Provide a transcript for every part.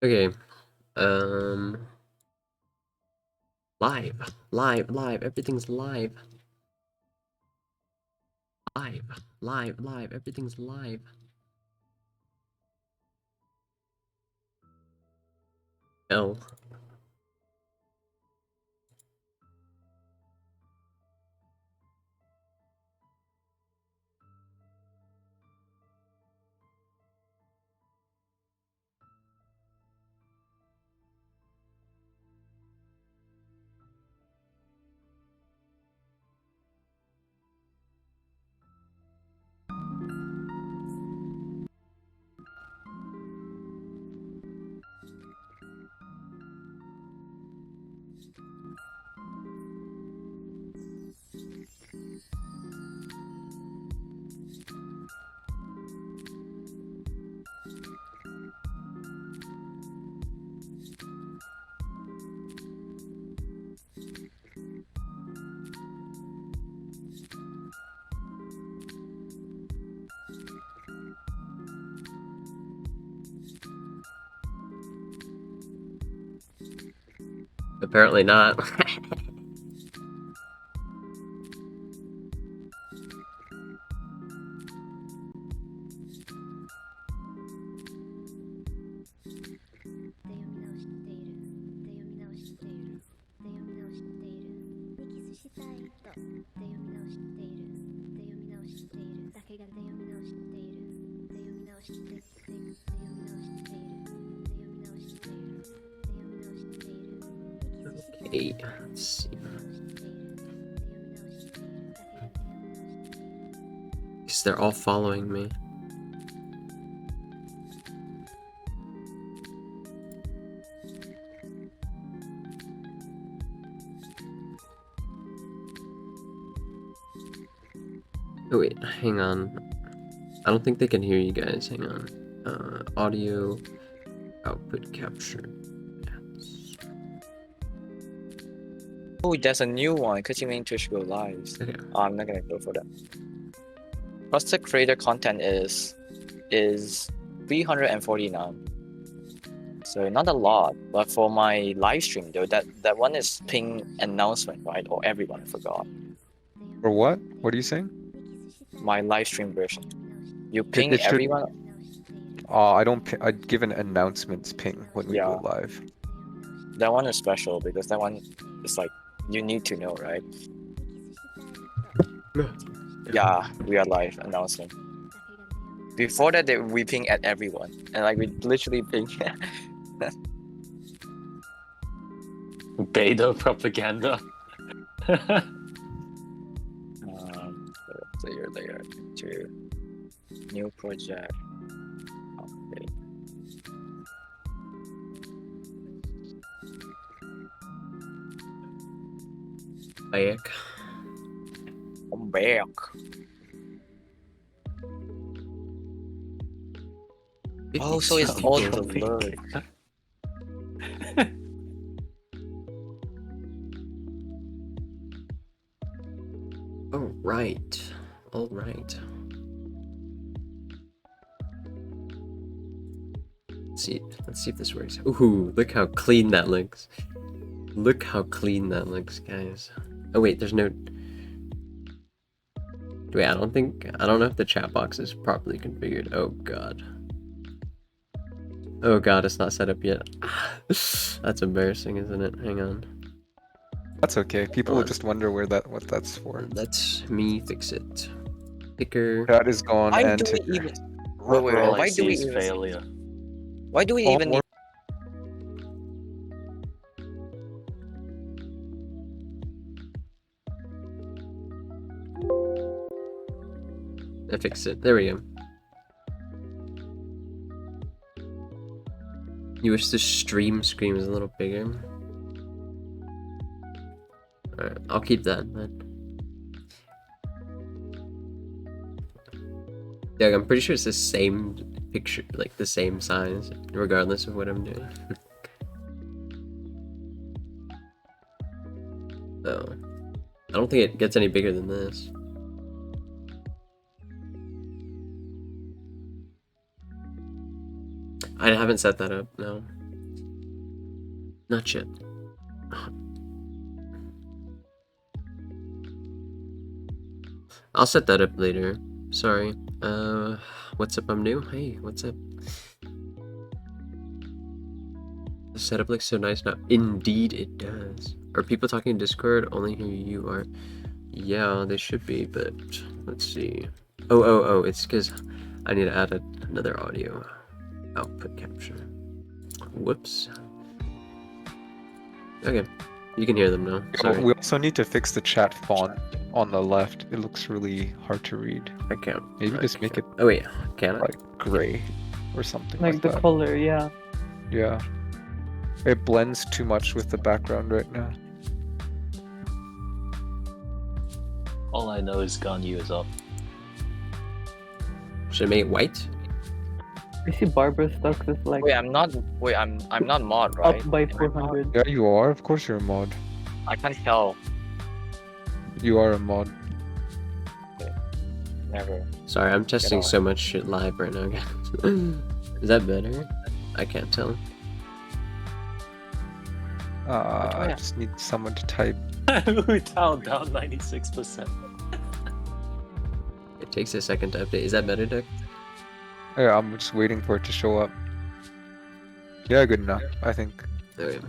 Okay. Live. Everything's live. Live. Everything's live. L. Apparently not. Okay, let's see. Because they're all following me. Oh wait, hang on. I don't think they can hear you guys. Hang on. Audio output capture. Oh, there's a new one. KQM Twitch Go Lives. Okay. I'm not gonna go for that. Plus the creator content is 349. So not a lot, but for my live stream though, that one is ping announcement, right? Or everyone, I forgot. For what? What are you saying? My live stream version. You ping It should. everyone. I don't. I give an announcements ping when we go Yeah. live. That one is special because that one is like you need to know, right? Yeah, we are live announcement. Before that, we ping at everyone, and like we literally ping. Beta propaganda. Layer two, new project. Okay. Back. I'm back. Oh, so it's all blurred. Oh, right. All right. Let's see if this works. Ooh, look how clean that looks. Look how clean that looks, guys. Oh wait, there's no... Wait, I don't know if the chat box is properly configured. Oh god. Oh god, it's not set up yet. That's embarrassing, isn't it? Hang on. That's okay. People will just wonder what that's for. Let me fix it. Picker. That is gone Why and do ticker. we even? Wait, why do we even? Failure. Why do we even need? I fixed it. There we go. You wish the stream screen was a little bigger? Alright, I'll keep that, man. Yeah, I'm pretty sure it's the same picture, like the same size, regardless of what I'm doing. Oh. I don't think it gets any bigger than this. I haven't set that up, no. Not yet. I'll set that up later. Sorry. What's up? I'm new. Hey, what's up? The setup looks so nice now. Indeed, it does. Are people talking in Discord? Only who you are. Yeah, they should be, but let's see. Oh, it's because I need to add another audio output capture. Whoops. Okay, you can hear them now. Sorry. We also need to fix the chat font on the left. It looks really hard to read. I can't. Maybe just make it Oh wait, can I? like gray or something Like like the that. color, yeah. Yeah. It blends too much with the background right now. All I know is Ganyu is up. Should I make it white? I see Barbara Stux is like Wait, I'm not mod, right? up by Am I mod? 400. Yeah, you are. Of course you're a mod. I can't tell. You are a mod. Never. Sorry, I'm testing on. so much shit live right now, guys. Is that better? I can't tell. I just need someone to type. We're down 96%. It takes a second to update. Is that better, Dick? Yeah, I'm just waiting for it to show up. Yeah, good enough, I think. Okay.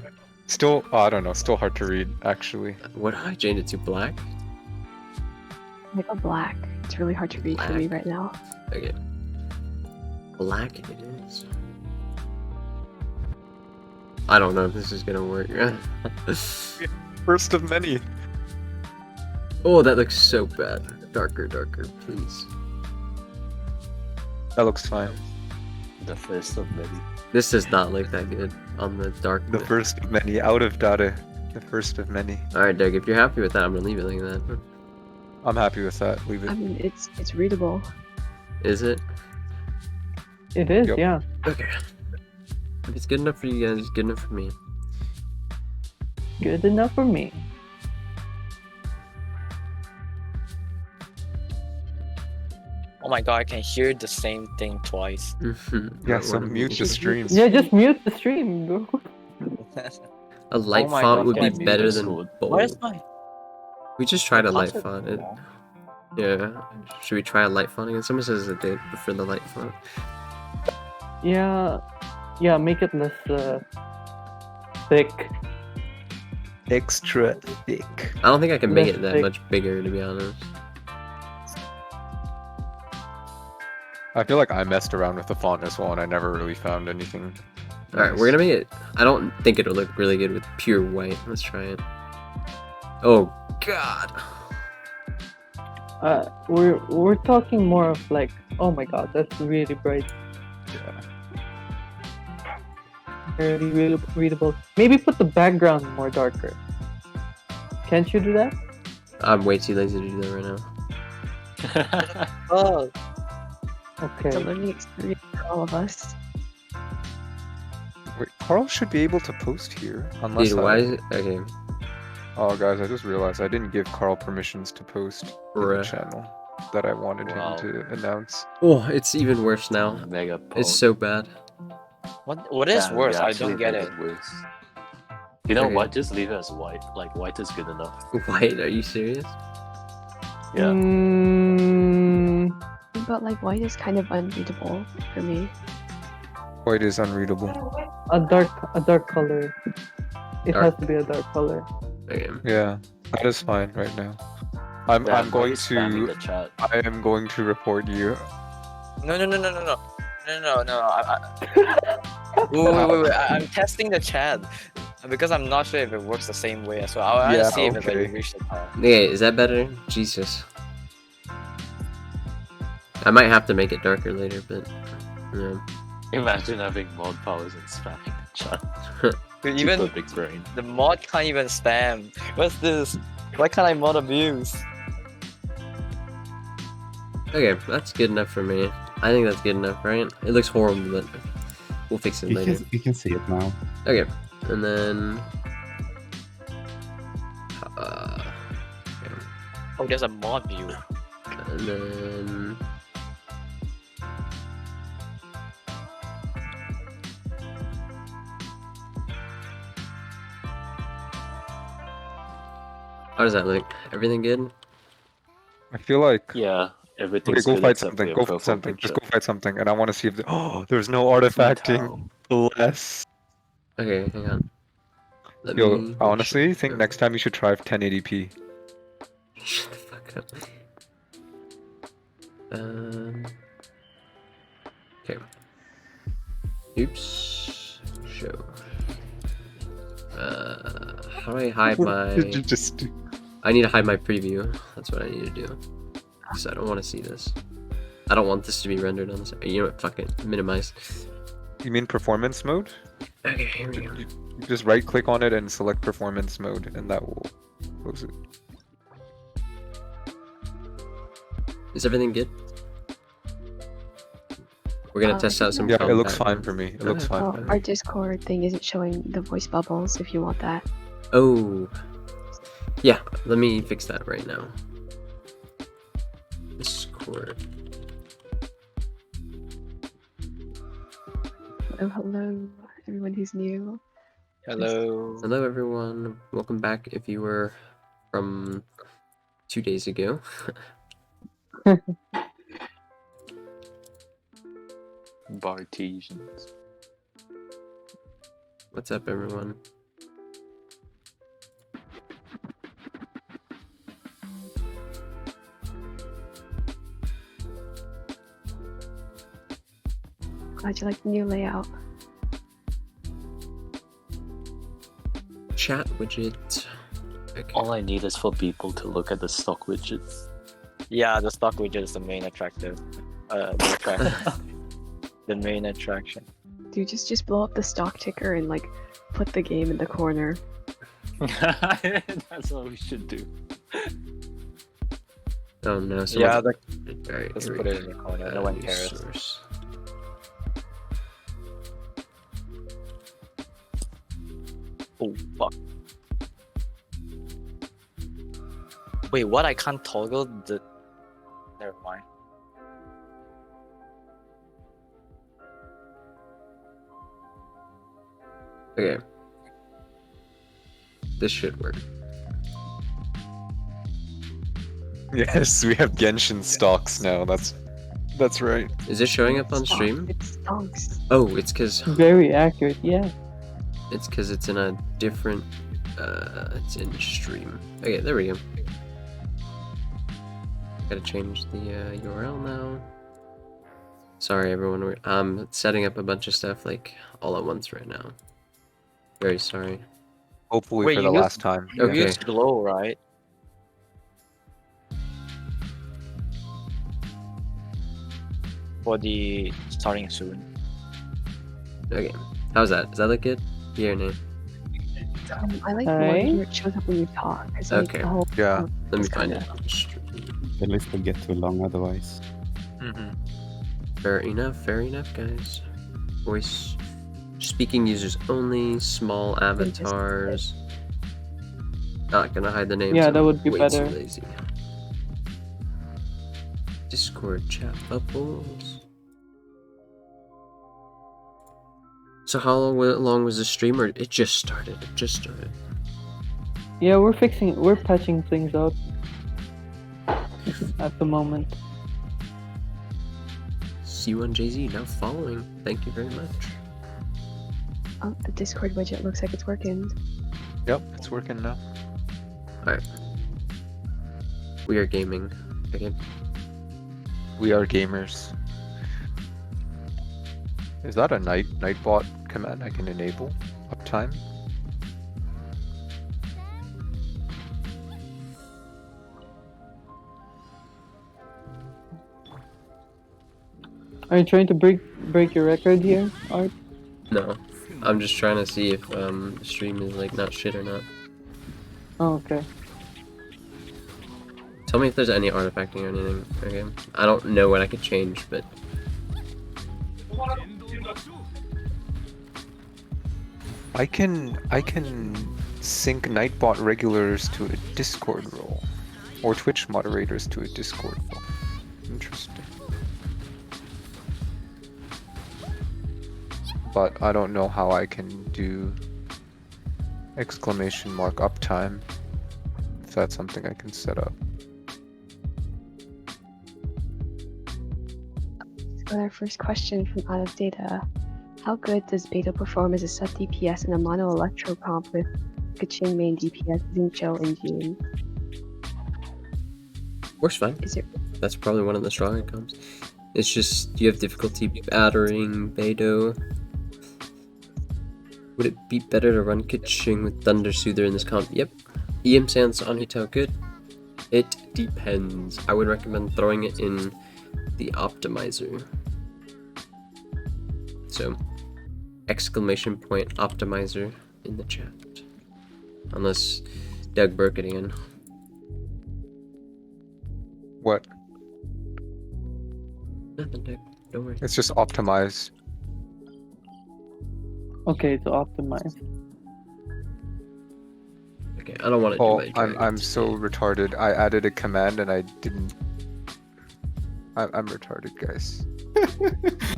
Still, I don't know, still hard to read, actually. What I changed it to black? Like a black. It's really hard to read for me right now. Okay. Black it is. I don't know if this is gonna work. First of many. Oh, that looks so bad. Darker, please. That looks fine. The first of many. This does not look that good on the dark. The first of many, out of data. The first of many. Alright, Doug, if you're happy with that, I'm gonna leave it like that. I'm happy with that, leave I it. mean, it's readable. Is it? It is, Yep. yeah. Okay. If it's good enough for you guys, it's good enough for me. Good enough for me. Oh my god, I can hear the same thing twice. Yeah, so mute the streams. Yeah, just mute the stream, bro. A light Oh my font God, would be yeah, mute better this than one. bold. Where's my We just tried a light concert font. It, now? yeah. Should we try a light font again? Someone says that they prefer the light font. Yeah, make it less thick. Extra thick. I don't think I can make Less it that thick. much bigger, to be honest. I feel like I messed around with the font as well and I never really found anything. Alright, we're gonna make it. I don't think it'll look really good with pure white. Let's try it. Oh, God. We're talking more of like, oh my god, that's really bright. Yeah. Really readable. Maybe put the background more darker. Can't you do that? I'm way too lazy to do that right now. Oh, Okay. It's a learning experience for all of us. Wait, Carl should be able to post here. Unless Dude, I... why is it? Okay. Oh, guys, I just realized I didn't give Carl permissions to post in the Bruh. channel that I wanted Wow. him to announce. Oh, it's even worse now. Mega It's so bad. what is Yeah, worse? we I actually don't get made it. Worse. You know Okay. what? Just leave it as white. Like white is good enough. White? Are you serious? Yeah. But like white is kind of unreadable for me. White is unreadable. A dark color. It Dark. has to be a dark color. Okay. Yeah, that is fine right now. I'm Damn, going why is spamming to the chat. I am going to report you. No. Wait. I'm testing the chat because I'm not sure if it works the same way as well. I'll Yeah, see if it's okay. like reached the top. Okay, is that better? Jesus. I might have to make it darker later, but yeah. Imagine having mod powers and spamming the chat. Dude, Super even big brain. the mod can't even spam. What's this? Why can't I mod abuse? Okay, that's good enough for me. I think that's good enough, right? It looks horrible, but we'll fix it later. You can see it now. Okay, and then Oh, there's a mod view. and then How does that look? Everything good? I feel like. Yeah, Okay, everything's go good fight except for something. your Go fight profile something. picture. Just go fight something, and I want to see if. Oh, there's no How? artifacting. Bless. Okay, hang on. Let Yo, me I make honestly sure. think next time you should try 1080p. Shut the fuck up. Okay. Oops. Show. How do I hide my... Just. I need to hide my preview. That's what I need to do. Because I don't want to see this. I don't want this to be rendered on this. You know what? Fuck it. Minimize. You mean performance mode? Okay, here we go. You just right click on it and select performance mode, and that will close it. Is everything good? We're gonna test out some Yeah, it looks combat fine for me. It Go looks ahead. fine. Oh, our Discord thing isn't showing the voice bubbles if you want that. Oh. Yeah, let me fix that right now. Discord. Oh, hello, everyone who's new. Hello. Hello everyone. Welcome back if you were from 2 days ago. Bartesians. What's up everyone? Glad you like the new layout. Chat widget. Okay. All I need is for people to look at the stock widgets. Yeah, the stock widget is the main attractive. The attraction. The main attraction. Dude, just blow up the stock ticker and like put the game in the corner. That's what we should do. Oh no, Yeah, Alright, let's here put we it in the corner. No one New cares. source. Oh fuck. Wait, what? I can't toggle the. Never mind. Okay. This should work. Yes, we have Genshin stocks now. That's right. Is it showing up on Stock, stream? It stonks. Oh, it's cause Very accurate, yeah. it's in a different it's in stream. Okay, there we go. Gotta change the URL now. Sorry everyone, I'm setting up a bunch of stuff like all at once right now. Very sorry. Hopefully Wait, for you the used- last time. You Okay. use glow, right? For the starting soon. Okay. How's that? Does that look good? Yeah or no? I like the one Alright. where it shows up when you talk. 'Cause, like, Okay. the whole Yeah. Let me It's find kinda- it. The list will get too long otherwise. Fair enough, guys. Voice speaking users only, small avatars. Not gonna hide the names. Yeah, I'm that would be way better. Too lazy. Discord chat bubbles. So how long was the stream, or it just started? It just started. Yeah, we're patching things up at the moment. C1JZ now following. Thank you very much. oh, the Discord widget looks like it's working. Yep, it's working now. We are gaming. Okay. We are gamers. Is that a nightbot command I can enable? Uptime? Are you trying to break your record here, Art? No, I'm just trying to see if the stream is like not shit or not. Oh, okay. Tell me if there's any artifacting or anything. Okay. I don't know what I could change, but I can sync Nightbot regulars to a Discord role, or Twitch moderators to a Discord role. Interesting. But I don't know how I can do exclamation mark uptime if that's something I can set up. So our first question from Out of Data. How good does Beta perform as a sub DPS in a mono electro comp with Kaching main DPS, Zincho, and June? Works fine. Is it That's probably one of the stronger comps. It's just you have difficulty battering Beidou. Would it be better to run Kaching with Thunder Soother in this comp? Yep. EM Sans on Hitao good. It depends. I would recommend throwing it in the optimizer. So, exclamation point optimizer in the chat. Unless Doug broke it again. What? Nothing, Doug. Don't worry. It's just optimized. Okay, it's optimized. Okay, I don't want to do Oh, my I'm dragons so today. retarded. I added a command and I didn't. I'm retarded, guys.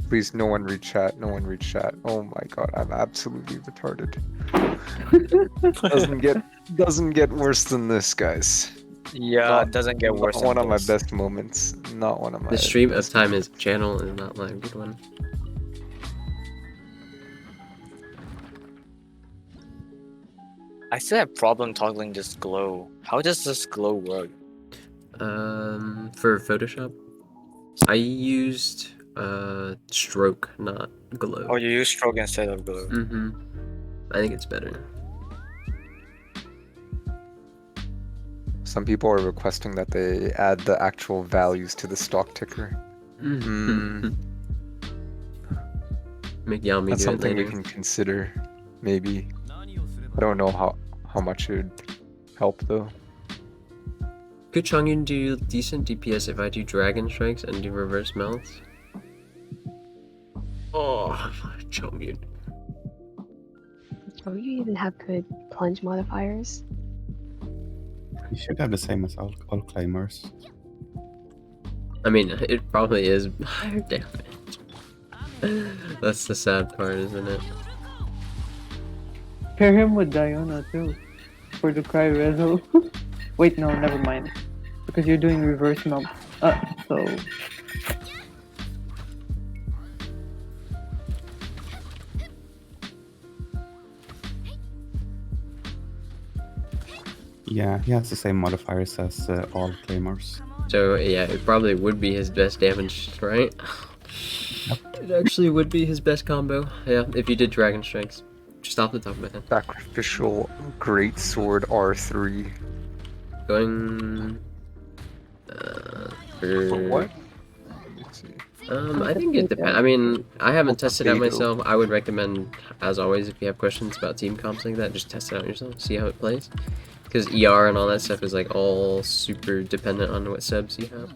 Please, no one read chat. No one read chat. Oh my god, I'm absolutely retarded. doesn't get worse than this, guys. Yeah, Not- it doesn't get worse. Not one than of my this. best moments. Not one of my. The stream of best time is channel is not my good one. I still have problem toggling this glow. How does this glow work? For Photoshop, I used stroke, not glow. Or you use stroke instead of glow? Mm-hmm. I think it's better. Some people are requesting that they add the actual values to the stock ticker. Mm-hmm. Make Yami That's do it something we later. can consider, maybe. I don't know how much it would help though. Could Chongyun do decent DPS if I do Dragon Strikes and do reverse melts? Oh, Chongyun. Or you even have good plunge modifiers? You should have the same as all climbers. I mean, it probably is higher damage. That's the sad part, isn't it? Pair him with Diona too. For the cry rezo. Wait, no, never mind. Because you're doing reverse melt. So Yeah, he has the same modifiers as all claimers. So yeah, it probably would be his best damage, right? It actually would be his best combo. Yeah, if you did Dragon Strikes. Just off the top of my head. Sacrificial Greatsword R3. Going For what? Let me see. I think it depends. I mean, I haven't tested it out Beidou. myself. I would recommend, as always, if you have questions about team comps like that, just test it out yourself, see how it plays. Because ER and all that stuff is like all super dependent on what subs you have.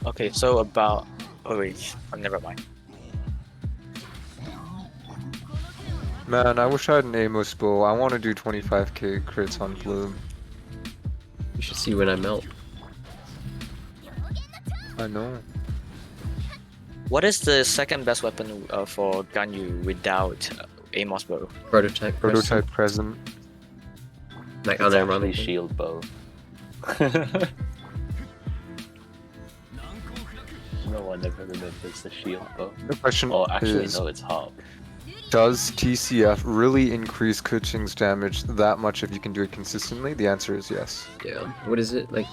Okay, so about... Oh wait, never mind. Man, I wish I had an Amos bow. I want to do 25k crits on Bloom. You should see when I melt. I know. What is the second best weapon for Ganyu without Amos bow? Prototype. Prototype present. Like It's actually unironically. shield bow. No one ever remembers the shield bow. The question Oh, actually, is, no, it's Hawk. does TCF really increase Kuching's damage that much if you can do it consistently? The answer is yes. Yeah. What is it? Like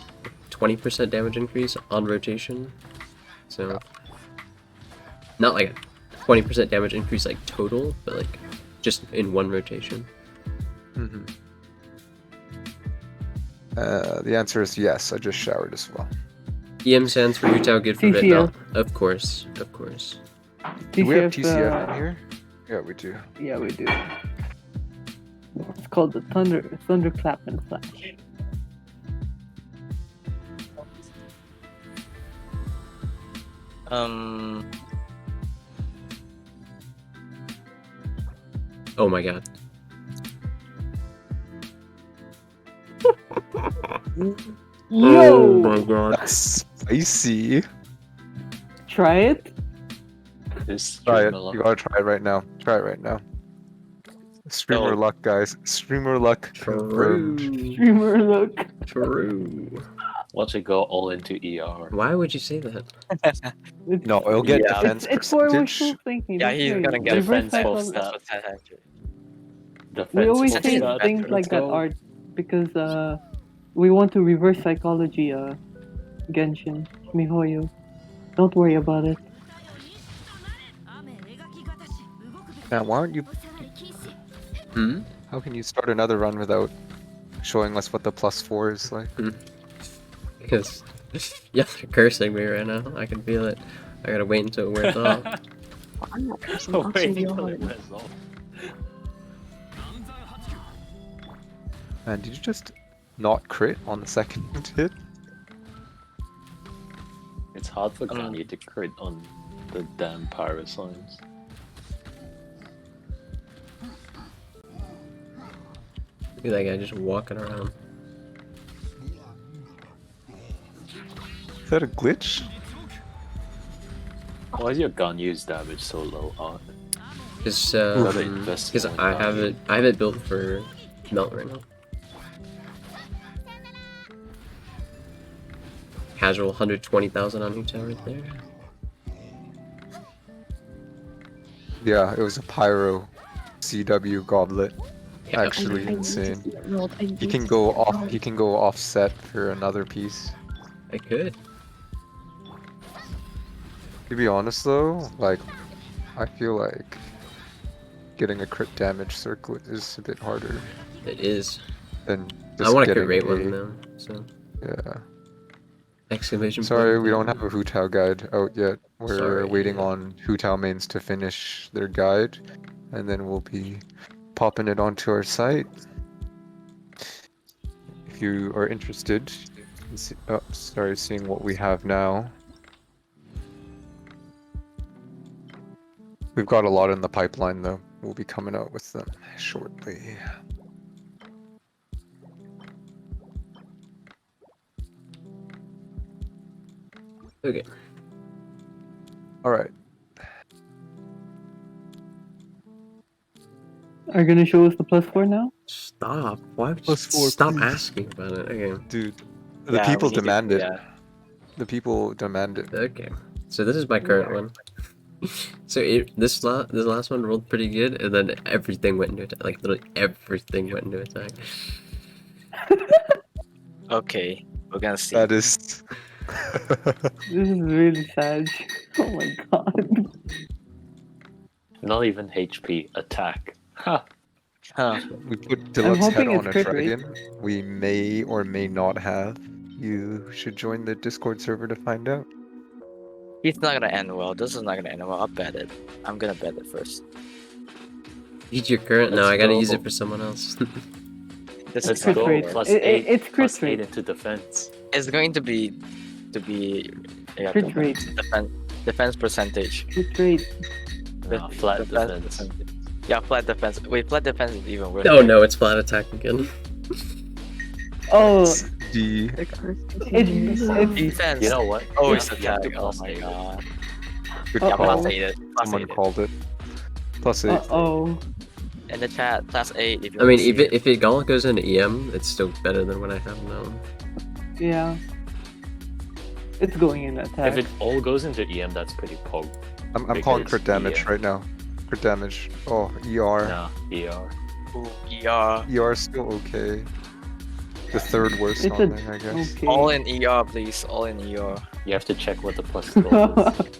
20% damage increase on rotation? So. Not like a 20% damage increase like total, but like just in one rotation. Mm-hmm. The answer is yes. I just showered as well. EM stands for Utah, good for TCF. Vietnam. Of course, of course. Do we have TCF, TCF in here? Yeah, we do. yeah, we do. It's called the Thunderclap and Flash. Oh my god. Yo! my god. That's spicy. Try it. This Try it. stream You gotta try it right now. Try it right now. Streamer No. luck, guys. Streamer luck confirmed. True. Streamer look. True. Watch it go all into ER. Why would you say that? It's, No, it'll get Yeah. defense it's for percentage. wishful thinking. Yeah, don't he's worry. gonna get Reverse defense full psychology. stat. Defense We always full say stat. things Let's like that, go. Art, because we want to reverse psychology. Genshin, Mihoyo. Don't worry about it. Man, why aren't you? Hmm? How can you start another run without showing us what the +4 is like? Because you're cursing me right now. I can feel it. I gotta wait until it wears off. I'm not cursing. Oh, I'm wait saying until it you're wears off. Man, did you just not crit on the second hit? It's hard for Kanye to crit on the damn pyrosigns. Look at that guy just walking around. Is that a glitch? Why is your gun use damage so low, Art? Because Gotta invest more in I have value. it. I have it built for melt right now. Casual 120,000 on Utah right there. Yeah, it was a pyro CW goblet. Yeah, Actually I need to insane. see it rolled. I You need can to go see it off. rolled. You can go offset for another piece. I could. To be honest though, like, I feel like getting a crit damage circlet is a bit harder It is. than I just want to getting crit rate a- one though. So Yeah. exclamation Sorry, point. we don't have a Hu Tao guide out yet. We're Sorry. waiting on Hu Tao mains to finish their guide, and then we'll be popping it onto our site. If you are interested, seeing what we have now. We've got a lot in the pipeline though. We'll be coming out with them shortly. Okay. Alright. Are you gonna show us the +4 now? Stop. Why would you +4, stop please. asking about it? Okay. Dude, the Yeah, people we need to- demand it. yeah. The people demand it. Okay. So this is my current one. So this last one rolled pretty good, and then everything went into attack. Like literally everything went into attack. Okay, we're gonna see. That is. This is really sad. Oh my god. Not even HP, attack. Ha! Huh. We put Deluxe head hoping on it's a crit rate. dragon. We may or may not have. You should join the Discord server to find out. He's not gonna end well. This is not gonna end well. I'll bet it. I'm gonna bet it first. Use your current. No, Let's I gotta go. use it for someone else. This Let's is crit go. rate. Plus It- 8. it's crit Plus 8 rate. into defense. It's going to be yeah, Crit rate. defense percentage. Crit rate. Nah, flat defense. percentage. Yeah, flat defense. Wait, flat defense is even worse. Oh no, it's flat attack again. Oh, D. The curse it's continues. Defense. You know what? Oh, You it's have to- you have attack. to Oh plus my 8. god. Good Yeah, call. plus 8 it. Plus Someone 8 it. called it. +8. oh. In the chat, plus 8 if you I mean, wanna see if it all goes into EM, it's still better than what I have now. Yeah. It's going in attack. If it all goes into EM, that's pretty pog. I'm calling Because crit damage EM. right now. Crit damage. Oh, ER. Nah, ER. Ooh, ER. ER is still okay. The third worst It's on a- there, I guess. Okay. All in ER, please. All in ER. You have to check what the plus 12 is.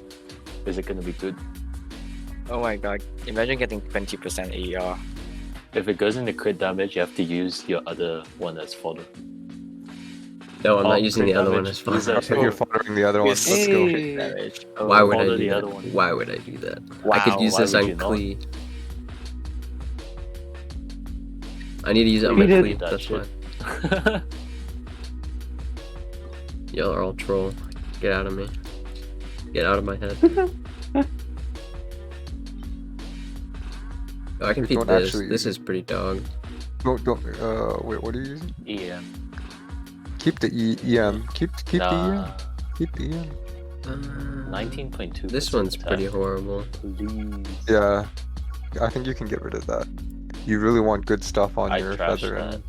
Is it gonna be good? Oh my god. Imagine getting 20% ER. If it goes into crit damage, you have to use your other one as fodder. No, I'm Oh, not using crit the other one damage. as far. Use that. You're following the other one. Yes. Let's go. Hey. Damage. Why would I Follow do the that? other one. Why would I do that? I Wow, could use why this would on you not? Klee. I need to use it on my We did Klee, that that's shit. why. Y'all are all troll. Get out of me. Get out of my head. Oh, I can We peek don't this. actually- This is pretty dog. Don't, wait, what are you using? EM. Keep the EM. Keep the EM. Nah. Keep the EM. 19.2. This one's pretty horrible. Please. Yeah, I think you can get rid of that. you really want good stuff on I your trash feather. that.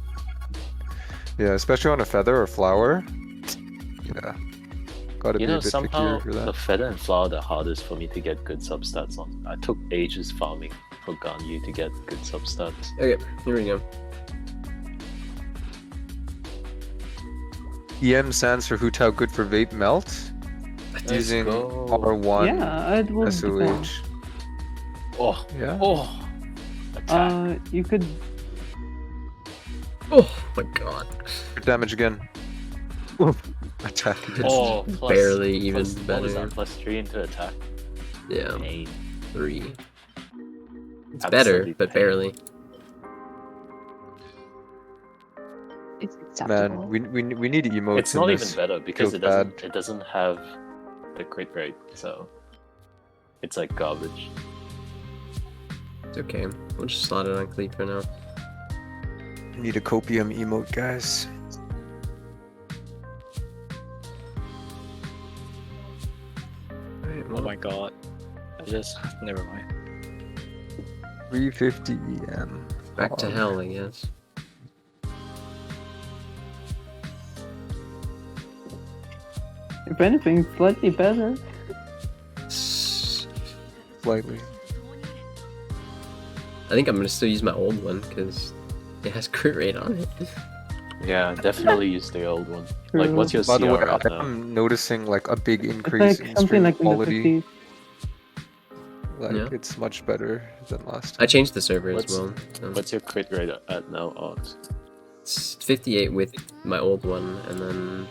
Yeah, especially on a feather or flower. Yeah. Gotta You be a know, bit somehow pickier for the that. feather and flower are the hardest for me to get good substats on. I took ages farming for Ganyu to get good substats. Okay, here we go. EM stands for Hu Tao, good for vape melt. Let's Using go. R1 Yeah, it will depend. SOH. Oh, Yeah. oh. Attack. You could. Oh my god. Crit damage again. Oof. Attack again. Oh, plus, barely even plus, what was better. that? Plus 3 into attack. Yeah, Pain. 3. It's Absolutely better, but pain. barely. It's acceptable. Man, we need emotes It's in not this. even better because Feels it doesn't have the crit rate, so it's like garbage. It's okay. We'll just slot it on Cleat for now. We need a copium emote, guys. Alright, Oh well, my god. I just never mind. 350 EM. back to Hog. hell, I guess. If anything, slightly better. Slightly. I think I'm gonna still use my old one because it has crit rate on it. Yeah, definitely use the old one. Like, True. what's your By the CR way, right now? I'm noticing like a big It's increase like in something stream like in the quality. 50s. Like Yeah. it's much better than last I time. changed the server What's- as well. So What's your crit rate at now, Ox? it's 58 with my old one, and then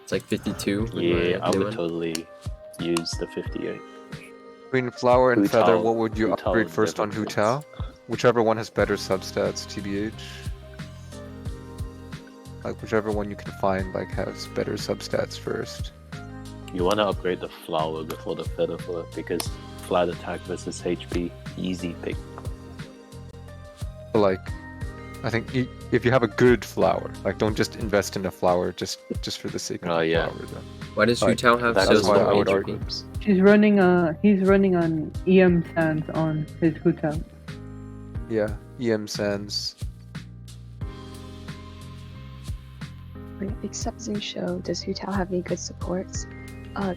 it's like 52 with Yeah, my I new would one. totally use the 58. Between flower and Hu feather, Tao- what would you Hu Tao upgrade first never on Hu quits. Tao? Whichever one has better substats, TBH. Like whichever one you can find like has better substats first. You want to upgrade the flower before the feather for it because flat attack versus HP, easy pick. But, like, I think if you have a good flower, like don't just invest in a flower just for the sake of Oh, the yeah. flower. Then. Why does Like, Hu Tao have That so is why the I would low argue. HP? He's running on EM sands on his Huta. Yeah, EM Sands. Except Zincho, does Hu Tao have any good supports?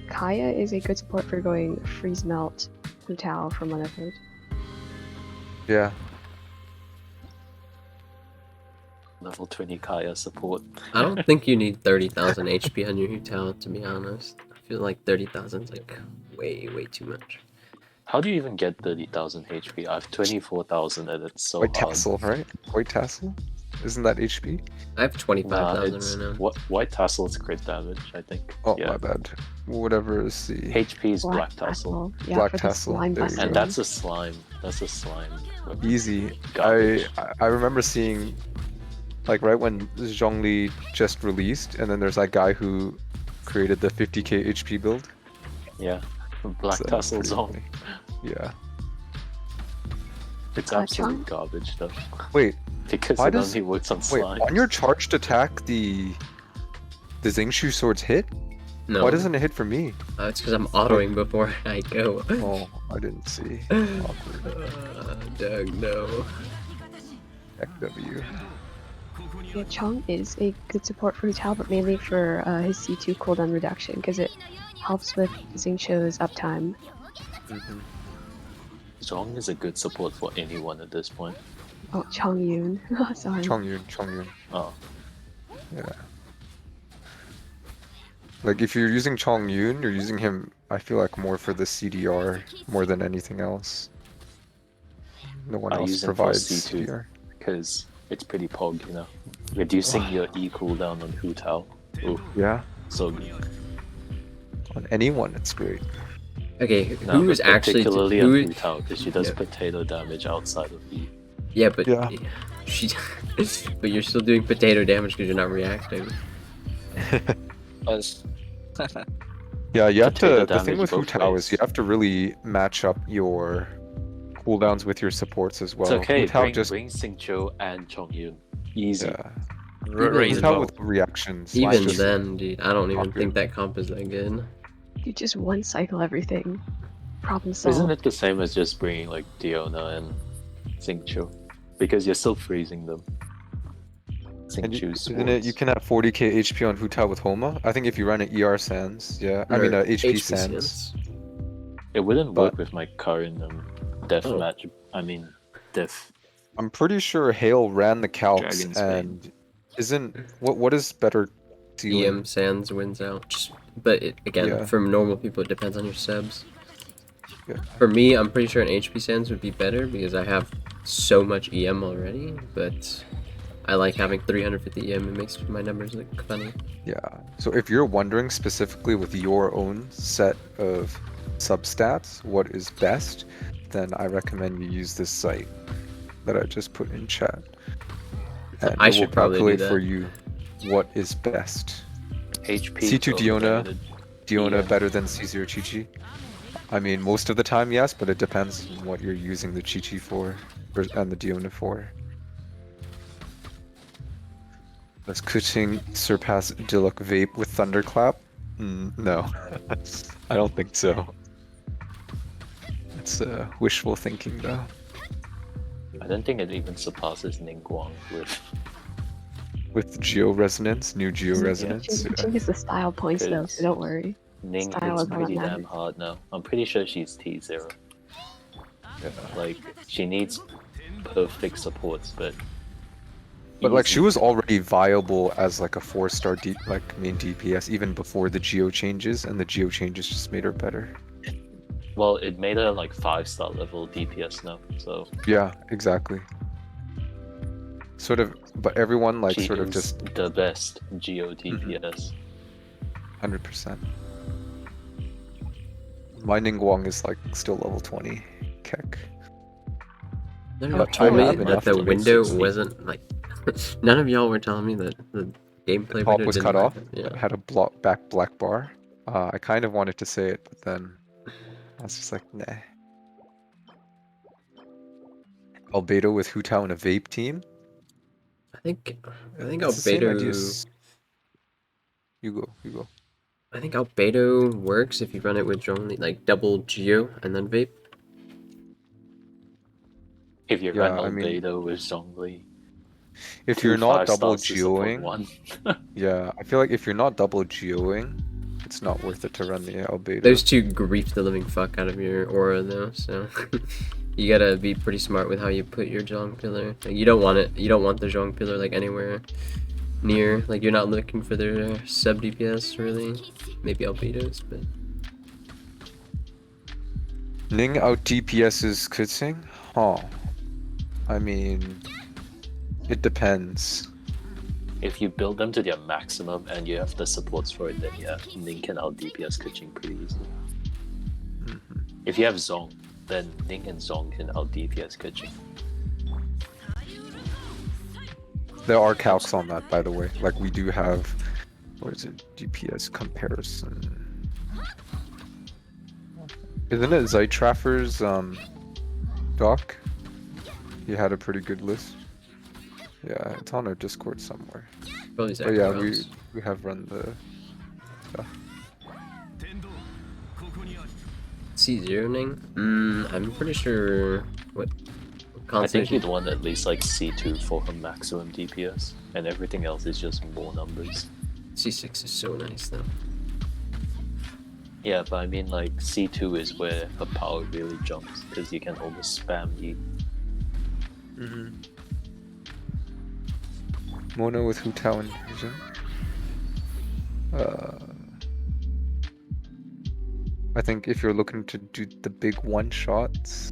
Kaya is a good support for going freeze melt Hu Tao from one of those. Yeah. Level 20 Kaya support. I don't think you need 30,000 HP on your Hu Tao, to be honest. I feel like 30,000 is like way too much. How do you even get 30,000 HP? I have 24,000 and it's so White hard. Tassel, right? White Tassel? Isn't that HP? I have Nah, 25,000 it's right now. White Tassel's crit damage, I think. Oh, yeah. my bad. Whatever is the... HP is Black Tassel. Yeah, Black for the Tassel, slime there you busting. And that's a slime. That's a slime. Easy. Garbage. I remember seeing, like, right when Zhongli just released, and then there's that guy who created the 50k HP build. Yeah. Black So, Tassel pretty zone. funny. Yeah. It's Chong? absolute garbage though. Wait, Because Why it does- only works on wait, slime. on your charged attack, the Xingshu swords hit? No, Why doesn't it hit for me? it's because I'm autoing before I go. Oh, I didn't see. Awkward. Doug, no. XW. Yeah, Chong is a good support for Hu Tao, but mainly for his C2 cooldown reduction because it helps with Zincho's uptime. Mhm. Zhong is a good support for anyone at this point. Oh, Chong Yun. Sorry. Chongyun. Oh, Yeah. Like, if you're using Chongyun, you're using him, I feel like, more for the CDR more than anything else. No one I else use him for provides C2. CDR. because it's pretty pog, you know. Reducing your E cooldown on Hu Tao. Ooh, Yeah. so good. On anyone, it's great. Okay, No, who is but actually particularly who? on Hu Tao because she does Yeah. potato damage outside of E. Yeah, but Yeah. she. But you're still doing potato damage because you're not reacting. Us. Yeah, you have Potato to. The thing damage with Hu both Tao is ways. you have to really match up your cooldowns with your supports as well. It's okay, Hu Tao bring just Xingqiu and Chongyun. Easy. yeah. Even Hu Tao with reactions. Even it's just- then, dude, I don't even not think good. that comp is that good. You just one cycle everything. Problem solved. Isn't it the same as just bringing like Diona and Xingqiu? Because you're still freezing them. Sing And choose isn't it, you swords. can have 40k HP on Hu Tao with Homa? I think if you run an ER Sands, yeah. I mean Or HP Sands. It wouldn't But- work with my current death Oh. match. I mean, death. I'm pretty sure Hale ran the calcs Dragon's Bane. and isn't what is better ceiling? EM Sands wins out. But again, Yeah. for normal people, it depends on your subs. Yeah. For me, I'm pretty sure an HP Sands would be better because I have so much EM already, but I like having 350 EM. It makes my numbers look funny. Yeah. So if you're wondering specifically with your own set of substats what is best, then I recommend you use this site that I just put in chat. And I it should will probably do calculate that. for you what is best. HP. C2 Diona, overrated. Diona Yeah. better than C0 Chi-Chi? I mean, most of the time, yes, but it depends on what you're using the Chi-Chi for and the Diona for. Does Kuching surpass Diluc Vape with Thunderclap? No, I don't think so. It's wishful thinking, though. I don't think it even surpasses Ningguang with. With Geo Resonance, new Geo Resonance. She gets the style points though, so don't worry. Ning Style hits is all that pretty damn matters. hard now. I'm pretty sure she's T0. Yeah. Like, she needs perfect supports, but. But like she easy. was already viable as like a 4-star main DPS even before the Geo changes, and the Geo changes just made her better. Well, it made her like 5-star level DPS now, so. Yeah, exactly. Sort of, but everyone like She sort of is just the best Geo DPS. 100%. My Ningguang is like still level 20. Kek. None of But y'all told I me have that enough the to make window 60. wasn't like. None of y'all were telling me that the gameplay Top window was didn't cut off. matter. Yeah. It had a black bar. I kind of wanted to say it, but then I was just like, nah. Albedo with Hu Tao and a vape team. I think It's the same idea Albedo. as- You go. I think Albedo works if you run it with only like double Geo and then vape. If you Yeah, run I mean- Albedo with Zhongli, If two you're not 5 double stars to support geoing, one. yeah, I feel like if you're not double geoing, it's not worth it to run the Albedo. Those two grief the living fuck out of your aura though, so you gotta be pretty smart with how you put your Zhong pillar. Like, you don't want it. You don't want the Zhong pillar like anywhere near. Like, you're not looking for their sub DPS really. Maybe Albedo's, but Ning out DPS's Kutsing? Huh. I mean, it depends. If you build them to their maximum and you have the supports for it, then yeah, Ning can out DPS Kuching pretty easily. If you have Zong, then Ning and Zong can out DPS Kuching. There are calcs on that, by the way. Like, we do have, what is it, DPS comparison. Isn't it Zeitraffer's doc? He had a pretty good list. Yeah, it's on our Discord somewhere. probably But yeah, Zachary we have run the stuff. C0 Ning? I'm pretty sure what I think constellation. you'd want at least like C2 for her maximum DPS, and everything else is just more numbers. C6 is so nice though. Yeah, but I mean like C2 is where her power really jumps, because you can almost spam E. Mono with Hu Tao and Vision. I think if you're looking to do the big one shots,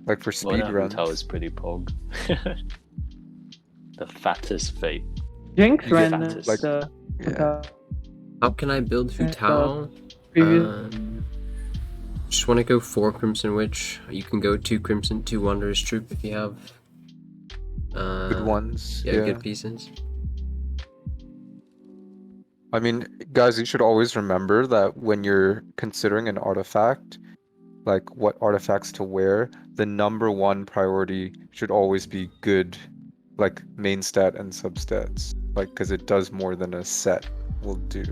like for speed Mona runs, Hutao is pretty pog. The fattest fate. Jinx You ran get, like- the yeah. How can I build Hu Yeah, Tao? previous. Just want to go 4 Crimson Witch. You can go 2 Crimson, 2 Wanderer's Troop if you have Good ones. yeah, Yeah. good pieces. I mean, guys, you should always remember that when you're considering an artifact, like what artifacts to wear, the number one priority should always be good, like main stat and substats, like because it does more than a set will do.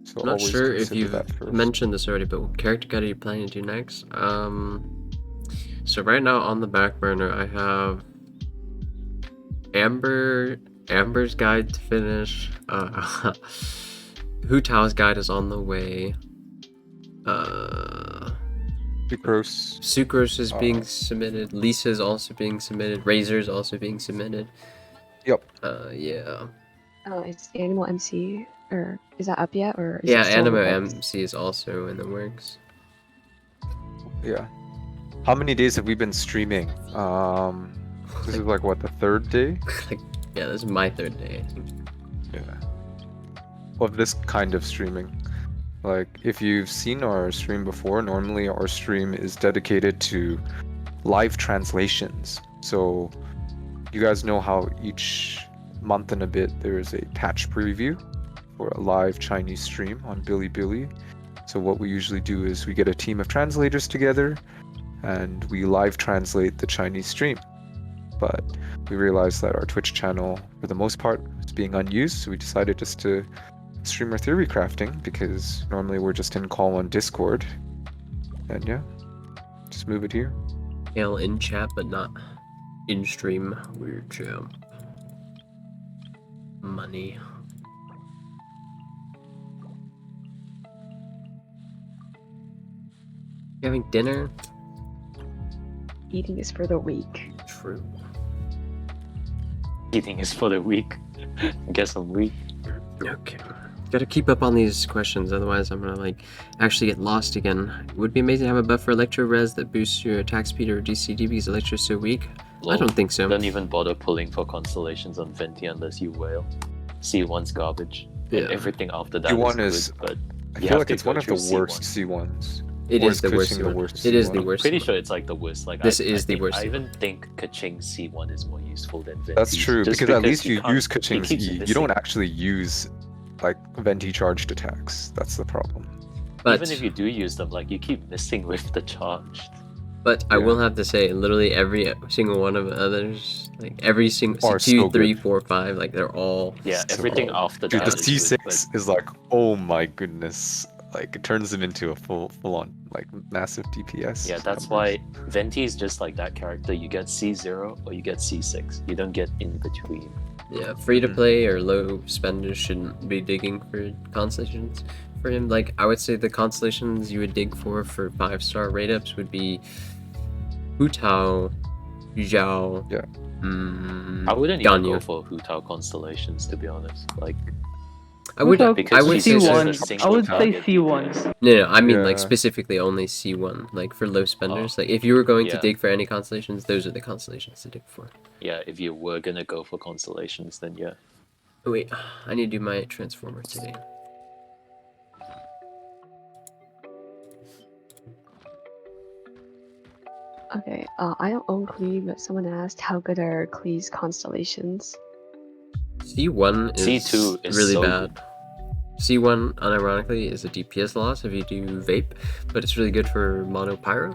So I'm not always sure if consider you've that first. mentioned this already, but what character guide are you planning to do next? So right now on the back burner, I have Amber's guide to finish. Hu Tao's guide is on the way. Sucrose is being submitted. Lisa's also being submitted. Razor's also being submitted. Yep. Yeah. Oh, is Animal MC, or is that up yet, or is Yeah, it still in the Animo works? MC is also in the works. Yeah. How many days have we been streaming? This is like what, the third day? Like, yeah, this is my third day, I think. Yeah. Of this kind of streaming. Like, if you've seen our stream before, normally our stream is dedicated to live translations. So, you guys know how each month and a bit there is a patch preview for a live Chinese stream on Bilibili. So what we usually do is we get a team of translators together and we live translate the Chinese stream. But we realized that our Twitch channel, for the most part, is being unused, so we decided just to stream our theory crafting, because normally we're just in call on Discord. And yeah, just move it here. Hail in chat, but not in stream. Weird jump. Money. You having dinner? Eating is for the weak. True. Eating is for the weak. I guess I'm weak. Okay. Gotta keep up on these questions, otherwise I'm gonna like actually get lost again. It would be amazing to have a buff for Electro Res that boosts your attack speed or DCD because Electro is so weak. I don't think so. Don't even bother pulling for constellations on Venti unless you whale. C1's garbage. Yeah. And everything after that C1 is good, but I you feel have like to it's go one of the through worst C1. C1s. It Or is the worst. Kaching the worst It is the C1? worst. Pretty sure it's like the worst. Like This I is the think- worst I C1. even think Kaching C1 is more useful than Venti. That's true, because at least you use Kaching's Kaching's E. You don't actually use like Venti charged attacks. That's the problem. But Even if you do use them, like you keep missing with the charged. But I Yeah. will have to say, literally every single one of the others, like every single Are 2, so 3, good. 4, 5, like they're all. Yeah, So- everything after Dude, that the is good, C6 is like, oh my goodness. Like, it turns them into a full on, like, massive DPS. Yeah, that's why Venti is just like that character. You get C0 or you get C6. You don't get in between. Yeah, free to play or low spenders shouldn't be digging for constellations for him. Like I would say the constellations you would dig for 5-star rate ups would be Hu Tao, Zhao. Yeah. I wouldn't even Ganyu. go for Hu Tao constellations, to be honest. Like, I would. Hu Tao, because I would she's say just C1. a I single would say target C1. DPS. No, I mean like Yeah. specifically only C1, like for low spenders. Like if you were going to Yeah. dig for any constellations, those are the constellations to dig for. Yeah, if you were gonna go for constellations, then yeah. Oh wait, I need to do my transformer today. Okay, I don't own Klee, but someone asked how good are Klee's constellations. C1 is C2 is really so bad. good. C1, unironically, is a DPS loss if you do Vape, but it's really good for Mono Pyro.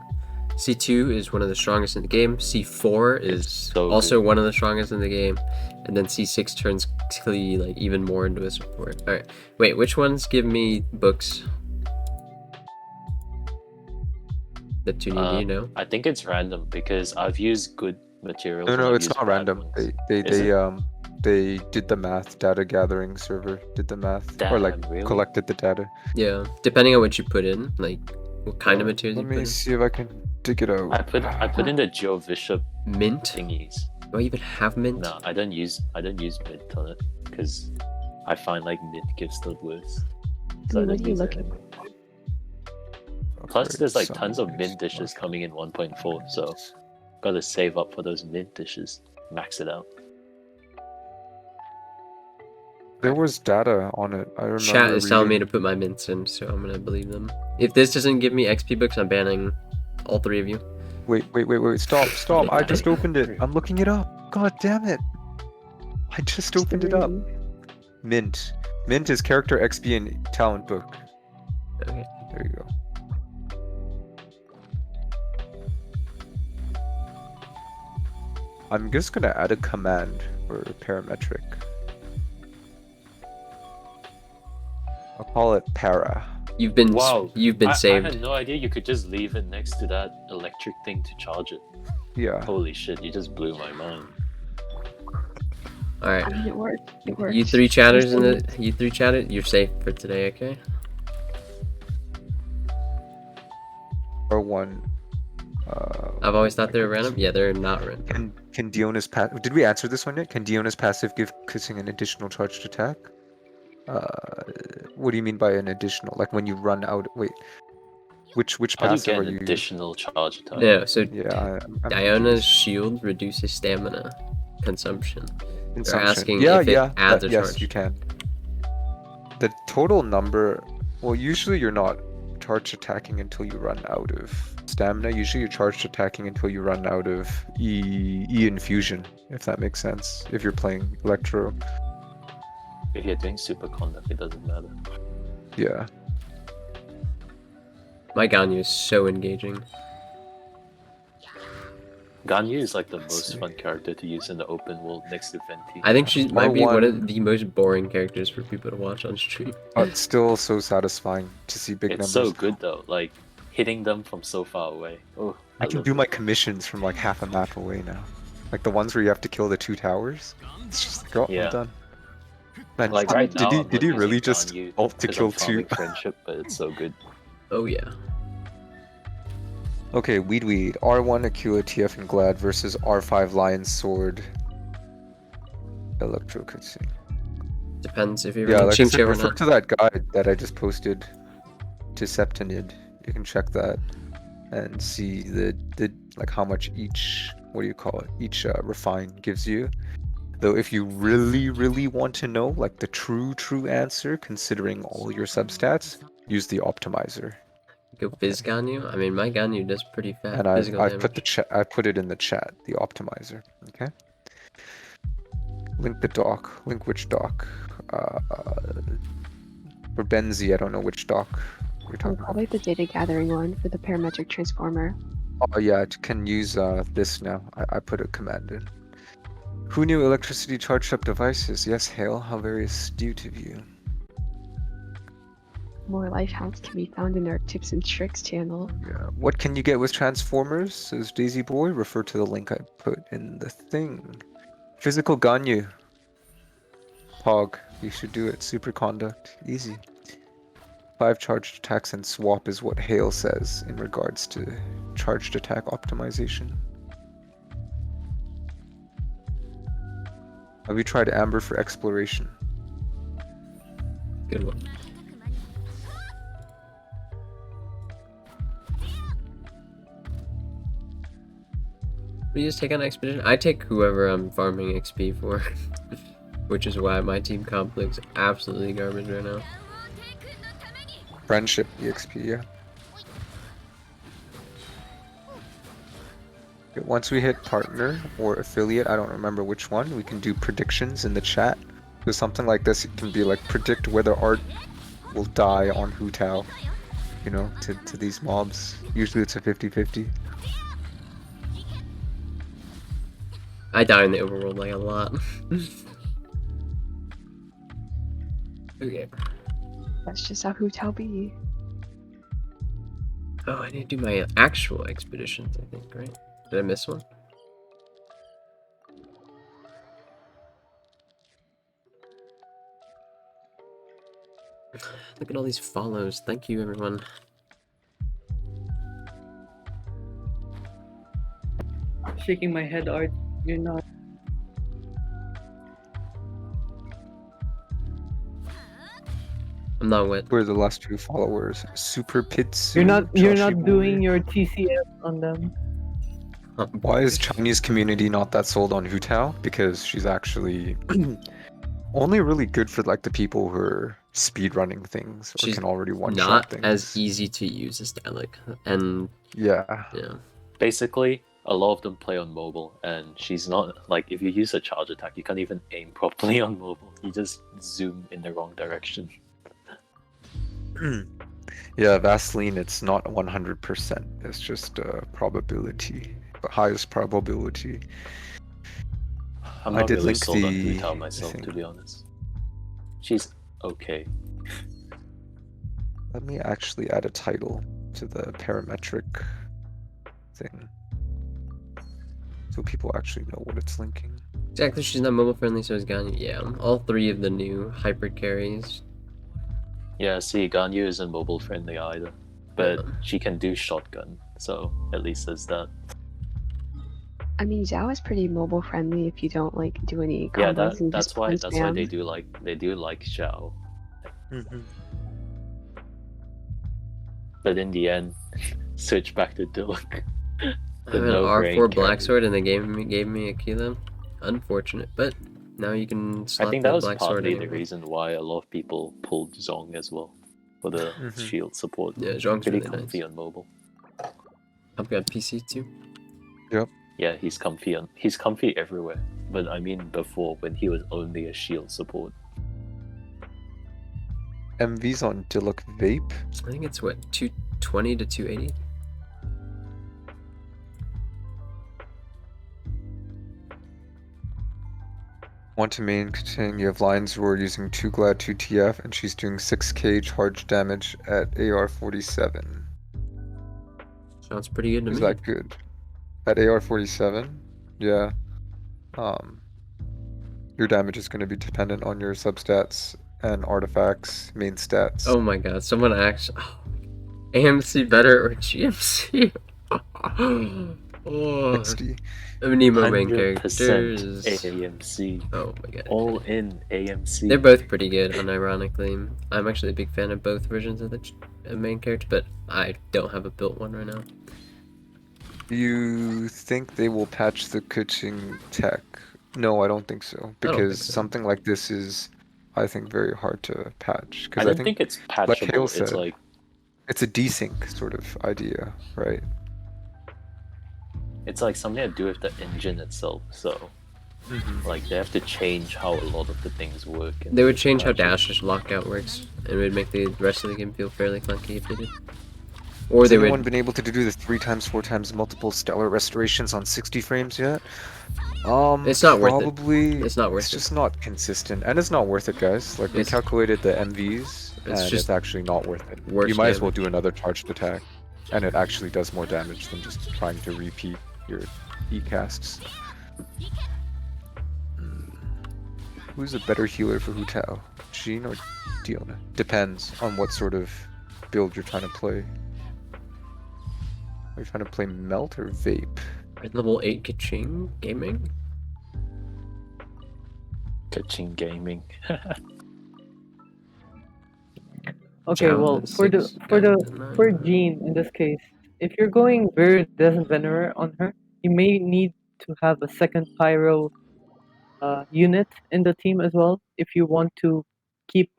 C2 is one of the strongest in the game. C4 is so also one of the strongest in the game. And then C6 turns Klee like even more into a support. Alright, wait, which ones give me books? The two do you know? I think it's random because I've used good materials. No, and no, I've it's used not bad random. ones. They they did the math. Data gathering server did the math, or like Damn, really? collected the data. Yeah, depending on what you put in, like what kind of materials Let you me put in. see if I can dig it out. I put in the Geo Bishop Mint? thingies. Do I even have mint? No, I don't use mint on it because I find like mint gives the worst. I mean, I what don't are you use it looking anymore. Upgrade Plus, there's like some tons of mint resources. dishes coming in 1.4, so gotta save up for those mint dishes. Max it out. There was data on it. I remember. Chat is telling me to reading- put my mints in, so I'm gonna believe them. If this doesn't give me XP books, I'm banning all three of you. Wait! Stop! I just opened it. I'm looking it up. God damn it! I just opened it up. Mint. Mint is character XP and talent book. Okay. There you go. I'm just gonna add a command for parametric. I'll call it para. You've been Wow. I saved. had no idea you could just leave it next to that electric thing to charge it. Yeah. Holy shit, you just blew my mind. All right. I mean, it worked. It works. You three chatters in You're the. You three chatted. You're safe for today. Okay. R1. I've always thought they were random. Yeah, they're not random. Can Diona's passive? Did we answer this one yet? Can Diona's passive give kissing an additional charged attack? What do you mean by an additional? Like when you run out? Wait, which How do you passive get are an you? additional charge attack? Yeah. So Yeah, I'm Diona's confused. shield reduces stamina consumption. Consumption. asking yeah, if it yeah. adds a yes, charge. you can. The total number. Well, usually you're not charged attacking until you run out of stamina. Usually you're charged attacking until you run out of E infusion, if that makes sense. If you're playing Electro. If you're doing superconduct, it doesn't matter. Yeah. My Ganyu is so engaging. Ganyu is like the Let's most see. fun character to use in the open world next to Venti. I think she might be one R1. of the most boring characters for people to watch on stream. But still so satisfying to see big It's numbers. so good though, like hitting them from so far away. Oh, I can love do it. my commissions from like half a map away now. Like the ones where you have to kill the 2 towers. It's just like, oh, Yeah. I'm done. Man, Like right now, I'm did he not really using just Ganyu ult to 'cause kill I'm 2? farming friendship, but it's so good. Oh yeah. Okay, Weed, R1 Aquila TF and Glad versus R5 Lion Sword. Electro Cutscene. Depends if you're Yeah, running like I Ching said, Show or refer not. to that guide that I just posted to Septonid. You can check that and see the like how much each, what do you call it? Each refine gives you. Though if you really want to know like the true answer, considering all your substats, use the optimizer. Go Fizz Ganyu. I mean, my Ganyu does pretty fast And physical I damage. put the chat. I put it in the chat. The optimizer. Okay. Link the doc. Link which doc? For Benzi, I don't know which doc you're talking about. probably the data gathering one for the parametric transformer. Oh yeah, it can use this now. I put a command in. Who knew electricity charged up devices? Yes, Hale. How very astute of you. More life hacks can be found in our tips and tricks channel. Yeah. What can you get with transformers? Says Daisy Boy. Refer to the link I put in the thing. Physical Ganyu. Pog. You should do it. Superconduct. Easy. 5 charged attacks and swap is what Hale says in regards to charged attack optimization. Have you tried Amber for exploration? Good one. We just take on expedition. I take whoever I'm farming XP for, which is why my team comp looks absolutely garbage right now. Friendship EXP, yeah. Okay, once we hit partner or affiliate, I don't remember which one, we can do predictions in the chat. So something like this, it can be like predict whether art will die on Hu Tao, you know, to these mobs. Usually it's a 50-50. I die in the overworld like a lot. Okay. That's just how Hu Tao be. Oh, I need to do my actual expeditions, I think, right? Did I miss one? Look at all these follows. Thank you, everyone. Shaking my head, Art. You're not. I'm not wet. Who are the last 2 followers? Super Pitsu. You're not. You're Joshy not doing Boy. your TCF on them. Why is Chinese community not that sold on Hu Tao? Because she's actually only really good for like the people who are speedrunning things or She's can already one-shot Not things. as easy to use as Dalek, and Yeah. yeah. Basically, a lot of them play on mobile, and she's not like if you use a charge attack, you can't even aim properly on mobile. You just zoom in the wrong direction. Yeah, Vaseline, it's not 100%. It's just a probability. The highest probability. I'm I not did really link sold on the Hu Tao myself, thing. to be honest. She's okay. Let me actually add a title to the parametric thing. So people actually know what it's linking. Exactly, she's not mobile friendly, so is Ganyu. Yeah, all 3 of the new hyper carries. Yeah, see, Ganyu isn't mobile friendly either, but Yeah. she can do shotgun, so at least there's that. I mean, Zhao is pretty mobile friendly if you don't like do any combos Yeah, and that's just why button that's why spam. they do like Xiao. But in the end, switch back to Diluc. I The have an no-brain R4 carry. Blacksword and they gave me a kilo. Unfortunate, but now you can I slot think the that was Blacksword partly the anywhere. reason why a lot of people pulled Zong as well for the shield support. Yeah, Zhong's Pretty really comfy nice. on mobile. Comfy on PC too. Yeah, he's comfy everywhere. But I mean before when he was only a shield support. MV's on Diluc Vape. I think it's what, 220 to 280? One to main Kaching, you have lines who are using 2 Glad, 2 TF, and she's doing 6k charge damage at AR-47. Sounds pretty good to Is me. that good? At AR-47? Yeah. Your damage is going to be dependent on your substats and artifacts, main stats. Oh my god, someone actually... Oh, AMC better or GMC? Oh, 60. Nemo main 100% characters. AMC. Oh my god. All in AMC. They're both pretty good, unironically. I'm actually a big fan of both versions of the main character, but I don't have a built one right now. Do you think they will patch the Kuching tech? No, I don't think so. I don't Because think so. something like this is, I think, very hard to patch. I Because don't think it's like Hale patchable. said, It's like it's a desync sort of idea, right? it's like something to do with the engine itself. So like they have to change how a lot of the things work. in They would the change how patches. dash lockout works, and it would make the rest of the game feel fairly clunky if they did. Or Has they anyone would... been able to do the 3x, 4x multiple stellar restorations on 60 frames yet? It's not worth it. Probably. It's not worth It's it. just not consistent, and it's not worth it, guys. Like we It's- calculated the MVs, It's and just it's actually not worth it. worse You might as well damage. do another charged attack, and it actually does more damage than just trying to repeat your E-casts. Who's a better healer for Hu Tao? Jean or Diona? Depends on what sort of build you're trying to play. Are you trying to play Melt or Vape? Red level 8 Kaching Gaming? Kaching gaming. Okay, Zhao well, has for 6, Ganyu has 9. for Jean in this case, if you're going Viridescent Venerer on her, you may need to have a second Pyro unit in the team as well if you want to keep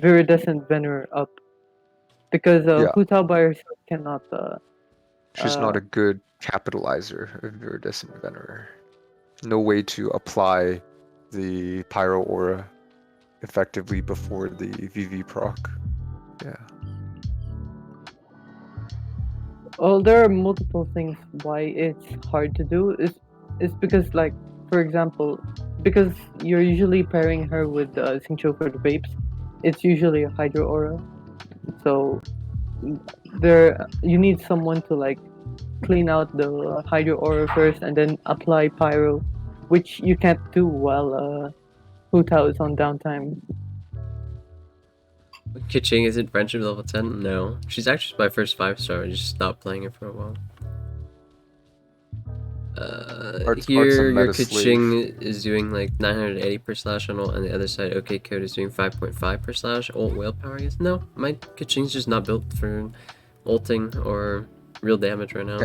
Viridescent Venerer up. Because Yeah. Hu Tao by herself cannot. She's not a good capitalizer of Viridescent Venerer. No way to apply the Pyro Aura effectively before the VV proc. Yeah. Well, there are multiple things why it's hard to do. It's because, like, for example, because you're usually pairing her with Xingqiu for the vapes, it's usually a Hydro Aura. So you need someone to like clean out the Hydro Aura first and then apply Pyro, which you can't do while Hu Tao is on downtime. Kaching isn't friendship level 10? No. She's actually my first 5-star. I just stopped playing her for a while. Art's a Here, your meta Kaching is doing like 980 per slash on ult, and the other side, OK Code is doing 5.5 per slash. Ult whale power, I guess? No, my Kaching's just not built for ulting or real damage right now.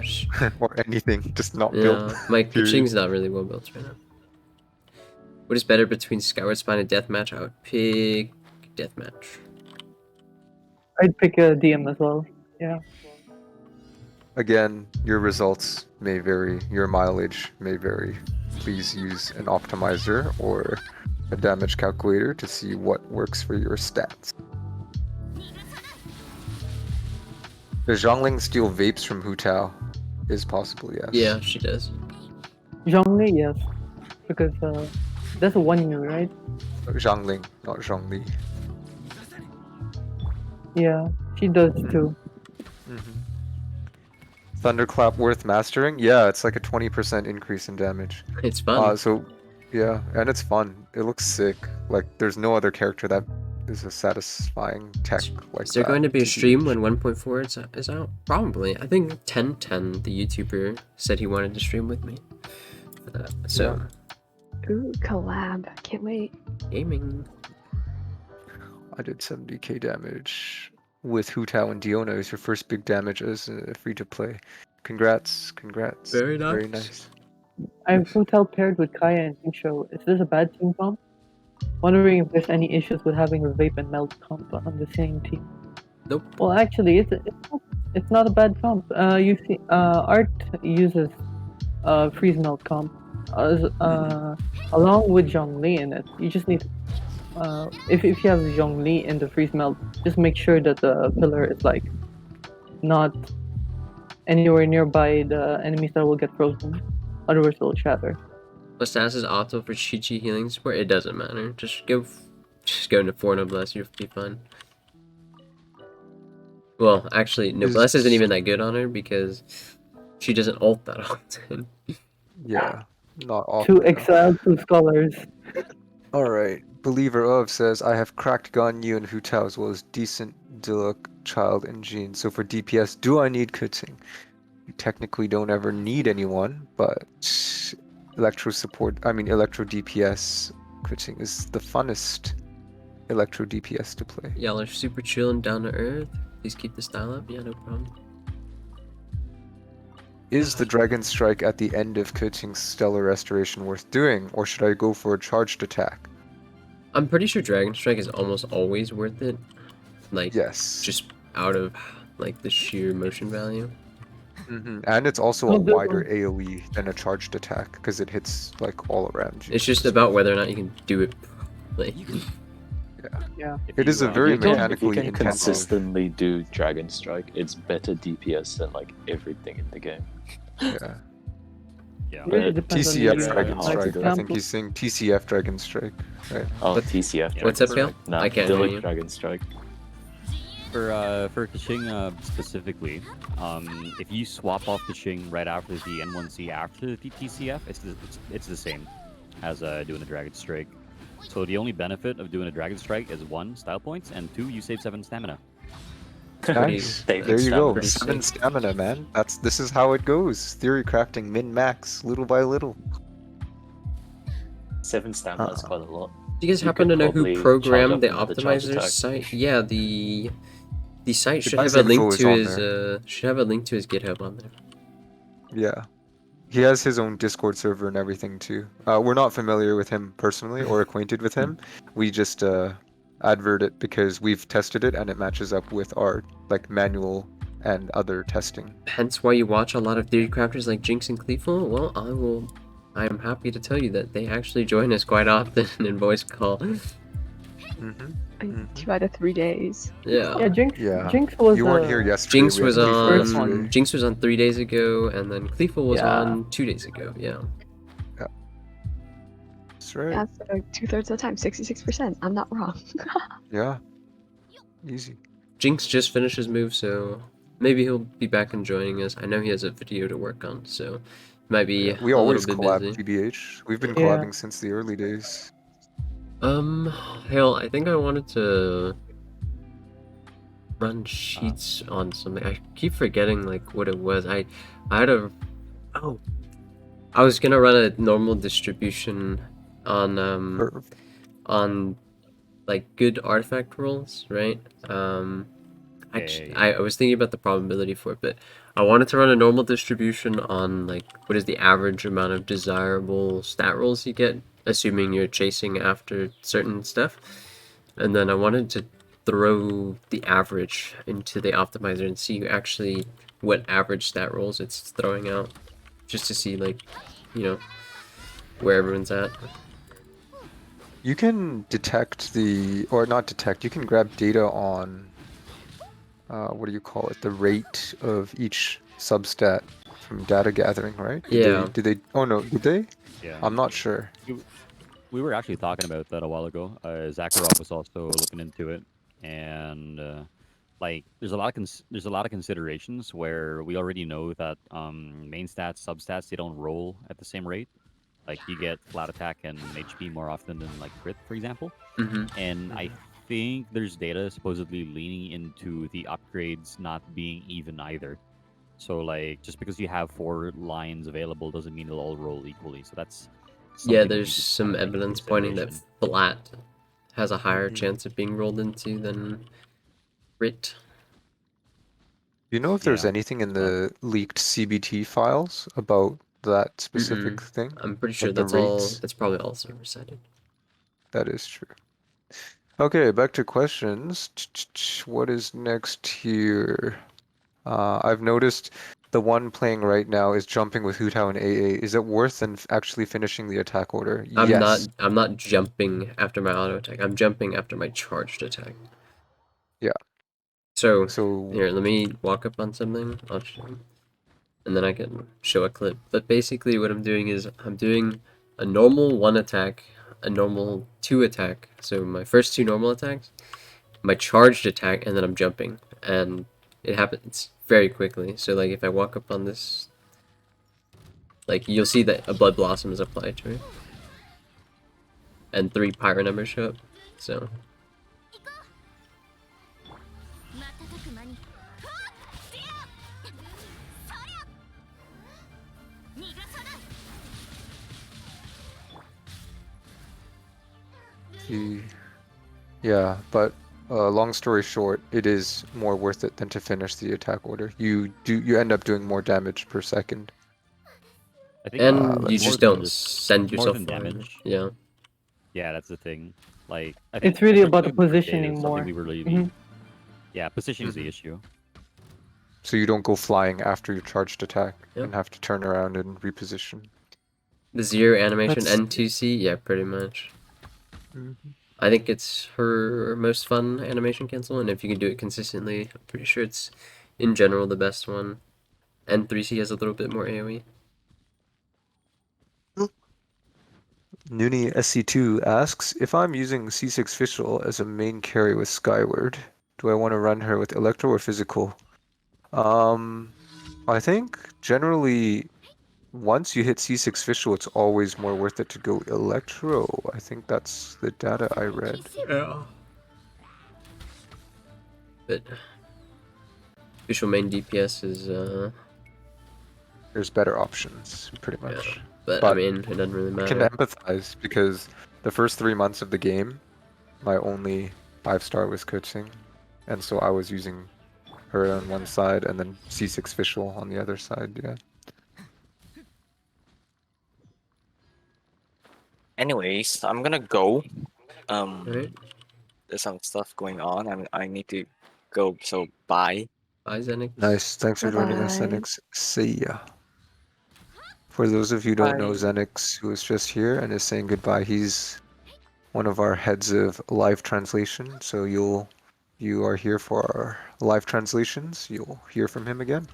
Or anything, just not Yeah, built. my Period. Kaching's not really well built right now. What is better between Skyward Spine and Deathmatch? I would pick Deathmatch. I'd pick a DM as well. Yeah. Again, your results may vary, your mileage may vary. Please use an optimizer or a damage calculator to see what works for your stats. Does Zhongling steal vapes from Hu Tao? Is possible, yes. Yeah, she does. Zhongli, yes. Because that's a 1 year, right? Zhongling, not Zhongli. Yeah. She does too. Thunderclap worth mastering? Yeah, it's like a 20% increase in damage. It's fun. So yeah, and it's fun. It looks sick. Like there's no other character that is a satisfying tech like Is there that going to be a to stream use. when 1.4 is out? Probably. I think 1010, the YouTuber, said he wanted to stream with me for that. So, Ooh, collab. Can't wait. gaming. I did 70k damage with Hu Tao and Diona. It was your first big damage as free to play. Congrats. Very Very nice. nice. I have Hotel paired with Kaya and Tincho. Is this a bad team comp? Wondering if there's any issues with having a vape and melt comp on the same team. Nope. Well, actually, it's not a bad comp. You see, Art uses freeze melt comp along with Zhongli in it. You just need if you have Zhongli in the freeze melt, just make sure that the pillar is like not anywhere nearby the enemies that will get frozen. Otherwise, it'll shatter. What status is optimal for Chi-Chi healing support? It doesn't matter. Just go into 4 Noblesse, you'll be fine. Well, actually, Noblesse isn't even that good on her because she doesn't ult that often. Yeah, not often. 2 exiled, 2 scholars. Alright. Believer of says, I have cracked Gun, you and Hu Tao as well as decent Diluk, Child, and Jean. So for DPS, do I need Kuting? You technically don't ever need anyone, but Electro DPS Kuting is the funnest Electro DPS to play. Y'all are super chill and down to earth. Please keep the style up. Yeah, no problem. Is the Dragon Strike at the end of Kuting's Stellar Restoration worth doing, or should I go for a charged attack? I'm pretty sure Dragon Strike is almost always worth it. Like, Yes. just out of like the sheer motion value. And it's also Oh, a good wider one. AoE than a charged attack because it hits like all around you. It's just about whether or not you can do it. Like, Yeah. It is a very if you mechanically can intensive. consistently do Dragon Strike, it's better DPS than like everything in the game. Yeah. It really depends on TCF the Dragon hard Strike. to I do. think example. he's saying TCF Dragon Strike. Right. Oh, What- TCF. what's Dragon up, Gale? Strike. Nah, I can't hear Diluk you. Dragon Strike. For Kaching specifically, if you swap off Kaching right after the N1C after the TCF, it's the same as doing the Dragon Strike. So the only benefit of doing a Dragon Strike is 1, style points, and 2, you save 7 stamina. Nice. David There you go. Stamina. 7 stamina, man. This is how it goes. Theory crafting min max, little by little. 7 stamina is quite a lot. do you guys You happen could to know who probably programmed the charge up the charge optimizer attack. site? Yeah, the site should guy's have a link info is to on his there. should have a link to his GitHub on there. Yeah. He has his own Discord server and everything too. We're not familiar with him personally or acquainted with him. We just advert it because we've tested it and it matches up with our like manual and other testing. Hence why you watch a lot of Theorycrafters like Jinx and Cleeful. Well, I am happy to tell you that they actually join us quite often in voice call. Mm-hmm. 2 out of 3 days. Yeah. Yeah, Jinx. Yeah. Jinx was. You weren't here yesterday. Jinx we was had Cleeful first on yesterday. Jinx was on 3 days ago, and then Cleeful was Yeah. on 2 days ago. Yeah. That's right. That's like 2/3 of the time, 66%. I'm not wrong. Yeah. Easy. Jinx just finished his move, so maybe he'll be back and joining us. I know he has a video to work on, so he might be Yeah, we a always little bit collab busy. TBH. We've been Yeah. collabing since the early days. Hell, I think I wanted to run sheets on something. I keep forgetting like what it was. I had a I was gonna run a normal distribution on Or- on like good artifact rolls, right? Yeah. I was thinking about the probability for it, but I wanted to run a normal distribution on like what is the average amount of desirable stat rolls you get, assuming you're chasing after certain stuff. And then I wanted to throw the average into the optimizer and see actually what average stat rolls it's throwing out, just to see like, you know, where everyone's at. You can detect or not detect, you can grab data on, what do you call it, the rate of each substat from data gathering, right? Yeah. Oh no, did they? Yeah. I'm not sure. We were actually talking about that a while ago. Zakharov was also looking into it, and like there's a lot of there's a lot of considerations where we already know that main stats, substats, they don't roll at the same rate. Like you get flat attack and HP more often than like crit, for example. Mm-hmm. And I think there's data supposedly leaning into the upgrades not being even either. So like just because you have 4 lines available doesn't mean they'll all roll equally. So that's Yeah, something we there's need to some kinda take into evidence pointing that consideration. flat has a higher Mhm. chance of being rolled into than crit. Do you know if there's Yeah, anything in but the leaked CBT files about that specific Mm-mm. thing? I'm pretty sure Like the that's all. rates? That's probably all server sided. That is true. Okay, back to questions. What is next here? I've noticed the one playing right now is jumping with Hu Tao and AA. Is it worth than actually finishing the attack order? I'm not. Yes. I'm not jumping after my auto attack. I'm jumping after my charged attack. Yeah. So So here, let me walk up on something. I'll show, and then I can show a clip. But basically, what I'm doing is I'm doing a normal 1 attack, a normal 2 attack. So my first 2 normal attacks, my charged attack, and then I'm jumping, and it happens very quickly. So like if I walk up on this, like you'll see that a blood blossom is applied to it, and 3 pyro numbers show up. So yeah, but long story short, it is more worth it than to finish the attack order. You end up doing more damage per second. I think and you let's more just see. than don't just send more yourself than flying. damage. Yeah. Yeah, that's the thing. Like I think It's really about the especially with data, positioning it's something more. we really Mhm. yeah, positioning is the Mhm. issue. So you don't go flying after your charged attack Yep. and have to turn around and reposition. The zero animation Let's N2C, yeah, pretty much. Mhm. I think it's her most fun animation cancel, and if you can do it consistently, I'm pretty sure it's, in general, the best one. N3C has a little bit more AoE. Noonie SC2 asks, if I'm using C6 Fischl as a main carry with Skyward, do I want to run her with Electro or Physical? I think generally once you hit C6 Fischl, it's always more worth it to go Electro. I think that's the data I read. Yeah. But official main DPS is, There's better options, pretty yeah. much. But I But mean, it doesn't really I can matter. empathize because the first 3 months of the game, my only 5-star was coaching, and so I was using her on one side and then C6 Fischl on the other side, yeah. Anyways, I'm gonna go. Alright. There's some stuff going on. I need to go. So bye. Bye, Zenix. Nice, thanks for joining us, Bye-bye. Zenix. See ya. For those of you who don't know, Bye. Zenix, who is just here and is saying goodbye, he's one of our heads of live translation, so you are here for our live translations. You'll hear from him again.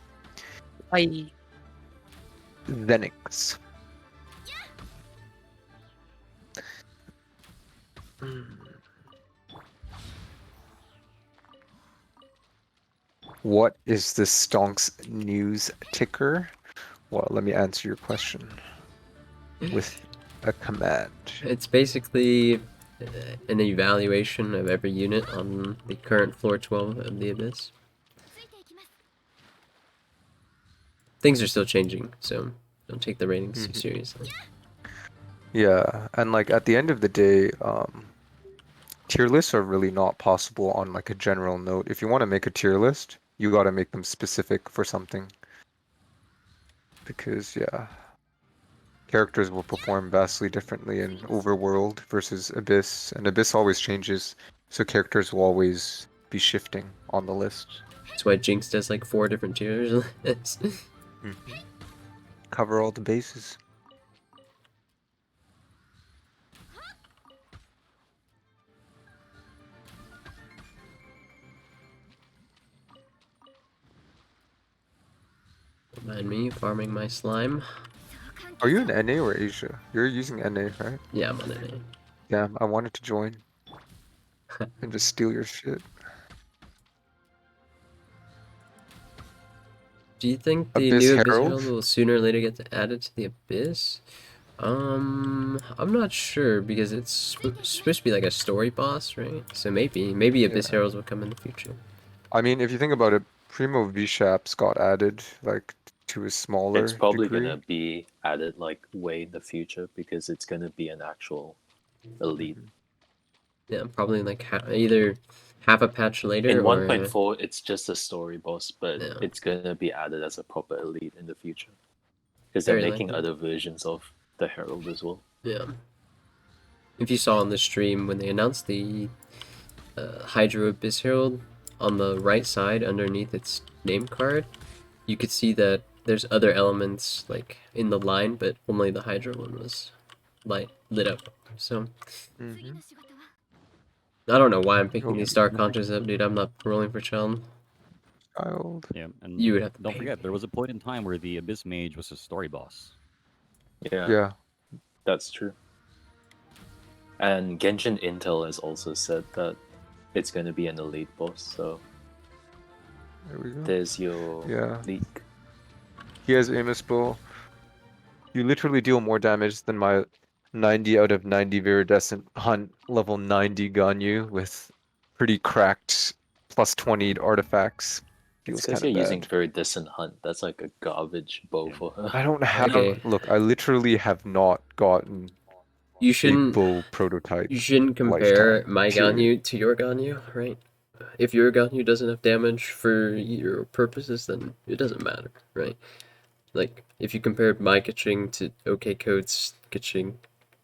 Bye. Zenix. What is the Stonks news ticker? Well, let me answer your question with a command. It's basically an evaluation of every unit on the current floor 12 of the Abyss. Things are still changing, so don't take the ratings too seriously. Yeah, and like at the end of the day, tier lists are really not possible on like a general note. If you want to make a tier list, you got to make them specific for something. Because yeah, characters will perform vastly differently in Overworld versus Abyss, and Abyss always changes, so characters will always be shifting on the list. That's why Jinx does like 4 different tiers. Cover all the bases. Mind me farming my slime. Are you in NA or Asia? You're using NA, right? Yeah, I'm on it. Damn, I wanted to join and just steal your shit. Do you think the Abyss new Abyss Herald? Herald will sooner or later get added to the Abyss? I'm not sure because it's supposed to be like a story boss, right? So maybe Abyss Yeah. Heralds will come in the future. I mean, if you think about it, Primo V-Shaps got added like to a smaller It's probably degree. gonna be added like way in the future because it's gonna be an actual elite. Yeah, probably like either half a patch later In or 1.4, it's just a story boss, but yeah, it's gonna be added as a proper elite in the future because they're very making likely. other versions of the Herald as well. Yeah. If you saw on the stream when they announced the Hydro Abyss Herald, on the right side underneath its name card, you could see that there's other elements like in the line, but only the Hydro one was lit up. So Mm-hmm. I don't know why I'm picking Oh, these Star Contras up, dude. I'm not rolling for Child. child. Yeah, and You would have to don't pay forget, me. there was a point in time where the Abyss Mage was a story boss. Yeah, Yeah. that's true. And Genshin Intel has also said that it's gonna be an elite boss, so There we go. there's your Yeah. leak. He has Amos Bow. You literally deal more damage than my 90 out of 90 Viridescent Hunt level 90 Ganyu with pretty cracked plus 20 artifacts. It's Feels because kind of you're using bad. very decent hunt. That's like a garbage bow for her. I don't have. Okay. Look, I literally have not gotten You a shouldn't bow prototype. compare Lifetime, my period. Ganyu to your Ganyu, right? If your Ganyu doesn't have damage for your purposes, then it doesn't matter, right? Like, if you compared my Kaching to OK Code's Kaching,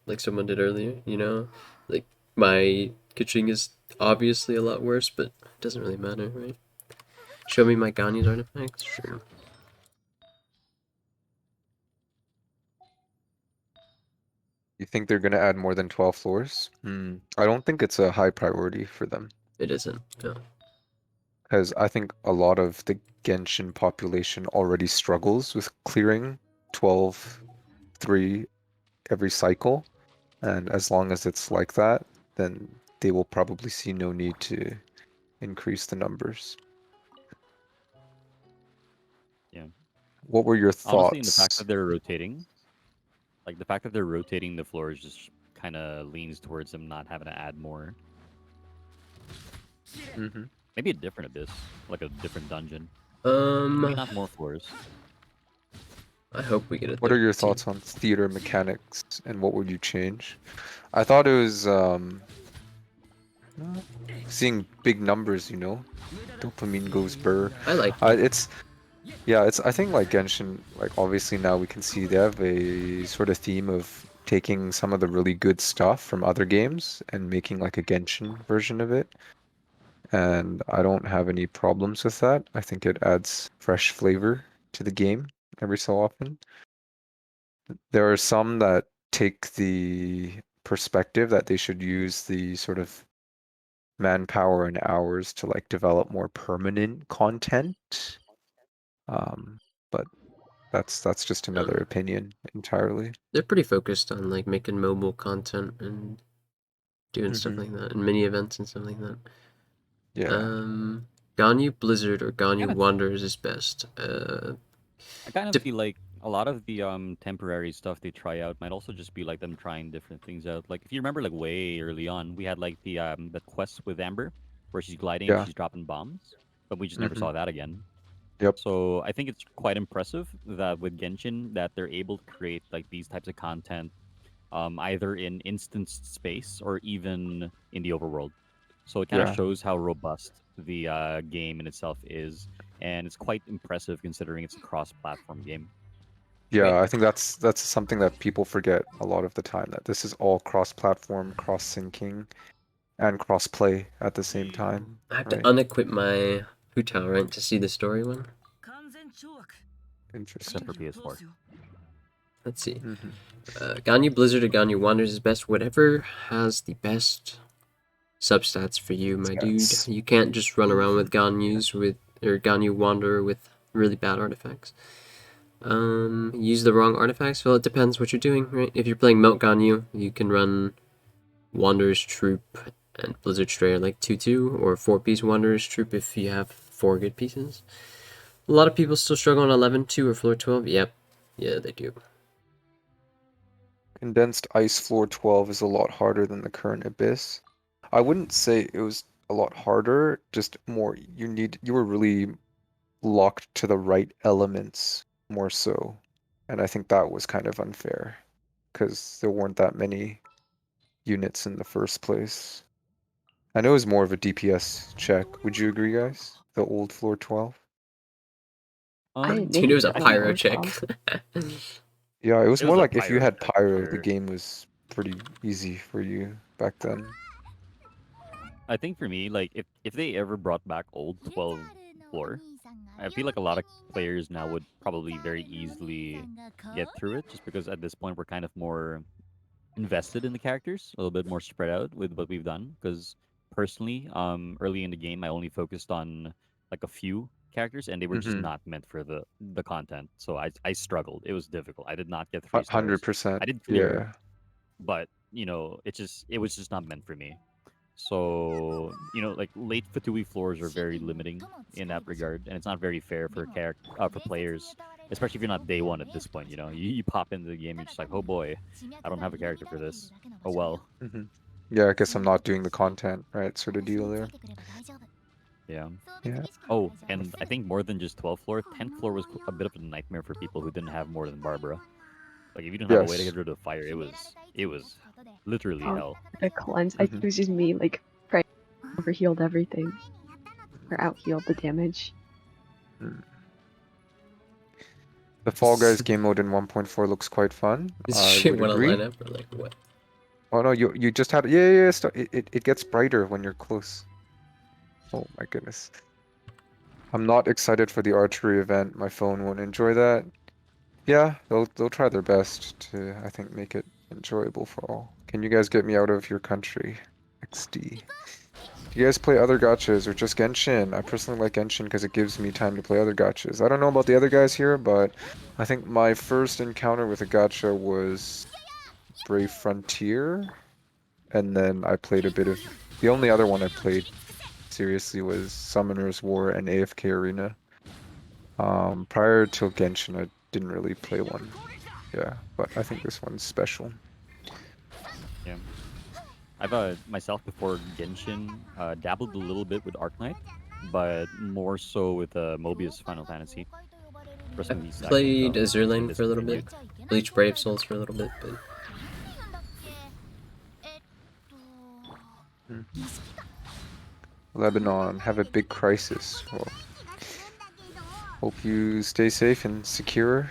like someone did earlier, you know? Like, my Kaching is obviously a lot worse, but it doesn't really matter, right? Show me my Ganyu's artifacts? Sure. You think they're gonna add more than 12 floors? I don't think it's a high priority for them. It isn't, no. Because I think a lot of the Genshin population already struggles with clearing 12-3 every cycle. And as long as it's like that, then they will probably see no need to increase the numbers. Yeah. What were your Honestly, in the fact thoughts? that they're rotating, like the fact that they're rotating the floors just kind of leans towards them not having to add more. Mm-hmm. Maybe a different abyss, like a different dungeon. Um, Maybe not more floors. I hope we get a What are your 13. thoughts on theater mechanics and what would you change? I thought it was seeing big numbers, you know, dopamine goes burr. I like It's I think like Genshin, like obviously now we can see they have a sort of theme of taking some of the really good stuff from other games and making like a Genshin version of it. And I don't have any problems with that. I think it adds fresh flavor to the game every so often. There are some that take the perspective that they should use the sort of manpower and hours to like develop more permanent content. But that's just another opinion entirely. They're pretty focused on like making mobile content and doing stuff like that, and mini events and stuff like that. Yeah. Ganyu Blizzard or Ganyu Kinda- Wanderers is best. I kind of Dep- feel like a lot of the temporary stuff they try out might also just be like them trying different things out. Like if you remember, like way early on, we had like the quest with Amber, where she's gliding and Yeah. she's dropping bombs, but we just never saw that again. Yep. So I think it's quite impressive that with Genshin that they're able to create like these types of content, either in instanced space or even in the overworld. So it kind of Yeah. shows how robust the game in itself is, and it's quite impressive considering it's a cross-platform game. Yeah, I think that's something that people forget a lot of the time, that this is all cross-platform, cross-syncing, and cross-play at the same time. I have Right. to unequip my Hu Tao, right, to see the story one. Interesting. Except for PS4. Let's see. Mhm. Ganyu Blizzard or Ganyu Wanderers is best. Whatever has the best substats for you, my Stats. dude. You can't just run around with Ganyus or Ganyu Wanderer with really bad artifacts. Use the wrong artifacts? Well, it depends what you're doing, right? If you're playing Melt Ganyu, you can run Wanderer's Troop and Blizzard Strayer like 2-2, or 4-piece Wanderer's Troop if you have 4 good pieces. A lot of people still struggle on 11-2 or floor 12. Yep. Yeah, they do. Condensed ice floor 12 is a lot harder than the current abyss. I wouldn't say it was a lot harder, just more you were really locked to the right elements more so. And I think that was kind of unfair because there weren't that many units in the first place. I know it was more of a DPS check. Would you agree, guys? The old floor 12? I didn't Dude, make it was a check on pyro floor check. 12. Yeah, it was It more was a like if you pyro had check, pyro, the sure. game was pretty easy for you back then. I think for me, like if they ever brought back old 12 floor, I feel like a lot of players now would probably very easily get through it, just because at this point we're kind of more invested in the characters, a little bit more spread out with what we've done. Because personally, early in the game, I only focused on like a few characters, and they were just Mm-hmm. not meant for the content. So I struggled. It was difficult. I did not get 3 stars. 100%. I did clear, Yeah. but it was just not meant for me. So like late Fatui floors are very limiting in that regard, and it's not very fair for for players, especially if you're not day one at this point. You pop into the game, you're just like, oh boy, I don't have a character for this. Oh well. Mm-hmm. Yeah, I guess I'm not doing the content, right? Sort of deal there. Yeah. Yeah. Oh, and I think more than just 12th floor, 10th floor was a bit of a nightmare for people who didn't have more than Barbara. Like if you didn't have a way to Yes. get rid of fire, it was literally Oh, hell. the cleanse. I Mhm. think it was just me, like, right overhealed everything. Or outhealed the damage. The Fall Guys game mode in 1.4 looks quite fun. This I shit would wanna agree. line up or like what? Oh no, you just had yeah. It gets brighter when you're close. Oh my goodness. I'm not excited for the archery event. My phone won't enjoy that. Yeah, they'll try their best to, I think, make it enjoyable for all. Can you guys get me out of your country? XD. Do you guys play other gachas or just Genshin? I personally like Genshin because it gives me time to play other gachas. I don't know about the other guys here, but I think my first encounter with a gacha was Brave Frontier, and then I played a bit of... The only other one I played seriously was Summoner's War and AFK Arena. Prior to Genshin, I didn't really play one. Yeah, but I think this one's special. Yeah. I've myself before Genshin dabbled a little bit with Arknight, but more so with Mobius Final Fantasy. For some of these Played sections, Azurlane for a little bit. Bleach Brave Souls for a little bit, but Lebanon, have a big crisis. Well, hope you stay safe and secure.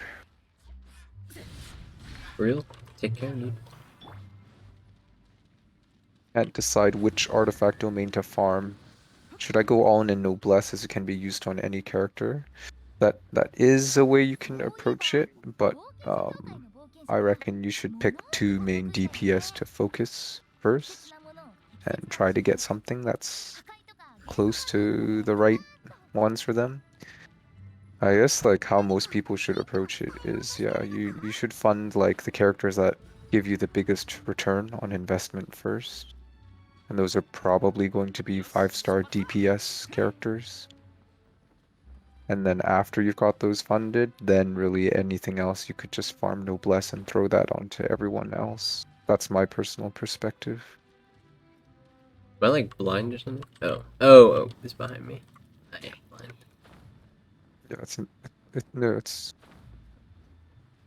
for real, take care, dude. Can't decide which artifact domain to farm. Should I go all in Noblesse as it can be used on any character? That is a way you can approach it, but I reckon you should pick 2 main DPS to focus first and try to get something that's close to the right ones for them. I guess like how most people should approach it is, yeah, you should fund like the characters that give you the biggest return on investment first. And those are probably going to be 5-star DPS characters. And then after you've got those funded, then really anything else you could just farm Noblesse and throw that onto everyone else. That's my personal perspective. Am I like blind or something? Oh, it's behind me. I am blind. Yeah, no, it's...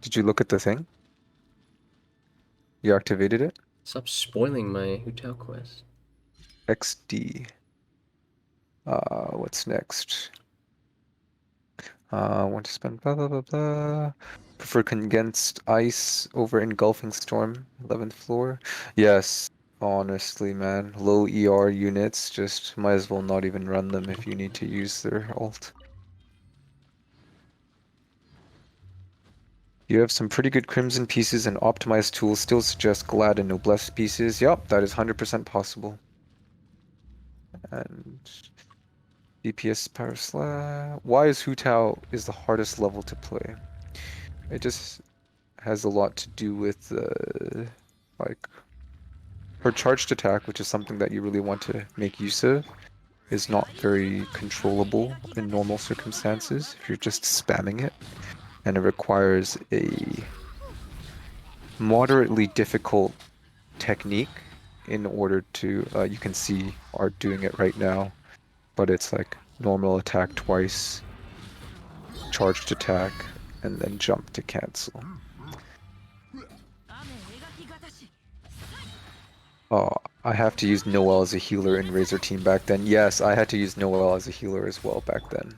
Did you look at the thing? You activated it? Stop spoiling my hotel quest. XD. What's next? Want to spend blah blah blah blah. Prefer condensed ice over engulfing storm, 11th floor. Yes, honestly, man. Low ER units, just might as well not even run them if you need to use their ult. You have some pretty good Crimson pieces and optimized tools. Still suggest Glad and Noblesse pieces. Yup, that is 100% possible. And DPS Power Slab. Why is Hu Tao is the hardest level to play? It just has a lot to do with like her charged attack, which is something that you really want to make use of. is not very controllable in normal circumstances if you're just spamming it, and it requires a moderately difficult technique in order to, you can see Art doing it right now, but it's like normal attack twice, charged attack, and then jump to cancel. Oh, I have to use Noel as a healer in Razor Team back then. Yes, I had to use Noel as a healer as well back then.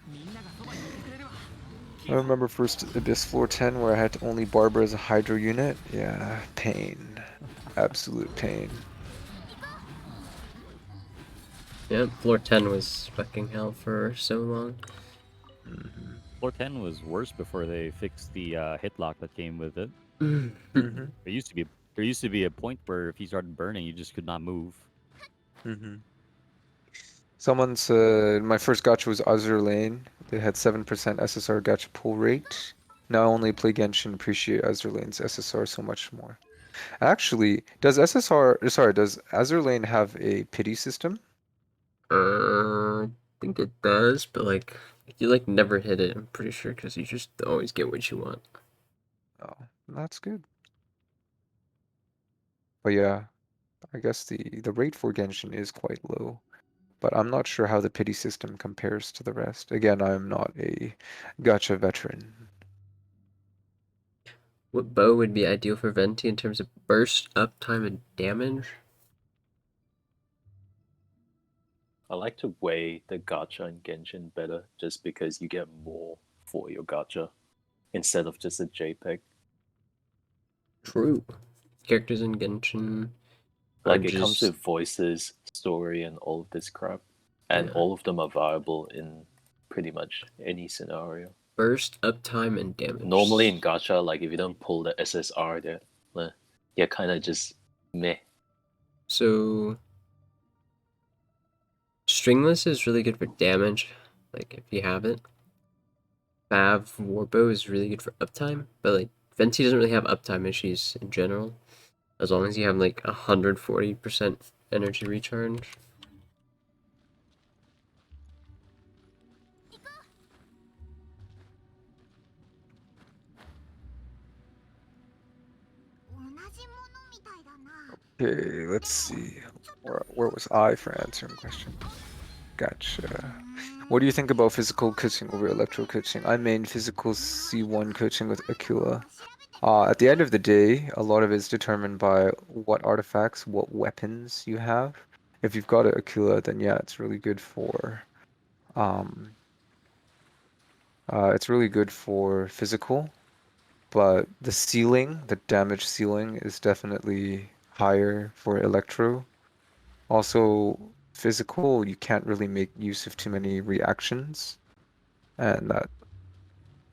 I remember first Abyss Floor 10 where I had only Barbara as a Hydro unit. Yeah, pain. Absolute pain. Yeah, floor 10 was fucking hell for so long. Floor 10 was worse before they fixed the hit lock that came with it. Mm-hmm. There used to be a point where if you started burning, you just could not move. Mm-hmm. Someone said my first gacha was Azur Lane. They had 7% SSR gacha pull rate. Now I only play Genshin, appreciate Azur Lane's SSR so much more. Actually, does Azur Lane have a pity system? I think it does, but like you like never hit it, I'm pretty sure, because you just always get what you want. Oh, that's good. But yeah, I guess the rate for Genshin is quite low. But I'm not sure how the pity system compares to the rest. Again, I'm not a gacha veteran. What bow would be ideal for Venti in terms of burst, uptime, and damage? I like to weigh the gacha in Genshin better just because you get more for your gacha instead of just a JPEG. True. Characters in Genshin are Like it comes just with voices, story, and all of this crap, and Yeah. all of them are viable in pretty much any scenario. burst, uptime, and damage. Normally in gacha, like if you don't pull the SSR, you're kind of just meh. So stringless is really good for damage, like if you have it. Fav Warbow is really good for uptime, but like Venti doesn't really have uptime issues in general, as long as you have like 140% energy recharge. Okay, let's see. Where was I for answering question? Gotcha. What do you think about physical coaching over electro coaching? I main physical C1 coaching with Aquila. At the end of the day, a lot of it is determined by what artifacts, what weapons you have. If you've got an Aquila, then yeah, it's really good for physical, but the ceiling, the damage ceiling is definitely higher for electro. Also, physical, you can't really make use of too many reactions, and that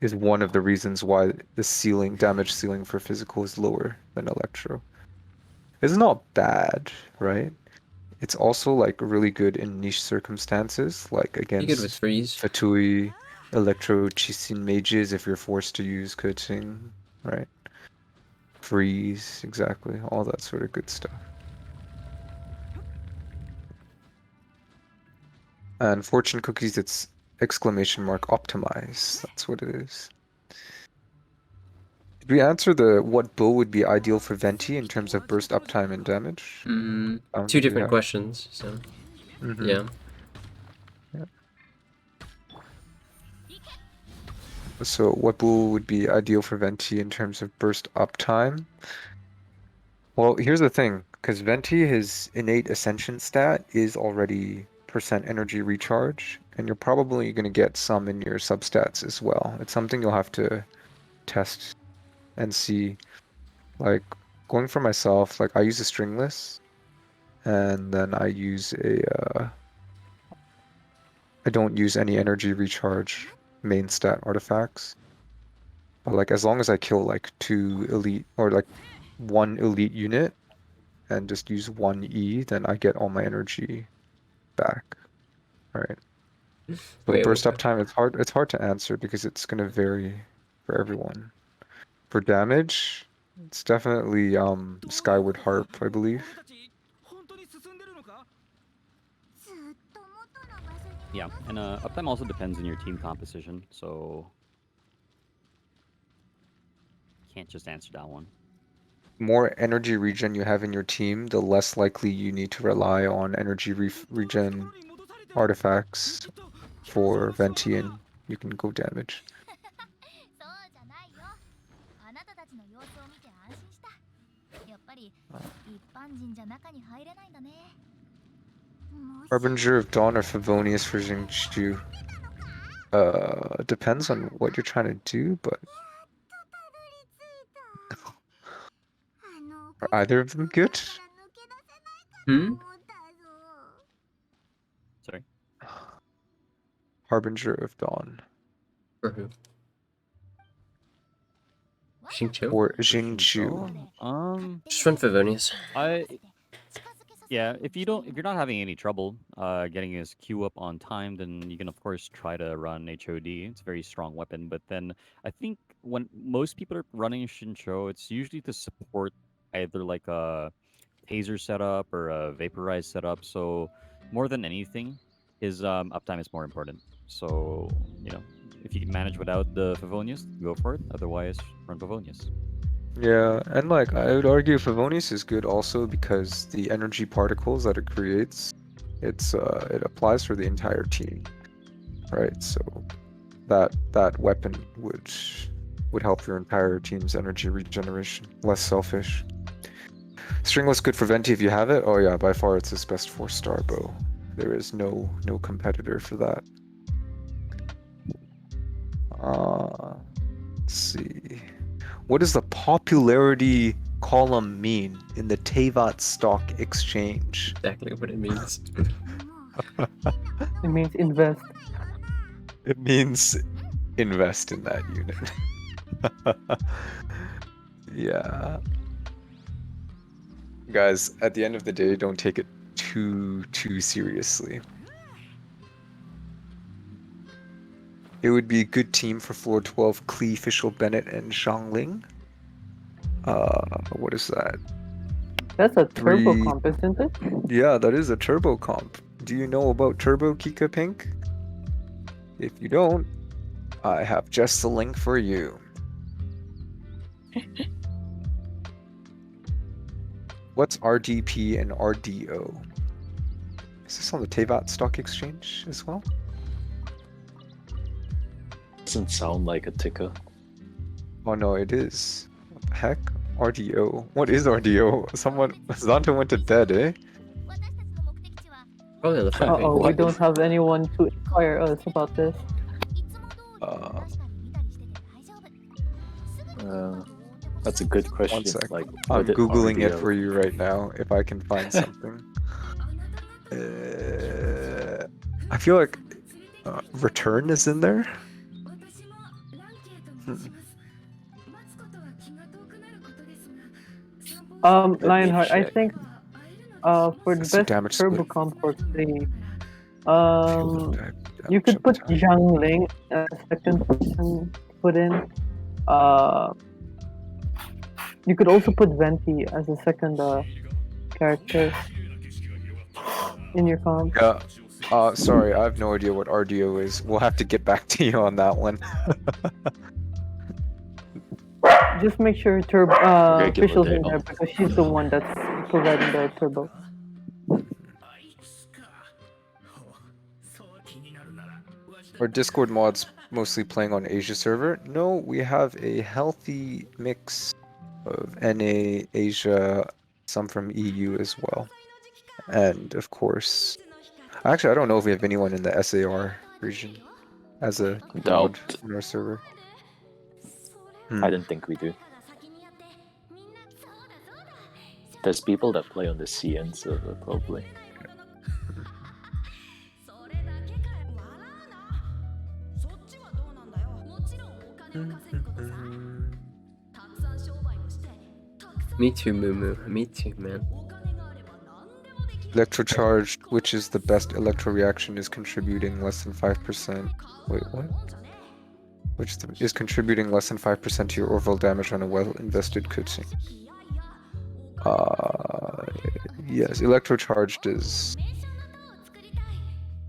is one of the reasons why the damage ceiling for physical is lower than electro. It's not bad, right? It's also like really good in niche circumstances, like Be good with against freeze. Fatui, Electro, Chisin mages if you're forced to use coaching, right? Freeze, exactly, all that sort of good stuff. And fortune cookies, it's exclamation mark optimize. That's what it is. Did we answer the what bow would be ideal for Venti in terms of burst uptime and damage? I don't Two think we different have. questions, so yeah. So what bow would be ideal for Venti in terms of burst uptime? Well, here's the thing, because Venti, his innate ascension stat is already percent energy recharge, and you're probably going to get some in your substats as well. It's something you'll have to test and see. Like, going for myself, like I use a stringless, and then I use I don't use any energy recharge main stat artifacts. But like as long as I kill like 2 elite or like 1 elite unit and just use 1 E, then I get all my energy back. Right. So Wait, burst uptime, it's hard to answer because it's gonna vary for everyone. For damage, it's definitely Skyward Harp, I believe. Yeah, and uptime also depends on your team composition, so can't just answer that one. More energy regen you have in your team, the less likely you need to rely on energy regen artifacts for Venti, and you can go damage. そうじゃないよ。あなたたちの様子を見て安心した。やっぱり一般人じゃ中に入れないんだね。Harbinger of Dawn or Favonius for Xingqiu. Depends on what you're trying to do, but are either of them good? Hmm? Sorry. Harbinger of Dawn For who? Xingqiu? or Xingqiu. Just run Favonius. Yeah, if you're not having any trouble getting his Q up on time, then you can of course try to run HOD. It's a very strong weapon, but then I think when most people are running Shincho, it's usually to support either like a taser setup or a vaporized setup. So more than anything, his uptime is more important. So if you can manage without the Favonius, go for it. Otherwise, run Favonius. Yeah, and like I would argue Favonius is good also because the energy particles that it creates, it applies for the entire team, right? So that weapon would help your entire team's energy regeneration, less selfish. Stringless good for Venti if you have it. Oh yeah, by far it's his best 4-star bow. There is no competitor for that. Let's see. What does the popularity column mean in the Tevat Stock Exchange? Exactly what it means. It means invest. It means invest in that unit. Yeah. Guys, at the end of the day, don't take it too seriously. It would be a good team for floor 12, Klee, Fischl, Bennett, and Xiangling. What is that? That's a turbo 3. comp, isn't it? Yeah, that is a turbo comp. Do you know about turbo, Kika Pink? If you don't, I have just the link for you. What's RDP and RDO? Is this on the Tevat Stock Exchange as well? Doesn't sound like a ticker. Oh no, it is. What the heck? RDO. What is RDO? Someone... Zanto went to dead, eh? Probably on the front Uh-oh, we What don't is- have anyone to inquire us about this. That's a good question. 1 sec. Like, I'm what did googling it RDO for you right now, if I can find something. I feel like return is in there. Let me Lionheart, I check. think for the Let's do best damage turbo split. comp for Klee, Damage you could put attack. Zhang Ling as a second person to put in. You could also put Venti as a second character in your comp. Yeah. Sorry, I have no idea what RDO is. We'll have to get back to you on that one. Just make sure Turbo Regular Fischl's day in there off. because she's the one that's providing the turbo. Our Discord mods mostly playing on Asia server? No, we have a healthy mix of NA, Asia, some from EU as well. And of course, actually I don't know if we have anyone in the SAR region as a mod Doubt. in our server. I didn't think we do. There's people that play on the CN server, probably. Me too, Moo. Me too, man. Electrocharged, which is the best electro reaction, is contributing less than 5%. Wait, what? Which is contributing less than 5% to your overall damage on a well-invested kutsing. Yes, electrocharged is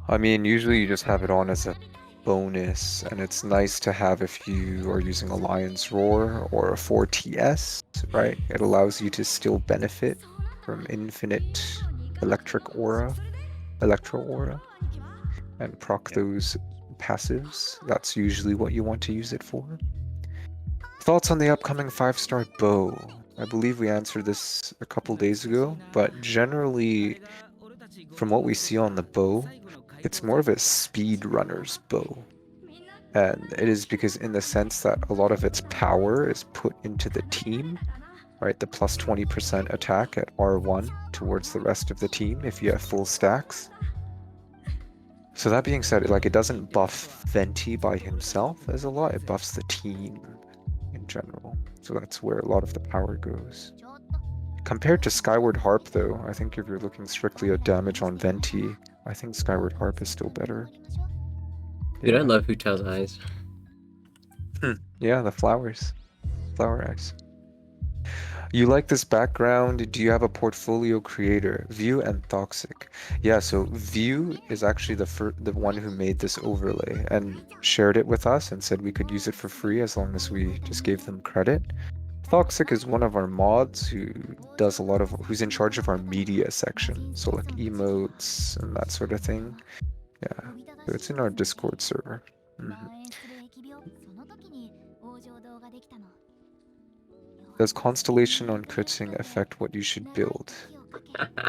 I mean, usually you just have it on as a bonus, and it's nice to have if you are using Alliance Roar or a 4TS, right? It allows you to still benefit from infinite electro aura, and proc those passives. That's usually what you want to use it for. Thoughts on the upcoming 5-star bow? I believe we answered this a couple days ago, but generally, from what we see on the bow, it's more of a speed runner's bow. And it is because in the sense that a lot of its power is put into the team, right? The plus 20% attack at R1 towards the rest of the team if you have full stacks. So that being said, like, it doesn't buff Venti by himself as a lot, it buffs the team in general. So that's where a lot of the power goes. Compared to Skyward Harp though, I think if you're looking strictly at damage on Venti, I think Skyward Harp is still better. Dude, I love Who Tells Eyes. Yeah, the flowers. Flower eyes. You like this background? Do you have a portfolio creator? View and Toxic. Yeah, so View is actually the one who made this overlay and shared it with us and said we could use it for free as long as we just gave them credit. Toxic is one of our mods who does who's in charge of our media section, so like emotes and that sort of thing. Yeah, so it's in our Discord server. Does constellation on Kutzing affect what you should build?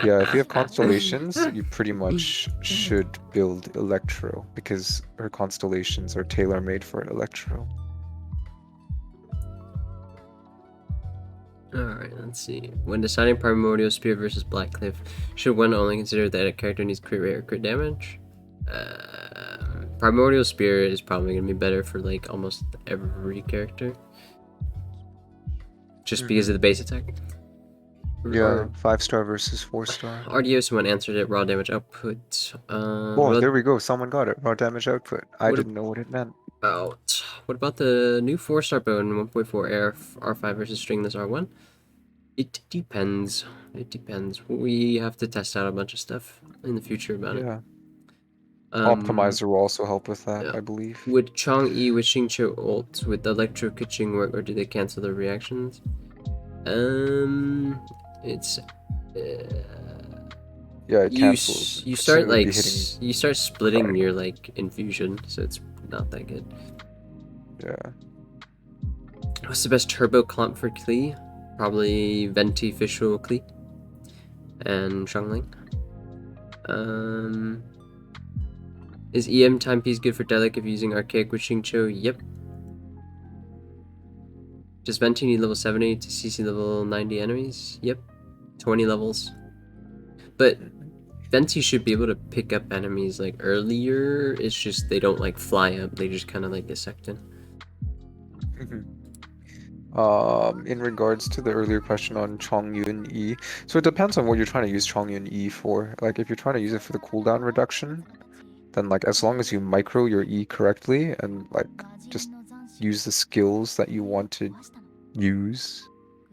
Yeah, if you have constellations, you pretty much should build Electro, because her constellations are tailor-made for Electro. Alright, let's see. When deciding Primordial Spear versus Black Cliff, should one only consider that a character needs crit rate or crit damage? Primordial Spear is probably going to be better for like almost every character. Just because of the base attack. Yeah, 5-star versus 4-star. RDO, someone answered it, raw damage output. Oh, there we go, someone got it, raw damage output. I didn't know what it meant. What about the new 4-star bow in 1.4 Air R5 versus Stringless R1? It depends. It depends. We have to test out a bunch of stuff in the future about it. Yeah. Optimizer will also help with that, I believe. Would Chong-E with Xingqiu ult with Electro Kuching work, or do they cancel the reactions? It's yeah, it cancels. You start like you start splitting your like infusion, so it's not that good. Yeah. What's the best turbo clump for Klee? Probably Venti Fischl Klee and Shangling. Is EM timepiece good for Delic if using Archaic with Xingqiu? Yep. Does Venti need level 70 to CC level 90 enemies? Yep. 20 levels. But Venti should be able to pick up enemies like earlier. It's just they don't like fly up, they just kind of like dissect in. In regards to the earlier question on Chongyun E, so it depends on what you're trying to use Chongyun E for. Like if you're trying to use it for the cooldown reduction, then like as long as you micro your E correctly and like just use the skills that you want to use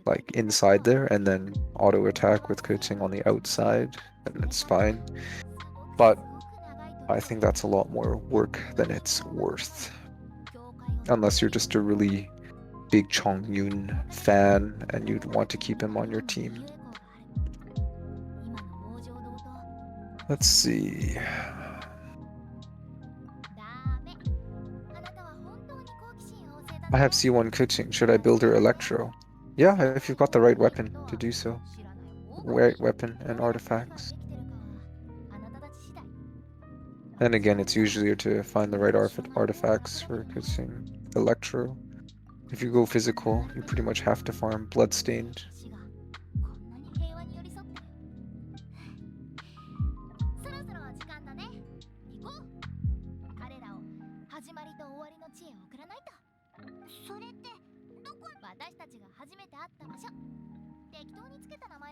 like inside there and then auto attack with Kuching on the outside, and it's fine. But I think that's a lot more work than it's worth. Unless you're just a really big Chongyun fan and you'd want to keep him on your team. Let's see. I have C1 Kuching. Should I build her Electro? Yeah, if you've got the right weapon to do so. Right weapon and artifacts. And again, it's easier to find the right artifacts for Kuching Electro. If you go physical, you pretty much have to farm Bloodstained.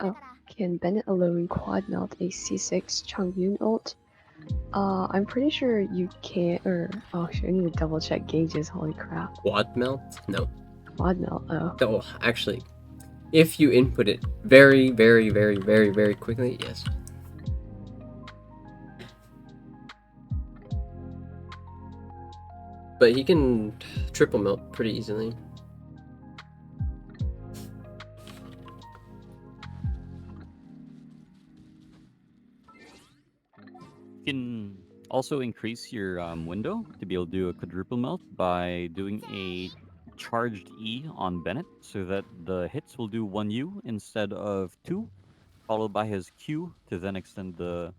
Oh, can Bennett alone quad melt a C6 Chongyun ult? I'm pretty sure you can't, or oh shit, I need to double check gauges, holy crap. Quad melt? No. Quad melt, oh. Oh, actually, if you input it very, very, very, very, very quickly, yes. But he can triple melt pretty easily. You can also increase your window to be able to do a quadruple melt by doing a charged E on Bennett, so that the hits will do 1U instead of 2, followed by his Q to then extend the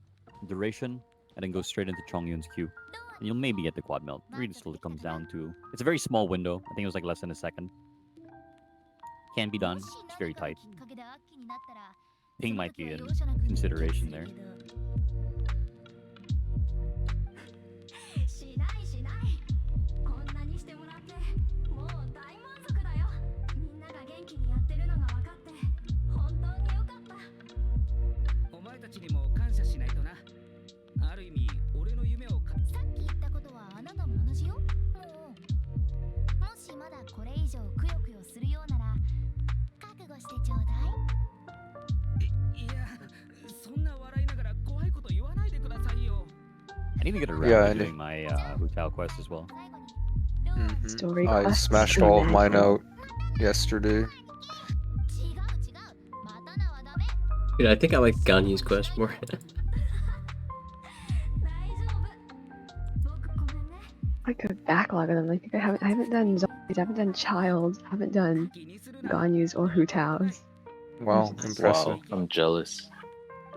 duration, and then go straight into Chongyun's Q. And you'll maybe get the quad melt. Really still comes down to... It's a very small window. I think it was like less than a second. Can be done. It's very tight. Ping might be in consideration there. しないしないこんなにしてもらってもう大満足だよみんなが元気にやってるのが分かって本当によかったお前たちにも感謝しないとなある意味俺の夢をさっき言ったことはあなたも同じよもしまだこれ以上くよくよするようなら覚悟してちょうだいいやそんな笑いながら怖いこと言わないでくださいよ I need to get around to doing my Hotel quest as well. Story I quest smashed for all of mine Manhunt. out yesterday. Dude, I think I like Ganyu's quest more. I could backlog of them. I think I haven't done zombies, I haven't done child, I haven't done Ganyus or Hutaos. Wow, impressive. Wow, I'm jealous.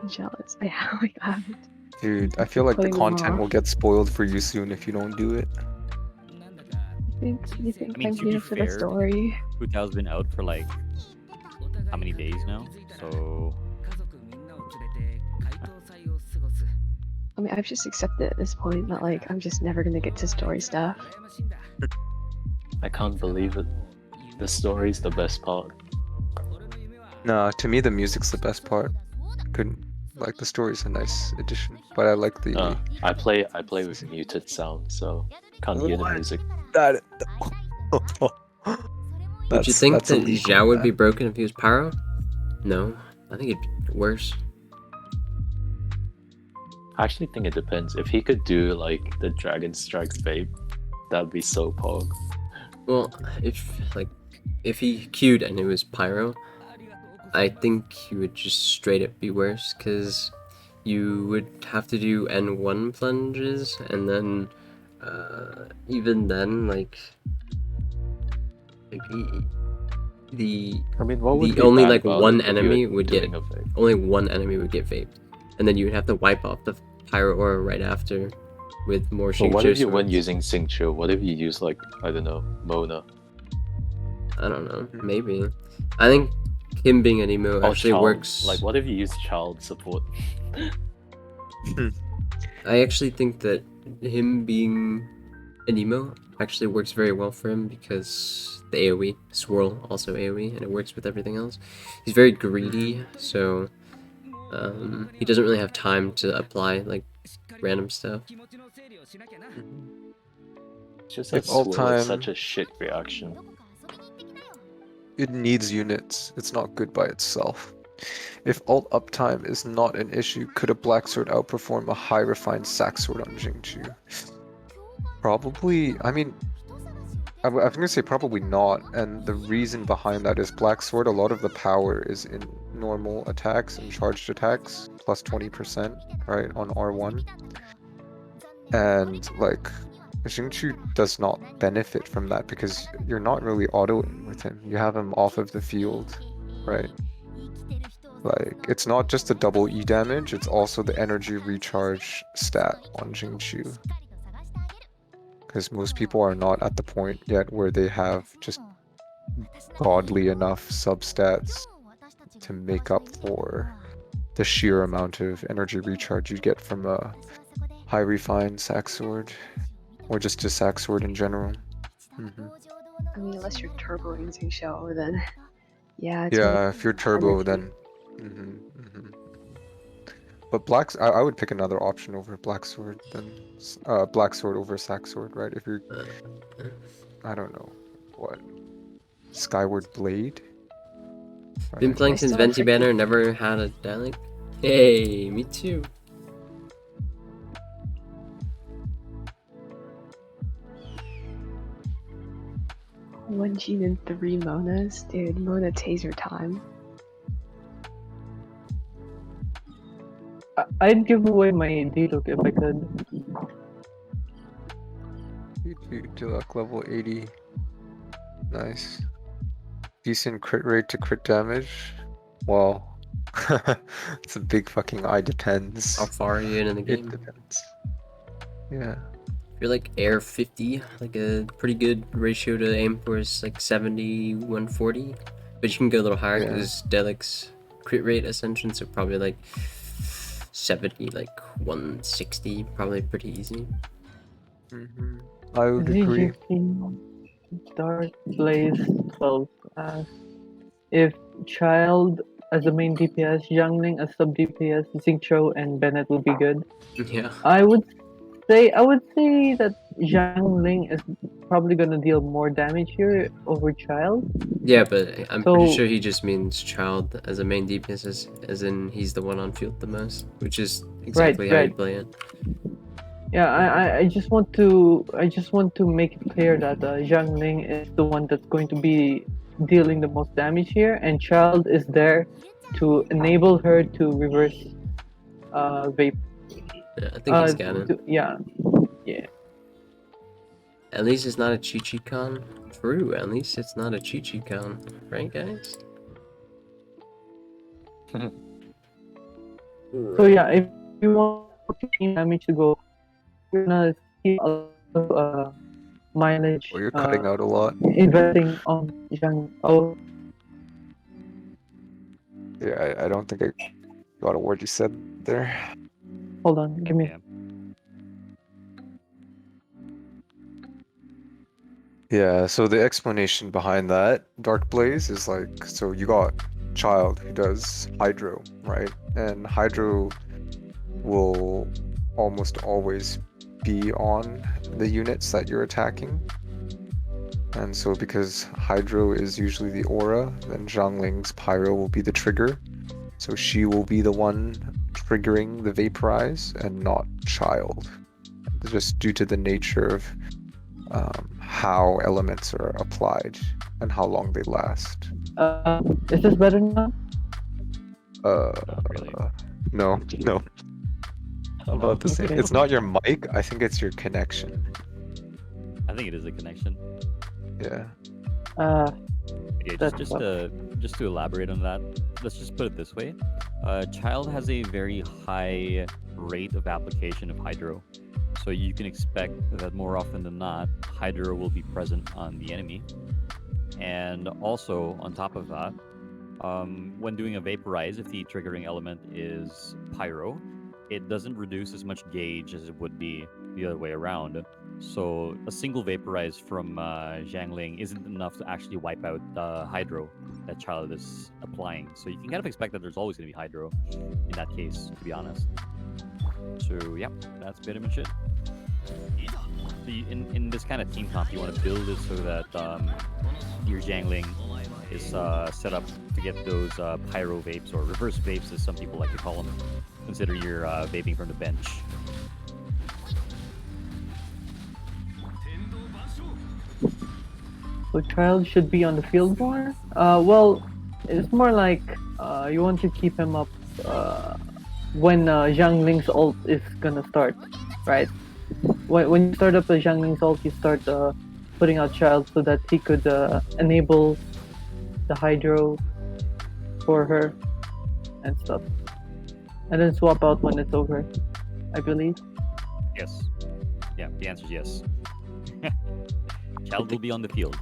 I'm jealous. I haven't. Dude, I feel like the Putting them content off. will get spoiled for you soon if you don't do it. You think I mean, I'm to be here for the fair, story? Hutao's been out for like... how many days now? So... I mean, I've just accepted at this point that like I'm just never gonna get to story stuff. I can't believe it. The story's the best part. Nah, to me the music's the best part. Couldn't like the story's a nice addition, but I like the I play with muted sound, so can't hear the music. that. Would you think that's that illegal, Zhao would man. be broken if he was Pyro? No, I think it'd be worse. I actually think it depends. If he could do like the Dragon Strikes Vape, that'd be so pog. Well, if he queued and it was Pyro, I think he would just straight up be worse, because you would have to do N1 plunges, and then even then, like the I mean, what would the be only bad like about one it if you enemy were would get doing a vape? only one enemy would get vaped, and then you would have to wipe off the Pyro aura right after with more But what Xingqiu if you went swords. using Xingqiu? What if you use like, I don't know, Mona? I don't know, maybe. I think him being an emo Or actually Child. works. Like, what if you use child support? I actually think that him being an emo actually works very well for him, because the AoE, swirl also AoE, and it works with everything else. He's very greedy, so he doesn't really have time to apply like random stuff. It's just that If all swirl is time- such a shit reaction. It needs units. It's not good by itself. If ult uptime is not an issue, could a black sword outperform a high refined sack sword on Xingqiu? Probably. I mean, I'm gonna say probably not, and the reason behind that is black sword. A lot of the power is in normal attacks and charged attacks, plus 20%, right, on R1, and like Xingqiu does not benefit from that because you're not really autoing with him. You have him off of the field, right? Like, it's not just the double E damage, it's also the energy recharge stat on Xingqiu. Because most people are not at the point yet where they have just godly enough substats to make up for the sheer amount of energy recharge you get from a high refined sack sword, or just a sack sword in general. I mean, unless you're turboing Xingqiu, then yeah. It's Yeah, really if you're turbo, energy. then. But I would pick another option over black sword than black sword over sack sword, right? If you're, I don't know, what, Skyward Blade. Been playing since still Venti tricky. Banner, never had a dialect. Hey, me too. 1 gene and 3 Monas? Dude, Mona taser time. I'd give away my D-Look if I could. Luck level 80. Nice. Decent crit rate to crit damage. Well, it's a big fucking eye depends. How far are you in the It game? depends. Yeah. If you're like air 50, like a pretty good ratio to aim for is like 70, 140. But you can go a little higher Yeah. because Delic's crit rate ascension, so probably like 70, like 160, probably pretty easy. I would agree. ZGP Dark Blaze 12 asks if Child as a main DPS, Youngling as sub DPS, Xingqiu and Bennett would be good. Yeah. I would say that Youngling is probably gonna deal more damage here over Child. Yeah, but I'm pretty So- sure he just means Child as a main DPS, as in he's the one on field the most, which is exactly how you right. play it. Yeah, I just want to make it clear that Youngling is the one that's going to be dealing the most damage here, and Child is there to enable her to reverse vape. Yeah, I think he's got it. Yeah. At least it's not a Chi-Chi-Con. True, at least it's not a Chi-Chi-Con. Right, guys? So yeah, if you want team damage to go, you're gonna see a lot of mileage. Well, you're cutting out a lot. Investing on Young. Oh, Yeah, I don't think I got a word you said there. hold on, give me. Yeah. Yeah, so the explanation behind that, Dark Blaze, is like, so you got Child who does Hydro, right? And Hydro will almost always be on the units that you're attacking. And so because Hydro is usually the aura, then Zhangling's Pyro will be the trigger. So she will be the one triggering the Vaporize and not Child. Just due to the nature of how elements are applied and how long they last. Is this better now? really. No. About the same. Okay. It's not your mic, I think it's your connection. I think it is a connection. Yeah. Yeah, That's just to elaborate on that, let's just put it this way: Child has a very high rate of application of Hydro, so you can expect that more often than not, Hydro will be present on the enemy. And also, on top of that, when doing a Vaporize, if the triggering element is Pyro, it doesn't reduce as much gauge as it would be the other way around. So a single Vaporize from Zhangling isn't enough to actually wipe out the Hydro that Child is applying. So you can kind of expect that there's always going to be Hydro in that case, to be honest. So yeah, that's pretty much it. So in this kind of team comp, you want to build it so that your Zhangling is set up to get those Pyro Vapes, or reverse Vapes as some people like to call them. Consider you're vaping from the bench. So Child should be on the field more? Well, it's more like you want to keep him up when Zhangling's ult is gonna start, right? When you start up a Zhangling's ult, you start putting out Child so that he could enable the Hydro for her and stuff. And then swap out when it's over, I believe. Yes. Yeah, the answer is yes. Child will be on the field.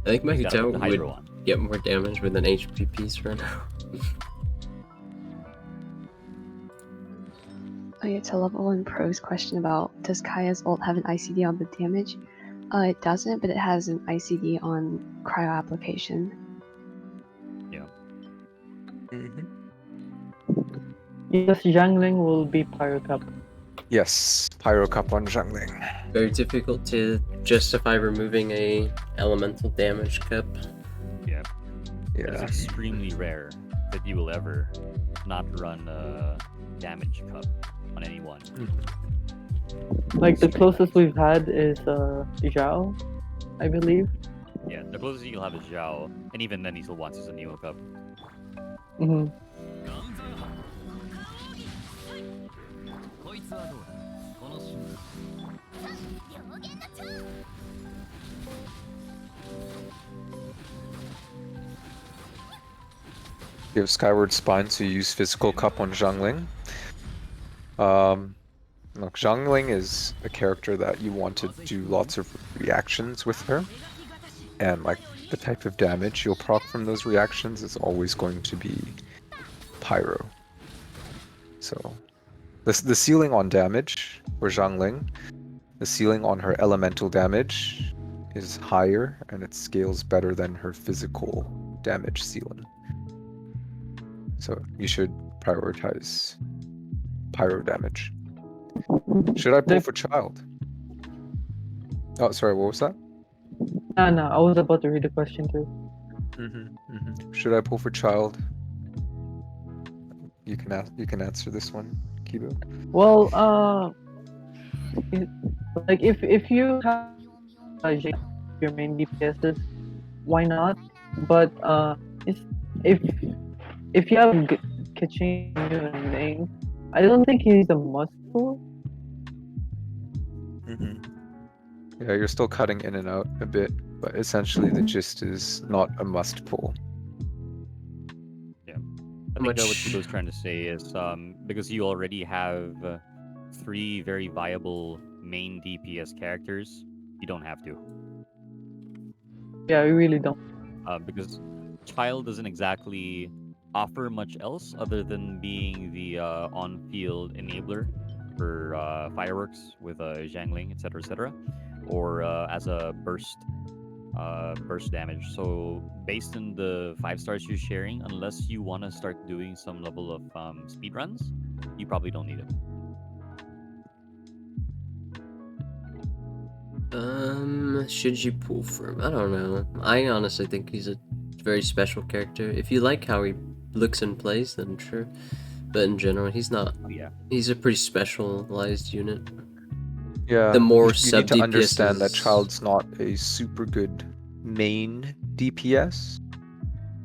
I think He's gotta put Mahito the would Hydro on. get more damage with an HP piece right now. Oh yeah, it's a level 1 pros question about, does Kaya's ult have an ICD on the damage? It doesn't, but it has an ICD on cryo application. Yeah. Yes, Zhangling will be Pyro Cup. Yes, Pyro Cup on Zhangling. Very difficult to justify removing a elemental damage cup. Yeah. It's Yeah. extremely rare that you will ever not run a damage cup on anyone. Like the closest we've had is Zhao, I believe. Yeah, the closest you'll have is Zhao, and even then he still wants his Neo Cup. Hmm. You have Skyward Spine, so you use Physical Cup on Zhangling. Look, Zhangling is a character that you want to do lots of reactions with her. And like the type of damage you'll proc from those reactions is always going to be Pyro. So the ceiling on damage for Zhangling, the ceiling on her elemental damage is higher and it scales better than her physical damage ceiling. So you should prioritize Pyro damage. Should I pull for Child? Oh, sorry, what was that? No, I was about to read the question too. Should I pull for Child? You can answer this one, Kibo. Well, like if you have your main DPSs, why not? But if you have Kachin and Ning, I don't think he's a must pull. Yeah, you're still cutting in and out a bit, but essentially the gist is not a must pull. Yeah, I think that what Kibo's trying to say is because you already have 3 very viable main DPS characters, you don't have to. Yeah, we really don't. Because Child doesn't exactly offer much else other than being the on-field enabler for fireworks with Zhangling, etc., or as a burst damage. So based on the 5 stars you're sharing, unless you want to start doing some level of speed runs, you probably don't need it. Should you pull for him? I don't know. I honestly think he's a very special character. If you like how he looks and plays, then sure. But in general, he's not. Yeah. He's a pretty specialized unit. Yeah. The more you need to sub understand that DPSs Child's not a super good main DPS.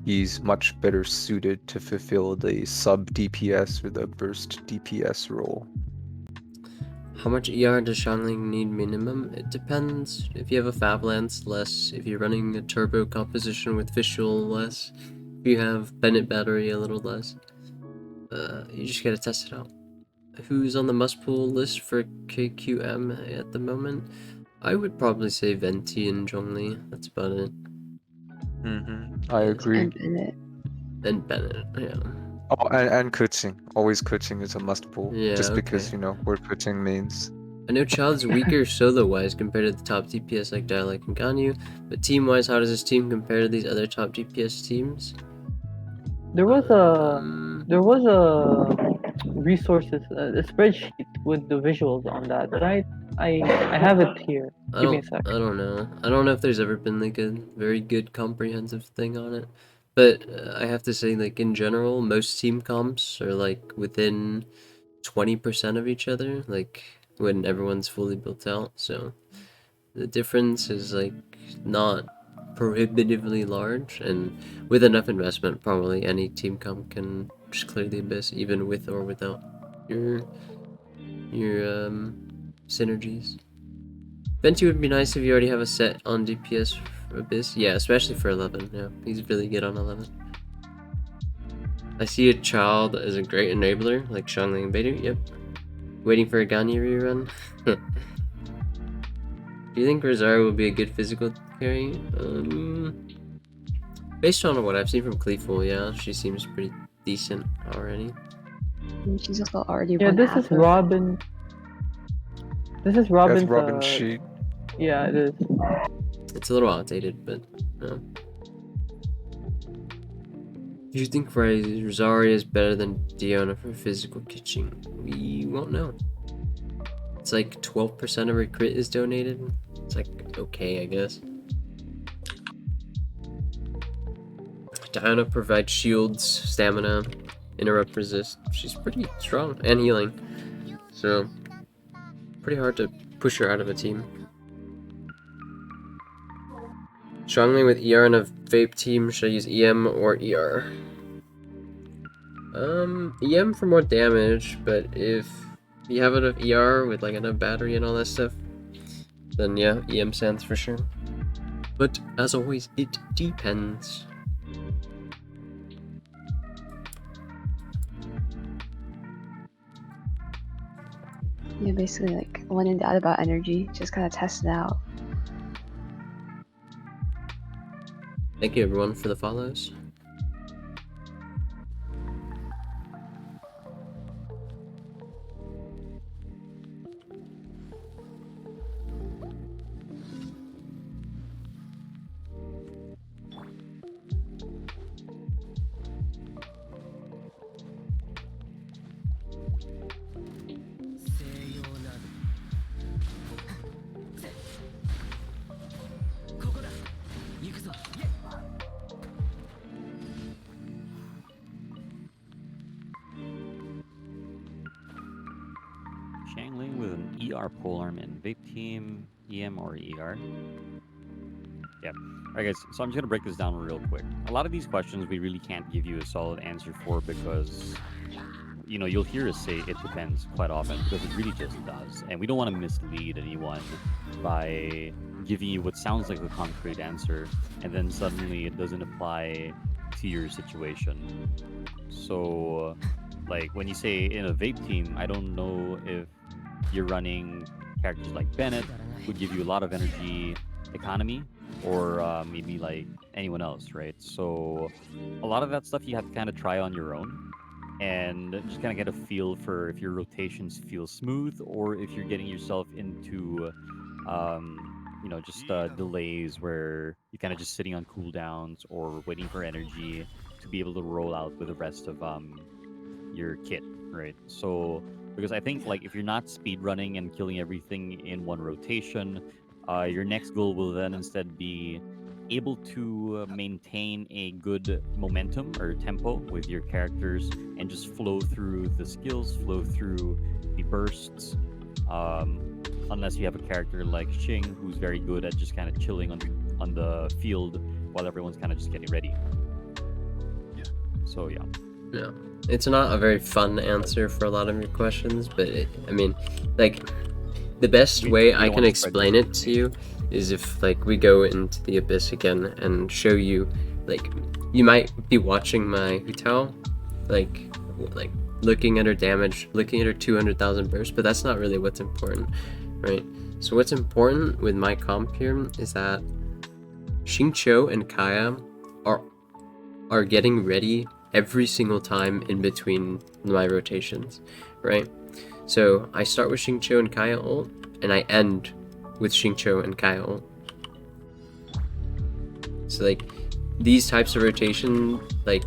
He's much better suited to fulfill the sub DPS or the burst DPS role. How much ER does Zhangling need minimum? It depends. If you have a Fab Lance, less. If you're running a turbo composition with Visual, less. If you have Bennett Battery, a little less. You just gotta test it out. Who's on the must-pull list for KQM at the moment? I would probably say Venti and Zhongli. That's about it. I agree. And Bennett, yeah. Oh, and Kuching. Always Kuching is a must pull. Yeah, just because, okay. you know, we're Kuching mains. I know Child's weaker solo-wise compared to the top DPS like Dialect and Ganyu, but team-wise, how does this team compare to these other top DPS teams? There was a resources a spreadsheet with the visuals on that, right? I have it here. Give me a sec. I don't know. I don't know if there's ever been like a very good comprehensive thing on it. But I have to say, like, in general, most team comps are like within 20% of each other, like when everyone's fully built out. So the difference is like not prohibitively large, and with enough investment, probably any team comp can just clear the abyss, even with or without your synergies. Venti would be nice if you already have a set on DPS for Abyss. Yeah, especially for 11. Yeah, he's really good on 11. I see a Child as a great enabler, like Zhangling and Beidou. Yep. Waiting for a Ganyu rerun. Do you think Rosario will be a good physical carry? Based on what I've seen from Cleeful, yeah, she seems pretty decent already. She's also already Yeah, this is Robin. This is Robin's. That's Robin's sheet. Yeah, it is. It's a little outdated, but no. Do you think Rosaria is better than Diona for physical kitching? We won't know. It's like 12% of her crit is donated. It's like okay, I guess. Diona provides shields, stamina, interrupt resist. She's pretty strong and healing. So pretty hard to push her out of a team. Strongly with ER and a vape team, should I use EM or ER? EM for more damage, but if you have enough ER with like enough battery and all that stuff, then yeah, EM stands for sure. But as always, it depends. Yeah, basically like when in doubt about energy, just kind of test it out. Thank you everyone for the follows. Shangling with an ER polearm and vape team, EM or ER. Yeah. Alright guys, so I'm just gonna break this down real quick. A lot of these questions we really can't give you a solid answer for because you know, you'll hear us say it depends quite often because it really just does. And we don't want to mislead anyone by giving you what sounds like a concrete answer and then suddenly it doesn't apply to your situation. So, like when you say in a vape team, I don't know if you're running characters like Bennett, who give you a lot of energy economy, or maybe like anyone else, right? So, a lot of that stuff you have to kind of try on your own and just kind of get a feel for if your rotations feel smooth or if you're getting yourself into you know, just delays where you're kind of just sitting on cooldowns or waiting for energy to be able to roll out with the rest of your kit, right? So because I think like if you're not speed running and killing everything in one rotation, your next goal will then instead be able to maintain a good momentum or tempo with your characters and just flow through the skills, flow through the bursts. Unless you have a character like Xing, who's very good at just kind of chilling on the field while everyone's kind of just getting ready. Yeah. So yeah. Yeah, it's not a very fun answer for a lot of your questions, but I mean, like, the best way I can explain it to you is if, like, we go into the Abyss again and show you, like, you might be watching my Hutao, like looking at her damage, looking at her 200,000 burst, but that's not really what's important, right? So what's important with my comp here is that Xingqiu and Kaya are getting ready every single time in between my rotations, right? So I start with Xingqiu and Kaya ult, and I end with Xingqiu and Kaya ult. So like these types of rotation, like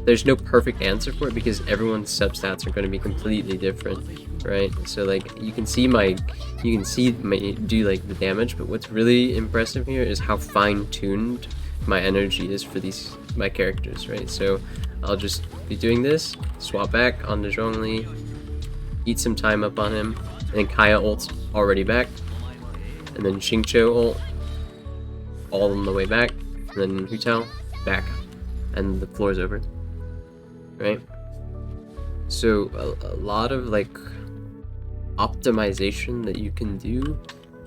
there's no perfect answer for it because everyone's substats are going to be completely different, right? So like you can see my do like the damage, but what's really impressive here is how fine-tuned my energy is for my characters, right? So I'll just be doing this, swap back onto Zhongli, eat some time up on him, and then Kaya ult's already back, and then Xingqiu ult all on the way back, and then Hutao back, and the floor's over, right? So a lot of like optimization that you can do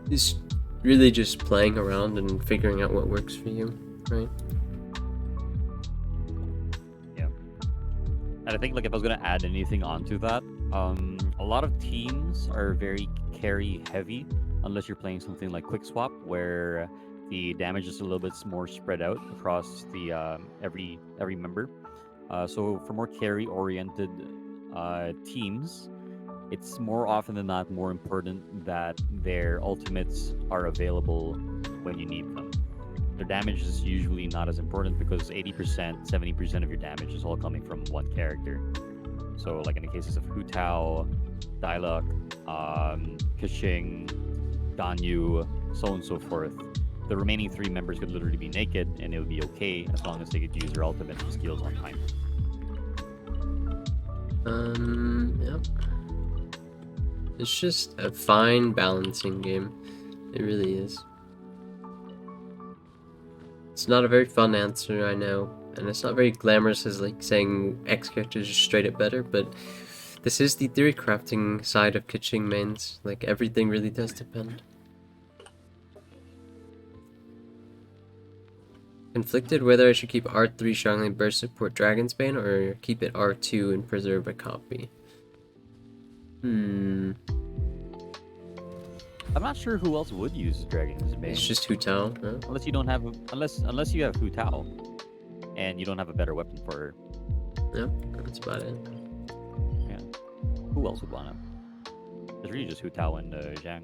is really just playing around and figuring out what works for you, right? And I think like if I was gonna add anything onto that, a lot of teams are very carry heavy unless you're playing something like Quick Swap where the damage is a little bit more spread out across the every member. So for more carry oriented teams, it's more often than not more important that their ultimates are available when you need them. Their damage is usually not as important because 80%, 70% of your damage is all coming from one character. So like in the cases of Hutao, Diluc, Keqing, Ganyu, so on and so forth, the remaining 3 members could literally be naked and it would be okay as long as they could use their ultimate skills on time. Yep. It's just a fine balancing game. It really is. It's not a very fun answer, I know. And it's not very glamorous as like saying X characters are straight up better, but this is the theory crafting side of Kaching mains. Like, everything really does depend. Conflicted whether I should keep R3 Xiangling Burst support Dragonsbane or keep it R2 and preserve a copy. I'm not sure who else would use Dragon's Bane. It's just Hu Tao, huh? Unless you don't have unless you have Hu Tao, and you don't have a better weapon for her. Yep, that's about it. Yeah. Who else would want him? It's really just Hu Tao and Zhang.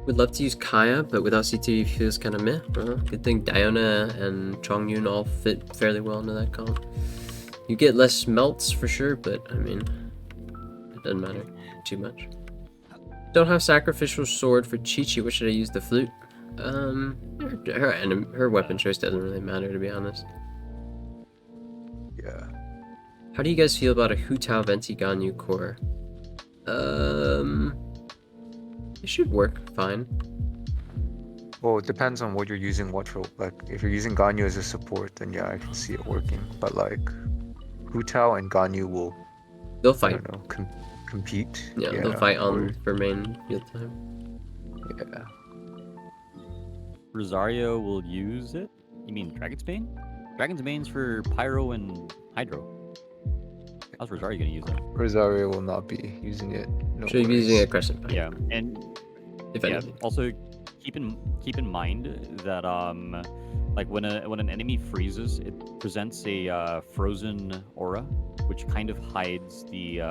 Would love to use Kaya, but without CT feels kind of meh. Good thing Diona and Chongyun all fit fairly well into that comp. You get less melts for sure, but I mean, it doesn't matter too much. Don't have Sacrificial Sword for Chi-Chi. What should I use? The flute? Her weapon choice doesn't really matter, to be honest. Yeah. How do you guys feel about a Hu Tao Venti Ganyu core? It should work fine. Well, it depends on what you're using what for. Like, if you're using Ganyu as a support, then yeah, I can see it working. But like, Hu Tao and Ganyu will, They'll I fight. don't know, compete. Yeah, they'll fight on for main field time. Yeah. Rosario will use it? You mean Dragon's Bane? Dragon's Bane's for Pyro and Hydro. How's Rosario gonna use it? Rosario will not be using it. No Should be using a Crescent Pike. Yeah, and If yeah, anything. also keep in mind that like when an enemy freezes, it presents a frozen aura, which kind of hides the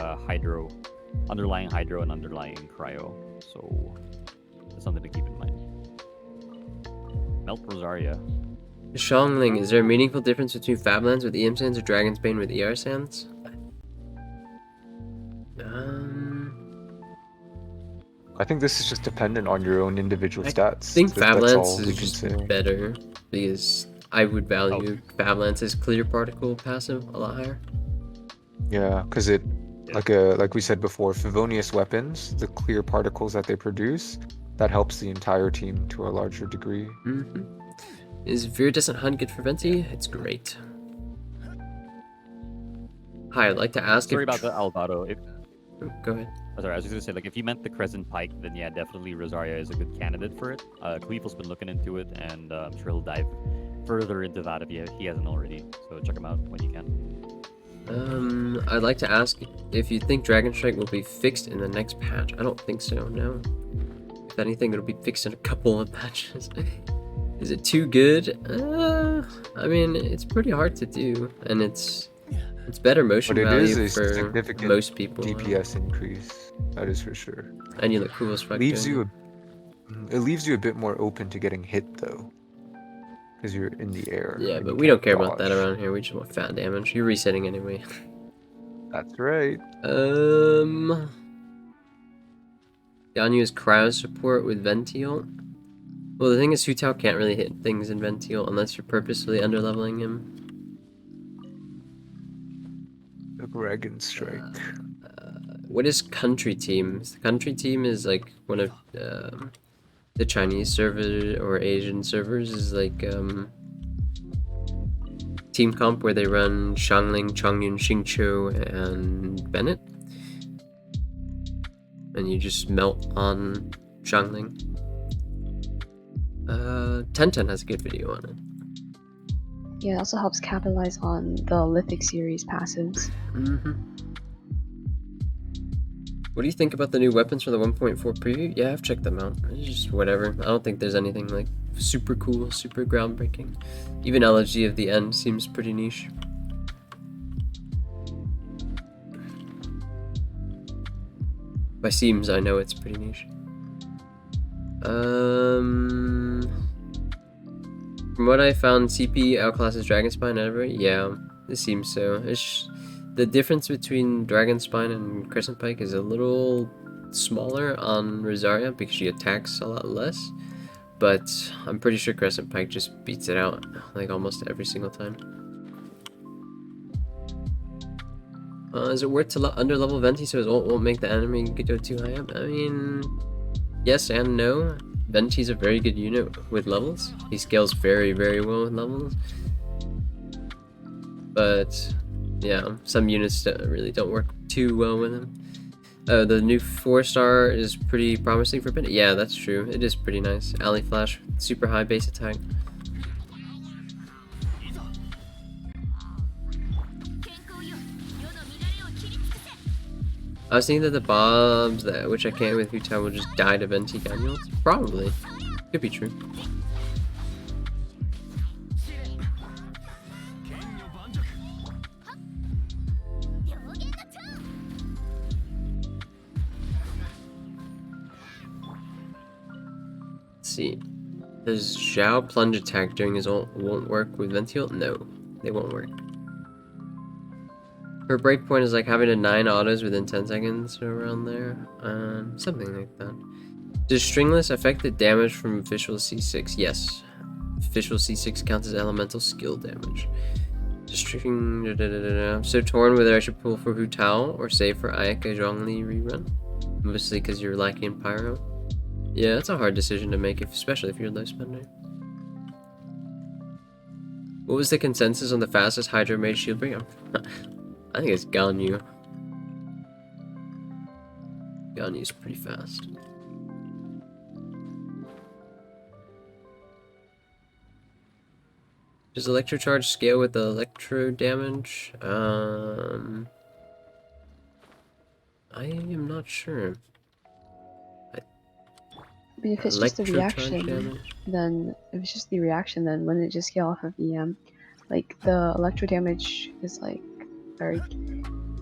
underlying hydro and underlying cryo. So that's something to keep in mind. Melt Rosaria. Xiangling, is there a meaningful difference between Fablands with EM Sands or Dragon's Bane with ER Sands? I think this is just dependent on your own individual I stats. think That's Fablands all we is can just say. better because I would value Fablands' clear particle passive a lot higher. Yeah, because it, like we said before, Favonius weapons, the clear particles that they produce, that helps the entire team to a larger degree. Is Viridescent Hunt good for Venti? It's great. Hi, I'd like to ask Sorry if... about the Alvaro. Go ahead. Oh, sorry, I was just gonna say, like, if you meant the Crescent Pike, then yeah, definitely Rosaria is a good candidate for it. Cleveland's been looking into it, and I'm sure he'll dive further into that if he hasn't already. So check him out when you can. I'd like to ask if you think Dragon Strike will be fixed in the next patch. I don't think so, no. If anything, it'll be fixed in a couple of patches. Is it too good? I mean, it's pretty hard to do, and it's better motion But it value is a for significant most people. DPS increase, that is for sure. And you look cool as fuck. Leaves doing it leaves you a bit more open to getting hit though, because you're in the air. Yeah, and but you we don't can't care about that dodge. around here. We just want fat damage. You're resetting anyway. That's right. Ganyu is cryo support with Vential. Well, the thing is, Hu Tao can't really hit things in Vential unless you're purposefully underleveling him. The Dragon Strike. What is country teams? The country team is like one of the Chinese server or Asian servers is like team comp where they run Xiangling, Chongyun, Xingqiu, and Bennett, and you just melt on Xiangling. Tenten has a good video on it. Yeah, it also helps capitalize on the Lithic series passives. What do you think about the new weapons for the 1.4 preview? Yeah, I've checked them out. It's just whatever. I don't think there's anything like super cool, super groundbreaking. Even LFG of the End seems pretty niche. By seems, I know it's pretty niche. From what I found, CP outclasses Dragonspine everywhere. Yeah, it seems so. The difference between Dragonspine and Crescent Pike is a little smaller on Rosaria because she attacks a lot less. But I'm pretty sure Crescent Pike just beats it out like almost every single time. Is it worth to underlevel Venti so his ult won't make the enemy go too high up? I mean, yes and no. Venti's a very good unit with levels. He scales very, very well with levels. But yeah, some units really don't work too well with him. The new 4-star is pretty promising for Bennett. Yeah, that's true. It is pretty nice. Alley Flash, super high base attack. I was thinking that the bombs, which I can't with Hutan, will just die to Venti Ganuels. Probably. Could be true. Let's see. Does Zhao plunge attack during his ult won't work with Venti ult? No, they won't work. Her breakpoint is like having a 9 autos within 10 seconds or around there. Something like that. Does Stringless affect the damage from official C6? Yes. Official C6 counts as elemental skill damage. I'm so torn whether I should pull for Hu Tao or save for Ayaka Zhongli rerun. Mostly because you're lacking Pyro. Yeah, it's a hard decision to make, especially if you're a low spender. What was the consensus on the fastest Hydro Mage shield break? I think it's Ganyu. Ganyu's pretty fast. Does Electro Charge scale with the Electro damage? I am not sure. But if it's just the reaction, then if it's just the reaction, then wouldn't it just scale off of EM? Like the electro damage is like very.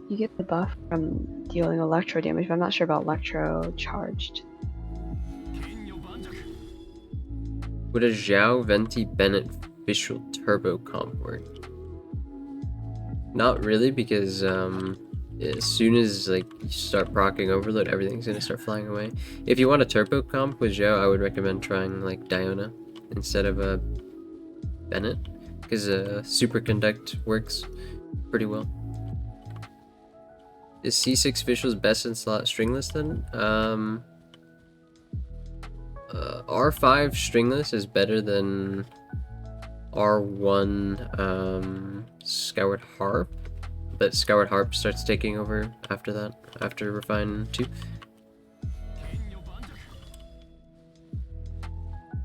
You get the buff from dealing electro damage, but I'm not sure about electro charged. Would a Zhao Venti Bennett official turbo comp work? Not really, because as soon as like you start proccing overload, everything's gonna start flying away. If you want a turbo comp with Zhao, I would recommend trying like Diona instead of Bennett, because superconduct works pretty well. Is C6 officials best in slot stringless then? R5 stringless is better than R1 Skyward Harp, but Skyward Harp starts taking over after that, after Refine 2.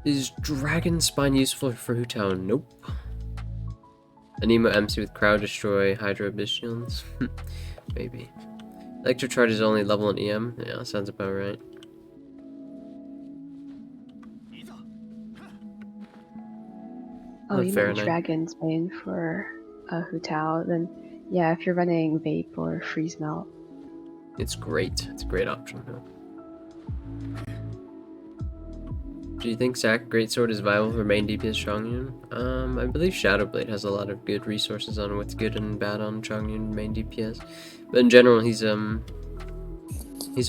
Is Dragon Spine useful for Hu Tao? Nope. Anemo MC with Crowd Destroy Hydro Abyssians? Maybe. Electro Charge is only level in EM? Yeah, sounds about right. Oh, you meant Dragon's Bane for Hu Tao, then yeah, if you're running Vape or Freeze Melt. It's great. It's a great option. Huh? Do you think Sack Greatsword is viable for main DPS Chongyun? I believe Shadowblade has a lot of good resources on what's good and bad on Chongyun main DPS. But in general, he's a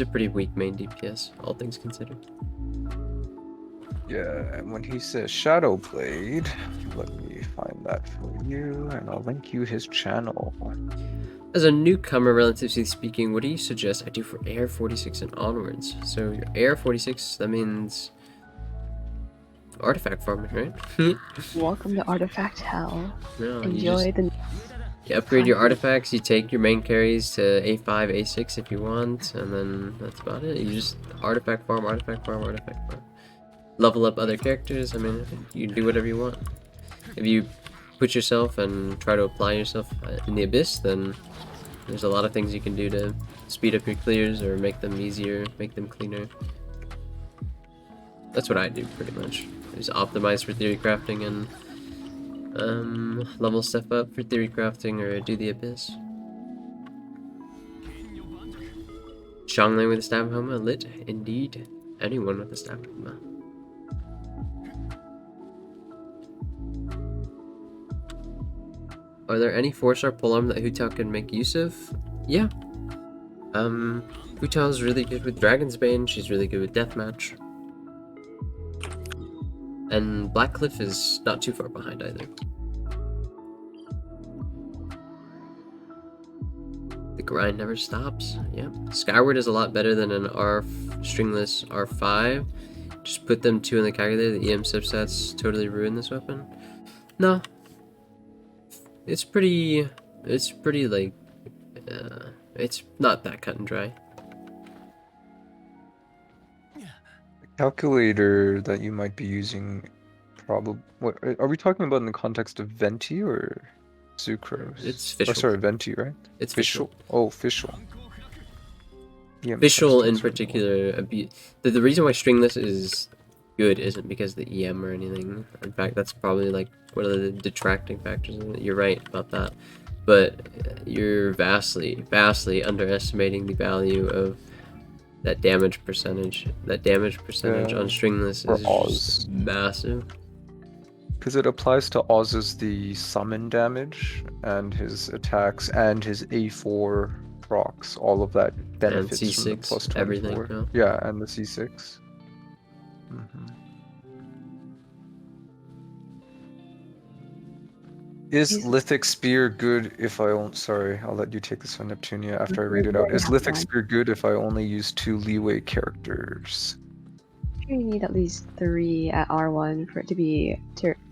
pretty weak main DPS, all things considered. Yeah, and when he says Shadowblade, let me find that for you, and I'll link you his channel. As a newcomer, relatively speaking, what do you suggest I do for Air 46 and onwards? So your Air 46, that means artifact farming, right? Welcome to Artifact Hell. No, Enjoy the. You upgrade your artifacts, you take your main carries to A5, A6 if you want, and then that's about it. You just artifact farm, artifact farm, artifact farm. Level up other characters. I mean, you can do whatever you want. If you put yourself and try to apply yourself in the Abyss, then there's a lot of things you can do to speed up your clears or make them easier, make them cleaner. That's what I do pretty much. Just optimize for theory crafting and level stuff up for theory crafting or do the Abyss. Xiangling with a Stab Homa, lit indeed. Anyone with a Stab Homa. Are there any 4-star polearm that Hu Tao can make use of? Yeah. Hu Tao's really good with Dragon's Bane, she's really good with Deathmatch. And Blackcliff is not too far behind either. The grind never stops, yeah. Skyward is a lot better than an stringless R5, Just put them 2 in the calculator. The EM substats totally ruin this weapon. No. It's pretty like, it's not that cut and dry. The calculator that you might be using, probably. What are we talking about in the context of Venti or Sucrose? It's Or Fischl. sorry, Venti, right? It's Fischl. Oh, Fischl. Yeah, Fischl in substance would be more- particular, the reason why stringless is good isn't because of the EM or anything. In fact, that's probably like one of the detracting factors in it. You're right about that. But you're vastly underestimating the value of that damage percentage. That damage percentage Yeah, on stringless for is Oz. just massive. Because it applies to Oz's the summon damage and his attacks and his A4 procs, all of that benefits from the C6, plus 24. everything, yeah. Yeah, and the C6. Is He's- Lithic Spear good if I don't? Sorry, I'll let you take this one, Neptunia, after I read it Yeah, out. Is yeah, Lithic fine. Spear good if I only use 2 leeway characters? You need at least 3 at R1 for it to be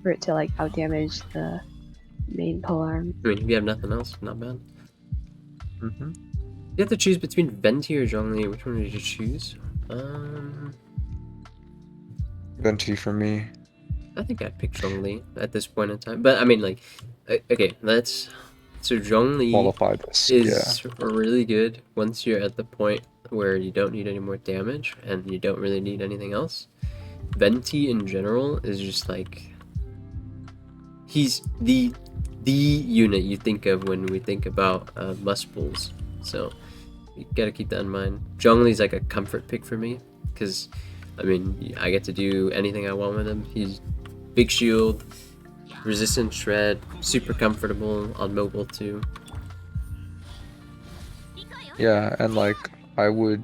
for it to like out damage the main polearm. I mean, if you have nothing else, not bad. Mm-hmm. You have to choose between Venti or Zhongli. Which one did you choose? Venti for me. I think I'd pick Zhongli at this point in time. But I mean, like, okay, so Zhongli Qualify this. is really good once you're at the point where you don't need any more damage and you don't really need anything else. Venti in general is just like, he's the unit you think of when we think about must pulls. So you gotta keep that in mind. Zhongli's like a comfort pick for me because, I mean, I get to do anything I want with him. He's big shield, resistant shred, super comfortable on mobile too. Yeah, and like I would,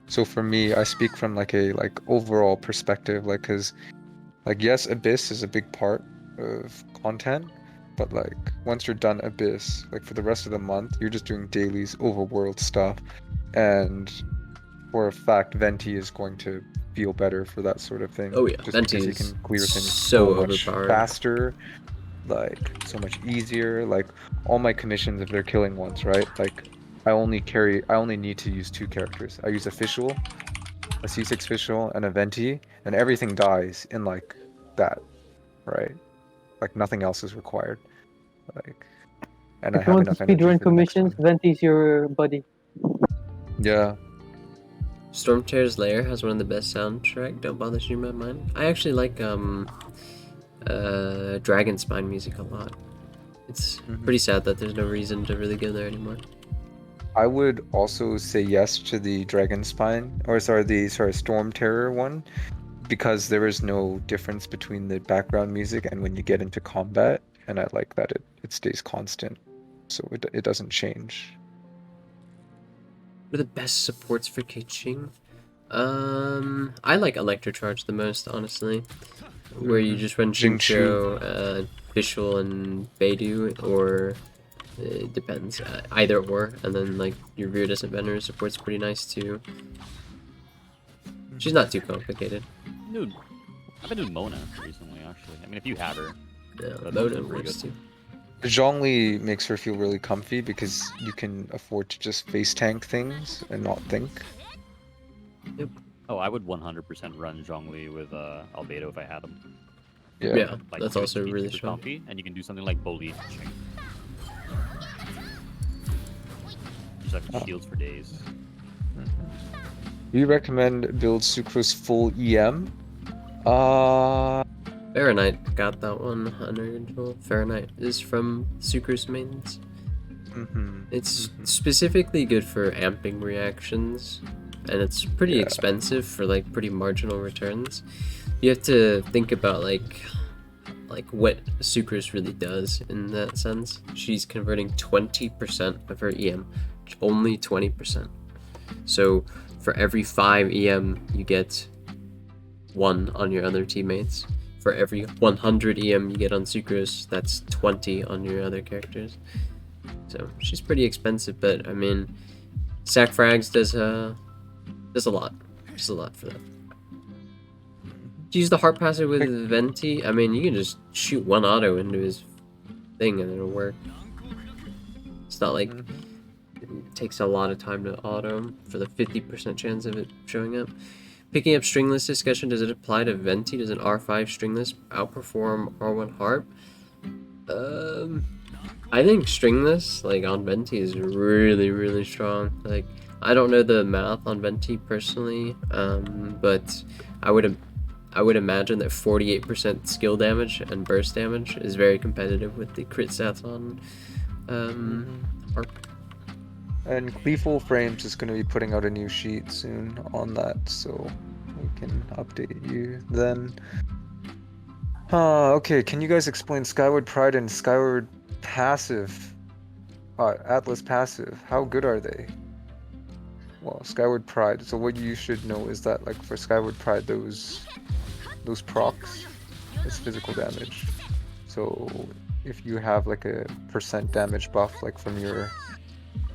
so for me, I speak from like a overall perspective, like, cause like yes, Abyss is a big part of content, but like once you're done Abyss, like for the rest of the month, you're just doing dailies, overworld stuff, and for a fact, Venti is going to feel better for that sort of thing. Oh yeah, just Venti because he is can clear things so much overpowered. faster, like so much easier. Like all my commissions, if they're killing once, right? Like I only need to use 2 characters. I use a Fischl, a C6 Fischl, and a Venti, and everything dies in like that, right? Like nothing else is required. Like, and I If you have want to enough energy speedrun for the next commissions, one. Venti's your buddy. Yeah. Stormtear's Lair has one of the best soundtrack. Don't bother changing my mind. I actually like Dragon Spine music a lot. It's pretty sad that there's no reason to really go there anymore. I would also say yes to the Dragon Spine, or the Storm Terror one, because there is no difference between the background music and when you get into combat, and I like that it stays constant, so it doesn't change. What are the best supports for Keqing? I like Electrocharge the most, honestly. Where you just run Xingqiu, Fischl, and Beidou, or it depends, either or, and then like your Viridescent Venerer support's pretty nice too. She's not too complicated. Dude, I've been doing Mona recently, actually. I mean, if you have her. Yeah, but Mona Mona's pretty works good. too. Zhongli makes her feel really comfy because you can afford to just face tank things and not think. Yep. Oh, I would 100% run Zhongli with Albedo if I had him. Yeah, Like, that's you also can be really super strong. comfy, and you can do something like Bully. Just have shields for days. Do you recommend build Sucrose full EM? Fahrenheit got that one under control. Fahrenheit is from Sucrose mains. It's specifically good for amping reactions, and it's pretty expensive for like pretty marginal returns. You have to think about like what Sucrose really does in that sense. She's converting 20% of her EM, only 20%. So for every 5 EM, you get 1 on your other teammates. For every 100 EM you get on Sucrose, that's 20 on your other characters. So she's pretty expensive, but I mean, Sac Frags does a lot. Just a lot for that. To use the heart passive with Venti, I mean, you can just shoot one auto into his thing and it'll work. It's not like it takes a lot of time to auto for the 50% chance of it showing up. Picking up stringless discussion, does it apply to Venti? Does an R5 stringless outperform R1 harp? I think stringless, like, on Venti is really, really strong. Like, I don't know the math on Venti personally, but I would imagine that 48% skill damage and burst damage is very competitive with the crit stats on harp. And Cleeful Frames is going to be putting out a new sheet soon on that, so we can update you then. Okay, can you guys explain Skyward Pride and Skyward Passive? Atlas Passive, how good are they? Well, Skyward Pride, so what you should know is that, like, for Skyward Pride, those procs, it's physical damage. So if you have like a % damage buff, like from your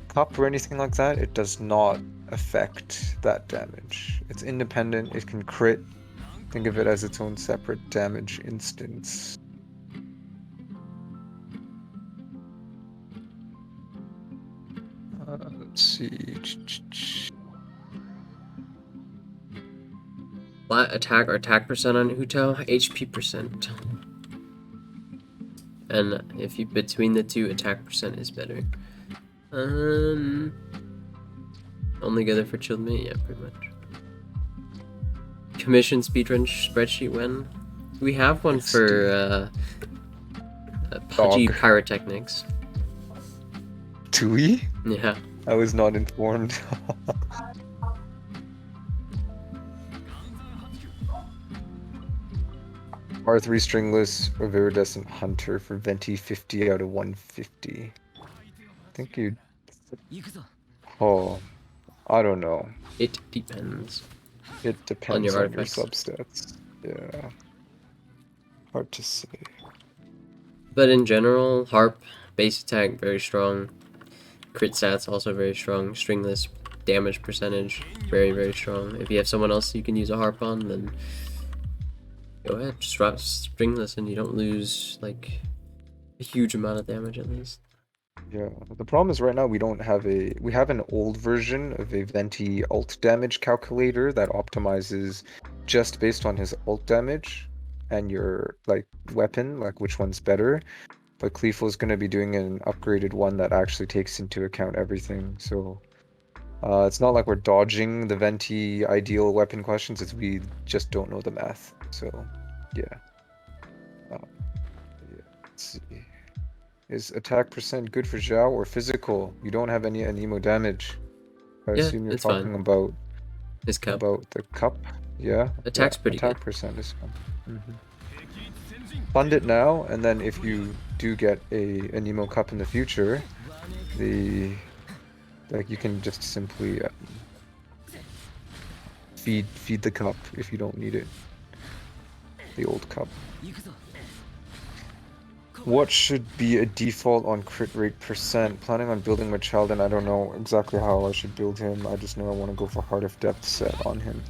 cup or anything like that, it does not affect that damage. It's independent, it can crit. Think of it as its own separate damage instance. Let's see. Flat attack or attack percent on Uto, HP percent. And if you between the two, attack percent is better. Only go there for chilled mate, yeah, pretty much. Commission speedrun spreadsheet when? We have one for Pudgy Pyrotechnics. Do we? Yeah. I was not informed. R3 stringless or Viridescent Hunter for Venti 50 out of 150. I think you'd... Oh, I don't know. It depends. It depends on your substats. Yeah. Hard to say. But in general, harp, base attack, very strong. Crit stats also very strong. Stringless damage percentage, very, very strong. If you have someone else you can use a harp on, then go ahead, just drop stringless and you don't lose like a huge amount of damage at least. Yeah, the problem is right now we have an old version of a Venti ult damage calculator that optimizes just based on his ult damage and your like weapon, like which one's better. But Cleeful is going to be doing an upgraded one that actually takes into account everything. So it's not like we're dodging the Venti ideal weapon questions, it's we just don't know the math. So yeah. Let's see. Is attack percent good for Zhao or physical? You don't have any anemo damage. I assume you're talking fine. about his cup. About the cup. Yeah. Attack's pretty attack good. Percent is fine. Fund it now, and then if you do get a anemo cup in the future, you can just simply feed the cup if you don't need it. The old cup. What should be a default on crit rate percent? Planning on building my child, and I don't know exactly how I should build him. I just know I want to go for Heart of Depth set on him.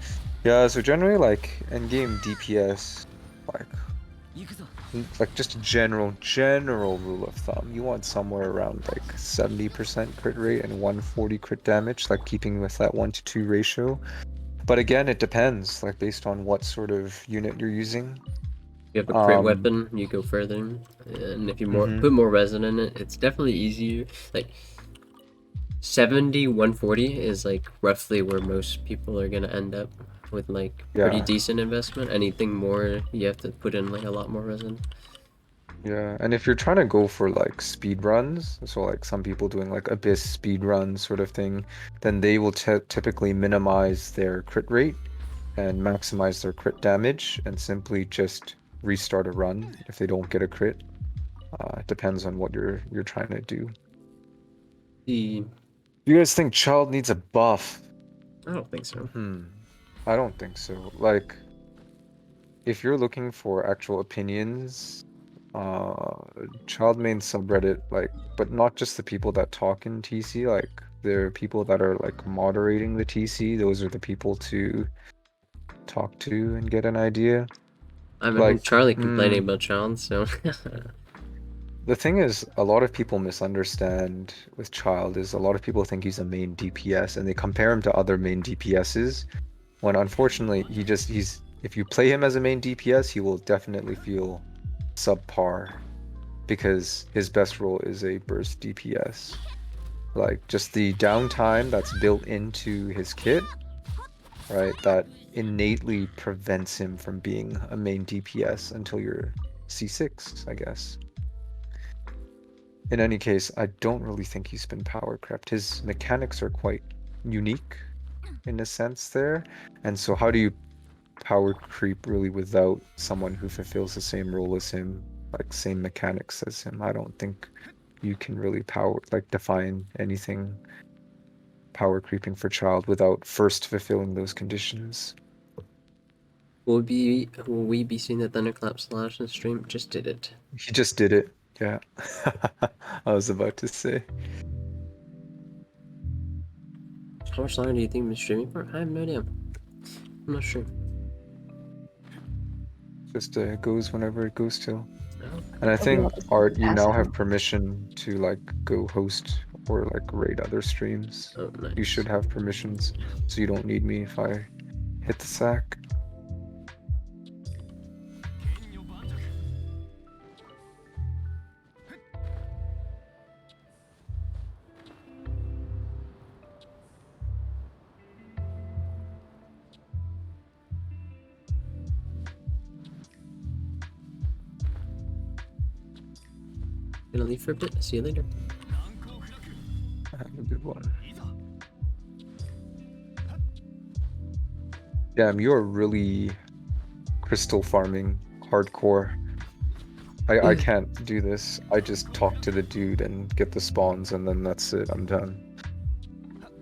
Yeah, so generally like endgame DPS, like just a general rule of thumb, you want somewhere around like 70% crit rate and 140 crit damage, like keeping with that 1-to-2 ratio. But again, it depends, like based on what sort of unit you're using. You have a crit weapon, you go further, and if you put more resin in it, it's definitely easier. Like 70, 140 is like roughly where most people are gonna end up with like pretty decent investment. Anything more, you have to put in like a lot more resin. Yeah, and if you're trying to go for like speed runs, so like some people doing like Abyss speed run sort of thing, then they will typically minimize their crit rate and maximize their crit damage and simply just restart a run if they don't get a crit. It depends on what you're trying to do. You guys think Child needs a buff? I don't think so. I don't think so. Like, if you're looking for actual opinions, Child main subreddit, like, but not just the people that talk in TC, like, there are people that are like moderating the TC. Those are the people to talk to and get an idea. I mean, Like, Charlie complaining about Child, so. The thing is, a lot of people misunderstand with Child is a lot of people think he's a main DPS and they compare him to other main DPSs, when unfortunately he's if you play him as a main DPS, he will definitely feel subpar because his best role is a burst DPS. Like, just the downtime that's built into his kit, right, that innately prevents him from being a main DPS until you're C6, I guess. In any case, I don't really think he's been power crept. His mechanics are quite unique in a sense there. And so how do you power creep really without someone who fulfills the same role as him, like same mechanics as him? I don't think you can really define anything power creeping for Child without first fulfilling those conditions. Will we be seeing the Thunderclap Slash in stream? Just did it. He just did it. Yeah. I was about to say. How much longer do you think we've been streaming for? I have no idea. I'm not sure. Just goes whenever it goes to. Oh. And I think, Art, you now have permission to like go host or like raid other streams. Oh, nice. You should have permissions, so you don't need me if I hit the sack. Gonna leave for a bit. See you later. Have a good one. Damn, you're really crystal farming hardcore. I can't do this. I just talk to the dude and get the spawns and then that's it. I'm done.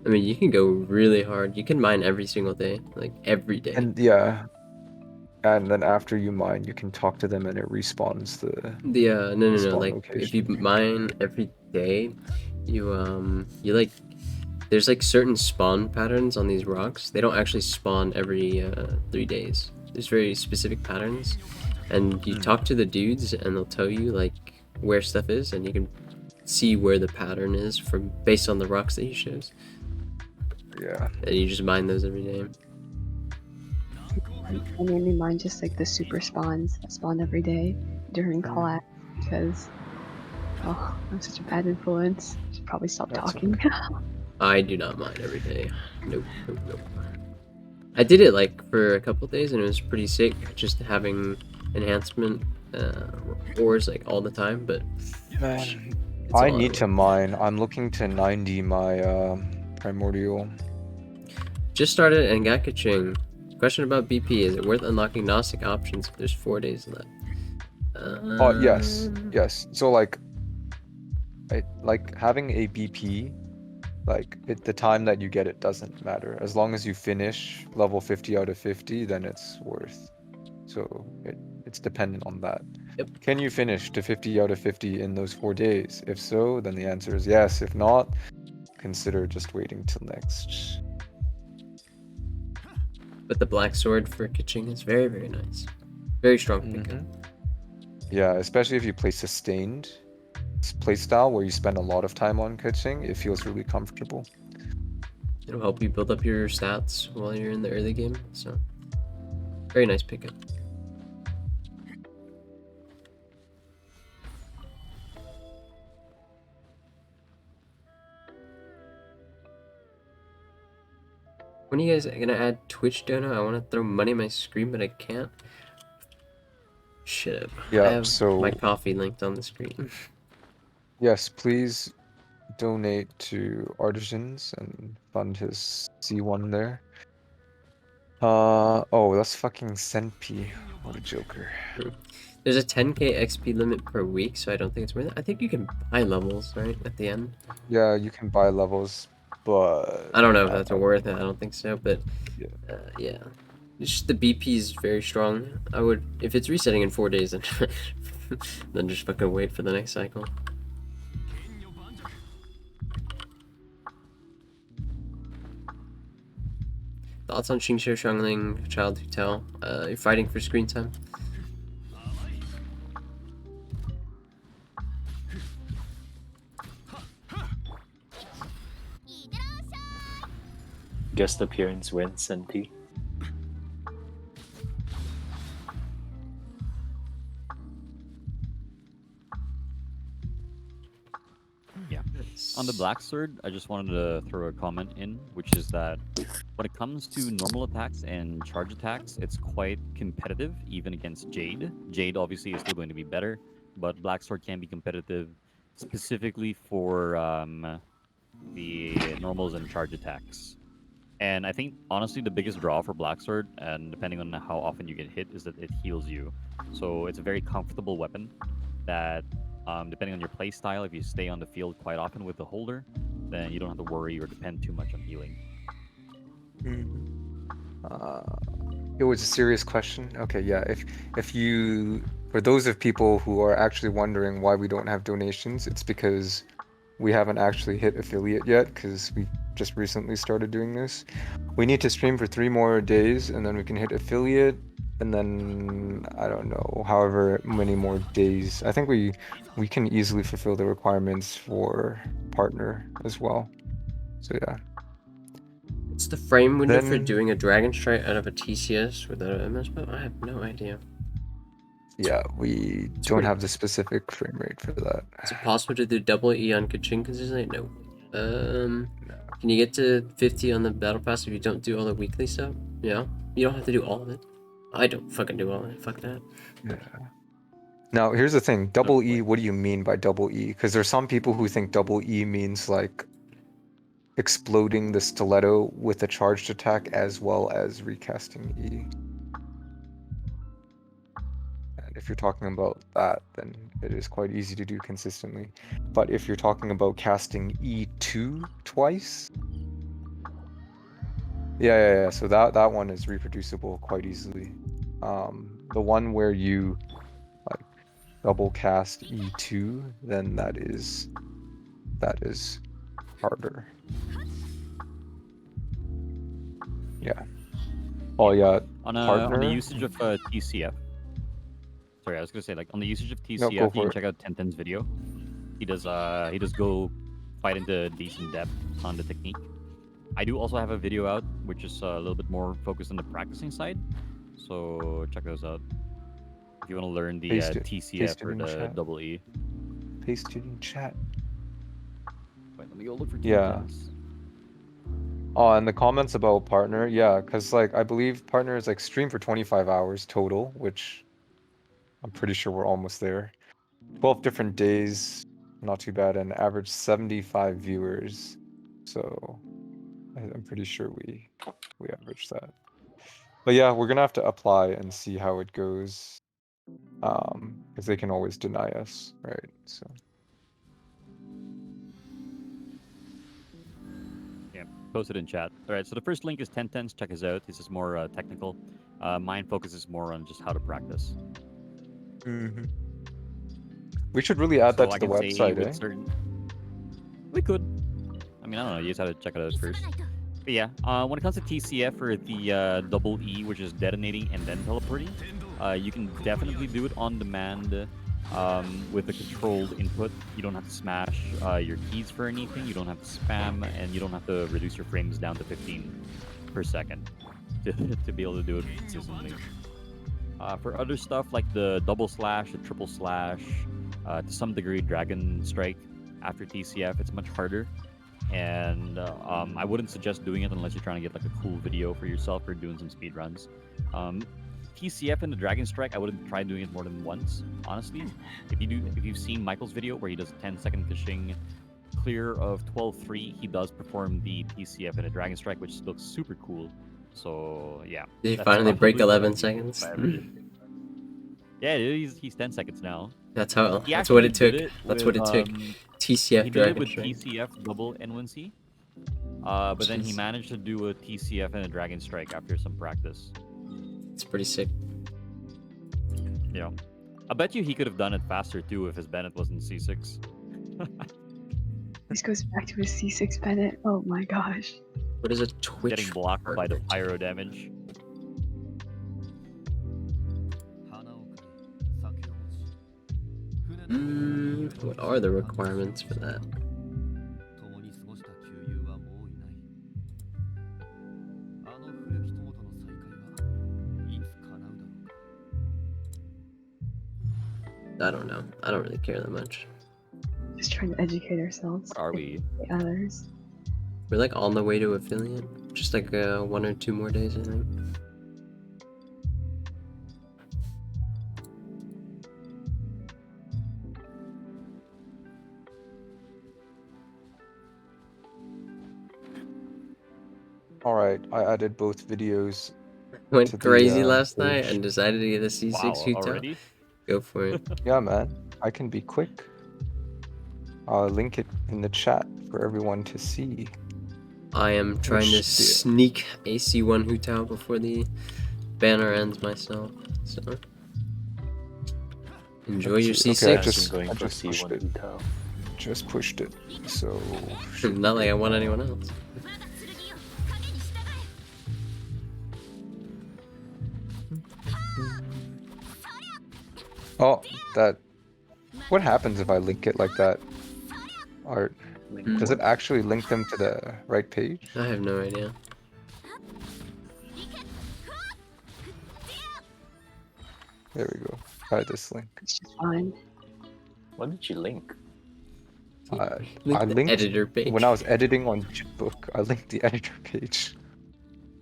I mean, you can go really hard. You can mine every single day, like every day. And yeah. And then after you mine, you can talk to them and it respawns the no, spawn like location. if you mine every day, you like there's like certain spawn patterns on these rocks. They don't actually spawn every 3 days. There's very specific patterns, and you talk to the dudes and they'll tell you like where stuff is, and you can see where the pattern is from based on the rocks that he shows. Yeah. And you just mine those every day. I mainly mind just like the super spawns that spawn every day during collab because I'm such a bad influence. Should probably stop talking. Okay. I do not mine every day. Nope. I did it like for a couple days and it was pretty sick, just having enhancement ores like all the time. But man, I need to mine. I'm looking to 90 my primordial. Just started and got ka-ching. Question about BP: is it worth unlocking Gnostic options if there's 4 days left? Yes. So like having a BP, like the time that you get it doesn't matter. As long as you finish level 50 out of 50, then it's worth. So it's dependent on that. Yep. Can you finish to 50 out of 50 in those 4 days? If so, then the answer is yes. If not, consider just waiting till next. But the black sword for ka-ching is very, very nice. Very strong pickup. Yeah, especially if you play sustained playstyle where you spend a lot of time on ka-ching, it feels really comfortable. It'll help you build up your stats while you're in the early game. So, very nice pickup. When are you guys gonna add Twitch Dono? I want to throw money at my screen, but I can't. Shit. Yeah, I have so my coffee linked on the screen. yes, please donate to Artisans and fund his C1 there. Oh, that's fucking Senpi. What a joker. There's a 10k XP limit per week, so I don't think it's worth it. I think you can buy levels, right, at the end? Yeah, you can buy levels, but I don't know if that's worth it. I don't think so, but yeah. Yeah. It's just the BP is very strong. I would, if it's resetting in 4 days, then, then just fucking wait for the next cycle. The Thoughts on Xingqiu Shangling, Child Who Tell? You're fighting for screen time. Guest appearance wins, NP. Yeah. On the Black Sword, I just wanted to throw a comment in, which is that when it comes to normal attacks and charge attacks, it's quite competitive, even against Jade. Jade obviously is still going to be better, but Black Sword can be competitive specifically for the normals and charge attacks. And I think, honestly, the biggest draw for Black Sword, and depending on how often you get hit, is that it heals you. So it's a very comfortable weapon that, depending on your play style, if you stay on the field quite often with the holder, then you don't have to worry or depend too much on healing. It was a serious question. Okay, yeah. If you, for those of people who are actually wondering why we don't have donations, it's because we haven't actually hit affiliate yet, because we just recently started doing this. We need to stream for 3 more days, and then we can hit affiliate, and then I don't know, however many more days. I think we can easily fulfill the requirements for partner as well. So yeah. What's the frame window for Then- doing a Dragon Strike out of a TCS without a MS buff? I have no idea. Yeah, we don't pretty- have the specific frame rate for that. Is it possible to do double E on Kaching consistently? No. Can you get to 50 on the Battle Pass if you don't do all the weekly stuff? Yeah. You don't have to do all of it. I don't fucking do all of it. Fuck that. Yeah. Now, here's the thing. Double E, what do you mean by double E? Because there's some people who think double E means like exploding the stiletto with a charged attack as well as recasting E. And if you're talking about that, then it is quite easy to do consistently. But if you're talking about casting E2 twice, yeah. So that one is reproducible quite easily. The one where you like double cast E2, then that is harder. Yeah. Oh yeah. On the usage of TCF. Sorry, I was gonna say, like, on the usage of No, TCF, go you for can it. check out 1010's video. He does go quite into decent depth on the technique. I do also have a video out which is a little bit more focused on the practicing side, so check those out if you want to learn the Paste it TCF or in the chat. double E. Paste it in chat. Wait, let me go look for 1010's. Yeah. Oh, and the comments about partner, yeah, because like I believe partner is like stream for 25 hours total, which I'm pretty sure we're almost there. 12 different days, not too bad, and average 75 viewers. So I'm pretty sure we average that. But yeah, we're gonna have to apply and see how it goes. Because they can always deny us, right? So Yeah, post it in chat. All right, so the first link is 1010's. Check us out. This is more technical. Mine focuses more on just how to practice. we should really add that So to I the can say website, with eh? certain... We could. I mean, I don't know. You just have to check it out first. But yeah, when it comes to TCF or the double E, which is detonating and then teleporting, you can definitely do it on demand with a controlled input. You don't have to smash your keys for anything. You don't have to spam, and you don't have to reduce your frames down to 15 per second to be able to do it consistently. For other stuff like the double slash, the triple slash, to some degree Dragon Strike after TCF, it's much harder. And I wouldn't suggest doing it unless you're trying to get like a cool video for yourself or doing some speed runs. TCF and the Dragon Strike, I wouldn't try doing it more than once, honestly. If you've seen Michael's video where he does a 10-second Kaching clear of 12-3, he does perform the TCF and a Dragon Strike, which looks super cool. So yeah. Did he that's finally break probably what 11 I- seconds? Yeah, dude, he's 10 seconds now. That's how. He That's what actually it took. did it That's with, what it took. TCF He did it Dragon with Strike. TCF double N1C. But then he Jeez. managed to do a TCF and a Dragon Strike after some practice. It's pretty sick. Yeah. I bet you he could have done it faster too if his Bennett wasn't C6. This goes back to his C6 Bennett. Oh my gosh. What is a Twitch? Getting blocked by the target? pyro damage. What are the requirements for that? I don't know. I don't really care that much. Just trying to educate ourselves. Are we? The others. We're like on the way to affiliate. Just like 1 or 2 more days, I think. Alright, I added both videos. Went To the, crazy last night page. and decided to get a C6 Wow, Utah. already? Go for it. Yeah, man. I can be quick. I'll link it in the chat for everyone to see. I am trying to Which- sneak a C1 Hutao before the banner ends myself. So enjoy your Okay, C6. I just- going I for just pushed C1 it. Utah. Just pushed it. So Not like I want anyone else. oh, that. What happens if I link it like that? Art. Does it actually link them to the right page? I have no idea. There we go. Try this link. It's just fine. What did you link? I Link the linked editor page. when I was editing on Jitbook. I linked the editor page.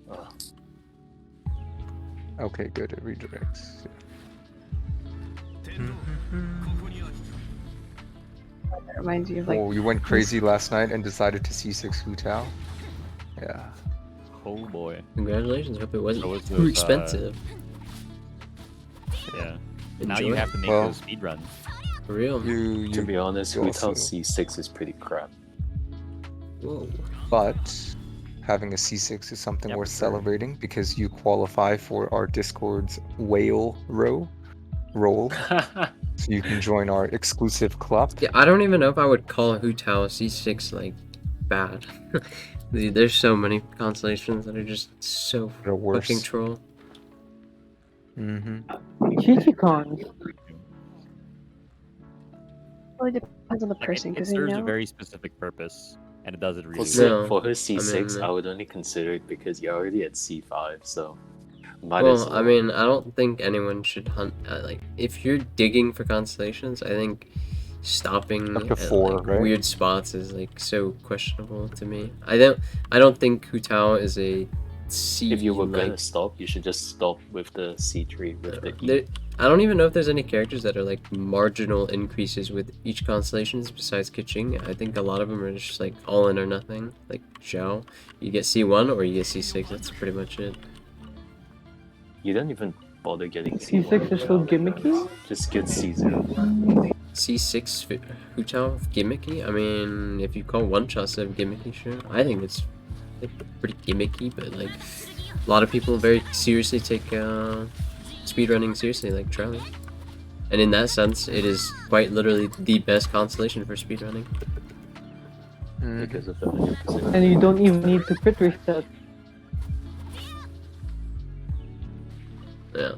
Oh, Okay, good. It redirects. That reminds you of like Oh, you went crazy last night and decided to C6 Hutao? Yeah. Oh boy. Congratulations. Hope it wasn't So it's too those, expensive. Yeah. Now Enjoy you it. have to make Well- those speed runs. For real. to be honest, you Utah also- C6 is pretty crap. Whoa. But having a C6 is something Yeah, worth for sure. celebrating because you qualify for our Discord's whale roll. So you can join our exclusive club. Yeah, I don't even know if I would call Hutao C6 like bad. There's so many constellations that are just so They're worse. fucking troll. Mm-hmm. Chichicons. really depends on the person It because they serves a know. very specific purpose, and it does it For, really so, well. No, for her C6, mean- I would only consider it because you're already at C5, so might Well, as well. I mean, I don't think anyone should hunt. Like, if you're digging for constellations, I think stopping Up to at 4, like, right? weird spots is like so questionable to me. I don't think Hutao is a C. if you were like, gonna stop, you should just stop with the C3 with the E. there, I don't even know if there's any characters that are like marginal increases with each constellation besides Keqing. I think a lot of them are just like all in or nothing. Like Zhao, you get C1 or you get C6. That's pretty much it. You don't even bother getting C6 C1. is so gimmicky. Just get C0. C6 Hutao gimmicky? I mean, if you call one shot gimmicky, sure. I think it's like, pretty gimmicky, but like a lot of people very seriously take speedrunning seriously, like Charlie. And in that sense, it is quite literally the best constellation for speedrunning. Because of the 100%. And you don't even need to crit reset. Yeah.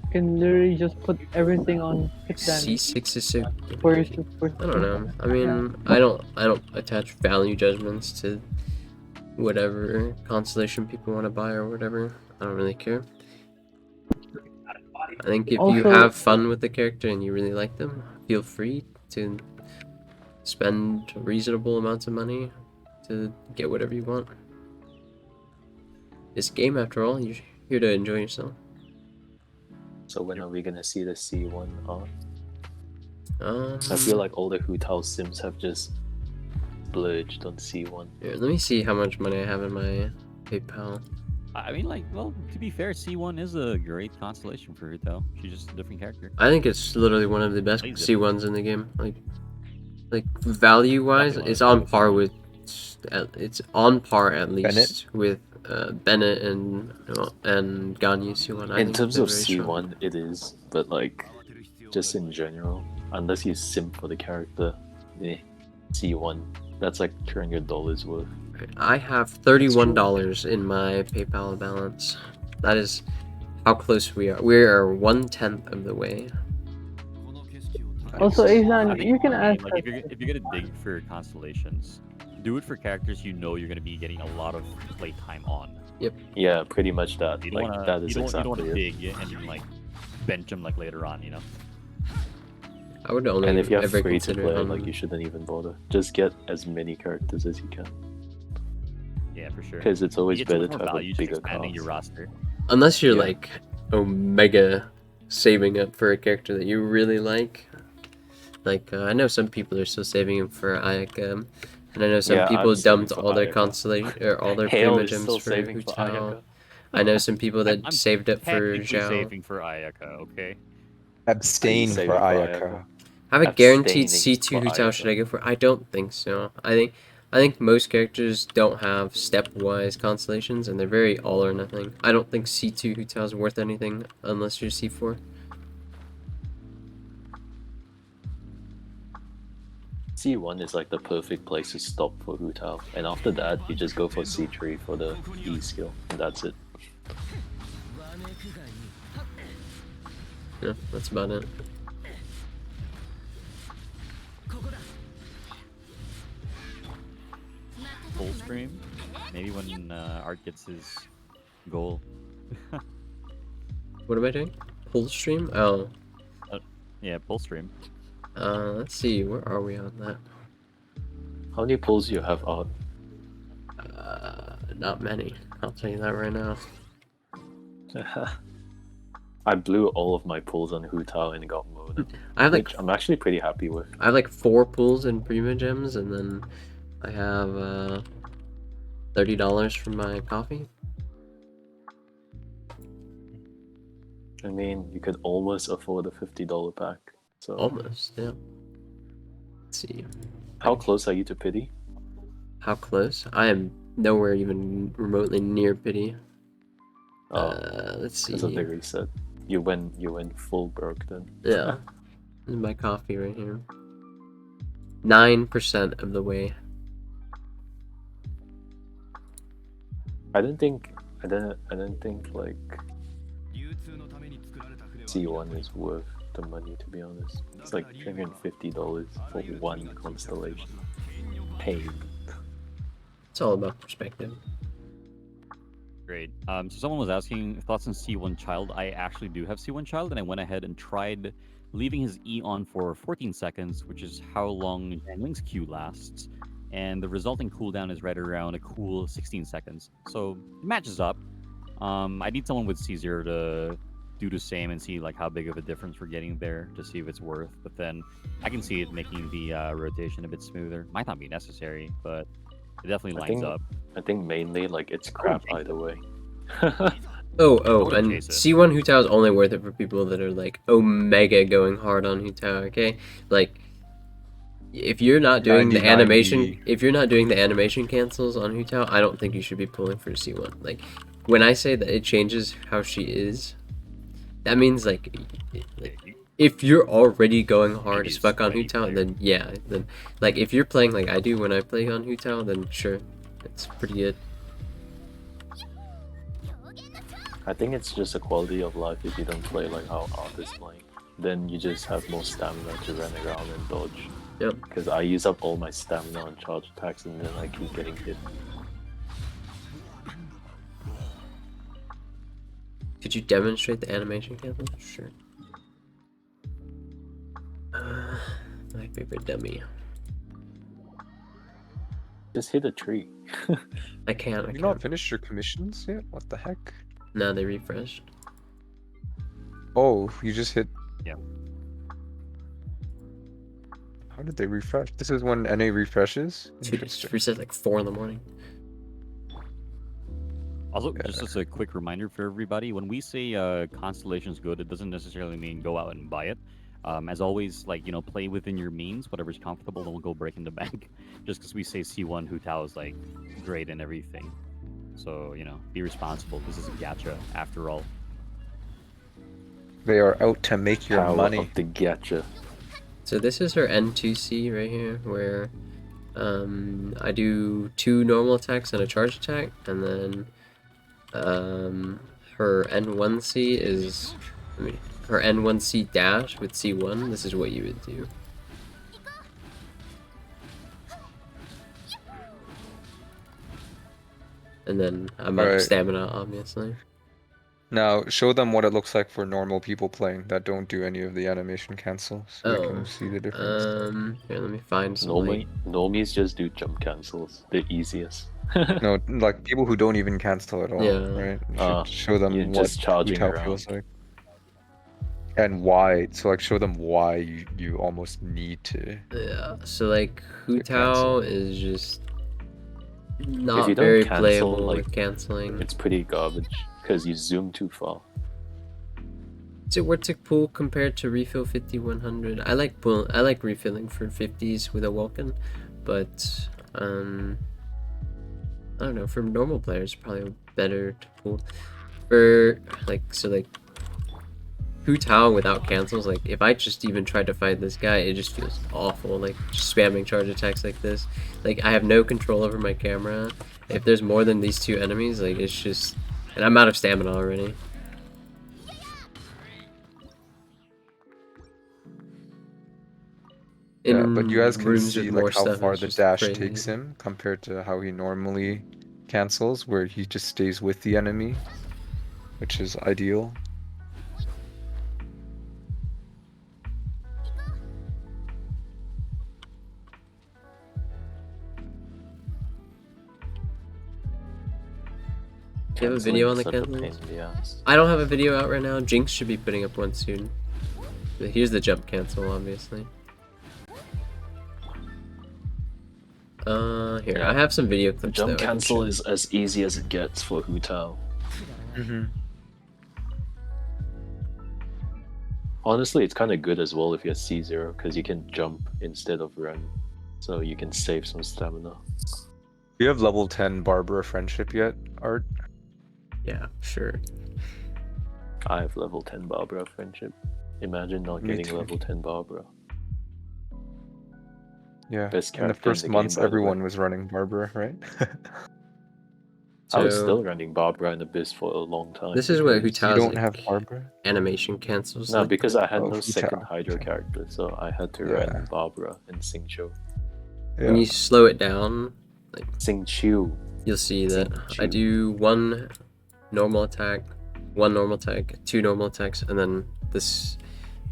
You can literally just put everything on hit damage C6 is so for your gimmicky. for I don't know. I mean, I don't attach value judgments to whatever constellation people want to buy or whatever. I don't really care. I think if you Also- have fun with the character and you really like them, feel free to spend reasonable amounts of money to get whatever you want. It's a game after all. You're here to enjoy yourself. So when are we gonna see the C1 art? Um, I feel like all the Hutao sims have just splurged on C1. here, let me see how much money I have in my PayPal. I mean, like, well, to be fair, C1 is a great constellation for her, though. She's just a different character. I think it's literally one of the best Plays C1s in the game. Like value-wise, Definitely it's one of on the par with. It's on par at least Bennett? with Bennett and Ganyu C1. I In think terms they're of very C1, strong. it is, but like, just in general, unless you sim for the character, C1 That's like $300 worth. I have $31 in my PayPal balance. That is how close we are. We are 1/10 of the way. Also, I Azan, think you can for me, ask like us. if you're gonna dig for constellations, do it for characters you know you're gonna be getting a lot of playtime on. Yeah, pretty much that. You don't Like wanna that is you don't exactly wanna it. dig and then like bench them like later on, you know. I would only And if you have ever free to consider play, on like you shouldn't even bother. Just get as many characters as you can, Yeah, for sure. because it's always You get so better much to more have a value just bigger expanding cast. your roster. unless you're Yeah. like Omega saving up for a character that you really like. Like I know some people are still saving him for Ayaka, and I know some Yeah, people I'm saving dumped for all their Ayaka. constellation or all their Hale Prima is gems still for saving for Hu Tao. Ayaka. I know some people that I'm saved up for technically Zhao. saving for Ayaka, okay? Abstain for saving for Ayaka. I have a guaranteed Abstaining C2 for Hu Tao Ayaka. should I go for? I don't think so. I think most characters don't have stepwise constellations and they're very all or nothing. I don't think C2 Hu Tao is worth anything unless you're C4. C1 is like the perfect place to stop for Hu Tao, and after that you just go for C3 for the E skill, and that's it. Yeah, that's about it. Full stream. Maybe when Art gets his goal. What am I doing? Pull stream? Oh. Yeah, full stream. Let's see, where are we on that? How many pulls do you have out? Not many. I'll tell you that right now. I blew all of my pulls on Hu Tao and got Mona, I have like which I'm actually pretty happy with. I have like 4 pulls in Prima Gems, and then I have $30 for my coffee. I mean, you could almost afford a $50 pack. So Almost, yeah. Let's see. how close are you to pity? How close? I am nowhere even remotely near pity. Let's see. Because of the reset. You went full broke then. Yeah. This is my coffee right here. 9% of the way. I don't think like C1 is worth the money, to be honest. It's like $350 for one constellation. Pain. It's all about perspective. Great. So someone was asking thoughts on C1 Child. I actually do have C1 Child, and I went ahead and tried leaving his E on for 14 seconds, which is how long Link's Q lasts. And the resulting cooldown is right around a cool 16 seconds. So it matches up. I need someone with C0 to do the same and see like how big of a difference we're getting there to see if it's worth. But then I can see it making the rotation a bit smoother. Might not be necessary, but it definitely lines up. I think mainly like it's crap either way. Oh, wouldn't and chase it. C1 Hu Tao is only worth it for people that are like Omega going hard on Hu Tao, okay? Like, if you're not doing the 90, animation, 90. if you're not doing the animation cancels on Hu Tao, I don't think you should be pulling for C1. Like, when I say that it changes how she is, that means like if you're already going hard as fuck on Hu Tao, then yeah, then like if you're playing like I do when I play on Hu Tao, then sure, it's pretty good. I think it's just a quality of life if you don't play like how Art is playing. Then you just have more stamina to run around and dodge. Yep. Because I use up all my stamina on charge attacks and then I keep getting hit. Could you demonstrate the animation cancel? Sure. My favorite dummy. Just hit a tree. I can't. Have you not finished your commissions yet? What the heck? No, they refreshed. Oh, you just hit. Yeah. How did they refresh? This is when NA refreshes? Dude, it's reset like 4 in the morning. Also, just as a quick reminder for everybody, when we say Constellation's good, it doesn't necessarily mean go out and buy it. As always, like, you know, play within your means, whatever's comfortable, don't go breaking the bank. Just because we say C1 Hu Tao is, like, great and everything. So, you know, be responsible. This is a gacha, after all. They are out to make your Power money. of the gacha. So this is her N2C right here, where I do 2 normal attacks and a charge attack, and then her N1C is, her N1C dash with C1. This is what you would do. And then I'm out of stamina, obviously. Now, show them what it looks like for normal people playing that don't do any of the animation cancel, so they can see the difference. Here, let me find some. Normies just do jump cancels. The easiest. No, like people who don't even cancel at all, right? You should show them what just charging Hu Tao around. feels like. And why, so like show them why you almost need to. Yeah, so like Hu Tao is just not if you don't very cancel, playable like, with canceling. It's pretty garbage because you zoom too far. Is it worth to pull compared to refill 5100? I like refilling for 50s with a Vulcan, but I don't know, for normal players probably better to pull. For like Hu Tao without cancels, like if I just even tried to fight this guy, it just feels awful, like just spamming charge attacks like this. Like I have no control over my camera. If there's more than these 2 enemies, like it's just, and I'm out of stamina already. Yeah, but you guys can see like how stuff, far the dash crazy. takes him compared to how he normally cancels, where he just stays with the enemy, which is ideal. Do you have a video on the cancels? I don't have a video out right now. Jinx should be putting up one soon. But here's the jump cancel, obviously. Here, I have some video clips. Jump cancel is as easy as it gets for Hu Tao. Honestly, it's kind of good as well if you're C0 because you can jump instead of run, so you can save some stamina. Do you have level 10 Barbara friendship yet, Art? Yeah, sure. I have level 10 Barbara friendship. Imagine not getting level 10 Barbara. Yeah, Best in the first months everyone was running Barbara, right? I was still running Barbara in Abyss for a long time. This is what Hu Tao's You don't have Barbara? Animation cancels. No, like because I had no Hu second Tao. Hydro character, so I had to run Barbara and Xing Qiu. When you slow it down, like Xing Qiu, you'll see that I do 1 normal attack, 1 normal attack, 2 normal attacks, and then this,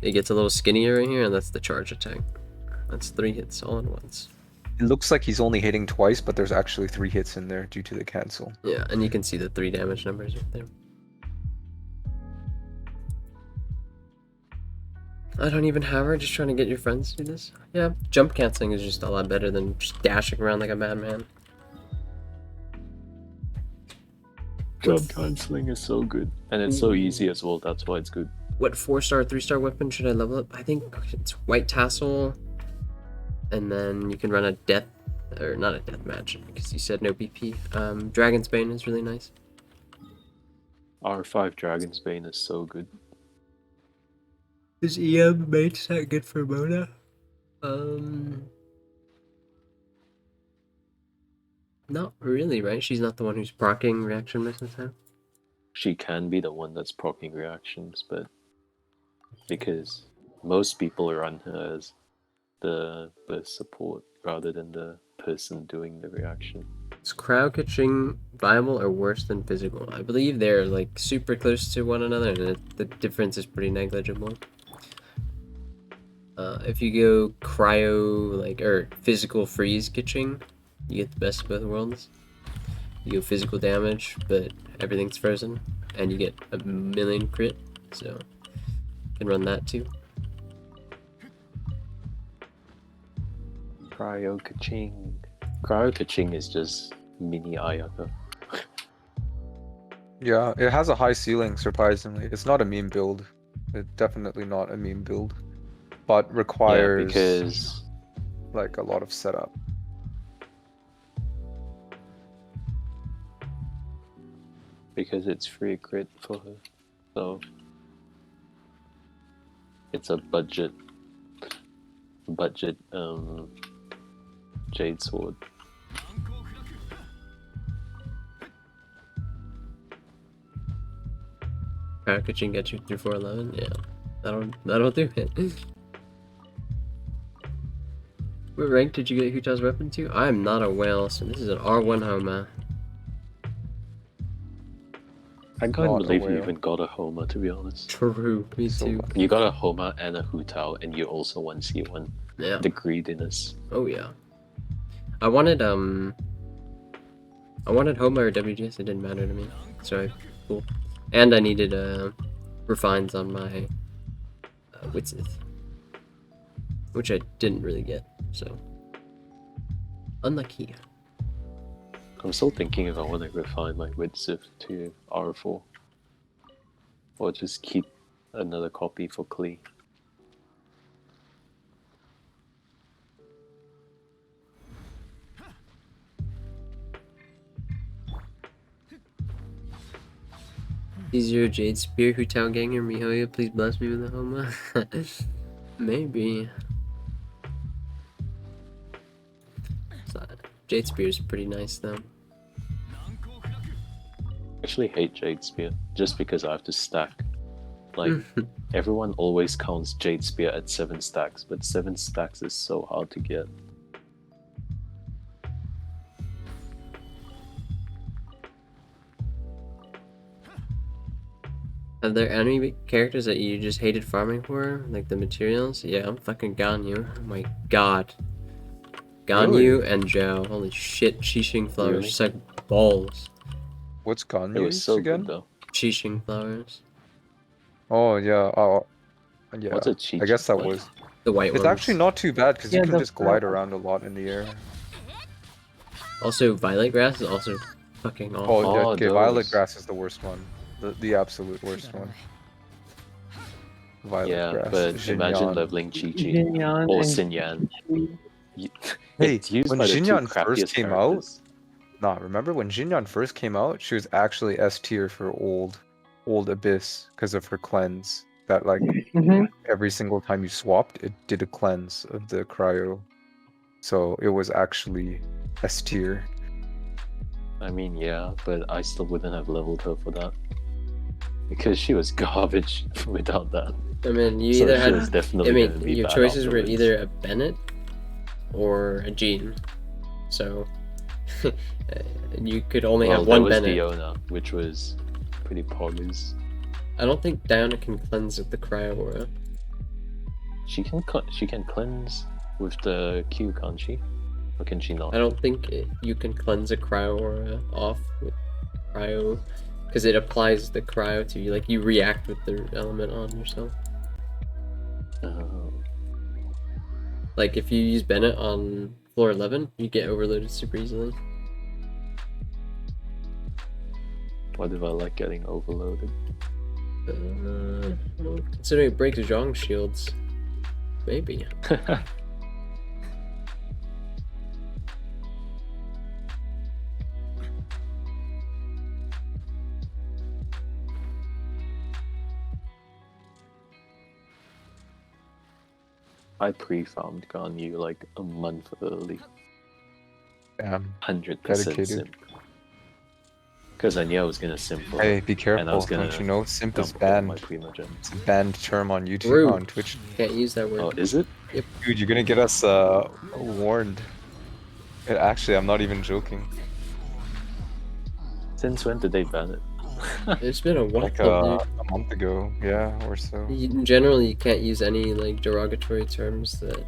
it gets a little skinnier right here, and that's the charge attack. That's 3 hits all at once. It looks like he's only hitting twice, but there's actually 3 hits in there due to the cancel. Yeah, and you can see the 3 damage numbers right there. I don't even have her, just trying to get your friends to do this. Yeah, jump canceling is just a lot better than just dashing around like a madman. jump cancelling is so good. And it's so easy as well, that's why it's good. What 4-star, 3-star weapon should I level up? I think it's White Tassel. And then you can run a death, or not a death match, because you said no BP. Dragon's Bane is really nice. R5 Dragon's Bane is so good. Is EM mate set good for Mona? Not really, right? She's not the one who's proccing reaction most of the time. She can be the one that's proccing reactions, but because most people run her as the burst support rather than the person doing the reaction. Is crowd catching viable or worse than physical? I believe they're like super close to one another, and the difference is pretty negligible. If you go cryo or physical freeze catching, you get the best of both worlds. You go physical damage, but everything's frozen, and you get a million crit, so you can run that too. Cryo Kaching. Cryo Kaching is just mini Ayaka. Yeah, it has a high ceiling, surprisingly. It's not a meme build. It's definitely not a meme build. But requires because like a lot of setup. Because it's free crit for her. So it's a budget Jade Sword. Packaging get you through 411? Yeah. That'll do it. What rank did you get Huta's weapon to? I am not a whale, so this is an R1 Homa. I can't Not a believe you whale. even got a Homa, to be honest. True, me So too. You got a Homa and a Hutao, and you also 1C1. Yeah. The greediness. Oh yeah. I wanted Homa or WGS, it didn't matter to me. So cool. And I needed refines on my Witsith, which I didn't really get, so unlucky. I'm still thinking if I want to refine my Widsith to R4. Or just keep another copy for Klee. Is your Jade Spear Hutao Ganger Mihoya? Please bless me with a Homa. Maybe. So, Jade Spear is pretty nice though. I actually hate Jade Spear, just because I have to stack. Like, everyone always counts Jade Spear at 7 stacks, but 7 stacks is so hard to get. Are there any characters that you just hated farming for? Like the materials? Yeah, I'm fucking Ganyu. Oh my god. Ganyu and Zhao. Holy shit, Qixing flowers. Really? Just like balls. What's It Ganyu was so again? good though. Qixing flowers. Oh yeah. Oh yeah. What's a cheat? I guess that like? was. The white It's ones. actually not too bad because Yeah, you can the just glide brown- around a lot in the air. Also, violet grass is also fucking awful. Oh, yeah, Oh, okay. Violet those. grass is the worst one. The absolute worst one. Violet Yeah, grass. but imagine Xinyan. leveling Chi Chi Xinyan or and Xinyan. Hey, It's used when by the two Xinyan first crappiest came characters. Nah, remember when Xinyan first came out? She was actually S tier for old Abyss because of her cleanse. That like Mhm. every single time you swapped, it did a cleanse of the cryo. So it was actually S tier. I mean, yeah, but I still wouldn't have leveled her for that. Because she was garbage without that. I mean, you So either she had. was I definitely gonna mean, be your bad choices were afterwards. either a Bennett or a Jean. So. You could only Well, have there one was Bennett. Fiona, which was pretty poggers. I don't think Diana can cleanse with the cryo aura. She can cleanse with the Q, can't she? Or can she not? I don't think you can cleanse a cryo aura off with cryo because it applies the cryo to you. Like you react with the element on yourself. Oh. Like if you use Bennett on floor 11, you get overloaded super easily. What if I like getting overloaded? Well, considering it breaks Zhong shields, maybe. I pre-farmed Ganyu like a month early. Damn. 100% Dedicated. simp. Because I knew I was gonna simp for Hey, her, be and I careful. was gonna Don't you know simp is dump all my banned? Primogen. It's a banned term on YouTube, Rude. on Twitch. Can't use that word. Oh, is it? Dude, you're gonna get us warned. Actually, I'm not even joking. Since when did they ban it? It's been a while, Like dude. a month ago, yeah, or so. In general, you can't use any like derogatory terms that.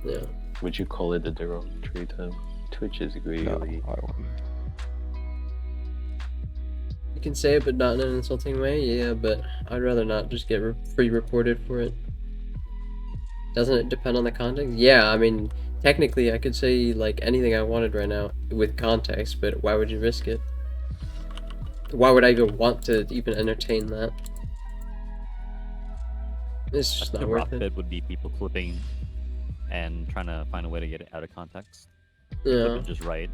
Yeah. Would you call it a derogatory term? Twitch is really. No, I wouldn't. You can say it, but not in an insulting way. Yeah, but I'd rather not just get free reported for it. Doesn't it depend on the context? Yeah, I mean, technically, I could say like anything I wanted right now with context, but why would you risk it? Why would I even want to even entertain that? It's just The not rock worth it. bed would be people clipping and trying to find a way to get it out of context. Clip Yeah, it just right,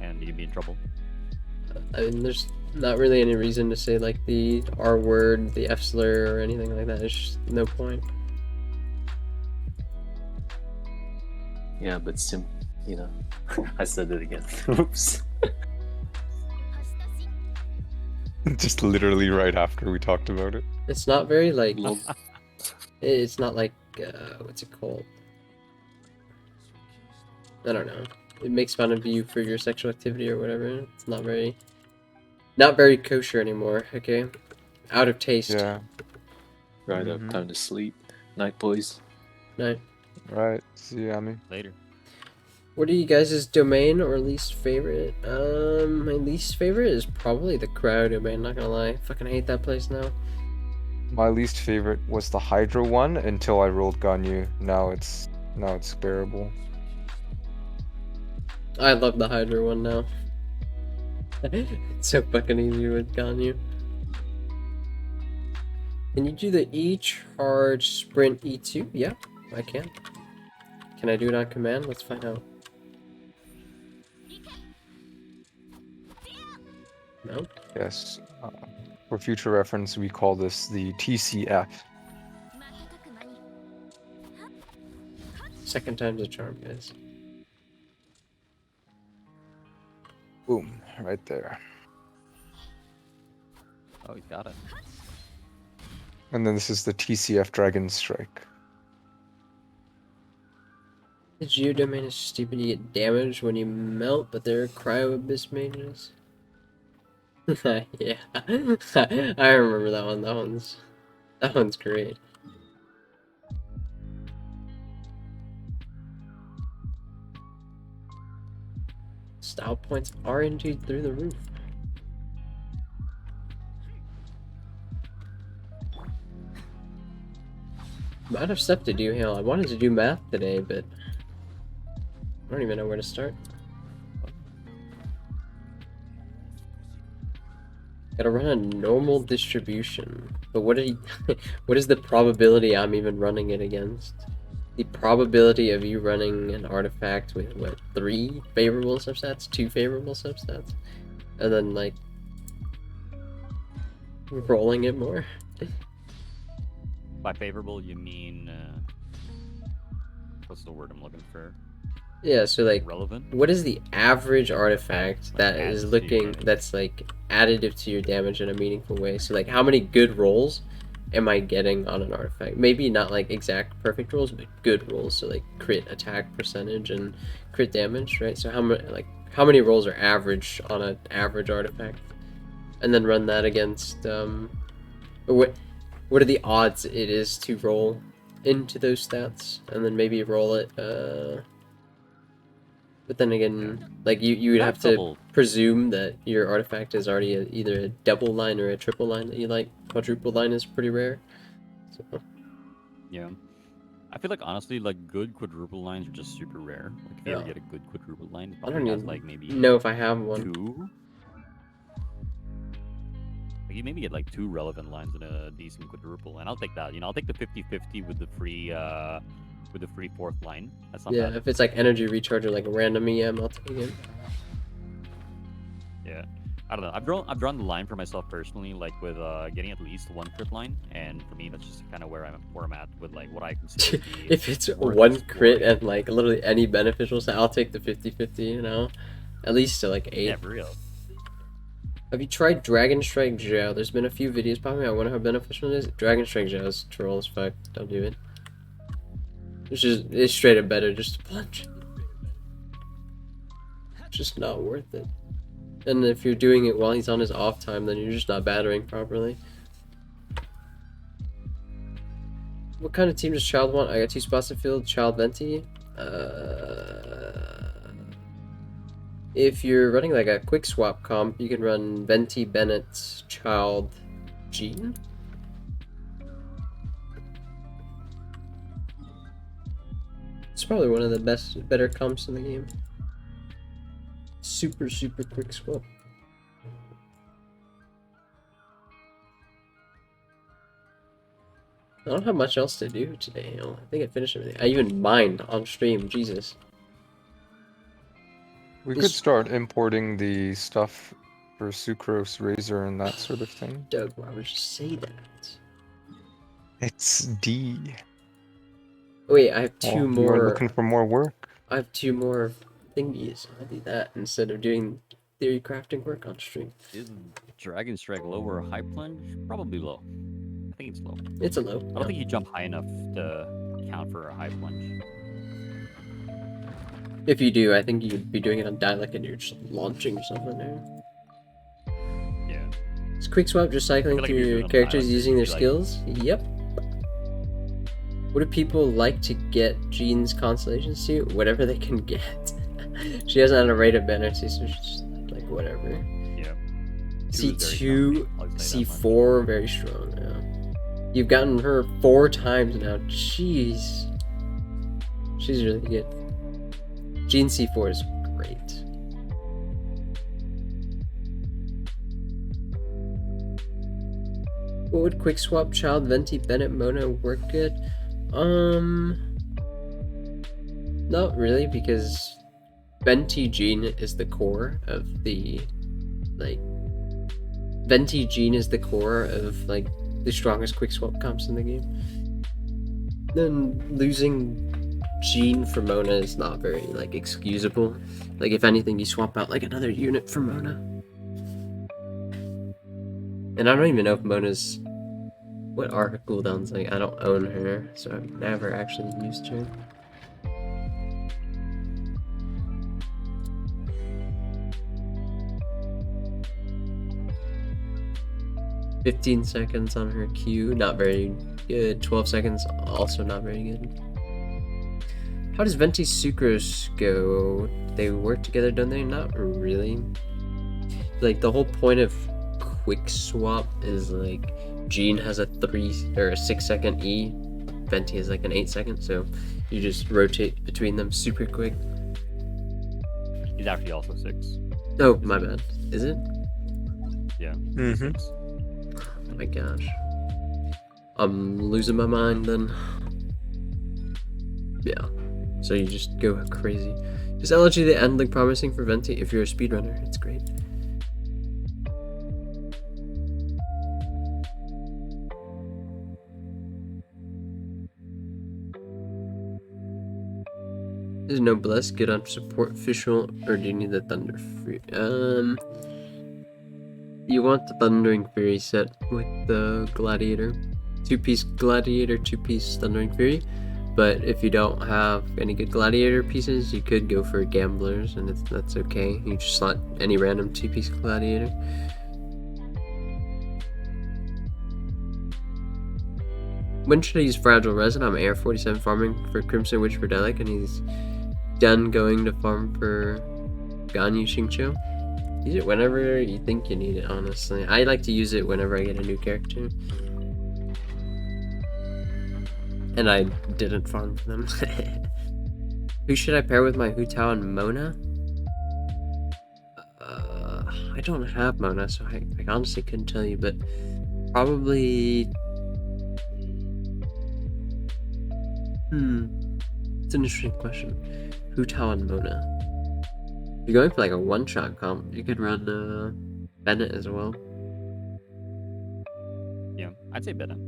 and you'd be in trouble. I mean, there's not really any reason to say like the R word, the F slur, or anything like that. It's just no point. Yeah, but you know. I said it again. Oops. Just literally right after we talked about it. It's not very like. Lol. It's not like what's it called? I don't know. It makes fun of you for your sexual activity or whatever. It's not very kosher anymore. Okay, out of taste. Yeah. Right up, Mhm. time to sleep. Night, boys. No. Right. See you, Amy. Later. What are you guys' domain or least favorite? My least favorite is probably the Crow domain. Not gonna lie, fucking hate that place now. My least favorite was the Hydra one until I rolled Ganyu. Now it's bearable. I love the Hydra one now. It's so fucking easy with Ganyu. Can you do the E charge sprint E2? Yeah, I can. Can I do it on command? Let's find out. No? Yes. For future reference, we call this the TCF. Second time's a charm, guys. Boom, right there. Oh, he's got it. And then this is the TCF Dragon Strike. The Geodomain is stupid. You get damaged when you melt, but they're Cryo Abyss mages. Yeah. I remember that one. That one's great. Style points are indeed through the roof. Amount of stuff to do, Hale. I wanted to do math today, but I don't even know where to start. Gotta run a normal distribution. But what is the probability I'm even running it against? The probability of you running an artifact with, what, 3 favorable substats? 2 favorable substats? And then, like, rolling it more? By favorable, you mean what's the word I'm looking for? Yeah, so, like, Relevant? what is the average artifact that adds is to your looking, damage. that's, like, additive to your damage in a meaningful way? So, like, how many good rolls am I getting on an artifact? Maybe not, like, exact perfect rolls, but good rolls. So, like, crit attack percentage and crit damage, right? So, how many rolls are average on an average artifact? And then run that against, what are the odds it is to roll into those stats? And then maybe roll it, but then again, like you would have to Double. presume that your artifact is already either a double line or a triple line that you like. Quadruple line is pretty rare. So, Yeah. I feel like honestly, like good quadruple lines are just super rare. Like if you ever Yeah. get a good quadruple line, it I don't probably has even like maybe know if I have one. 2. Like you maybe get like 2 relevant lines in a decent quadruple, and I'll take that. You know, I'll take the 50-50 with the free 4th line. That's not Yeah, bad. if it's like energy recharge or like a random EM, I'll take it. Yeah. I don't know. I've drawn the line for myself personally, like with getting at least 1 crit line, and for me that's just kind of where I'm at with like what I consider to be If it's worth one crit exploring. and like literally any beneficial stat, I'll take the 50-50, you know? At least to like 8. Yeah, for real. Have you tried Dragon Strike Zhao? There's been a few videos popping. I wonder how beneficial it is. Dragon Strike Zhao is troll as fuck. Don't do it. It's straight up better just to punch. It's just not worth it. And if you're doing it while he's on his off time, then you're just not battering properly. What kind of team does Child want? I got 2 spots to field. Child Venti. If you're running like a quick swap comp, you can run Venti, Bennett, Child, Jean. It's probably one of the better comps in the game. Super quick swap. I don't have much else to do today. I think I finished everything. I even mined on stream. Jesus. We could start importing the stuff for sucrose, razor, and that sort of thing. Doug, why would you say that? It's D. Wait, I have 2 You are more. looking for more work. I have 2 more thingies. I do that instead of doing theory crafting work on stream. Is Dragon Strike low or high plunge? Probably low. I think it's low. It's a low. I don't think you jump high enough to count for a high plunge. If you do, I think you'd be doing it on dialect and you're just launching yourself in there. Yeah. Is quick swap just cycling like if through you're your doing it on characters dialect, using their it'd be skills? Yep. What do people like to get Jean's constellation suit? Whatever they can get. She doesn't have a rate of banner, so she's just like whatever. Yeah. C2, C4, very strong now. You've gotten her 4 times now. Jeez. She's really good. Jean C4 is great. What would quick swap Child, Venti, Bennett, Mona work good? Not really, because Venti Jean is the core of the Venti Jean is the core of like the strongest quick swap comps in the game. Then losing Jean for Mona is not very like excusable. Like if anything, you swap out like another unit for Mona. And I don't even know if Mona's what are her cooldowns like. I don't own her, so I've never actually used her. "15 seconds on her Q, not very good. 12 seconds, also not very good. How does Venti Sucrose go? They work together, don't they? Not really. Like, the whole point of quick swap is like Jean has a 3 or a 6 second E, Venti has like an 8 second, so you just rotate between them super quick. He's actually also 6. Oh, my bad. Is it? Yeah. Mm-hmm. Oh my gosh. I'm losing my mind then. Yeah. So you just go crazy. Does LG the end look promising for Venti? If you're a speedrunner, it's great. Is Noblesse good on support official, or do you need the Thunder Fury? You want the Thundering Fury set with the Gladiator. 2-piece Gladiator, 2-piece Thundering Fury. But if you don't have any good Gladiator pieces, you could go for Gamblers, and that's okay. You just slot any random 2-piece Gladiator. When should I use Fragile Resin? I'm AR-47 farming for Crimson Witch for Delic, and he's done going to farm for Ganyu Xingqiu. Use it whenever you think you need it, honestly. I like to use it whenever I get a new character. And I didn't farm for them. Who should I pair with my Hu Tao and Mona? I don't have Mona, so I honestly couldn't tell you, but probably... It's an interesting question. Hu Tao and Mona. If you're going for like a one-shot comp, you could run Bennett as well. Yeah, I'd say Bennett.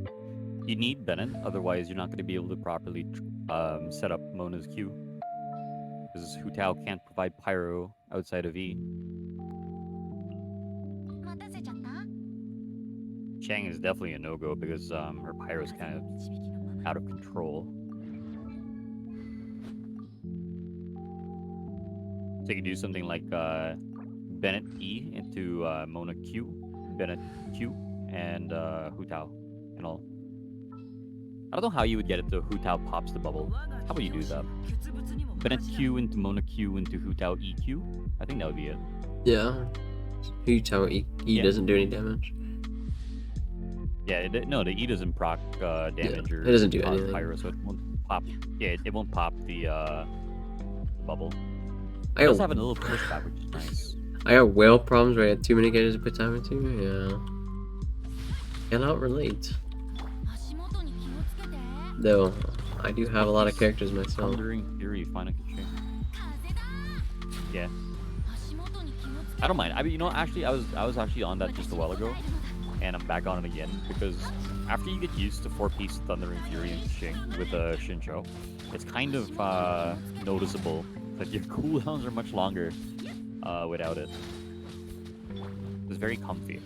You need Bennett, otherwise you're not going to be able to properly set up Mona's Q. Because Hu Tao can't provide Pyro outside of E. Chang is definitely a no-go because her Pyro is kind of out of control. So you can do something like Bennett E into Mona Q, Bennett Q, and Hu Tao and all. I don't know how you would get it to Hu Tao pops the bubble. How about you do that? Bennett Q into Mona Q into Hu Tao EQ? I think that would be it. Yeah. Hu Tao E doesn't do any damage. Yeah, no, the E doesn't proc damage or it doesn't do anything. Pyro, so it won't pop. Yeah, it won't pop the bubble. I It does have a little pushback, which is nice. I got whale problems where I had too many characters to put time into. Yeah. Cannot relate. Though, I do have a lot of characters myself. Thundering Fury, Final Kitchen. Yeah. I don't mind. I mean, you know, actually, I was actually on that just a while ago, and I'm back on it again because after you get used to 4-piece Thundering Fury and Xing with Xinqiu, it's kind of noticeable that your cooldowns are much longer without it. It's very comfy,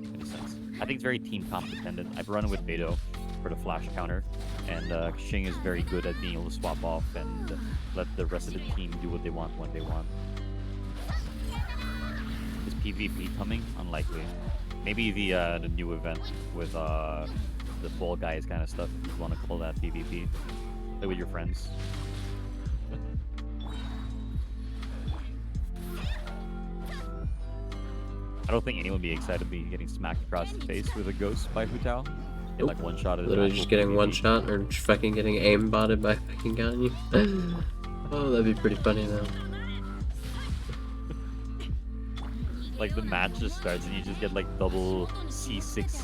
in a sense. I think it's very team comp dependent. I've run with Beto for the flash counter, and Xing is very good at being able to swap off and let the rest of the team do what they want when they want. Is PvP coming? Unlikely. Maybe the new event with the Fall Guys kind of stuff, if you want to call that PvP. Play with your friends. I don't think anyone would be excited to be getting smacked across the face with a ghost by Hu Tao. Get like one shot at Literally just getting one shot or just fucking getting aimbotted by fucking Ganyu. Oh, that'd be pretty funny though. Like the match just starts and you just get like double C6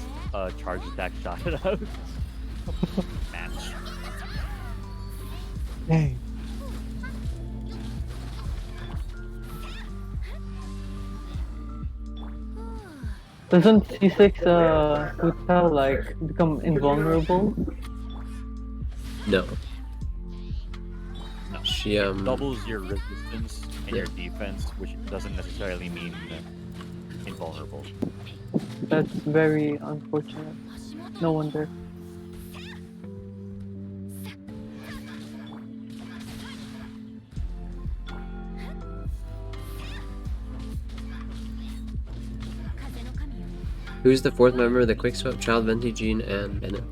charge attack shot out. Match. Dang. Doesn't C6 Hotel like become invulnerable? No. No. She It doubles your resistance and your defense, which doesn't necessarily mean invulnerable. That's very unfortunate. No wonder. Who's the fourth member of the Quick Swap? Child, Venti, Jean, and Bennett.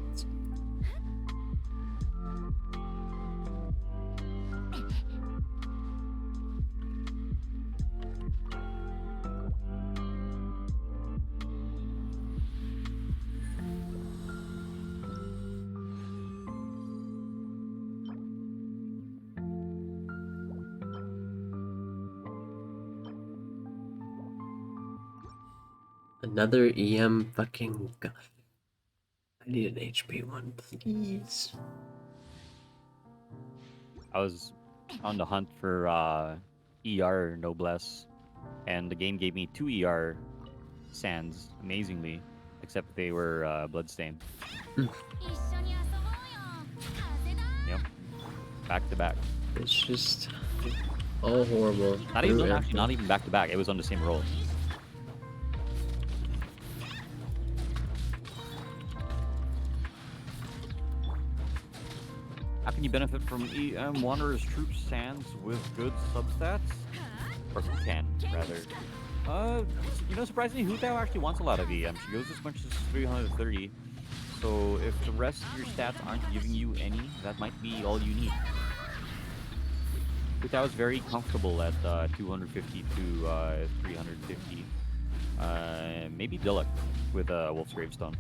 Another EM fucking god. I need an HP one, please. I was on the hunt for ER Noblesse, and the game gave me 2 ER sands, amazingly, except they were bloodstained. Yep. Back to back. It's just all horrible. Not even back to back. It was on the same roll. How can you benefit from EM Wanderer's Troops Sands with good substats? Or who can, rather? You know, surprisingly, Hu Tao actually wants a lot of EM. She goes as much as 330. So if the rest of your stats aren't giving you any, that might be all you need. Hu Tao is very comfortable at 250 to 350. Maybe Dilek with Wolf's Gravestone.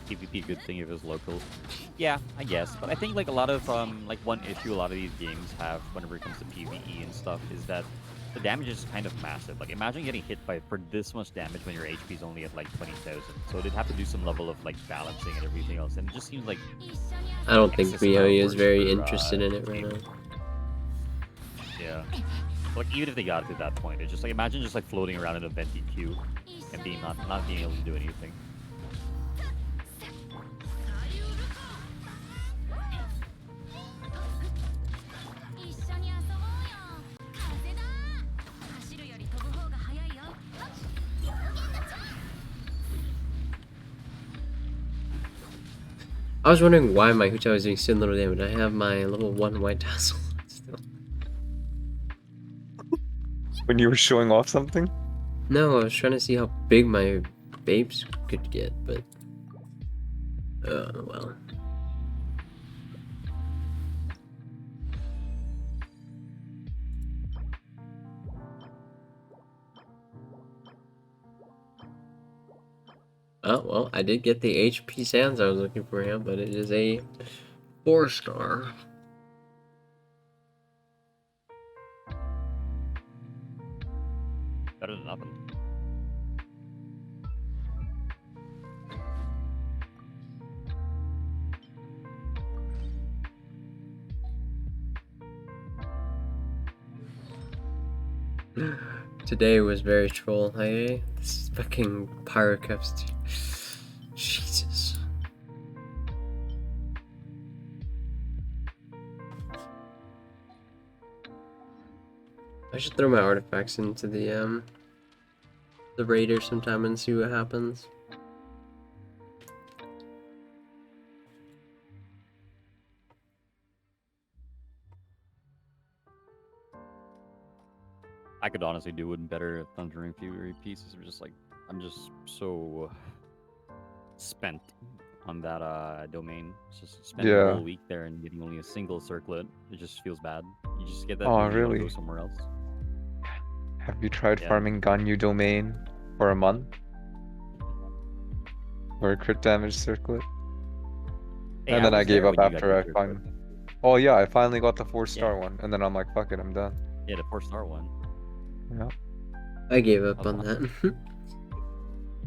PvP good thing if it's local. Yeah, I guess. But I think like a lot of like one issue a lot of these games have whenever it comes to PvE and stuff is that the damage is kind of massive. Like imagine getting hit by for this much damage when your HP is only at like 20,000. So they'd have to do some level of like balancing and everything else. And it just seems like I don't think Mihoyo is very interested in it right now. Yeah. Like even if they got to that point, it's just like imagine just like floating around in a venti queue and being not being able to do anything. I was wondering why my Hu Tao is doing so little damage. I have my level 1 white tassel still. When you were showing off something? No, I was trying to see how big my babes could get, but... well. Oh, well, I did get the HP sands I was looking for here, but it is a 4-star. Better than nothing. Today was very troll. Hey, this is fucking Pyrocrafters. Jesus. I should throw my artifacts into the raider sometime and see what happens. I could honestly do it better at Thundering Fury pieces. I'm just so spent on that domain. Just spending a whole week there and getting only a single circlet. It just feels bad. You just get that feeling you want to go somewhere else. Have you tried farming Ganyu domain for a month? Or a crit damage circlet? Hey, And then I gave up when you got after your I circlet. finally... Oh yeah, I finally got the 4-star one, and then I'm like, fuck it, I'm done. Yeah, the 4-star one. Yeah. I gave up on that.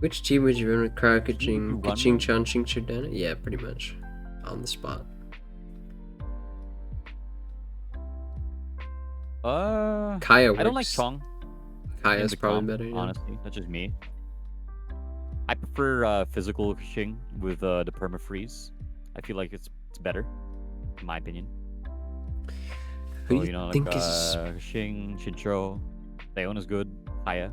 Which team would you run with? Cryo, Kaching, Chan, Ching, Chudana? Yeah, pretty much. On the spot. Kaya works. I don't like Chong. Kaya's probably better, yeah. Honestly, that's just me. I prefer physical Kaching with the permafreeze. I feel like it's better, in my opinion. Who So, do you like think is... Kaching, Shincho, Leona's good. Kaya.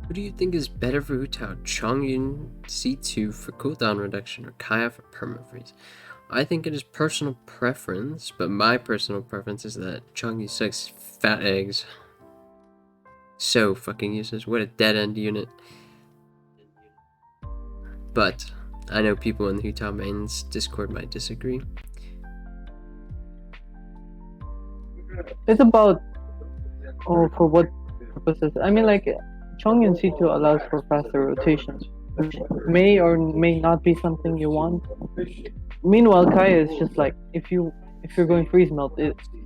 Who do you think is better for Hu Tao? Chongyun C2 for cooldown reduction or Kaya for permafreeze? I think it is personal preference, but my personal preference is that Chongyun sucks fat eggs. So fucking useless. What a dead end unit. But I know people in the Hu Tao mains Discord might disagree. It's about for what purposes. I mean, like Chongyun C2 allows for faster rotations, which may or may not be something you want. Meanwhile, Kaya is just like if you're going freeze melt,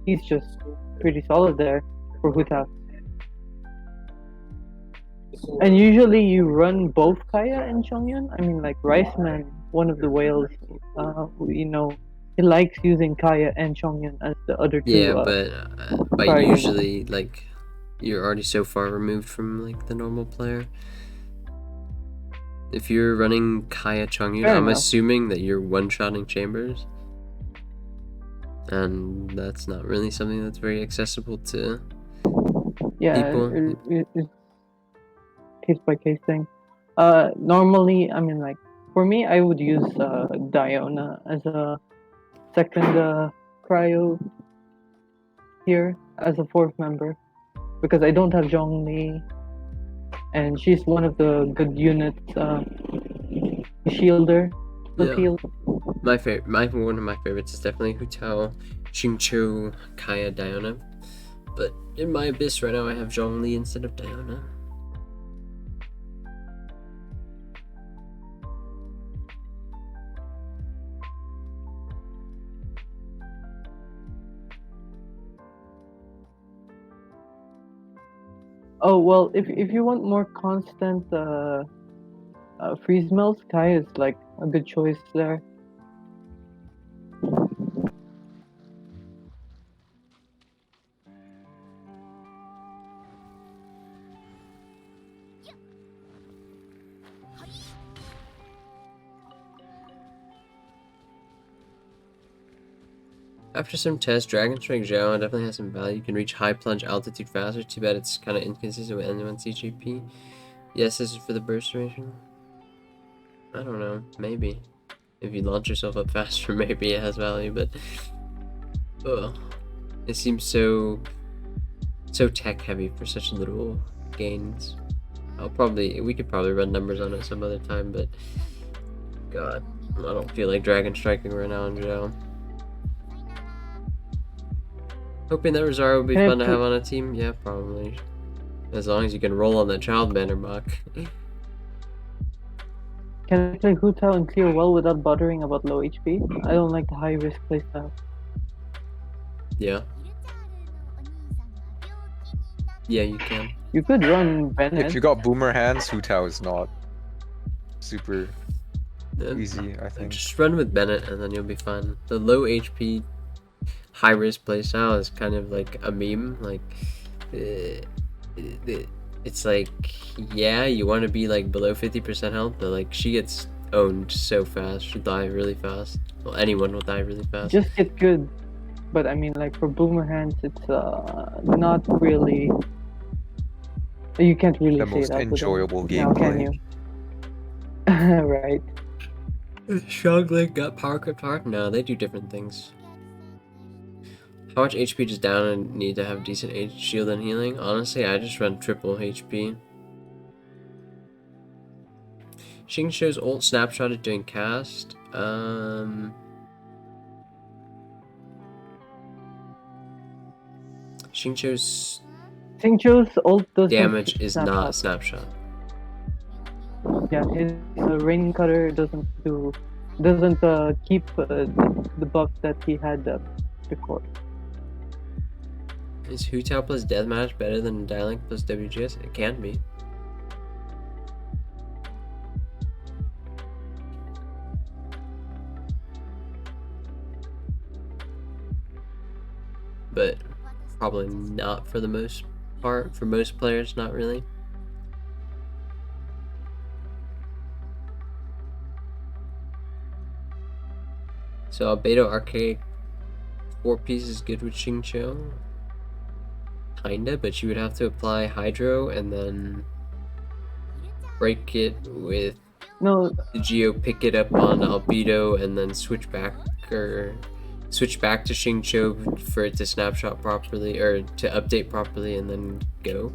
he's just pretty solid there for Hu Tao. And usually you run both Kaya and Chongyun. I mean, like Riceman, one of the whales, he likes using Kaya and Chongyun as the other two. Yeah, but usually, like, you're already so far removed from, like, the normal player. If you're running Kaya Chongyun, I'm assuming that you're one-shotting chambers. And that's not really something that's very accessible to people. It's case-by-case thing. Normally, I mean, like, for me, I would use Diona as a second cryo here as a fourth member because I don't have Zhongli and she's one of the good units shielder field. One of my favorites is definitely Hu Tao, Xingqiu, Kaya, Diona. But in my abyss right now I have Zhongli instead of Diona. Oh well, if you want more constant freeze melts, Kaya is like a good choice there. After some tests, Dragon Strike Zhao definitely has some value. You can reach high plunge altitude faster. Too bad it's kind of inconsistent with N1 CGP. Yes, this is for the burst duration. I don't know. Maybe. If you launch yourself up faster, maybe it has value, but... it seems so tech heavy for such little gains. We could probably run numbers on it some other time, but... God, I don't feel like Dragon Striking right now on Zhao. Hoping that Rosario will be fun to have on a team. Yeah, probably. As long as you can roll on that child banner buck. Can I play Hu Tao and clear well without bothering about low HP? I don't like the high risk playstyle. Yeah. Yeah, you can. You could run Bennett. If you got boomer hands, Hu Tao is not super easy, I think. Just run with Bennett and then you'll be fine. The low HP high risk playstyle is kind of like a meme. Like, it's like, yeah, you want to be like below 50% health, but like she gets owned so fast. She'll die really fast. Well, anyone will die really fast. Just get good. But I mean, like for boomer hands, it's not really. You can't really The say most that enjoyable with them now, can gameplay. you? Right. Shoglink got power crypt heart? No, they do different things. How much HP does down need to have decent shield and healing? Honestly, I just run triple HP. Xing shows ult snapshotted doing cast. Xingqiu's Xingqiu's ult doesn't damage is snapshot. not snapshot. Yeah, his raining cutter doesn't keep the buff that he had before. Is Hu Tao plus Deathmatch better than Dialink plus WGS? It can be. But probably not for the most part. For most players, not really. So Albedo Archaic 4-piece is good with Xingqiu. Kinda, but you would have to apply Hydro and then break it with the Geo, pick it up on Albedo, and then switch back to Xingqiu for it to snapshot properly or to update properly and then go.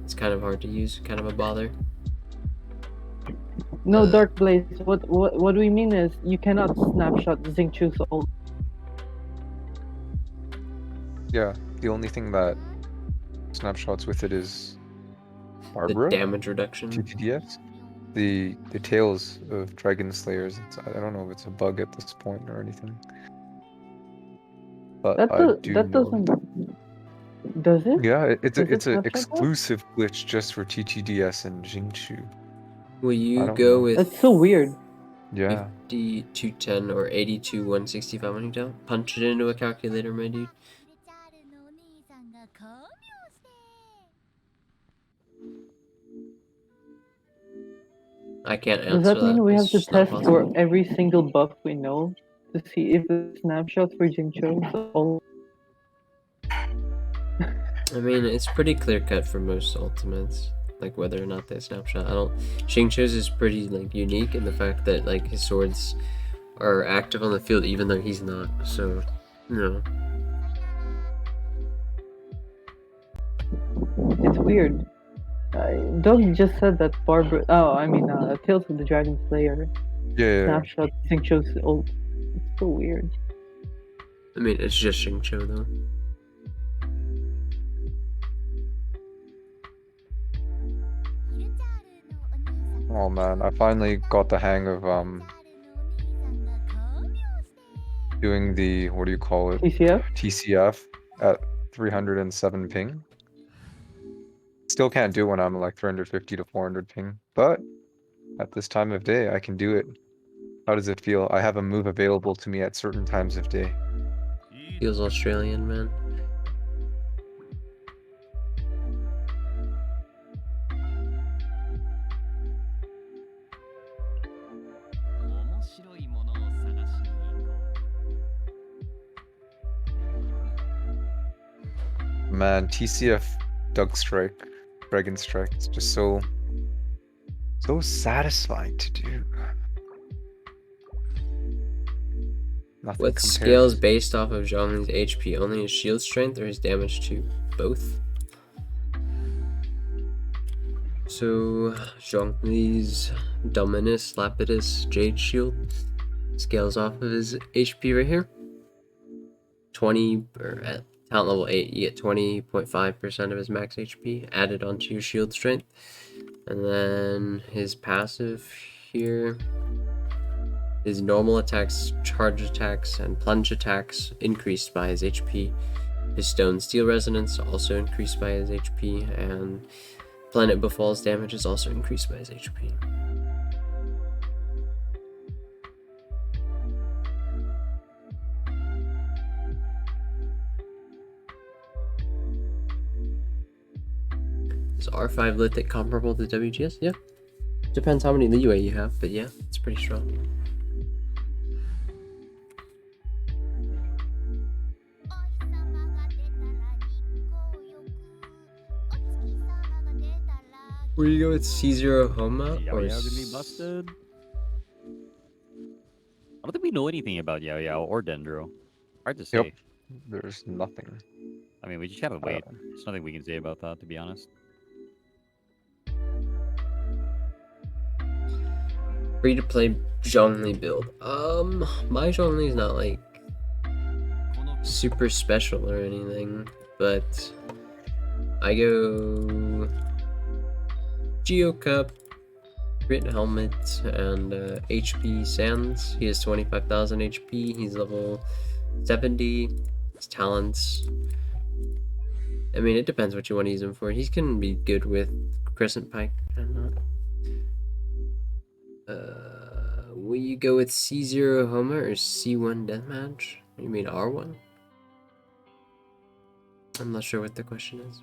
It's kind of hard to use, kind of a bother. No, Dark Blaze. What we mean is you cannot snapshot Xingqiu's ult. Yeah, the only thing that snapshots with it is Barbara? The damage reduction. TTDS? The tails of Dragon Slayers. I don't know if it's a bug at this point or anything. But that doesn't. Does it? Yeah, it's an snapshot exclusive glitch just for TTDS and Xingqiu. Will you don't go know. with That's so weird. Yeah. 5210 or 82-165 when you down? Punch it into a calculator, my dude. I can't answer Does that mean we have It's to just not test possible. for every single buff we know to see if the snapshots for Xingqiu's ult? I mean, it's pretty clear cut for most ultimates, like whether or not they snapshot. Xingqiu's is pretty like unique in the fact that like his swords are active on the field even though he's not. So, no. It's weird. Doug just said that Barbara. Oh, I mean, Tales of the Dragon Slayer Yeah. snapshot Xingqiu's ult. It's so weird. I mean, it's just Xingqiu though. Oh man, I finally got the hang of doing the, what do you call it? TCF at 307 ping. Still can't do it when I'm like 350 to 400 ping, but at this time of day I can do it. How does it feel? I have a move available to me at certain times of day. Feels Australian, man. Man, TCF Dragon Strike, it's just so satisfying to do. Nothing What compares. scales based off of Zhongli's HP? Only his shield strength or his damage too? Both. So Zhongli's Dominus Lapidus Jade Shield scales off of his HP right here. 20 or at talent level 8 you get 20.5% of his max HP added onto your shield strength. And then his passive here, his normal attacks, charge attacks, and plunge attacks increased by his HP. His Stone Steel Resonance also increased by his HP, and Planet Befall's damage is also increased by his HP. R5 lithic comparable to WGS? Yeah. Depends how many leeway you have, but yeah, it's pretty strong. Where you go with C0 Homa Yao or Yao gonna be busted? I don't think we know anything about Yao Yao or Dendro. Hard to say. Yep. There's nothing. I mean, we just gotta wait. There's nothing we can say about that, to be honest. free to play Zhongli build? My Zhongli is not like super special or anything, but I go Geo Cup, Crit Helmet, and HP Sands. He has 25,000 HP. He's level 70. His talents. I mean, it depends what you want to use him for. He can be good with Crescent Pike and not. Will you go with C0 Homa or C1 Deathmatch? You mean R1? I'm not sure what the question is.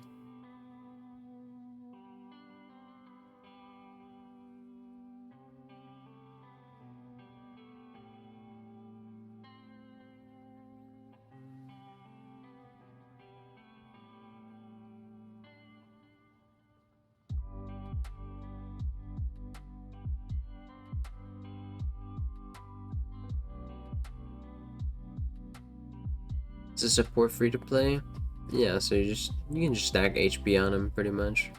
Is a support free to play? Yeah, so you can just stack HP on him pretty much.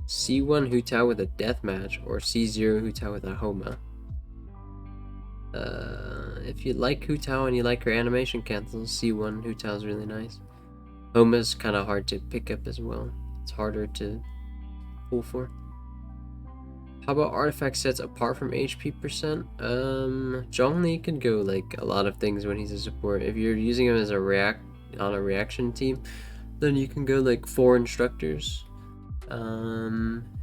C1 Hu Tao with a deathmatch or C0 Hu Tao with a Homa. If you like Hu Tao and you like her animation cancels, C1 Hu Tao is really nice. Homa's kind of hard to pick up as well. It's harder to pull for. How about artifact sets apart from HP percent? Zhongli can go like a lot of things when he's a support. If you're using him as a reaction team, then you can go like 4 instructors.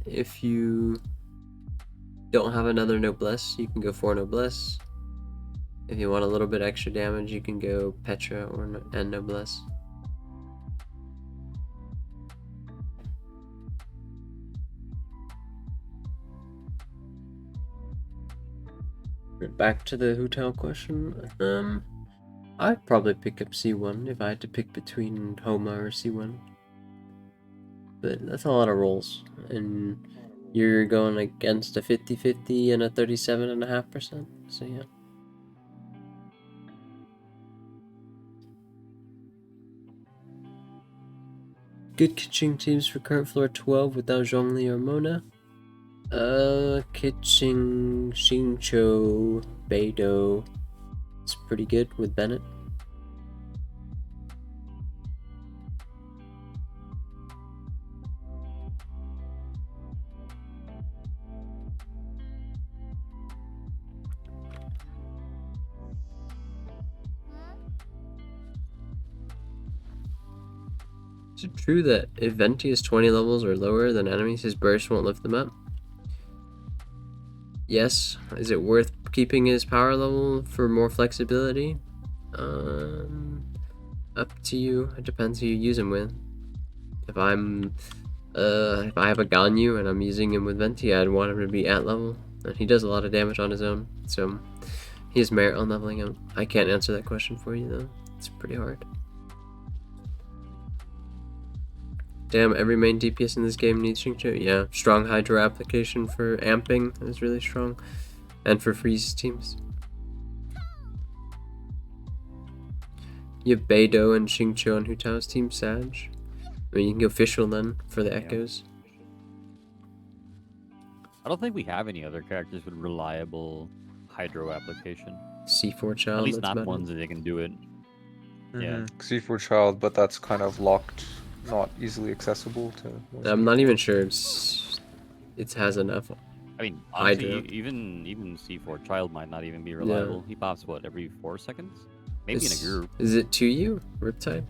If you don't have another noblesse, you can go 4 noblesse. If you want a little bit extra damage, you can go Petra and noblesse. Back to the Hu Tao question. I'd probably pick up C1 if I had to pick between Homa or C1. But that's a lot of rolls, and you're going against a 50-50 and a 37.5%. So yeah. Good Kitching teams for current floor 12 without Zhongli or Mona. Kitching, Xingqiu, Beidou. It's pretty good with Bennett. Is it true that if Venti is 20 levels or lower than enemies, his burst won't lift them up? Yes. Is it worth keeping his power level for more flexibility? Up to you. It depends who you use him with. If I have a Ganyu and I'm using him with Venti, I'd want him to be at level. And he does a lot of damage on his own, so he has merit on leveling him. I can't answer that question for you though. It's pretty hard. Damn, every main DPS in this game needs Xingqiu. Yeah, strong Hydro application for amping is really strong. And for freeze teams. You have Beidou and Xingqiu on Hu Tao's team, Sag. I mean, you can go Fischl then for the echoes. I don't think we have any other characters with reliable Hydro application. C4 Child. At least that's not better. ones that they can do it. Yeah. C4 Child, but that's kind of locked, not easily accessible to. I'm not even sure it has enough. I mean, honestly, Hydro. even C4 Child might not even be reliable. He pops what, every 4 seconds? Maybe in a group. Is it 2U? Riptide?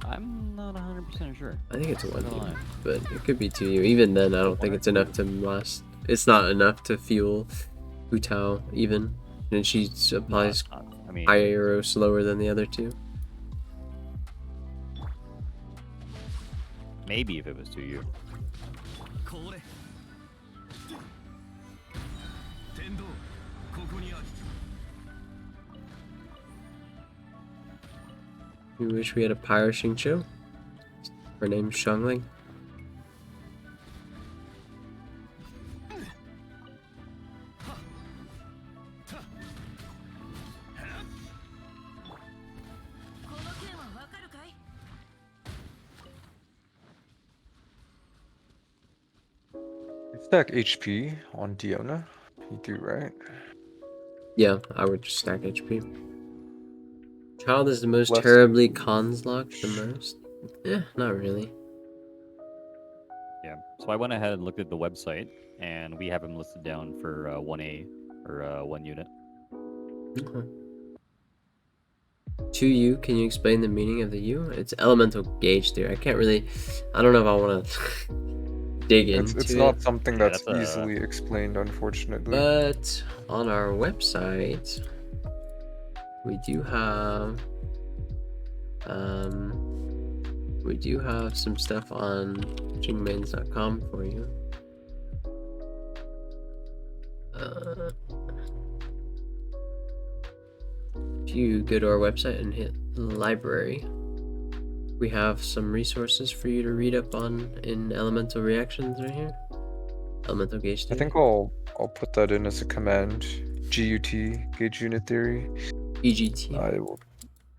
I'm not 100% sure. I think it's 1U, lie. but it could be 2U. Even then, I don't think it's enough to last. It's not enough to fuel Hu Tao even, and she applies I mean, higher slower than the other two. Maybe if it was 2U. We wish we had a Pyro Xingqiu. Her name's Xiangling. Stack HP on Diona. You do, right? Yeah, I would just stack HP. Child is the most Less- terribly cons locked the most? Not really. Yeah. So I went ahead and looked at the website, and we have him listed down for 1A or 1 unit. Okay. 2U, can you explain the meaning of the U? It's elemental gauge theory. I can't really, I don't know if I want to dig into It's it. not something Yeah, that's that's a- easily explained, unfortunately. But on our website, we do have some stuff on jingmains.com for you. If you go to our website and hit library, we have some resources for you to read up on in elemental reactions right here. Elemental gauge I theory. think I'll put that in as a command. GUT, gauge unit theory. EGT. I will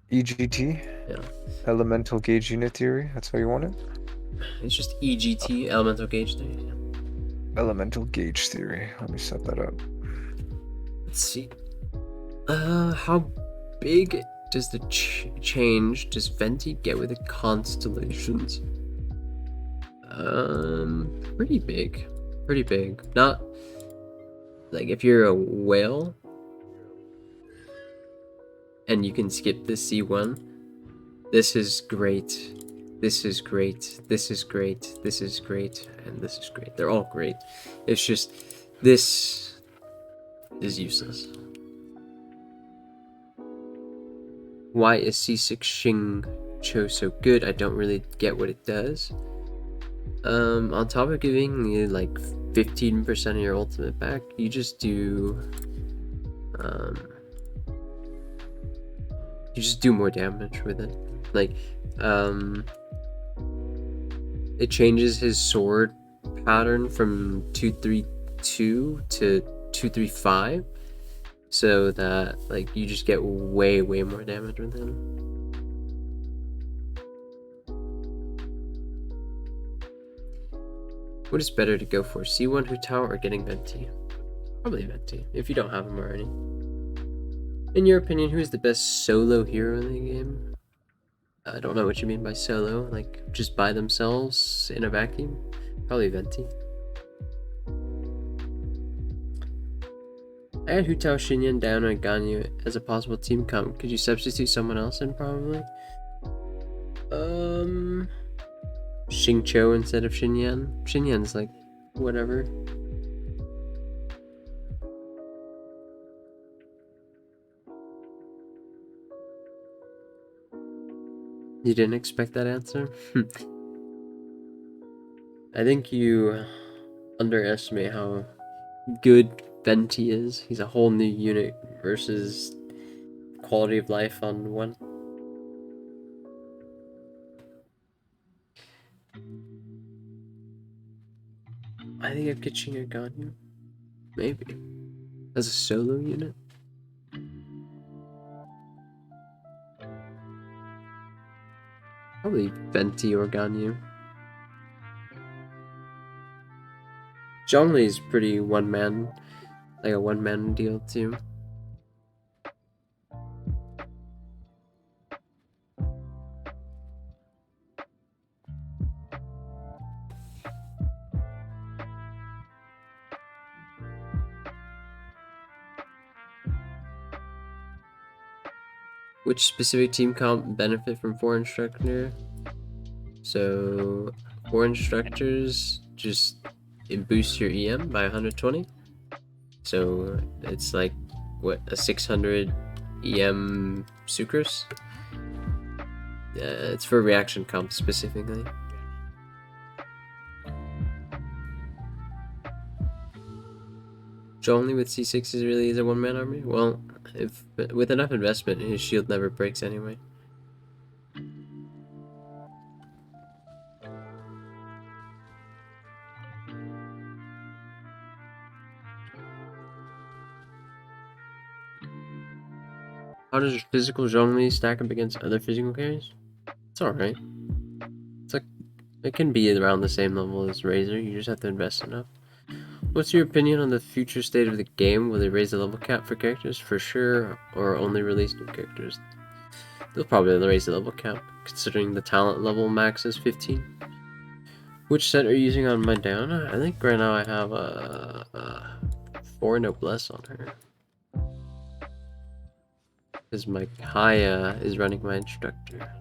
EGT. Yeah. Elemental gauge unit theory. That's how you want it. It's just EGT, elemental gauge theory. Yeah. Elemental gauge theory. Let me set that up. Let's see. How big does the change does Venti get with the constellations? Pretty big. Pretty big. Not like if you're a whale and you can skip the C1. This is great. This is great. This is great. This is great. And this is great. They're all great. It's just this is useless. Why is C6 Xingqiu so good? I don't really get what it does. On top of giving you like 15% of your ultimate back, you just do more damage with it. Like, it changes his sword pattern from 232 to 235, so that like you just get way more damage with him. What is better to go for, C1 Hu Tao or getting Venti? Probably Venti, if you don't have him already. In your opinion, who is the best solo hero in the game? I don't know what you mean by solo, like just by themselves in a vacuum? Probably Venti. I had Hu Tao, Xinyan, Diana, and Ganyu as a possible team comp. Could you substitute someone else in, probably? Xingqiu instead of Xinyan. Xinyan's like, whatever. You didn't expect that answer? I think you underestimate how good Venti is. He's a whole new unit versus quality of life on one. I think I've Kaching or Ganyu. Maybe. As a solo unit. Probably Venti or Ganyu. Zhongli's pretty one-man, like a one-man deal too. Which specific team comp benefit from 4 instructor? So 4 instructors just it boosts your EM by 120. So it's like what, a 600 EM sucrose? It's for reaction comp specifically. Zhongli with C6 is really a one-man army? Well, if with enough investment, his shield never breaks anyway. How does physical Zhongli stack up against other physical carries? It's alright. It's like, it can be around the same level as Razor, you just have to invest enough. What's your opinion on the future state of the game? Will they raise the level cap for characters? For sure, or only release new characters? They'll probably raise the level cap, considering the talent level max is 15. Which set are you using on my down? I think right now I have a 4 noblesse on her. Because my Kaya is running my instructor.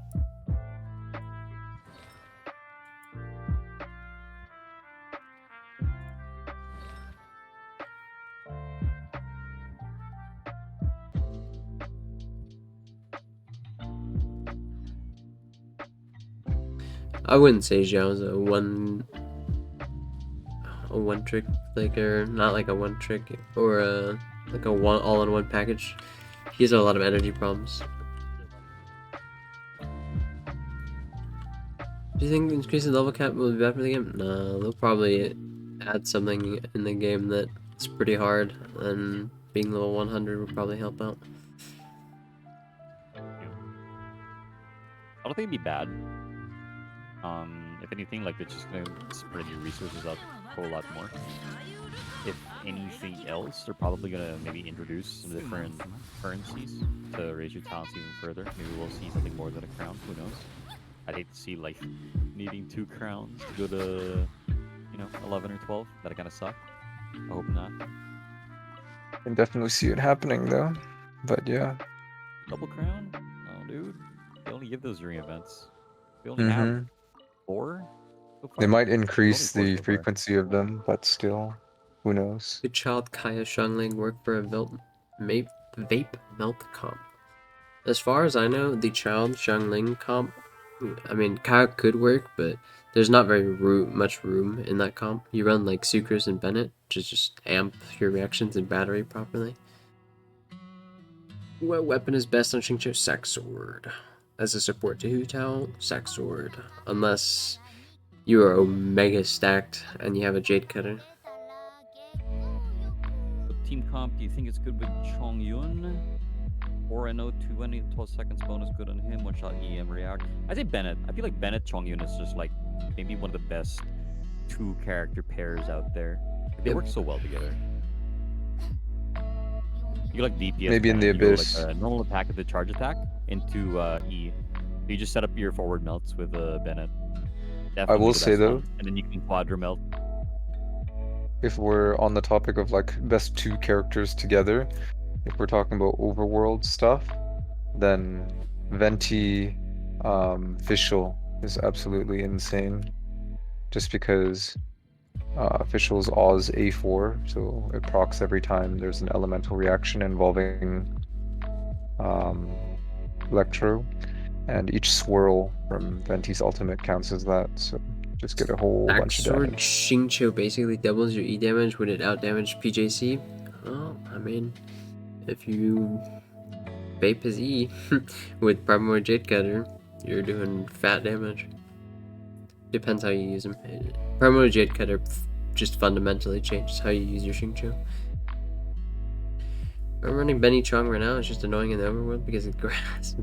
I wouldn't say Zhao's a one trick flicker, not like a one trick or like a one all-in-one package. He has a lot of energy problems. Do you think increasing level cap will be bad for the game? No, they'll probably add something in the game that's pretty hard, and being level 100 would probably help out. I don't think it'd be bad. If anything, like it's just gonna spread your resources out a whole lot more. If anything else, they're probably gonna maybe introduce some different currencies to raise your talents even further. Maybe we'll see something more than a crown. Who knows? I'd hate to see like needing 2 crowns to go to 11 or 12. That'd kind of suck. I hope not. I can definitely see it happening though. But yeah. Double crown? No, dude. They only give those during events. We only have 4. So They far. might increase Only 4 the so far. frequency of them, but still, who knows? Good child Kaya Shungling work for a vape melt comp. As far as I know, the child Shungling comp, I mean, Kaya could work, but there's not very much room in that comp. You run like Sucrose and Bennett to just amp your reactions and battery properly. What weapon is best on Xingqiu? Sack Sword. As a support to Hu Tao, Sack Sword. Unless you are Omega stacked and you have a Jade Cutter. What team comp do you think is good with Chong Yun? 4-0, 220, 12 seconds bonus good on him, 1-shot EM react. I say Bennett. I feel like Bennett Chong Yun is just like maybe one of the best 2 character pairs out there. They work so well together. You like DPS. Maybe in the you go, Abyss. like a normal attack at the charge attack into E. You just set up your forward melts with Bennett. I will say though, and then you can quadra melt. if we're on the topic of like best 2 characters together, if we're talking about overworld stuff, then Venti Fischl is absolutely insane. Just because Fischl's Oz A4, so it procs every time there's an elemental reaction involving Electro, and each swirl from Venti's ultimate counts as that, so just get a whole bunch of Sword damage. Xingqiu basically doubles your E damage when it outdamaged PJC. Oh, I mean, if you vape his E with Primordial Jade Cutter, you're doing fat damage. Depends how you use him. Primordial Jade Cutter just fundamentally changes how you use your Xingqiu. I'm running Benny Chong right now. It's just annoying in the overworld because it grass.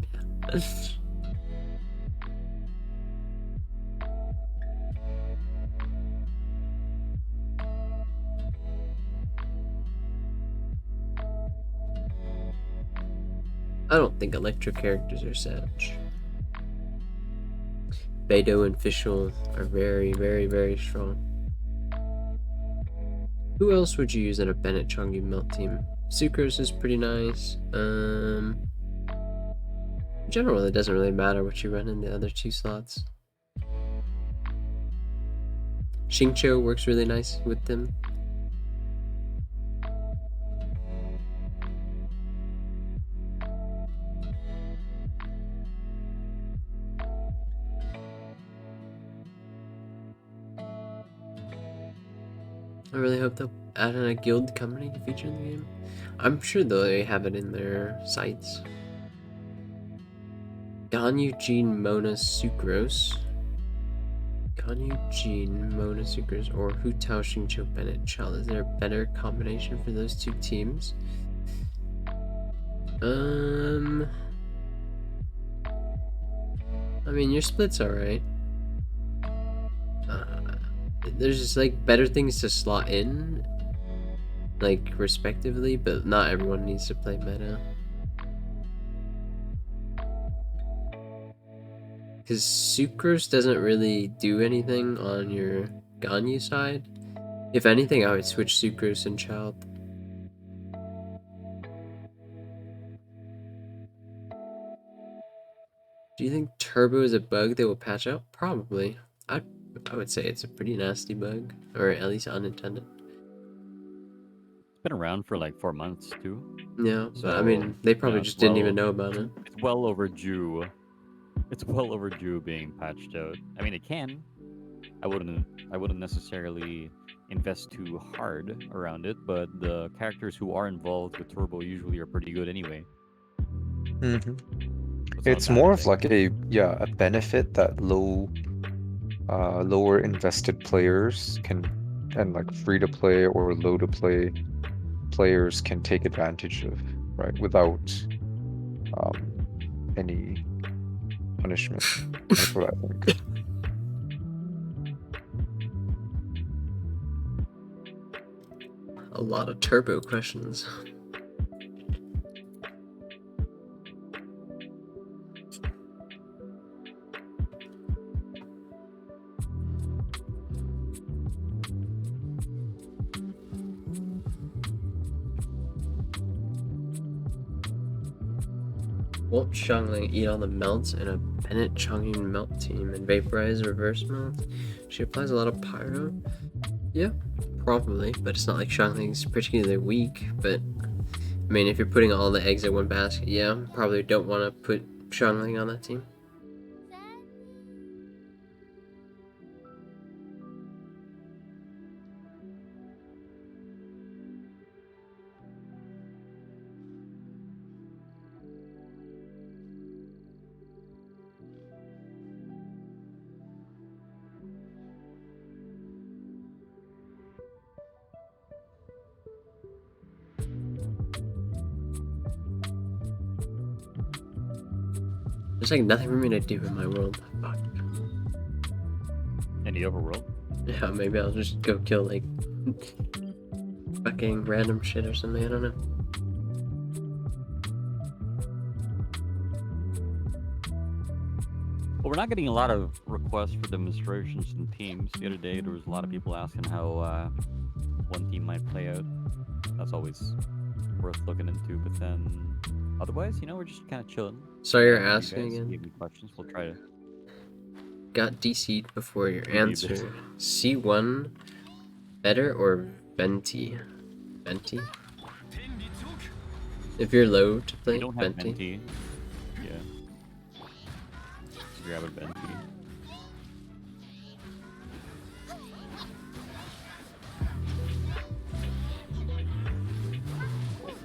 I don't think electric characters are such. Beidou and Fischl are very, very, very strong. Who else would you use in a Bennett Chongyu melt team? Sucrose is pretty nice. In general, it doesn't really matter what you run in the other 2 slots. Xingqiu works really nice with them. I really hope they'll add in a guild company feature in the game. I'm sure they have it in their sites. Ganyu Jean Mona Sucrose. Ganyu Jean Mona Sucrose or Hu Tao Xingqiu Bennett Child. Is there a better combination for those two teams? I mean, your split's alright. There's just like better things to slot in, like respectively, but not everyone needs to play meta. Because Sucrose doesn't really do anything on your Ganyu side. If anything, I would switch Sucrose and Child. Do you think Turbo is a bug they will patch out? Probably. I would say it's a pretty nasty bug, or at least unintended. It's been around for like 4 months too. Yeah, but I mean, they probably just didn't even know about it. It's well overdue. It's well overdue being patched out. I mean, it can. I wouldn't necessarily invest too hard around it, but the characters who are involved with Turbo usually are pretty good anyway. Mm-hmm. It's more of like a benefit that lower invested players can, and like free to play or low to play players can take advantage of, right? Without any punishment. That's what I think. A lot of Turbo questions. Won't Xiangling eat all the melts in a Bennett Chongqing melt team and vaporize reverse melt? She applies a lot of pyro? Yeah, probably, but it's not like Xiangling's particularly weak, but I mean, if you're putting all the eggs in one basket, yeah, probably don't want to put Xiangling on that team. There's like nothing for me to do in my world. Fuck. In the overworld? Yeah, maybe I'll just go kill like fucking random shit or something, I don't know. Well, we're not getting a lot of requests for demonstrations in teams. The other day, there was a lot of people asking how one team might play out. That's always worth looking into, but then otherwise, you know, we're just kind of chilling. Sorry you're asking again. If you have any questions, we'll try to. Got DC'd before your answer. C1 better or Venti? Venti? If you're low to play, You don't have Venti. Venti. Yeah. Grab a Venti.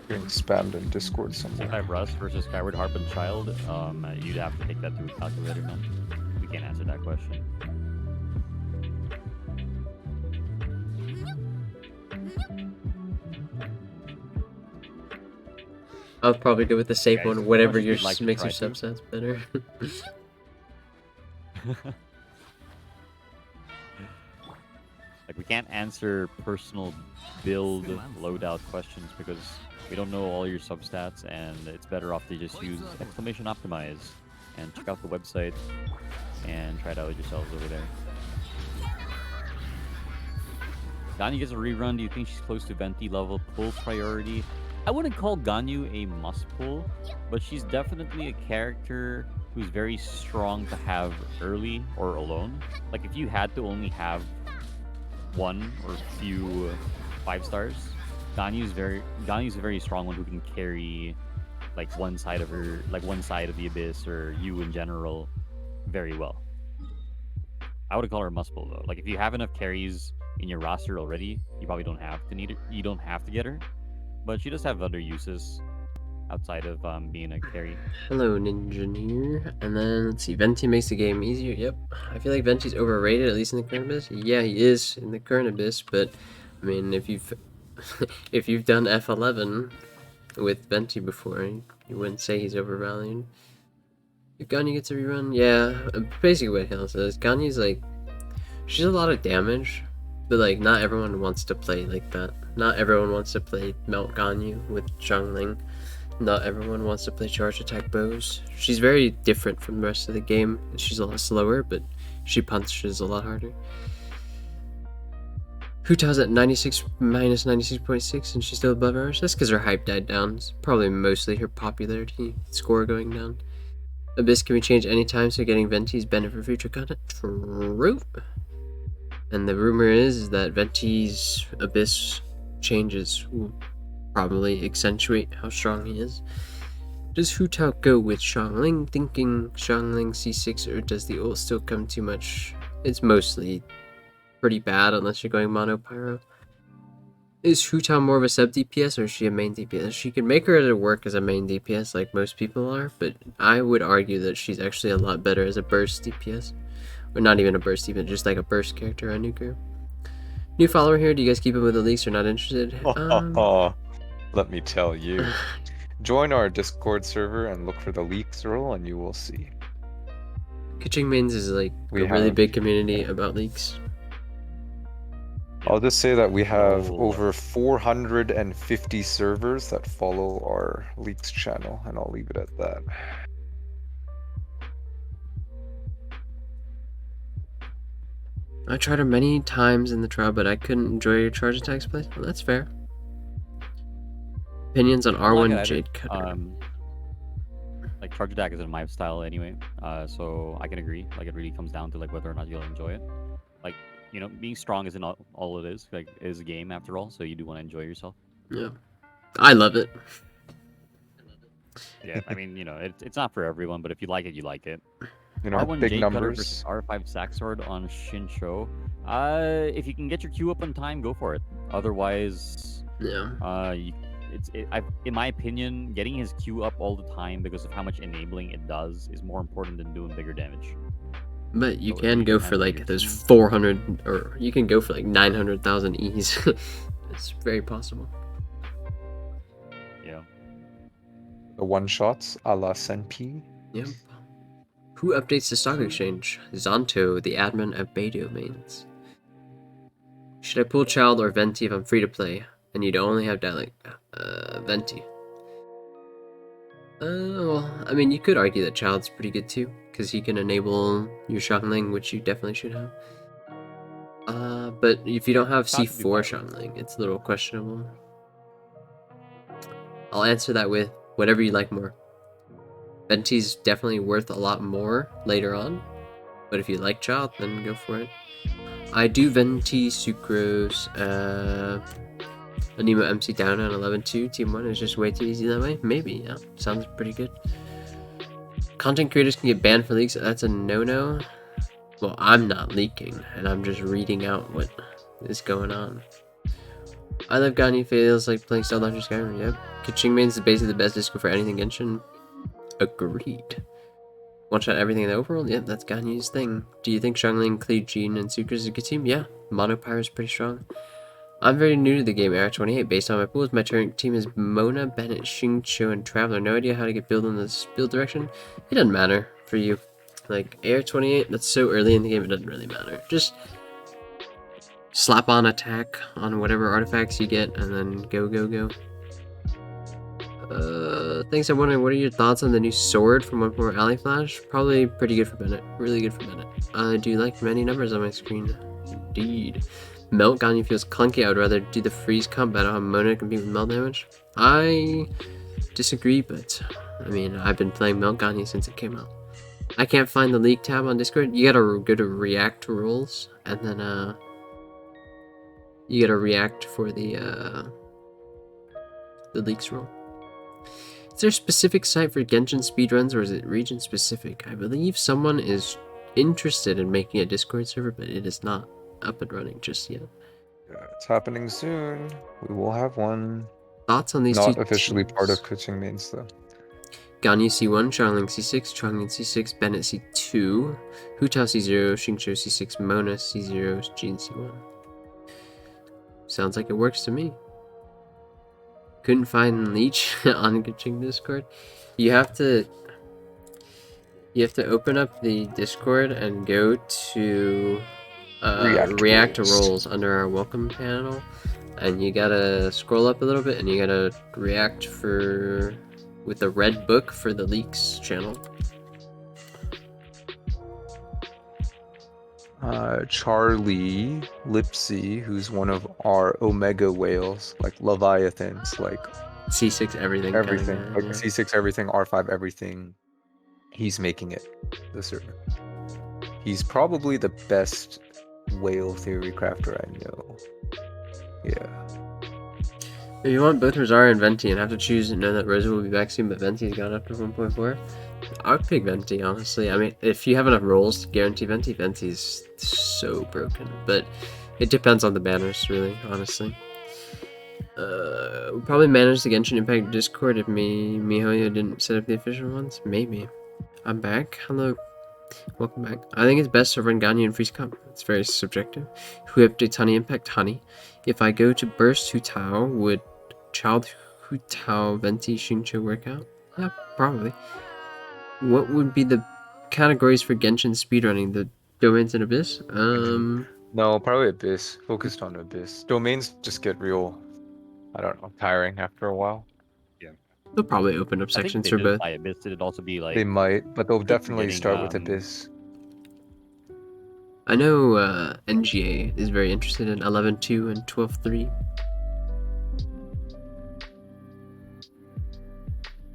Getting spammed in Discord somewhere. Sky Rust versus Skyward Harp and Child. You'd have to take that to a calculator, man. We can't answer that question. I'll probably go with the safe Guys, one, whatever questions your you'd like to makes your try to? substats better. Like, we can't answer personal build loadout questions because we don't know all your substats, and it's better off to just use exclamation optimize and check out the website and try it out yourselves over there. Ganyu gets a rerun. Do you think she's close to Venti level pull priority? I wouldn't call Ganyu a must pull, but she's definitely a character who's very strong to have early or alone. Like, if you had to only have one or few 5 stars, Ganyu's a very strong one who can carry like one side of the abyss or you in general very well. I would call her a must pull though. Like, if you have enough carries in your roster already, you probably don't have to need it. You don't have to get her, but she does have other uses outside of being a carry. Hello, Ninjaneer. And then, let's see, Venti makes the game easier. Yep. I feel like Venti's overrated, at least in the current Abyss. Yeah, he is in the current Abyss, but, I mean, if you've if you've done F11 with Venti before, you wouldn't say he's overvalued. If Ganyu gets a rerun, yeah, basically what Hale says. Ganyu's like, she's a lot of damage, but like, not everyone wants to play like that. Not everyone wants to play Melt Ganyu with Zhongling. Not everyone wants to play charge attack bows. She's very different from the rest of the game. She's a lot slower, but she punches a lot harder. Huta's at 96 minus 96.6 and she's still above ours. That's because her hype died down. It's probably mostly her popularity score going down. Abyss can be changed anytime, so getting Venti's benefit for future content. True. And the rumor is that Venti's Abyss changes will probably accentuate how strong he is. Does Hutao go with Xiangling, thinking Xiangling C6, or does the ult still come too much? It's mostly pretty bad unless you're going mono pyro. Is Hutao more of a sub DPS or is she a main DPS? She can make her work as a main DPS like most people are, but I would argue that she's actually a lot better as a burst DPS. Or not even a burst even, just like a burst character on Nuker. New follower here, do you guys keep up with the leaks or not interested? Let me tell you. Join our Discord server and look for the leaks rule and you will see. Kitching Mains is like a really big community about leaks. I'll just say that we have over 450 servers that follow our leaks channel, and I'll leave it at that. I tried her many times in the trial, but I couldn't enjoy your charge attacks play. Well, that's fair. Opinions on R1 Jade Cutter. Like charge attack isn't my style anyway, so I can agree. Like it really comes down to like whether or not you'll enjoy it. Like, you know, being strong isn't all it is. Like, it is a game after all, so you do want to enjoy yourself. Yeah, I love it. Yeah, I mean, you know, it's not for everyone, but if you like it, you like it. You know, R1 big Jade Cutter numbers. versus R5 Saxword on Shinsho. If you can get your queue up on time, go for it. Otherwise, yeah. In my opinion, getting his queue up all the time because of how much enabling it does is more important than doing bigger damage. But you can go for like those 400, or you can go for like 900,000 E's. It's very possible. Yeah. The one-shots a la Senpi. Yep. Who updates the stock exchange? Zonto, the admin of Bay domains. Should I pull Child or Venti if I'm free to play? And you'd only have that, like, Venti. Well, I mean, you could argue that Child's pretty good too, because he can enable your Xiangling, which you definitely should have. But if you don't have C4 Xiangling, it's a little questionable. I'll answer that with whatever you like more. Venti's definitely worth a lot more later on, but if you like Child, then go for it. I do Venti, Sucrose, Anemo MC down on 11-2, Team 1 is just way too easy that way? Maybe, yeah. Sounds pretty good. Content creators can get banned for leaks, that's a no-no. Well, I'm not leaking, and I'm just reading out what is going on. I love Ganyu, feels like playing Stealth Launcher Skyrim, yep. Kaching Mains is basically the best disco for anything Genshin. Agreed. One-shot everything in the overworld? Yep, that's Ganyu's thing. Do you think Xiangling, Cleed, Jean, and Sucre is a good team? Yeah. Monopyre is pretty strong. I'm very new to the game, AR28. Based on my pools, my current team is Mona, Bennett, Xingqiu, and Traveler. No idea how to get build in this build direction. It doesn't matter for you. Like, AR28, that's so early in the game, it doesn't really matter. Just slap on attack on whatever artifacts you get, and then go, go, go. Thanks, I'm wondering, what are your thoughts on the new sword from 1.4 Alley Flash? Probably pretty good for Bennett. Really good for Bennett. I do like many numbers on my screen. Indeed. Melt Ganyu feels clunky. I would rather do the freeze comp. I don't have Mona compete with melt damage. I disagree, but I mean, I've been playing Melt Ganyu since it came out. I can't find the leak tab on Discord. You gotta go to react rules, and then you gotta react for the leaks rule. Is there a specific site for Genshin speedruns, or is it region specific? I believe someone is interested in making a Discord server, but it is not up and running just yet. Yeah, it's happening soon. We will have one. Thoughts on these Not two officially part teams? of Kuching mains though. Ganyu C1, Chongling C6, Chongling C6, Bennett C2, Hutao C0, Xingqiu C6, Mona C0, Jin C1. Sounds like it works to me. Couldn't find Leech on Kuching Discord. You have to open up the Discord and go to React to Roles under our welcome panel, and you gotta scroll up a little bit and you gotta react with the red book for the leaks channel. Charlie Lipsy, who's one of our Omega whales, like Leviathans, like C6 everything. everything, Kinda, like yeah. C6 everything, R5 everything. He's making it the server. He's probably the best whale theory crafter I know. Yeah. If you want both Rosaria and Venti and have to choose and know that Rosa will be back soon, but Venti's gone after 1.4, I would pick Venti, honestly. I mean, if you have enough rolls to guarantee Venti, Venti's so broken. But it depends on the banners, really, honestly. We'll probably manage the Genshin Impact Discord if Mihoyo didn't set up the official ones. Maybe. I'm back. Hello. Welcome back. I think it's best to run Ganyu and Freeze Cup. It's very subjective. Who updates Honey Impact? Honey. If I go to Burst Hutao, would Child Hutao Venti Xingqiu work out? Yeah, probably. What would be the categories for Genshin speedrunning? The Domains and Abyss? No, probably Abyss. Focused on Abyss. Domains just get real, I don't know, tiring after a while. They'll probably open up I think sections they for did both. by Abyss. It'd also be like They might, but they'll definitely getting, start with Abyss. I know NGA is very interested in 11.2 and 12.3.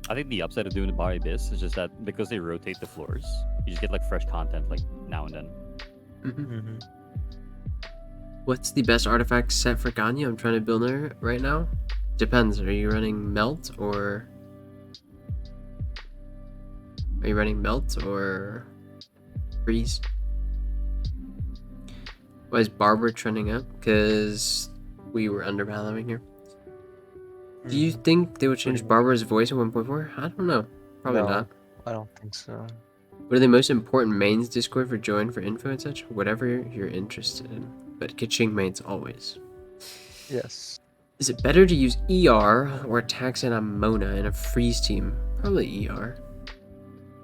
I think the upside of doing it by Abyss is just that because they rotate the floors, you just get like fresh content like now and then. Mm-hmm. What's the best artifact set for Ganyu? I'm trying to build it right now. Depends. Are you running Melt or Freeze? Why is Barbara trending up? Because we were undervaluing here. Do you think they would change Barbara's voice at 1.4? I don't know. Probably not. I don't think so. What are the most important mains Discord for join for info and such? Whatever you're interested in. But Kaching mains always. Yes. Is it better to use ER or Taxon on Mona in a freeze team? Probably ER.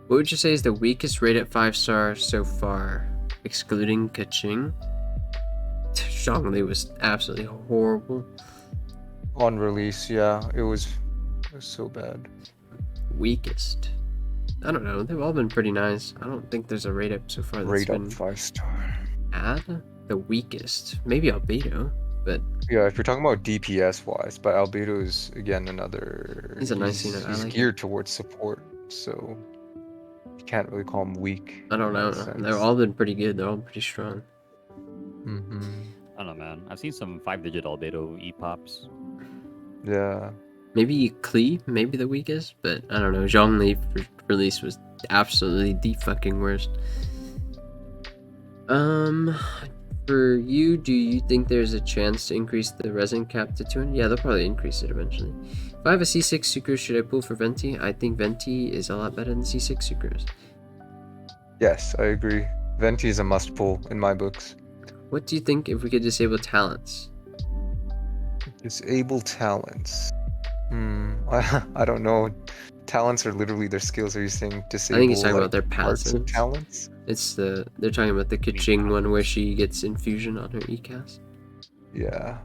What would you say is the weakest rated 5-star so far? Excluding Kaching? Zhongli was absolutely horrible. On release, yeah, it was so bad. Weakest? I don't know. They've all been pretty nice. I don't think there's a rate up so far that's Rate up been 5-star. bad. The weakest? Maybe Albedo, but Yeah, if you're talking about DPS wise, but Albedo is again another. He's a nice unit, I He's like geared towards support, so you can't really call him weak. I don't know. They've all been pretty good. They're all pretty strong. I don't know, man. I've seen some 5-digit albedo e-pops. Yeah. Maybe Klee, maybe the weakest, but I don't know. Zhongli release was absolutely the fucking worst. For you, do you think there's a chance to increase the resin cap to 200? Yeah, they'll probably increase it eventually. If I have a C6 Sucrose, should I pull for Venti? I think Venti is a lot better than C6 Sucrose. Yes, I agree. Venti is a must pull in my books. What do you think if we could disable talents? Disable talents. I don't know. Talents are literally their skills. Are you saying disable? I think he's talking like, about their parts of passives. talents? They're talking about the Kaching one where she gets infusion on her ECAS. Yeah.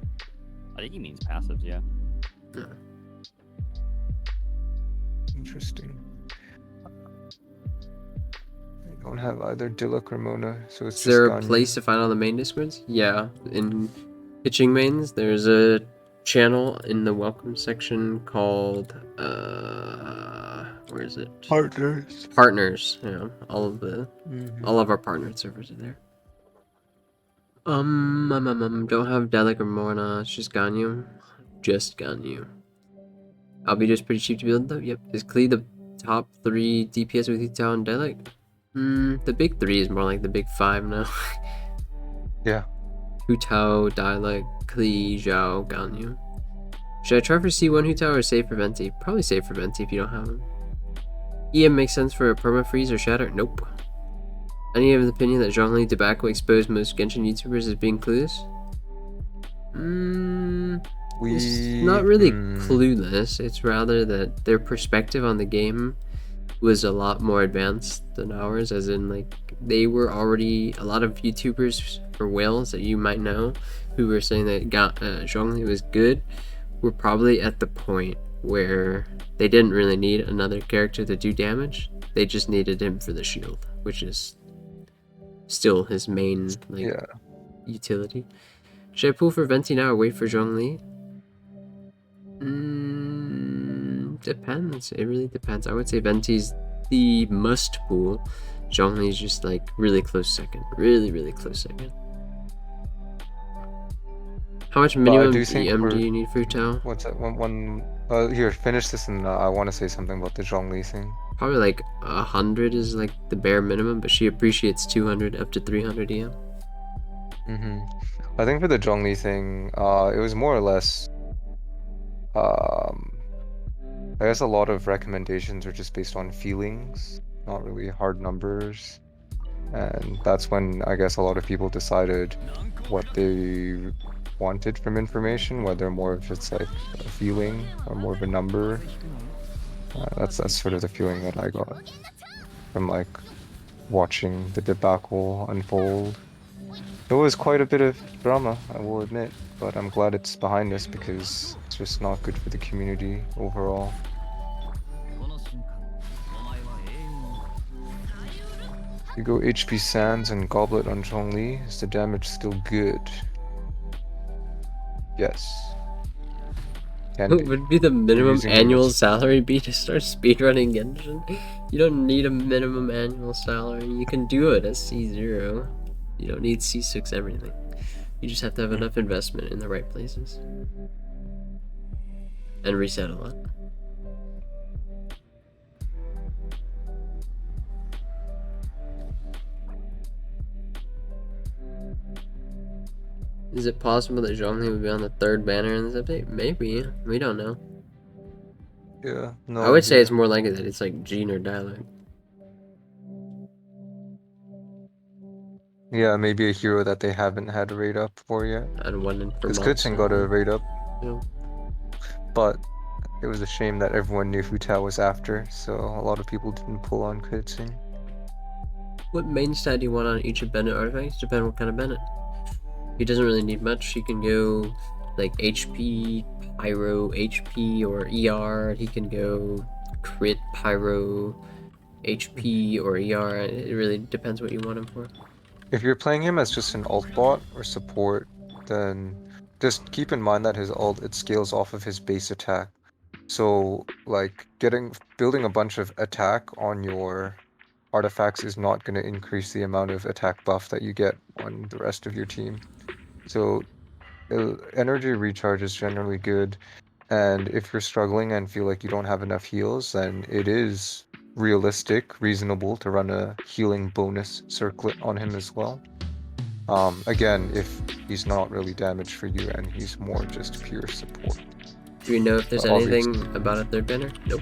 I think he means passives, yeah. Interesting. I don't have either Diluc or Mona, so it's Is just there a Ganyu. place to find all the main Discords? Yeah, in Pitching Mains, there's a channel in the welcome section called where is it? Partners. Partners. Yeah, all of our partner servers are there. Don't have Delic or Morna. It's just Ganyu. Just Ganyu. Albedo's pretty cheap to build though. Yep. Is Klee the top 3 DPS with Hutao and Delic? The big 3 is more like the big 5 now. Yeah. Hu Tao, Dialect, Kli, Zhao, Ganyu. Should I try for C1 Hu Tao or save for Venti? Probably save for Venti if you don't have him. EM makes sense for a perma-freeze or shatter? Nope. Any of the opinion that Zhongli Tobacco exposed most Genshin YouTubers as being clueless? It's not really clueless. It's rather that their perspective on the game was a lot more advanced than ours, as in like they were already a lot of YouTubers or whales that you might know who were saying that Zhongli was good were probably at the point where they didn't really need another character to do damage. They just needed him for the shield, which is still his main utility. Should I pull for Venti now or wait for Zhongli? Depends. It really depends. I would say Venti's the must pull. Zhongli's just like really close second. Really close second. How much minimum EM do you need for Tao? What's that? Here, finish this, and I want to say something about the Zhongli thing. Probably like 100 is like the bare minimum, but she appreciates 200 up to 300 EM. I think for the Zhongli thing, it was more or less. I guess a lot of recommendations are just based on feelings, not really hard numbers. And that's when I guess a lot of people decided what they wanted from information, whether more of it's like a feeling or more of a number. That's sort of the feeling that I got from like watching the debacle unfold. It was quite a bit of drama, I will admit, but I'm glad it's behind us because it's just not good for the community overall. You go HP Sands and Goblet on Zhongli, is the damage still good? Yes. What would be the minimum annual salary be to start speedrunning Genshin? You don't need a minimum annual salary. You can do it as C0. You don't need C6 everything. You just have to have enough investment in the right places. And reset a lot. Is it possible that Zhongli would be on the 3rd banner in this update? Maybe. We don't know. Yeah, no. I would say it's more likely that it's like Jean or Dialog. Yeah, maybe a hero that they haven't had a raid up for yet. And one in for months. Because Kutzing got a raid up. Yeah. But it was a shame that everyone knew Hu Tao was after, so a lot of people didn't pull on Kutzing. What main stat do you want on each of Bennett artifacts? Depending on what kind of Bennett. He doesn't really need much. He can go like HP, Pyro, HP, or ER. He can go crit, Pyro, HP, or ER. It really depends what you want him for. If you're playing him as just an ult bot or support, then just keep in mind that his ult, it scales off of his base attack. So like building a bunch of attack on your artifacts is not going to increase the amount of attack buff that you get on the rest of your team. So energy recharge is generally good, and if you're struggling and feel like you don't have enough heals, then it is reasonable to run a healing bonus circlet on him as well. Again, if he's not really damaged for you and he's more just pure support. Do we know if there's anything about a 3rd banner? Nope.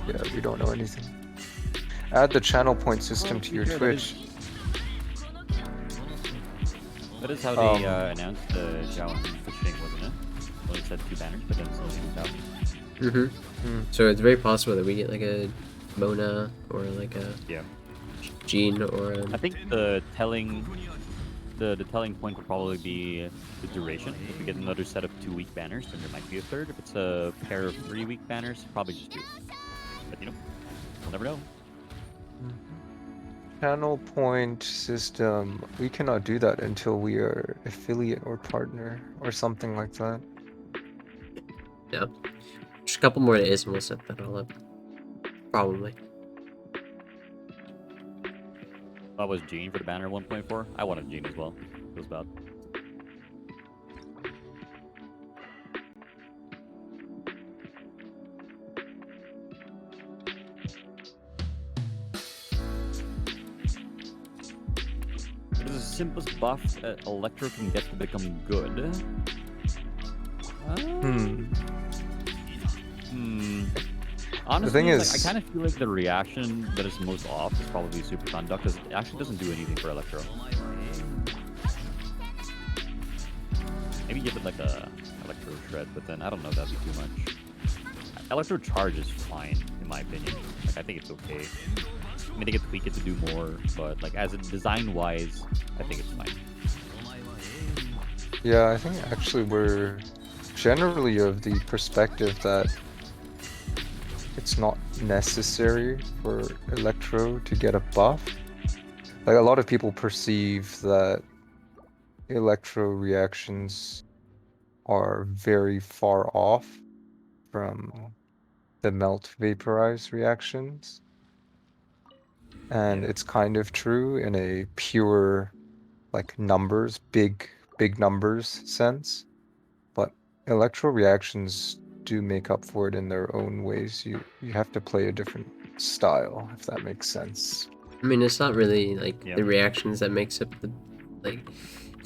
Yeah, we don't know anything. Add the channel point system to your Twitch. That is how they announced the Zhao and Kuching, wasn't it? Well, it said 2 banners, but then still Hu Tao. So it's very possible that we get like a Mona or like a Jean or a... I think the telling point would probably be the duration. If we get another set of 2-week banners, then there might be a 3rd. If it's a pair of 3-week banners, probably just 2. But you know, we'll never know. Channel point system, we cannot do that until we are affiliate or partner or something like that. Yeah. Just a couple more days and we'll set that all up. Probably. That was Jean for the banner 1.4. I wanted Jean as well. It was bad. simplest buff that Electro can get to become good? Honestly, thing like, is- I kind of feel like the reaction that is most off is probably Super Conduct, because it actually doesn't do anything for Electro. Maybe give it like a Electro Shred, but then I don't know, that'd be too much. Electro Charge is fine, in my opinion. Like, I think it's okay. I mean, they could tweak it to do more, but like as a design-wise, I think it's fine. Yeah, I think actually we're generally of the perspective that it's not necessary for Electro to get a buff. Like, a lot of people perceive that Electro reactions are very far off from the melt vaporize reactions. And it's kind of true in a pure, like, numbers, big numbers sense. But Electro reactions do make up for it in their own ways. You have to play a different style, if that makes sense. I mean, it's not really like Yeah. the reactions that makes up the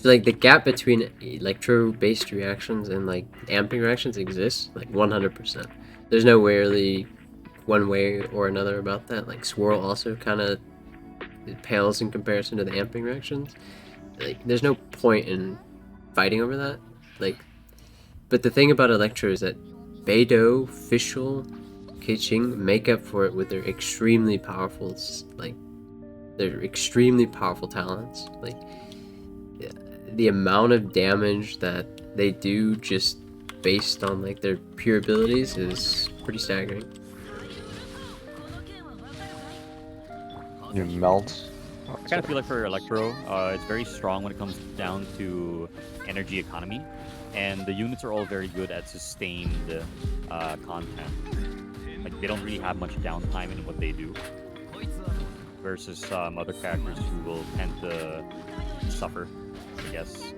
like the gap between electro-based reactions and like amping reactions exists like 100%. There's no really one way or another about that. Like swirl also kind of pales in comparison to the amping reactions. Like there's no point in fighting over that. Like, but the thing about Electro is that Beidou, Fischl, Keqing make up for it with their extremely powerful talents. Like the amount of damage that they do just based on like their pure abilities is pretty staggering. You melt. I kind of feel like for Electro, it's very strong when it comes down to energy economy, and the units are all very good at sustained content. Like they don't really have much downtime in what they do, versus other characters who will tend to suffer, I guess,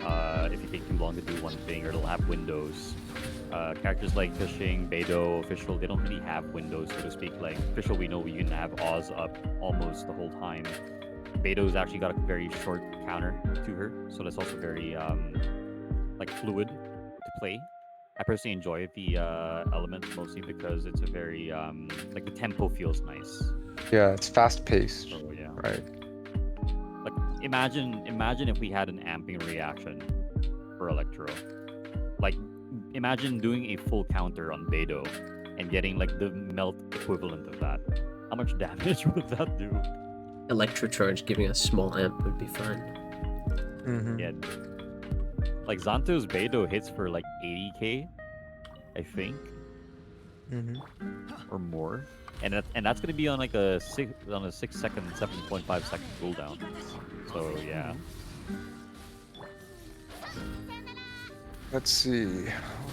if you take too long to do one thing, or it'll have windows. Characters like Fishing, Beidou, Official, they don't really have windows, so to speak. Like Official, we know you can have Oz up almost the whole time. Beidou's actually got a very short counter to her, so that's also very like fluid to play. I personally enjoy the element mostly because it's a very like the tempo feels nice. Yeah, it's fast paced. So yeah, right. Like imagine if we had an amping reaction for Electro. Like imagine doing a full counter on Beidou and getting like the melt equivalent of that. How much damage would that do? Electro Charge giving a small amp would be fun. Mm-hmm. Yeah. Like Zanto's Beidou hits for like 80k, I think, or more, and that's gonna be on like a 6 second, 7.5 second cooldown. So yeah. Let's see.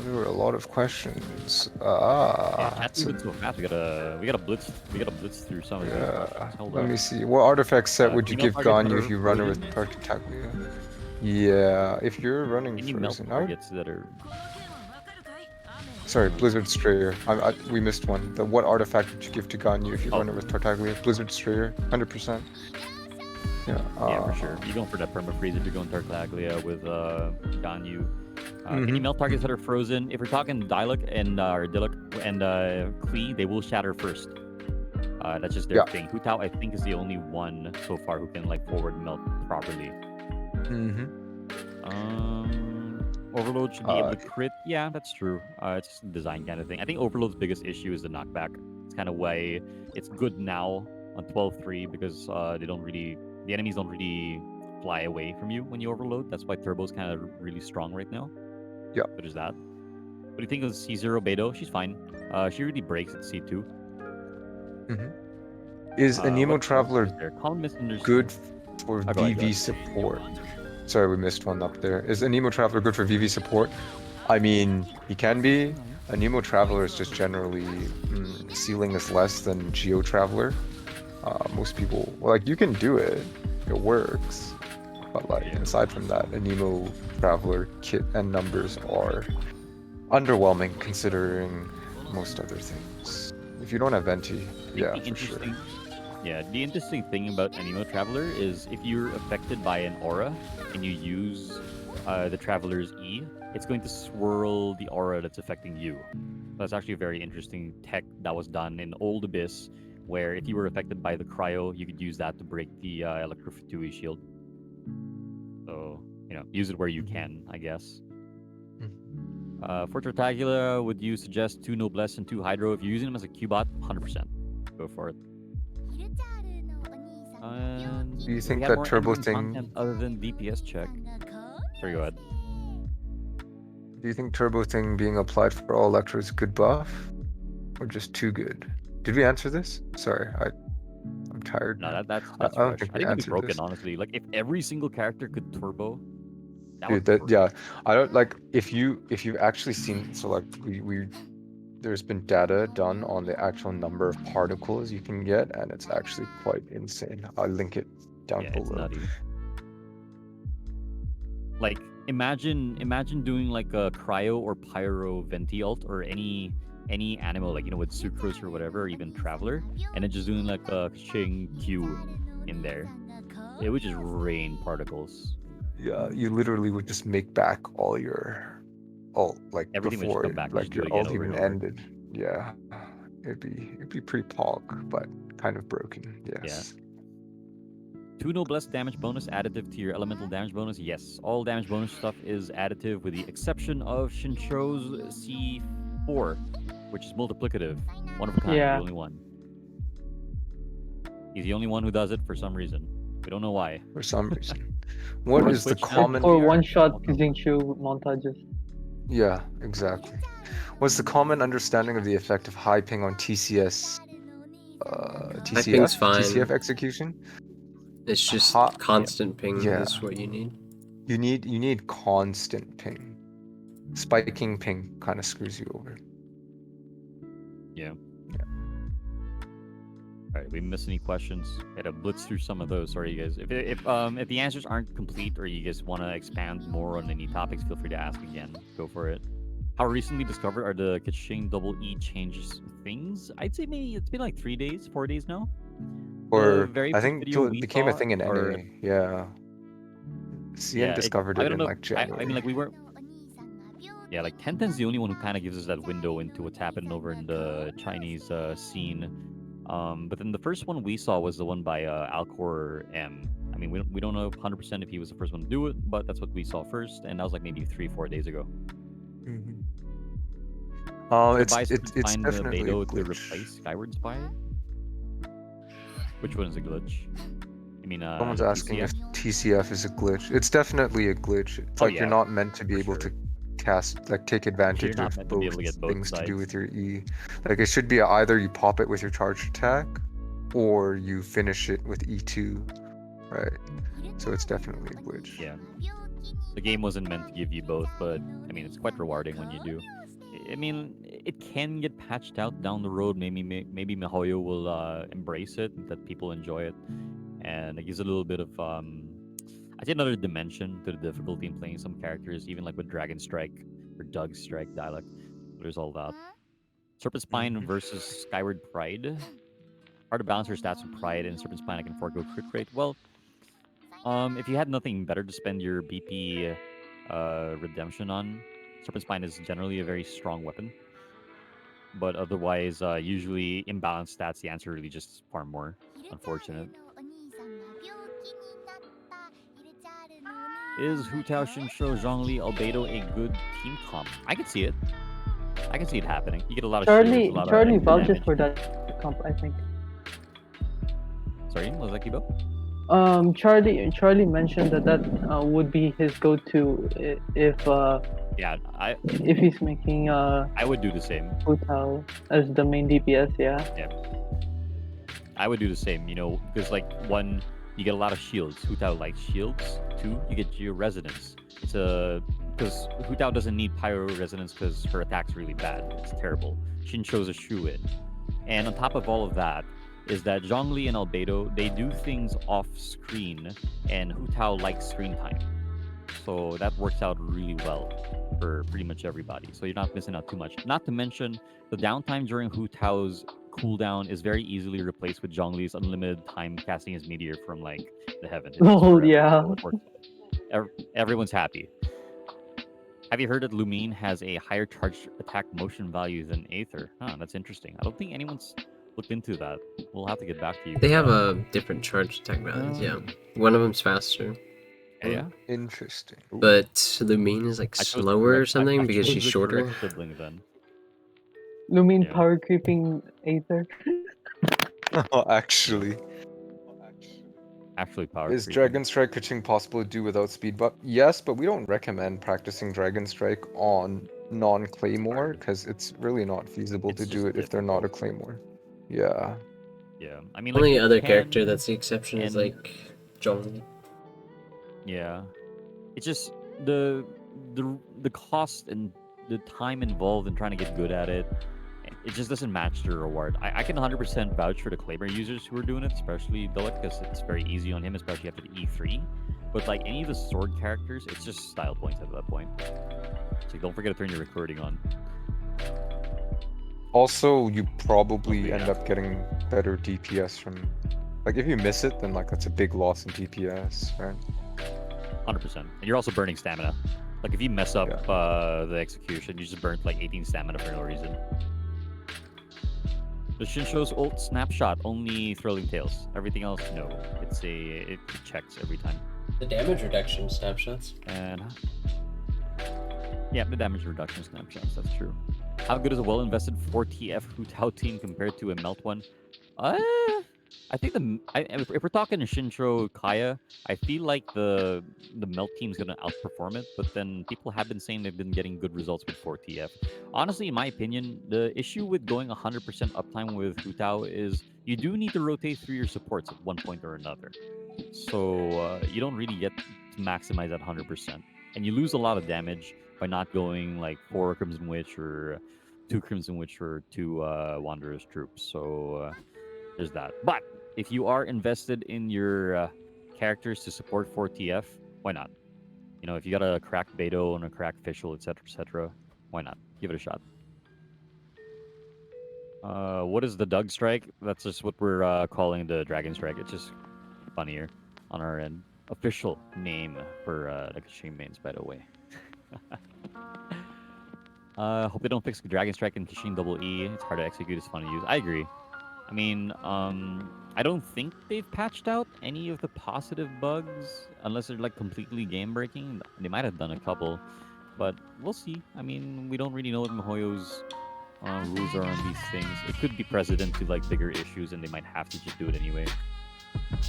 There were a lot of questions. Yeah, chat's moving so fast. We gotta blitz through some of it. Yeah. Hold Let up. me see. What artifact set would you female give targets Ganyu that if you are run her with frozen? Tartaglia? Yeah, if you're running Any melt frozen, I would... targets that are Sorry, Blizzard Strayer. We missed one. What artifact would you give to Ganyu if you run her with Tartaglia? Blizzard Strayer, 100%. Yeah. yeah, for sure. You're going for that perma freeze if you're going Tartaglia with Ganyu. Any melt targets that are frozen, if we're talking Diluc and or Diluc and Klee, they will shatter first. That's just their thing. Hu Tao, I think, is the only one so far who can like forward melt properly. Overload should be able to crit. Yeah, that's true. It's just a design kind of thing. I think Overload's biggest issue is the knockback. It's kind of why it's good now on 12-3 because the enemies don't really fly away from you when you overload. That's why Turbo's kind of really strong right now. Yeah. So there's that. What do you think of C0 Beidou? She's fine. She really breaks at C2. Is Anemo what Traveler else is there? Common misunderstanding. good for go ahead. VV support? Sorry, we missed one up there. Is Anemo Traveler good for VV support? I mean, he can be. Anemo Traveler is just generally ceiling is less than Geo Traveler. Most people, like, you can do it. It works. But like, aside from that, Anemo Traveler kit and numbers are underwhelming considering most other things. If you don't have Venti, yeah, for sure. Yeah, the interesting thing about Anemo Traveler is if you're affected by an aura and you use the Traveler's E, it's going to swirl the aura that's affecting you. That's actually a very interesting tech that was done in Old Abyss, where if you were affected by the cryo, you could use that to break the Electrofatui shield. So, use it where you can, I guess. For Tartagula, would you suggest 2 Noblesse and 2 Hydro? If you're using them as a Q-bot, 100%. Go for it. And Do you if think we have that more turbo endgame thing? content other than DPS check? Sorry, go ahead. Do you think turbo thing being applied for all electro is a good buff, or just too good? Did we answer this? Sorry, I'm tired. No, now. that's I don't fresh. think I we think it'd be answered broken, this. honestly. Like if every single character could turbo, that Dude, would be that yeah, perfect. I don't like if you've actually seen, so like we there's been data done on the actual number of particles you can get, and it's actually quite insane. I'll link it down Yeah, it's below. nutty. Like imagine doing like a cryo or pyro venti ult or any animal, like with sucrose or whatever, or even traveler, and then just doing like a Xing Q in there. It would just rain particles. Yeah, you literally would just make back all your ult like Everything would just before come back. You like just do your it again ult over and even over. ended. Yeah, it'd be pretty pog, but kind of broken. Yes. 2 Noblesse damage bonus additive to your elemental damage bonus. Yes, all damage bonus stuff is additive with the exception of Shincho's C4, which is multiplicative. One of a kind, Yeah. the only one. He's the only one who does it for some reason. We don't know why. For some reason. What On is the Twitch now, common? For VR? one-shot Don't know. Xingqiu montages. Yeah, exactly. What's the common understanding of the effect of high ping on TCS? ping's fine. TCF execution? It's just Hot- constant ping Yeah. is what you need. You need constant ping. Spiking ping kind of screws you over. Yeah. All right, we missed any questions? Had to blitz through some of those. Sorry, you guys. If the answers aren't complete or you guys want to expand more on any topics, feel free to ask again. Go for it. How recently discovered are the Kaching double E changes things? I'd say maybe it's been like 3 days, 4 days now. The Or very I first think video it we became a saw, thing in or NA. Yeah. CN discovered I it don't in know. like January. I mean, like we were. Yeah, like Tenten's the only one who kind of gives us that window into what's happening over in the Chinese scene. But then the first one we saw was the one by Alcor M. I mean, we don't know 100% if he was the first one to do it, but that's what we saw first, and that was like maybe 3-4 days ago. Mhm. Should buy It's find the definitely a Beidou to glitch. replace Skyward Spy. Which one is a glitch? I mean, Someone's the asking if TCF? TCF is a glitch. It's definitely a glitch. It's Oh, like you're yeah, not meant to be for able sure. to cast, like take advantage not of meant to be able both to get both things to do sides. with your E. Like it should be either you pop it with your charge attack, or you finish it with E2, right? So it's definitely a glitch. Yeah. The game wasn't meant to give you both, but I mean, it's quite rewarding when you do. I mean, it can get patched out down the road. Maybe Mihoyo will embrace it, that people enjoy it, and it gives a little bit of I say another dimension to the difficulty in playing some characters, even like with Dragon Strike or Doug Strike dialect. There's all that. Serpent Spine versus Skyward Pride. Hard to balance your stats with Pride and Serpent Spine. I can forego crit rate. Well, if you had nothing better to spend your BP redemption on, Serpent Spine is generally a very strong weapon. But otherwise, usually imbalanced stats, the answer really just far more. Unfortunate. Is Hu Tao Shinshou Zhongli Albedo a good team comp? I can see it. I can see it happening. You get a lot of shields, a lot Charlie of vouches damage. for that comp, I think. Sorry, was that Kibo? Charlie mentioned that would be his go-to if Yeah, if he's making I would do the same. Hu Tao as the main DPS. Yeah. I would do the same, because like one, you get a lot of shields. Hu Tao likes shields. Two, you get your resonance. It's because Hu Tao doesn't need pyro resonance because her attack's really bad. It's terrible. Shinshou's a shoo-in. And on top of all of that, is that Zhongli and Albedo, they do things off screen, and Hu Tao likes screen time. So that works out really well for pretty much everybody. So you're not missing out too much. Not to mention the downtime during Hu Tao's cooldown is very easily replaced with Zhongli's unlimited time casting his meteor from like the heaven. Oh, yeah. Everyone's happy. Have you heard that Lumine has a higher charged attack motion value than Aether? Huh, that's interesting. I don't think anyone's looked into that. We'll have to get back to you. They for have that. a different charge attack values, yeah. One of them's faster. Yeah. Interesting. Ooh. But Lumine is like I chose the slower or correct- I- something I because chose she's the shorter. correct sibling then. Lumine Yeah. power creeping Aether. Oh, actually. Actually, power Is creeping. Dragon Strike Kaching possible to do without speed buff? Yes, but we don't recommend practicing Dragon Strike on non-Claymore because it's really not feasible It's to do just it if they're not a difficult. Claymore. Yeah. Yeah, I mean, like, Only you other can, character that's the exception is and- like Zhongli. Yeah, it's just the cost and the time involved in trying to get good at it. It just doesn't match the reward. I can 100% vouch for the Claymore users who are doing it, especially Dilek, because it's very easy on him, especially after the E3. But like any of the sword characters, it's just style points at that point. So don't forget to turn your recording on. Also, you probably Yeah. end up getting better DPS from... Like, if you miss it, then like that's a big loss in DPS, right? 100%. And you're also burning stamina. Like if you mess up the execution, you just burnt like 18 stamina for no reason. The Shinsho's ult snapshot, only Thrilling Tales. Everything else, no. It checks every time. The damage reduction snapshots. And yeah, the damage reduction snapshots, that's true. How good is a well-invested 4TF Hu Tao team compared to a Melt one? I think if we're talking Shincho Kaya, I feel like the Melt team's gonna outperform it, but then people have been saying they've been getting good results with 4TF. Honestly, in my opinion, the issue with going 100% uptime with Hu Tao is you do need to rotate through your supports at one point or another. So you don't really get to maximize that 100%. And you lose a lot of damage by not going like 4 Crimson Witch or 2 Crimson Witch or 2 Wanderer's Troops. So there's that. But if you are invested in your characters to support 4TF, why not? You know, if you got a cracked Beto and a cracked Fischl, etc., why not? Give it a shot. What is the Doug Strike? That's just what we're calling the Dragon Strike. It's just funnier on our end. Official name for the Kashim mains, by the way. Hope they don't fix Dragon Strike and Kishin Double E. It's hard to execute, it's fun to use. I agree. I mean, I don't think they've patched out any of the positive bugs, unless they're like completely game breaking. They might have done a couple, but we'll see. I mean, we don't really know what Mihoyo's rules are on these things. It could be precedent to like bigger issues, and they might have to just do it anyway.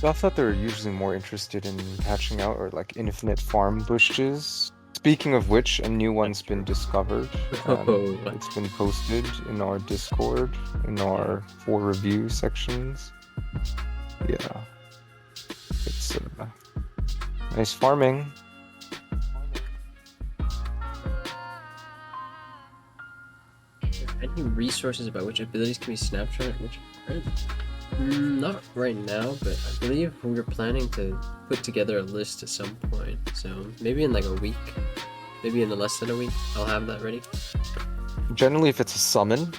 I thought they were usually more interested in patching out or like infinite farm bushes. Speaking of which, a new one's been discovered. Oh. It's been posted in our Discord, in our for review sections. Yeah. It's nice farming. Any resources about which abilities can be snapshot and which aren't? Not right now, but I believe we're planning to put together a list at some point. So maybe in like a week, maybe in less than a week, I'll have that ready. Generally, if it's a summon,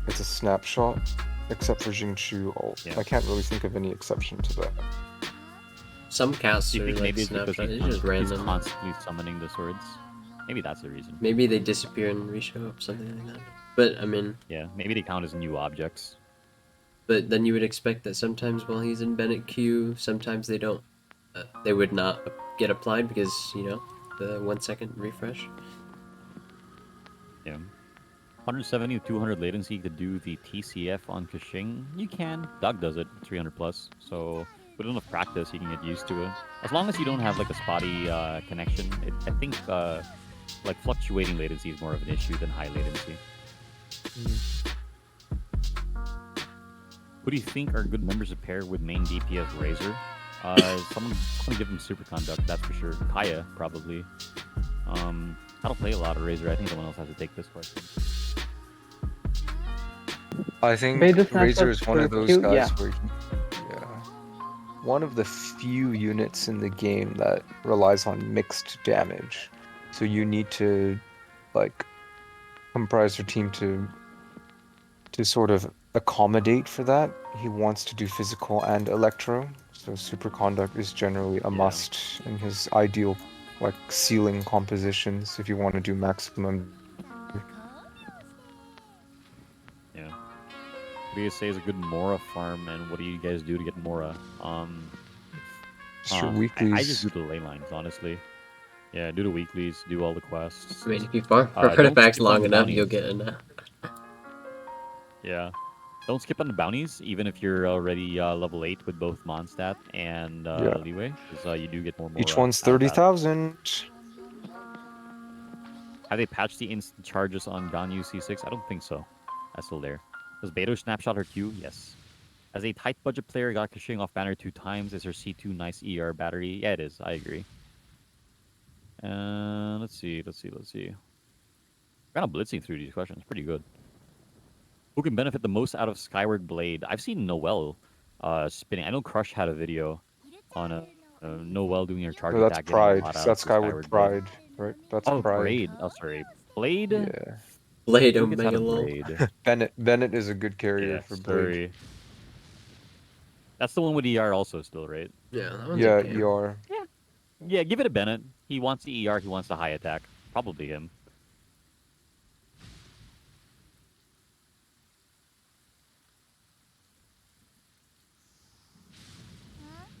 it's a snapshot, except for Jingchu ult. Yeah. I can't really think of any exception to that. Some casts Do you are think like maybe it's because snapshot. It's he's just random. constantly summoning the swords? Maybe that's the reason. Maybe they disappear and reshow up, something like that. But I mean, Yeah, maybe they count as new objects. but then you would expect that sometimes while he's in Bennett Q, sometimes they don't. They would not get applied because the 1 second refresh. Yeah. 170 to 200 latency to do the TCF on Kashing. You can. Doug does it, 300 plus. So with enough practice, you can get used to it. As long as you don't have like a spotty connection, I think like fluctuating latency is more of an issue than high latency. Who do you think are good members to pair with main DPS Razor? Someone give him Superconduct, that's for sure. Kaya, probably. I don't play a lot of Razor. I think someone else has to take this question. I think Beta snapshot Razor is one of for those Q, guys yeah. where one of the few units in the game that relies on mixed damage. So you need to like comprise your team to sort of accommodate for that, he wants to do physical and electro. So superconduct is generally a must in his ideal like ceiling compositions if you want to do maximum. Yeah. What do you say is a good Mora farm, and what do you guys do to get Mora? Just your I just weeklies. do the ley lines, honestly. Yeah, do the weeklies, do all the quests. I mean, if you farm for Don't artifacts skip long on enough, you'll bounties. get enough. Yeah. Don't skip on the bounties, even if you're already level 8 with both Mondstadt and Yeah. Leeway, because you do get more Each Mora one's out of that. 30,000. Have they patched the instant charges on Ganyu C6? I don't think so. That's still there. Does Beto snapshot her Q? Yes. As a tight budget player, got Kashing off banner 2 times. Is her C2 nice ER battery? Yeah, it is. I agree. Let's see. Kind of blitzing through these questions. Pretty good. Who can benefit the most out of Skyward Blade? I've seen Noelle spinning. I know Crush had a video on Noelle doing her charge No, that's attack, getting a Pride. lot out of That's the Skyward Skyward Blade. Pride, right? That's Oh, Pride. Braid. Oh, sorry. Blade? Yeah. Blade Who gets out Omega of lol. Braid? Bennett is a good carrier Yeah, for Blade. sorry. That's the one with ER also still, right? Yeah, that one's Yeah, okay. ER. Yeah, give it a Bennett. He wants the ER, he wants the high attack. Probably him.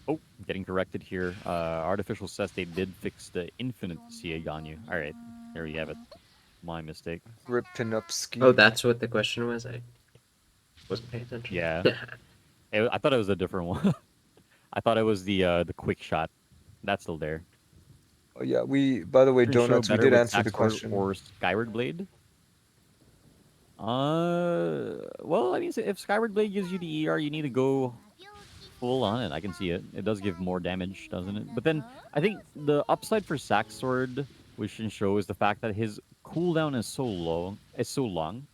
Oh, getting corrected here. Artificial says they did fix the infinite CA Ganyu. Alright, there we have it. My mistake. Rip Pinupski. Oh, that's what the question was? I wasn't paying attention. Yeah. I thought it was a different one. I thought it was the quick shot. That's still there. Oh yeah, by the way, Show Donuts, we better did with answer the Saxord question. or Skyward Blade? Well, I mean, if Skyward Blade gives you the ER, you need to go full on it. I can see it. It does give more damage, doesn't it? But then I think the upside for Saxord, which can show, is the fact that his cooldown is so long,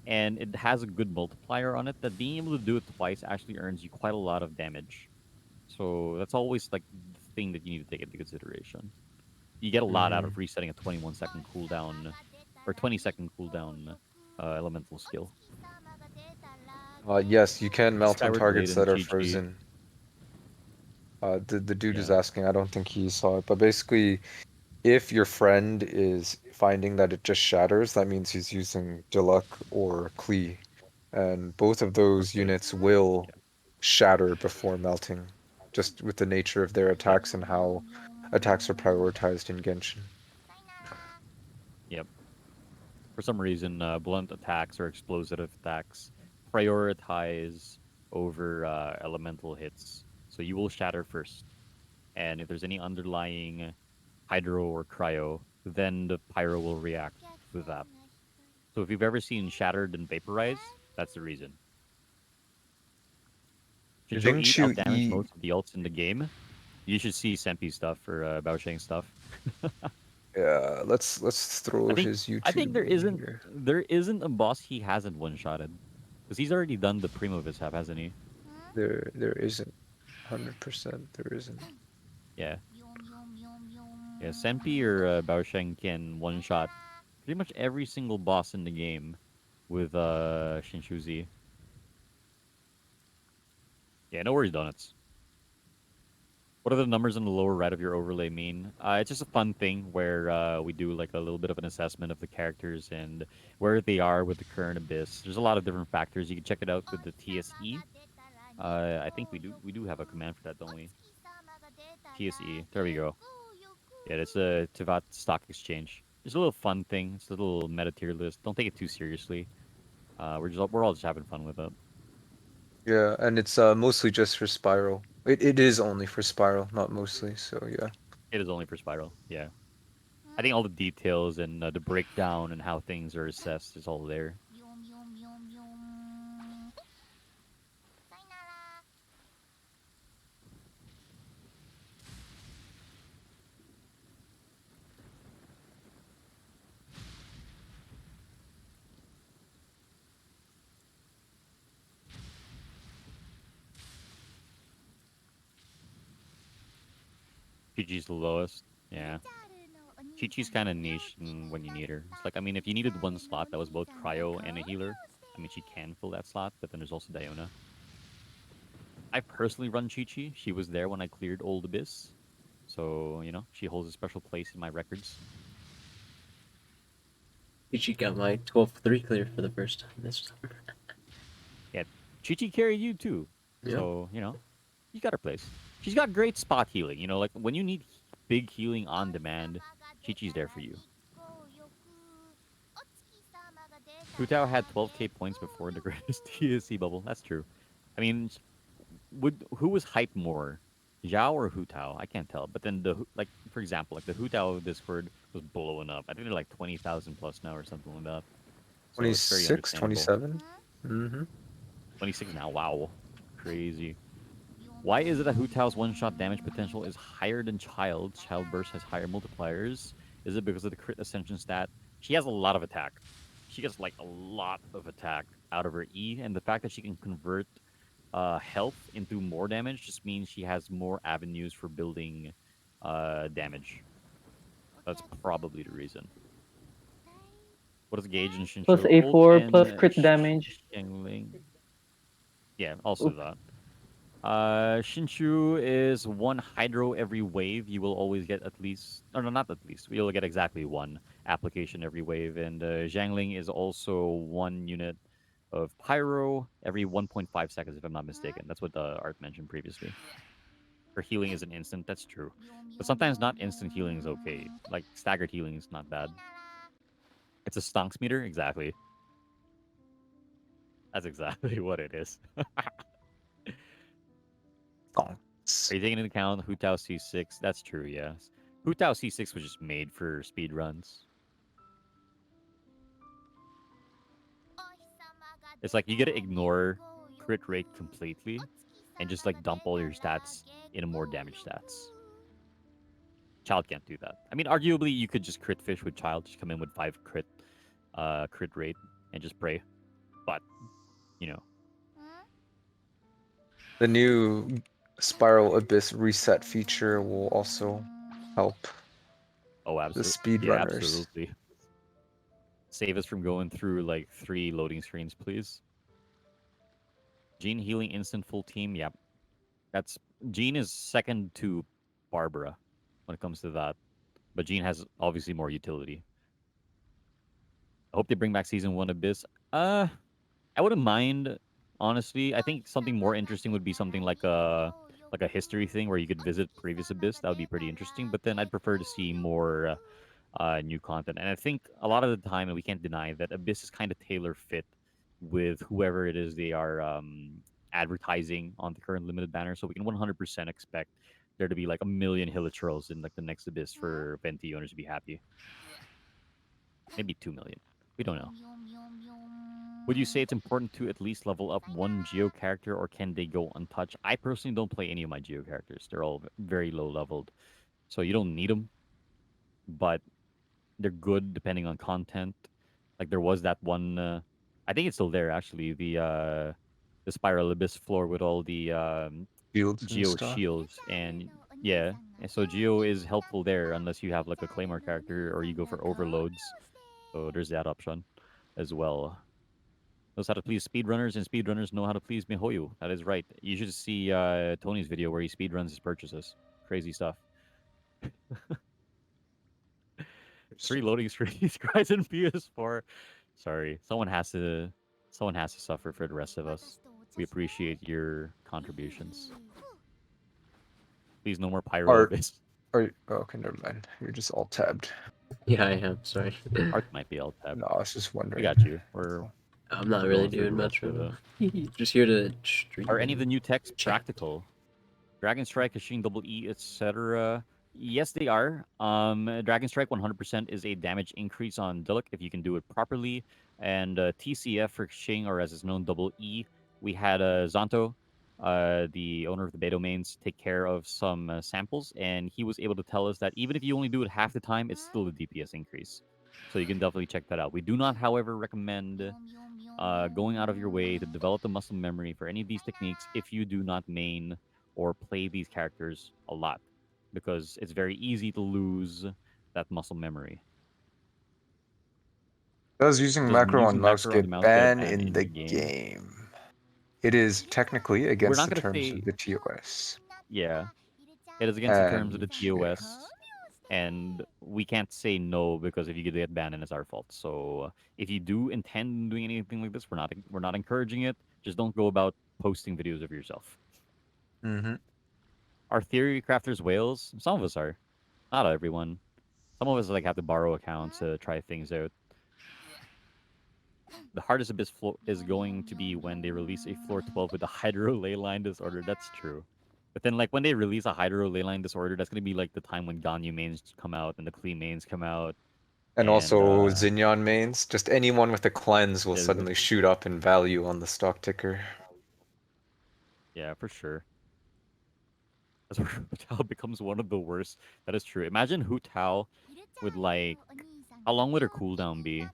and it has a good multiplier on it that being able to do it twice actually earns you quite a lot of damage. So that's always like the thing that you need to take into consideration. You get a lot out of resetting a 21-second cooldown or 20-second cooldown elemental skill. Yes, you can melt on Skyward targets Blade that and are Chi-Chi. frozen. The dude is Yeah. asking. I don't think he saw it, but basically, if your friend is finding that it just shatters, that means he's using Deluck or Klee, and both of those Okay. units will shatter before melting, just with the nature of their attacks and how attacks are prioritized in Genshin. Yep. For some reason, blunt attacks or explosive attacks prioritize over elemental hits. So you will shatter first. And if there's any underlying hydro or cryo, then the pyro will react with that. So if you've ever seen shattered and vaporize, that's the reason. Shinjo Didn't Eat you outdamaged eat? most of the ults in the game. You should see Senpi stuff or Baosheng stuff. Yeah, let's throw his YouTube. I think there in isn't here. a boss he hasn't one shotted. Because he's already done the Primo Visap, hasn't he? There isn't. 100% there isn't. Yeah. Yeah, Senpi or Baosheng can one shot pretty much every single boss in the game with Shinshuzi. Yeah, no worries, Donuts. What are the numbers on the lower right of your overlay mean? It's just a fun thing where we do like a little bit of an assessment of the characters and where they are with the current abyss. There's a lot of different factors. You can check it out with the TSE. I think we do have a command for that, don't we? TSE. There we go. Yeah, it's a Tivat Stock Exchange. It's a little fun thing. It's a little meta tier list. Don't take it too seriously. We're all just having fun with it. Yeah, and it's mostly just for Spiral. It is only for Spiral, not mostly, so yeah. It is only for Spiral. Yeah. I think all the details and the breakdown and how things are assessed is all there. Chi-Chi's the lowest. Yeah. Chi-Chi's kind of niche when you need her. It's like, I mean, if you needed one slot that was both cryo and a healer, I mean, she can fill that slot, but then there's also Diona. I personally run Chi-Chi. She was there when I cleared Old Abyss. So, you know, she holds a special place in my records. She got my 12-3 clear for the first time this time. Yeah, Chi-Chi carried you too. Yeah. So, you know, you got her place. She's got great spot healing. You know, like when you need big healing on demand, Chi-Chi's there for you. Hu Tao had 12k points before the greatest TSC bubble. That's true. I mean, who was hyped more, Zhao or Hu Tao? I can't tell. But then like for example, like the Hu Tao Discord was blowing up. I think they're like 20,000 plus now or something like that. So it's very 26, understandable. 27? Mm-hmm. 26 now. Wow, crazy. Why is it that Hu Tao's one-shot damage potential is higher than Child's? Child Burst has higher multipliers. Is it because of the crit ascension stat? She has a lot of attack. She gets like a lot of attack out of her E, and the fact that she can convert health into more damage just means she has more avenues for building damage. That's probably the reason. What is Gage and Shinshu? Plus Ult A4 and plus crit damage. Xiangling. Yeah, also Oop. that. Shinshu is one hydro every wave. You will always get at least, no, not at least. You'll get exactly one application every wave. And Xiangling is also one unit of pyro every 1.5 seconds, if I'm not mistaken. That's what the art mentioned previously. Her healing is an instant. That's true. But sometimes not instant healing is okay. Like staggered healing is not bad. It's a stonks meter? Exactly. That's exactly what it is. Are you taking into account Hu Tao C6? That's true, yes. Hu Tao C6 was just made for speed runs. It's like you gotta ignore crit rate completely and just like dump all your stats into more damage stats. Child can't do that. I mean, arguably you could just crit fish with Child, just come in with 5 crit rate and just pray. But, you know. The new Spiral Abyss reset feature will also help Oh, the absolutely. Yeah, speedrunners. absolutely. Save us from going through like 3 loading screens, please. Jean healing instant full team. Yep. That's Jean is second to Barbara when it comes to that. But Jean has obviously more utility. I hope they bring back season 1 Abyss. I wouldn't mind, honestly. I think something more interesting would be something like a history thing where you could visit previous Abyss. That would be pretty interesting. But then I'd prefer to see more new content. And I think a lot of the time, and we can't deny that Abyss is kind of tailor fit with whoever it is they are advertising on the current limited banner. So we can 100% expect there to be like a million Hilichurls in like the next Abyss for Venti owners to be happy. Maybe 2 million. We don't know. Would you say it's important to at least level up one Geo character, or can they go untouched? I personally don't play any of my Geo characters. They're all very low leveled. So you don't need them. But they're good depending on content. Like there was that one, I think it's still there actually. The Spiral Abyss floor with all the Shields and Geo stuff. shields, and yeah, and so Geo is helpful there unless you have like a Claymore character or you go for overloads. So there's that option as well. Knows how to please speedrunners, and speedrunners know how to please Mihoyo. That is right. You should see Tony's video where he speedruns his purchases. Crazy stuff. 3 loading screens, guys, in PS4. Sorry, someone has to suffer for the rest of us. We appreciate your contributions. Please, no more pyro Art. Abyss. Okay, never mind. You're just all tabbed. Yeah, I am. Sorry. Art might be alt tab. No, I was just We wondering. got you. I'm not we're really going through doing the much rest right of now. Just here to stream. Are any of the new techs chat. practical? Dragon Strike, Kashin Double E, etc. Yes, they are. Dragon Strike 100% is a damage increase on Diluc if you can do it properly. And TCF for Xing, or as it's known, Double E. We had Zonto, the owner of the Bay Domains, take care of some samples, and he was able to tell us that even if you only do it half the time, it's still a DPS increase. So you can definitely check that out. We do not, however, recommend going out of your way to develop the muscle memory for any of these techniques if you do not main or play these characters a lot, because it's very easy to lose that muscle memory. Does using Does macro on using mouse macro on the get mouse get a banned ban in in the your game? game? It is technically We're against not the gonna terms say of the TOS. yeah. It is against the terms of the And yeah. TOS, and we can't say no because if you get banned, then it's our fault. So if you do intend on doing anything like this, we're not encouraging it. Just don't go about posting videos of yourself. Mm-hmm. Our theory crafters whales. Some of us are, not everyone. Some of us like have to borrow accounts to try things out. The hardest abyss is going to be when they release a floor 12 with a hydro ley line disorder. That's true. But then, like, when they release a hydro ley line disorder, that's going to be like the time when Ganyu mains come out and the Klee mains come out. And And, also Xinyan mains. Just anyone with a cleanse will yeah, suddenly shoot up in value on the stock ticker. yeah, for sure. That's where Hu Tao becomes one of the worst. That is true. Imagine Hu Tao with, like, how long would her cooldown be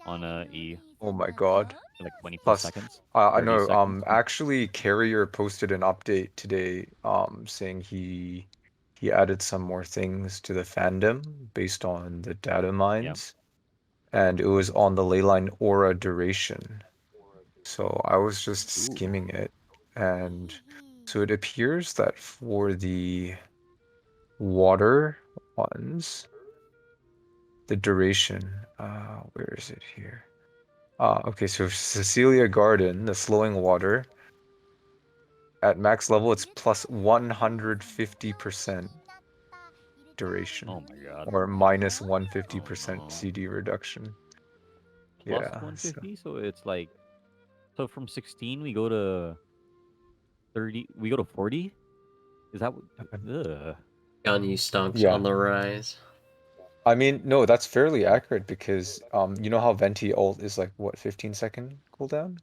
on E? Oh my god. Like 20 plus Plus, seconds? I 30 know, seconds? actually Carrier posted an update today, saying he added some more things to the fandom based on the data mines, and it was on the leyline aura duration. So I was just Ooh. skimming it, and so it appears that for the water ones, the duration, where is it here? Okay, so Cecilia Garden, the slowing water, at max level, it's plus 150% duration, Oh my god. or minus Oh 150% no. CD reduction. Plus Yeah, 150, so it's like, so from 16 we go to 30, we go to 40? Is that what? Ugh. Ganyu stonks yeah. on the rise. I mean, no, that's fairly accurate because you know how Venti ult is like what, 15-second cooldown?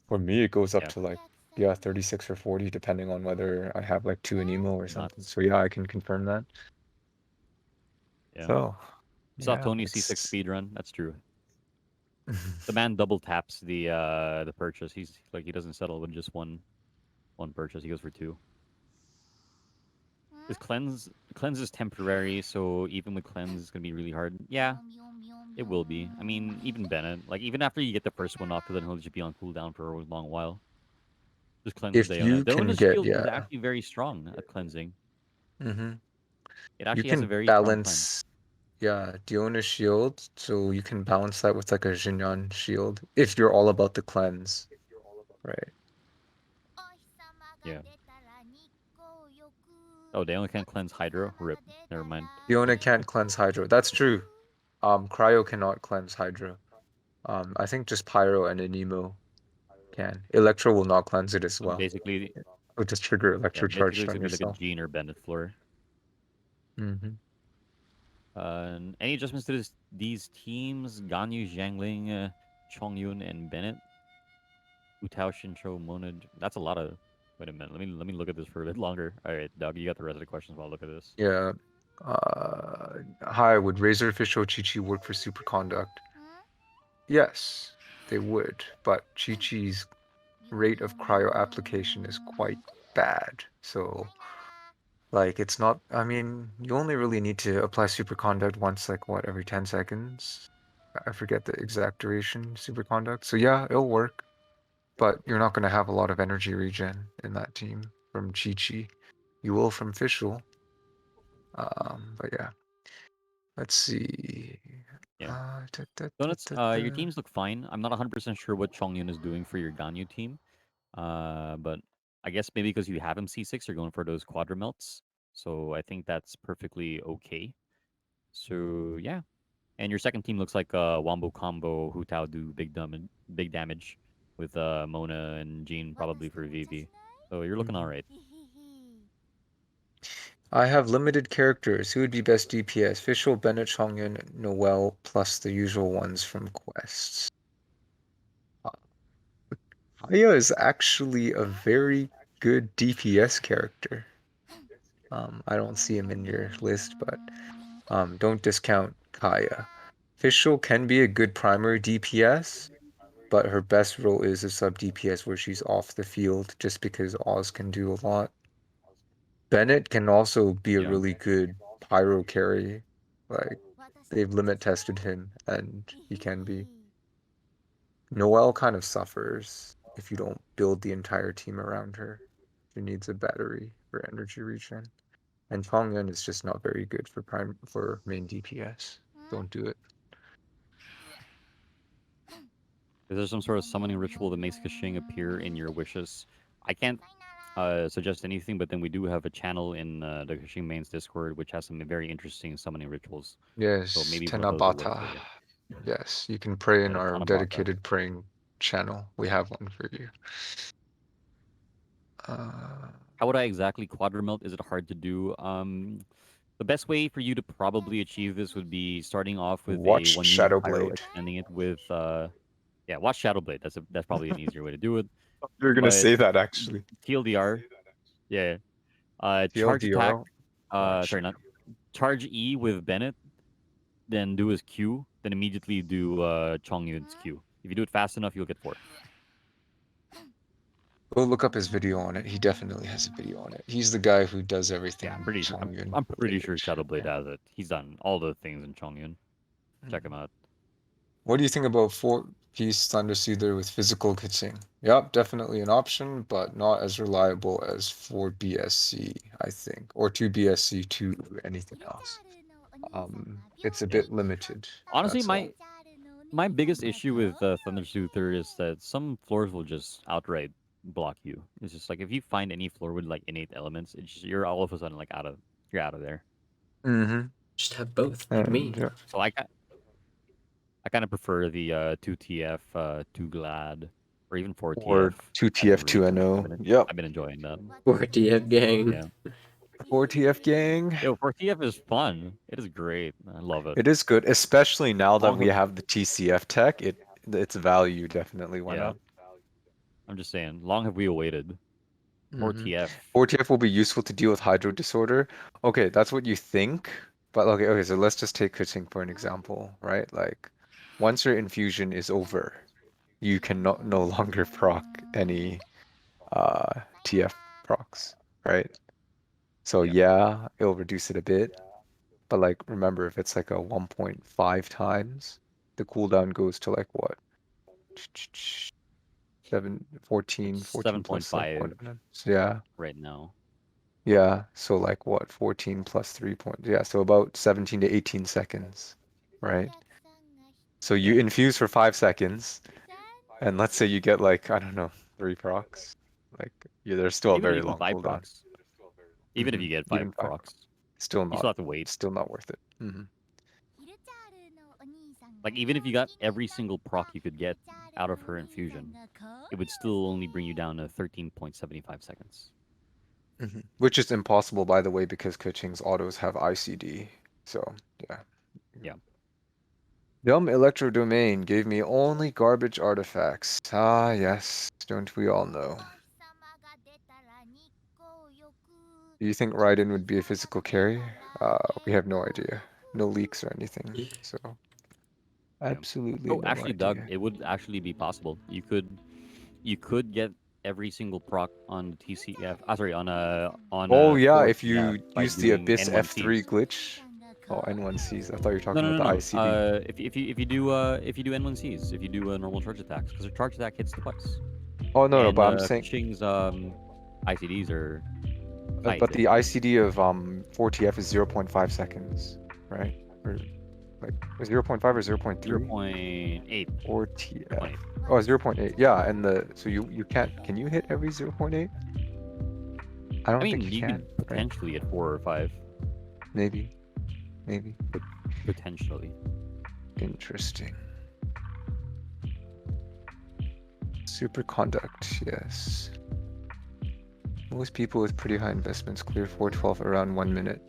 For me, it goes up Yeah. to like, yeah, 36 or 40, depending on whether I have like 2 Anemo or something. Nuts. So yeah, I can confirm that. Yeah. So You saw yeah, Tony C6 it's speedrun? That's true. The man double taps the purchase. He's like, he doesn't settle with just one purchase. He goes for two. His cleanse is temporary, so even with cleanse, it's gonna be really hard. Yeah, it will be. I mean, even Bennett, like even after you get the first one off, then he'll just be on cooldown for a long while. Just cleanse if you Diona. can Diona's get, shield is yeah. actually very strong at cleansing. Mm-hmm. It You actually has a can very strong cleanse. balance, yeah, Diona shield, so you can balance that with like a Xinyan shield if you're all about the cleanse, right? Yeah. Oh, they only can't cleanse Hydro? Rip. Never mind. Diona can't cleanse Hydro. That's true. Cryo cannot cleanse Hydro. I think just Pyro and Anemo can. Electro will not cleanse it as well. Basically, It'll just trigger yeah, basically electrocharged it's on gonna be like a yourself. Gene or Bennett floor. Mm-hmm. And any adjustments to these teams? Ganyu, Zhangling, Chongyun, and Bennett. Utao, Shincho, Monad. That's a lot of. Wait a minute. Let me look at this for a bit longer. All right, Doug, you got the rest of the questions while I look at this. Yeah. Hi, would Razorfish Chi-Chi work for Superconduct? Yes, they would, but Chi-Chi's rate of cryo application is quite bad. So, like, it's not, I mean, you only really need to apply superconduct once, like, what, every 10 seconds? I forget the exact duration, superconduct. So, yeah, it'll work, but you're not going to have a lot of energy regen in that team from Chi-Chi. You will from Fischl. But yeah. Let's see. Yeah. Da, da, da, Donuts, da, your da. teams look fine. I'm not 100% sure what Chongyun is doing for your Ganyu team. But I guess maybe because you have him C6, you're going for those quadra-melts. So I think that's perfectly okay. So yeah. And your second team looks like Wombo combo, Hu Tao do big damage with Mona and Jean probably for VV. So you're looking all right. I have limited characters. Who would be best DPS? Fischl, Bennett, Chongyun, Noel, plus the usual ones from quests. Aya is actually a very good DPS character. I don't see him in your list, but don't discount Kaya. Fischl can be a good primary DPS, but her best role is a sub DPS where she's off the field just because Oz can do a lot. Bennett can also be a Yeah. really good pyro carry. Like, they've limit tested him, and he can be. Noelle kind of suffers if you don't build the entire team around her. She needs a battery for energy regen. And Chongyun is just not very good for main DPS. Don't do it. Is there some sort of summoning ritual that makes Kashing appear in your wishes? I can't suggest anything, but then we do have a channel in the Kashing Mains Discord which has some very interesting summoning rituals. Yes, So maybe one of those will work Tenabata. for you. Yes, you can pray in Yeah, our Tanabata. dedicated praying channel. We have one for you. How would I exactly quadramelt? Is it hard to do? The best way for you to probably achieve this would be starting off with a Watch 1 unit pyro, Shadowblade. extending it with yeah, watch Shadowblade. That's probably an easier way to do it. You're gonna But say that actually. TLDR, yeah. Charge attack. TLDR. Watch. Sorry, not charge E with Bennett, then do his Q, then immediately do Chongyun's Q. If you do it fast enough, you'll get 4. Go look up his video on it. He definitely has a video on it. He's the guy who does everything. Yeah, I'm pretty sure. Chongyun I'm pretty sure did. Shadowblade has it. He's done all the things in Chongyun. Check him out. What do you think about 4-piece Thunderseether with physical kitsing? Yep, definitely an option, but not as reliable as 4 BSC, I think, or 2 BSC to anything else. It's a bit limited. Honestly, that's all. my biggest issue with Thundersoother is that some floors will just outright block you. It's just like if you find any floor with like innate elements, it's just, you're all of a sudden like you're out of there. Mm-hmm. Just have both, like me. Yeah. So I kind of prefer the 2TF, 2 Glad, or even 4TF. Or 2TF, 2NO. Yep. I've been enjoying that. 4TF gang. Yeah. 4TF gang. Yo, 4TF is fun. It is great. I love it. It is good, especially now that we have the TCF tech. Its value definitely went up. I'm just saying, long have we awaited. 4TF. 4TF will be useful to deal with hydro disorder. Okay, that's what you think. But okay, so let's just take Kuching for an example, right? Like, once your infusion is over, you can no longer proc any TF procs, right? So yeah, it'll reduce it a bit. But like, remember, if it's like a 1.5 times, the cooldown goes to like what? 14 plus 7.5. So yeah. Right now. Yeah, so like what? 14 plus 3 points. Yeah, so about 17 to 18 seconds, right? So you infuse for 5 seconds, and let's say you get like, I don't know, 3 procs. Like, yeah, there's still a very long 5 cooldown. procs. Even if you get 5 Even 5 procs. Still You not. still have to wait. Still not worth it. Like, even if you got every single proc you could get out of her infusion, it would still only bring you down to 13.75 seconds. Which is impossible, by the way, because Kuching's autos have ICD. So, yeah. Yeah. Dumb Electro Domain gave me only garbage artifacts. Ah, yes. Don't we all know? Do you think Raiden would be a physical carry? We have no idea. No leaks or anything. So, absolutely Oh, no actually, idea. Doug, it would actually be possible. You could get every single proc on TCF. Sorry, on Oh yeah, 4TF if you by use the doing Abyss N1Cs. F3 glitch. Oh, N1Cs. I thought you were talking No. about the ICD. If you do N1Cs, if you do normal charge attacks, because a charge attack hits twice. Oh no, And, but I'm saying. Kashing's ICDs are. But the ICD of 4TF is 0.5 seconds, right? Or like 0.5 or 0.3? 0.8. 4TF. Oh, 0.8. Yeah, and so you can't. Can you hit every 0.8? I don't think you can. Could potentially hit 4 or 5. Maybe. Potentially. Interesting. Superconduct, yes. Most people with pretty high investments clear 412 around 1 minute.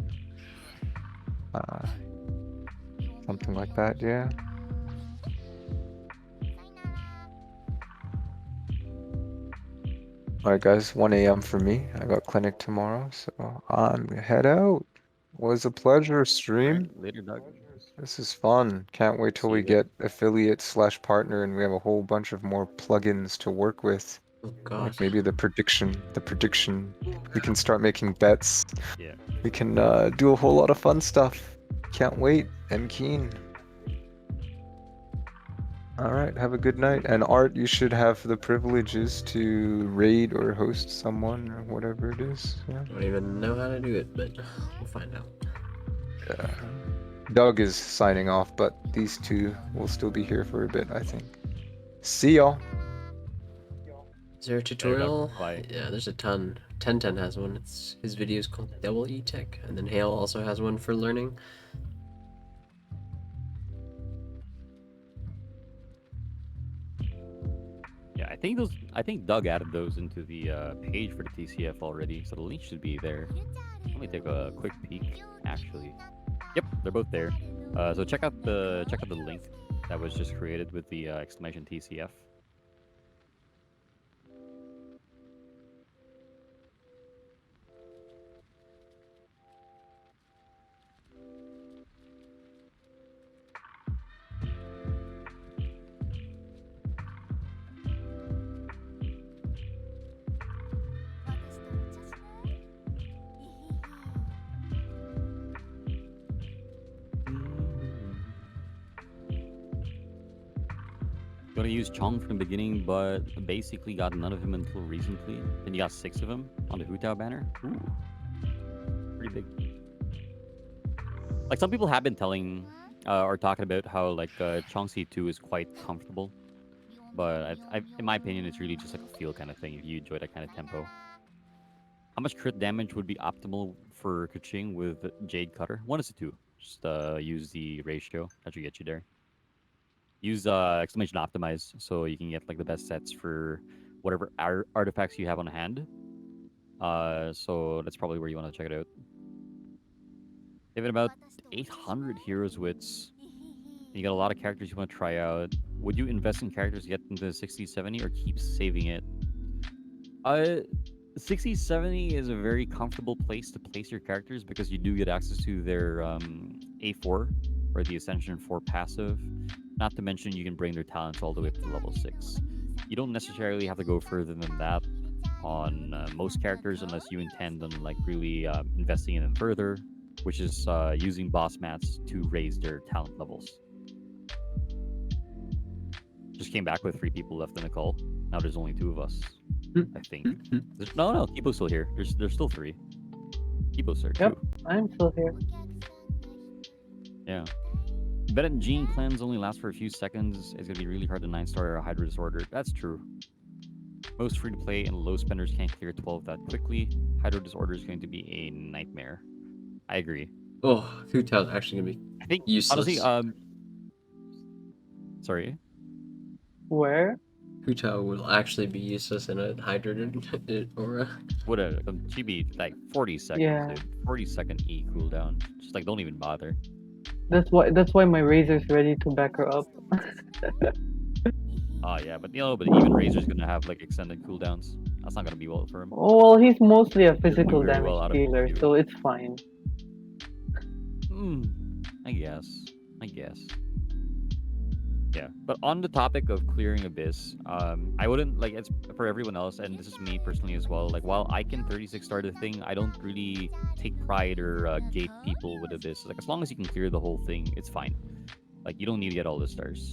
Something like that, yeah. Alright guys, 1 a.m. for me. I got clinic tomorrow, so I'm gonna head out. Was a pleasure, stream. Right, later, Doug. This is fun. Can't wait till we get affiliate/partner and we have a whole bunch of more plugins to work with. Oh god. Like maybe the prediction. We can start making bets. Yeah. We can do a whole lot of fun stuff. Can't wait. and Keen. All right, have a good night. And Art, you should have the privileges to raid or host someone or whatever it is. Yeah. I don't even know how to do it, but we'll find out. Yeah. Doug is signing off, but these two will still be here for a bit, I think. See y'all. Is there a tutorial? Bye. Yeah, there's a ton. 1010 has one. It's his video is called Double E Tech, and then Hale also has one for learning. Yeah, I think Doug added those into the page for the TCF already, so the link should be there. Let me take a quick peek. Actually, yep, they're both there. So check out the link that was just created with the exclamation TCF. Gonna use Chong from the beginning, but basically got none of him until recently. Then you got 6 of him on the Hutao banner. Ooh, pretty big. Like some people have been telling or talking about how like Chong C2 is quite comfortable, but in my opinion, it's really just like a feel kind of thing. If you enjoy that kind of tempo. How much crit damage would be optimal for Keqing with Jade Cutter? 1:2. Just use the ratio. That should get you there. Use exclamation optimize so you can get like the best sets for whatever artifacts you have on hand. So that's probably where you want to check it out. They have about 800 heroes wits. You got a lot of characters you want to try out. Would you invest in characters to get into 60, 70 or keep saving it? 60, 70 is a very comfortable place to place your characters because you do get access to their A4 or the Ascension 4 passive. Not to mention you can bring their talents all the way up to level 6. You don't necessarily have to go further than that on most characters unless you intend on like really investing in them further, which is using boss mats to raise their talent levels. Just came back with 3 people left in the call. Now there's only 2 of us, I think. No, Kipo's still here. There's still 3. Kipo's there Yep, too. I'm still here. Yeah. Bet and Gene cleanse only lasts for a few seconds. It's gonna be really hard to 9-star a Hydro Disorder. That's true. Most free to play and low spenders can't clear 12 that quickly. Hydro Disorder is going to be a nightmare. I agree. Oh, Hutao's actually gonna be I think useless. honestly, sorry. Where? Hutao will actually be useless in a hydrated aura. Would a chibi like 40 seconds, Yeah. dude. 40-second E cooldown. Just like don't even bother. That's why my Razor's ready to back her up. Oh yeah, but even Razor's gonna have like extended cooldowns. That's not gonna be well for him. Oh, well, he's mostly a physical very damage well out of dealer, you. so it's fine. I guess. Yeah, but on the topic of clearing Abyss, I wouldn't like it's for everyone else, and this is me personally as well. Like while I can 36 star the thing, I don't really take pride or gate people with Abyss. Like as long as you can clear the whole thing, it's fine. Like you don't need to get all the stars.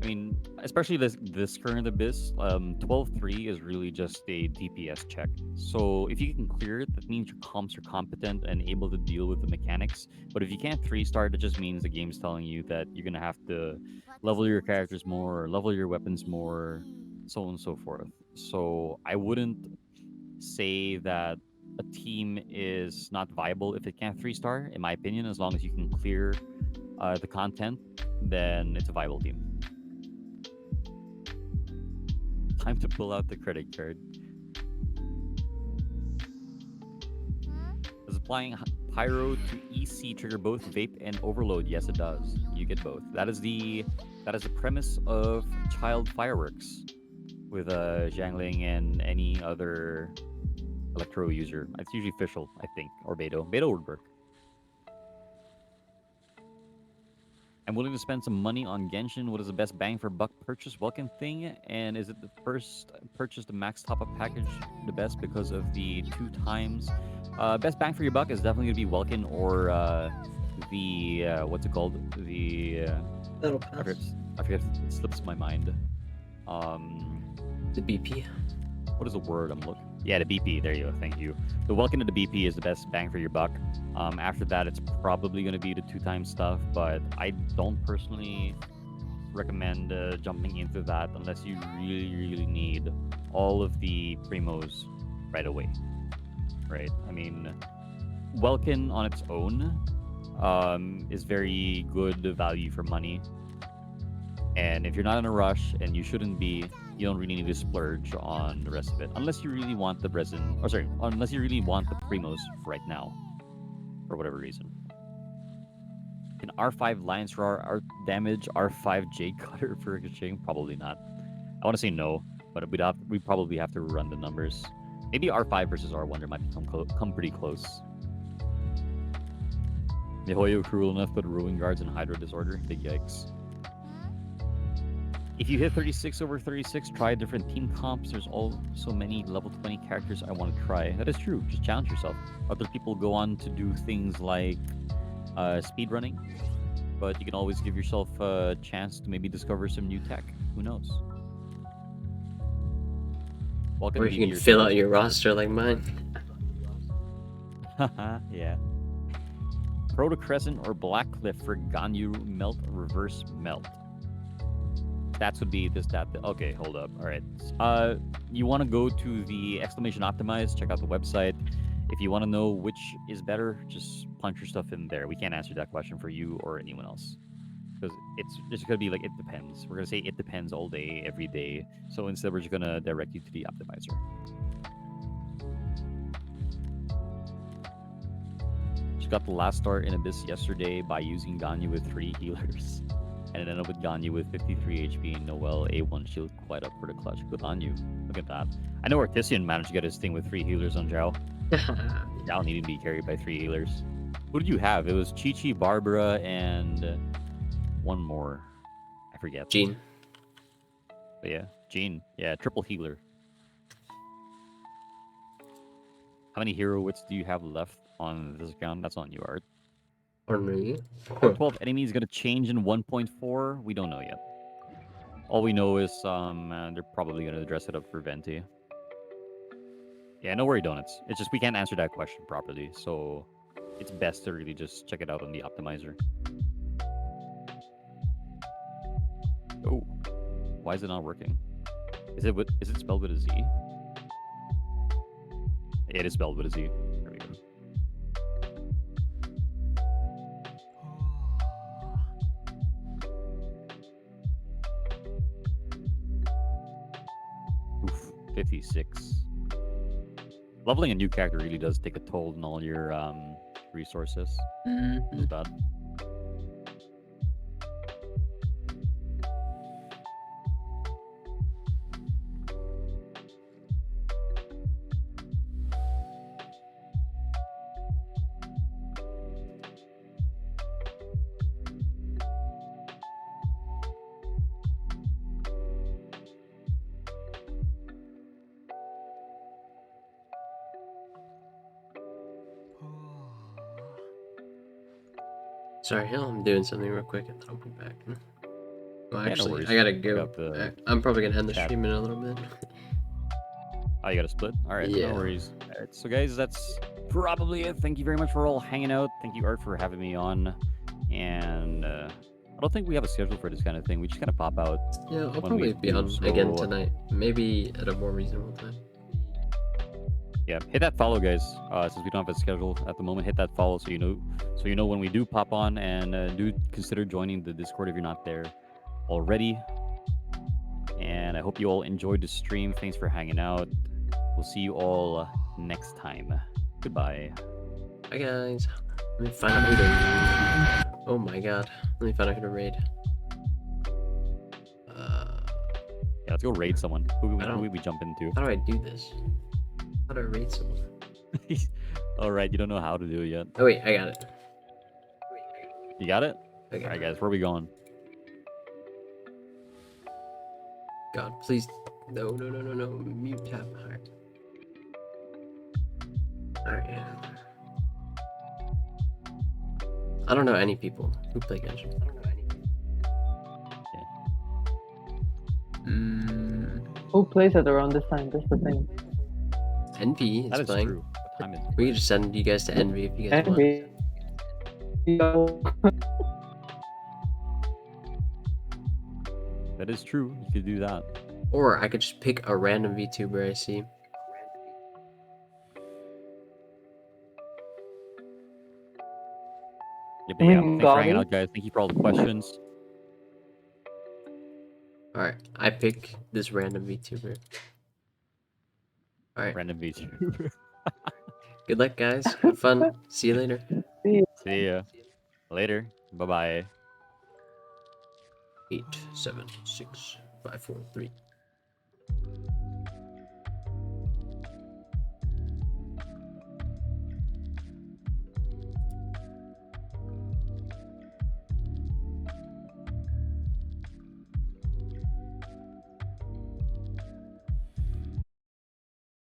I mean, especially this current Abyss, 12-3 is really just a DPS check. So if you can clear it, that means your comps are competent and able to deal with the mechanics. But if you can't 3-star, that just means the game's telling you that you're gonna have to level your characters more, or level your weapons more, so on and so forth. So I wouldn't say that a team is not viable if it can't 3-star. In my opinion, as long as you can clear the content, then it's a viable team. Time to pull out the credit card. Does applying Pyro to EC trigger both Vape and Overload? Yes, it does. You get both. That is the premise of Child Fireworks with Zhangling and any other Electro user. It's usually Fischl, I think, or Beto. Beto would work. I'm willing to spend some money on Genshin. What is the best bang for buck purchase Welkin thing? And is it the first purchase the max top-up package the best because of the 2 times? Best bang for your buck is definitely going to be Welkin or the what's it called? The That'll I pass. forget. It slips my mind. The BP. What is the word I'm looking? Yeah, the BP. There you go. Thank you. The welcome to the BP is the best bang for your buck. After that, it's probably going to be the 2-time stuff, but I don't personally recommend jumping into that unless you really need all of the primos right away. Right? I mean, Welkin on its own is very good value for money. And if you're not in a rush, and you shouldn't be, you don't really need to splurge on the rest of it. Unless you really want the resin, or sorry, unless you really want the primos right now, for whatever reason. Can R5 Lions for our damage R5 Jade Cutter for Kaching? Probably not. I want to say no, but we probably have to run the numbers. Maybe R5 versus R1 might come pretty close. Mihoyo cruel enough to put Ruin Guards and Hydro Disorder. Big yikes. If you hit 36 over 36, try different team comps. There's so many level 20 characters I want to try. That is true. Just challenge yourself. Other people go on to do things like speedrunning, but you can always give yourself a chance to maybe discover some new tech. Who knows? Welcome Or to you can fill out your roster like mine. Haha, yeah. Proto Crescent or Blackcliff for Ganyu Melt Reverse Melt. Stats would be this, that. Okay, hold up. All right. You want to go to the exclamation optimize, check out the website. If you want to know which is better, just punch your stuff in there. We can't answer that question for you or anyone else. Because it's just going to be like, it depends. We're going to say it depends all day, every day. So instead, we're just going to direct you to the optimizer. Just got the last start in Abyss yesterday by using Ganyu with 3 healers. And it ended up with Ganyu with 53 HP and Noel A1 shield quite up for the clutch. Good on you. Look at that. I know Artisan managed to get his thing with 3 healers on Zhao. Zhao needed to be carried by 3 healers. Who did you have? It was Chi-Chi, Barbara, and one more. I forget. Jean. But yeah, Jean. Yeah, triple healer. How many hero wits do you have left on this account? That's on you, Art. Or me. 12 enemies going to change in 1.4? We don't know yet. All we know is they're probably going to dress it up for Venti. Yeah, no worry, Donuts. It's just we can't answer that question properly, so it's best to really just check it out on the optimizer. Oh, why is it not working? Is it spelled with a Z? It is spelled with a Z. There we go. Oof, 56. Leveling a new character really does take a toll on all your resources. It's bad. Sorry, I'm doing something real quick and then I'll be back. Well, Yeah, no actually, worries. I gotta I go. got the I'm probably gonna end the chat. stream in a little bit. Oh, you got to split? All right, Yeah. no worries. All right, so guys, that's probably it. Thank you very much for all hanging out. Thank you, Art, for having me on. And I don't think we have a schedule for this kind of thing. We just kind of pop out. Yeah, I'll when probably we be do, on so- again tonight. Maybe at a more reasonable time. Yeah, hit that follow, guys. Since we don't have a schedule at the moment, hit that follow so you know when we do pop on, and do consider joining the Discord if you're not there already. And I hope you all enjoyed the stream. Thanks for hanging out. We'll see you all next time. Goodbye. Hi guys. Let me find out who to. Oh my god. Let me find out who to raid. Yeah, let's go raid someone. Who we jump into? How do I do this? How do I raid someone? All right, you don't know how to do it yet. Oh wait, I got it. You got it? Okay. All right, guys, where are we going? God, please. No. Mute tab. Alright. Alright. I don't know any people who play Genshin. Who plays it around this time? That's the thing. Envy That is is playing. true. What time is it? We could just send you guys to Envy if you guys want. Envy. That is true. You could do that. Or I could just pick a random VTuber I see. Yeah, I but yeah, mean, thanks for hanging Gabi? out, guys. Thank you for all the questions. Alright, I pick this random VTuber. Alright, Random VTuber. good luck, guys. Have fun. See you later. See ya. Later. Bye bye. 8, 7, 6, 5, 4, 3.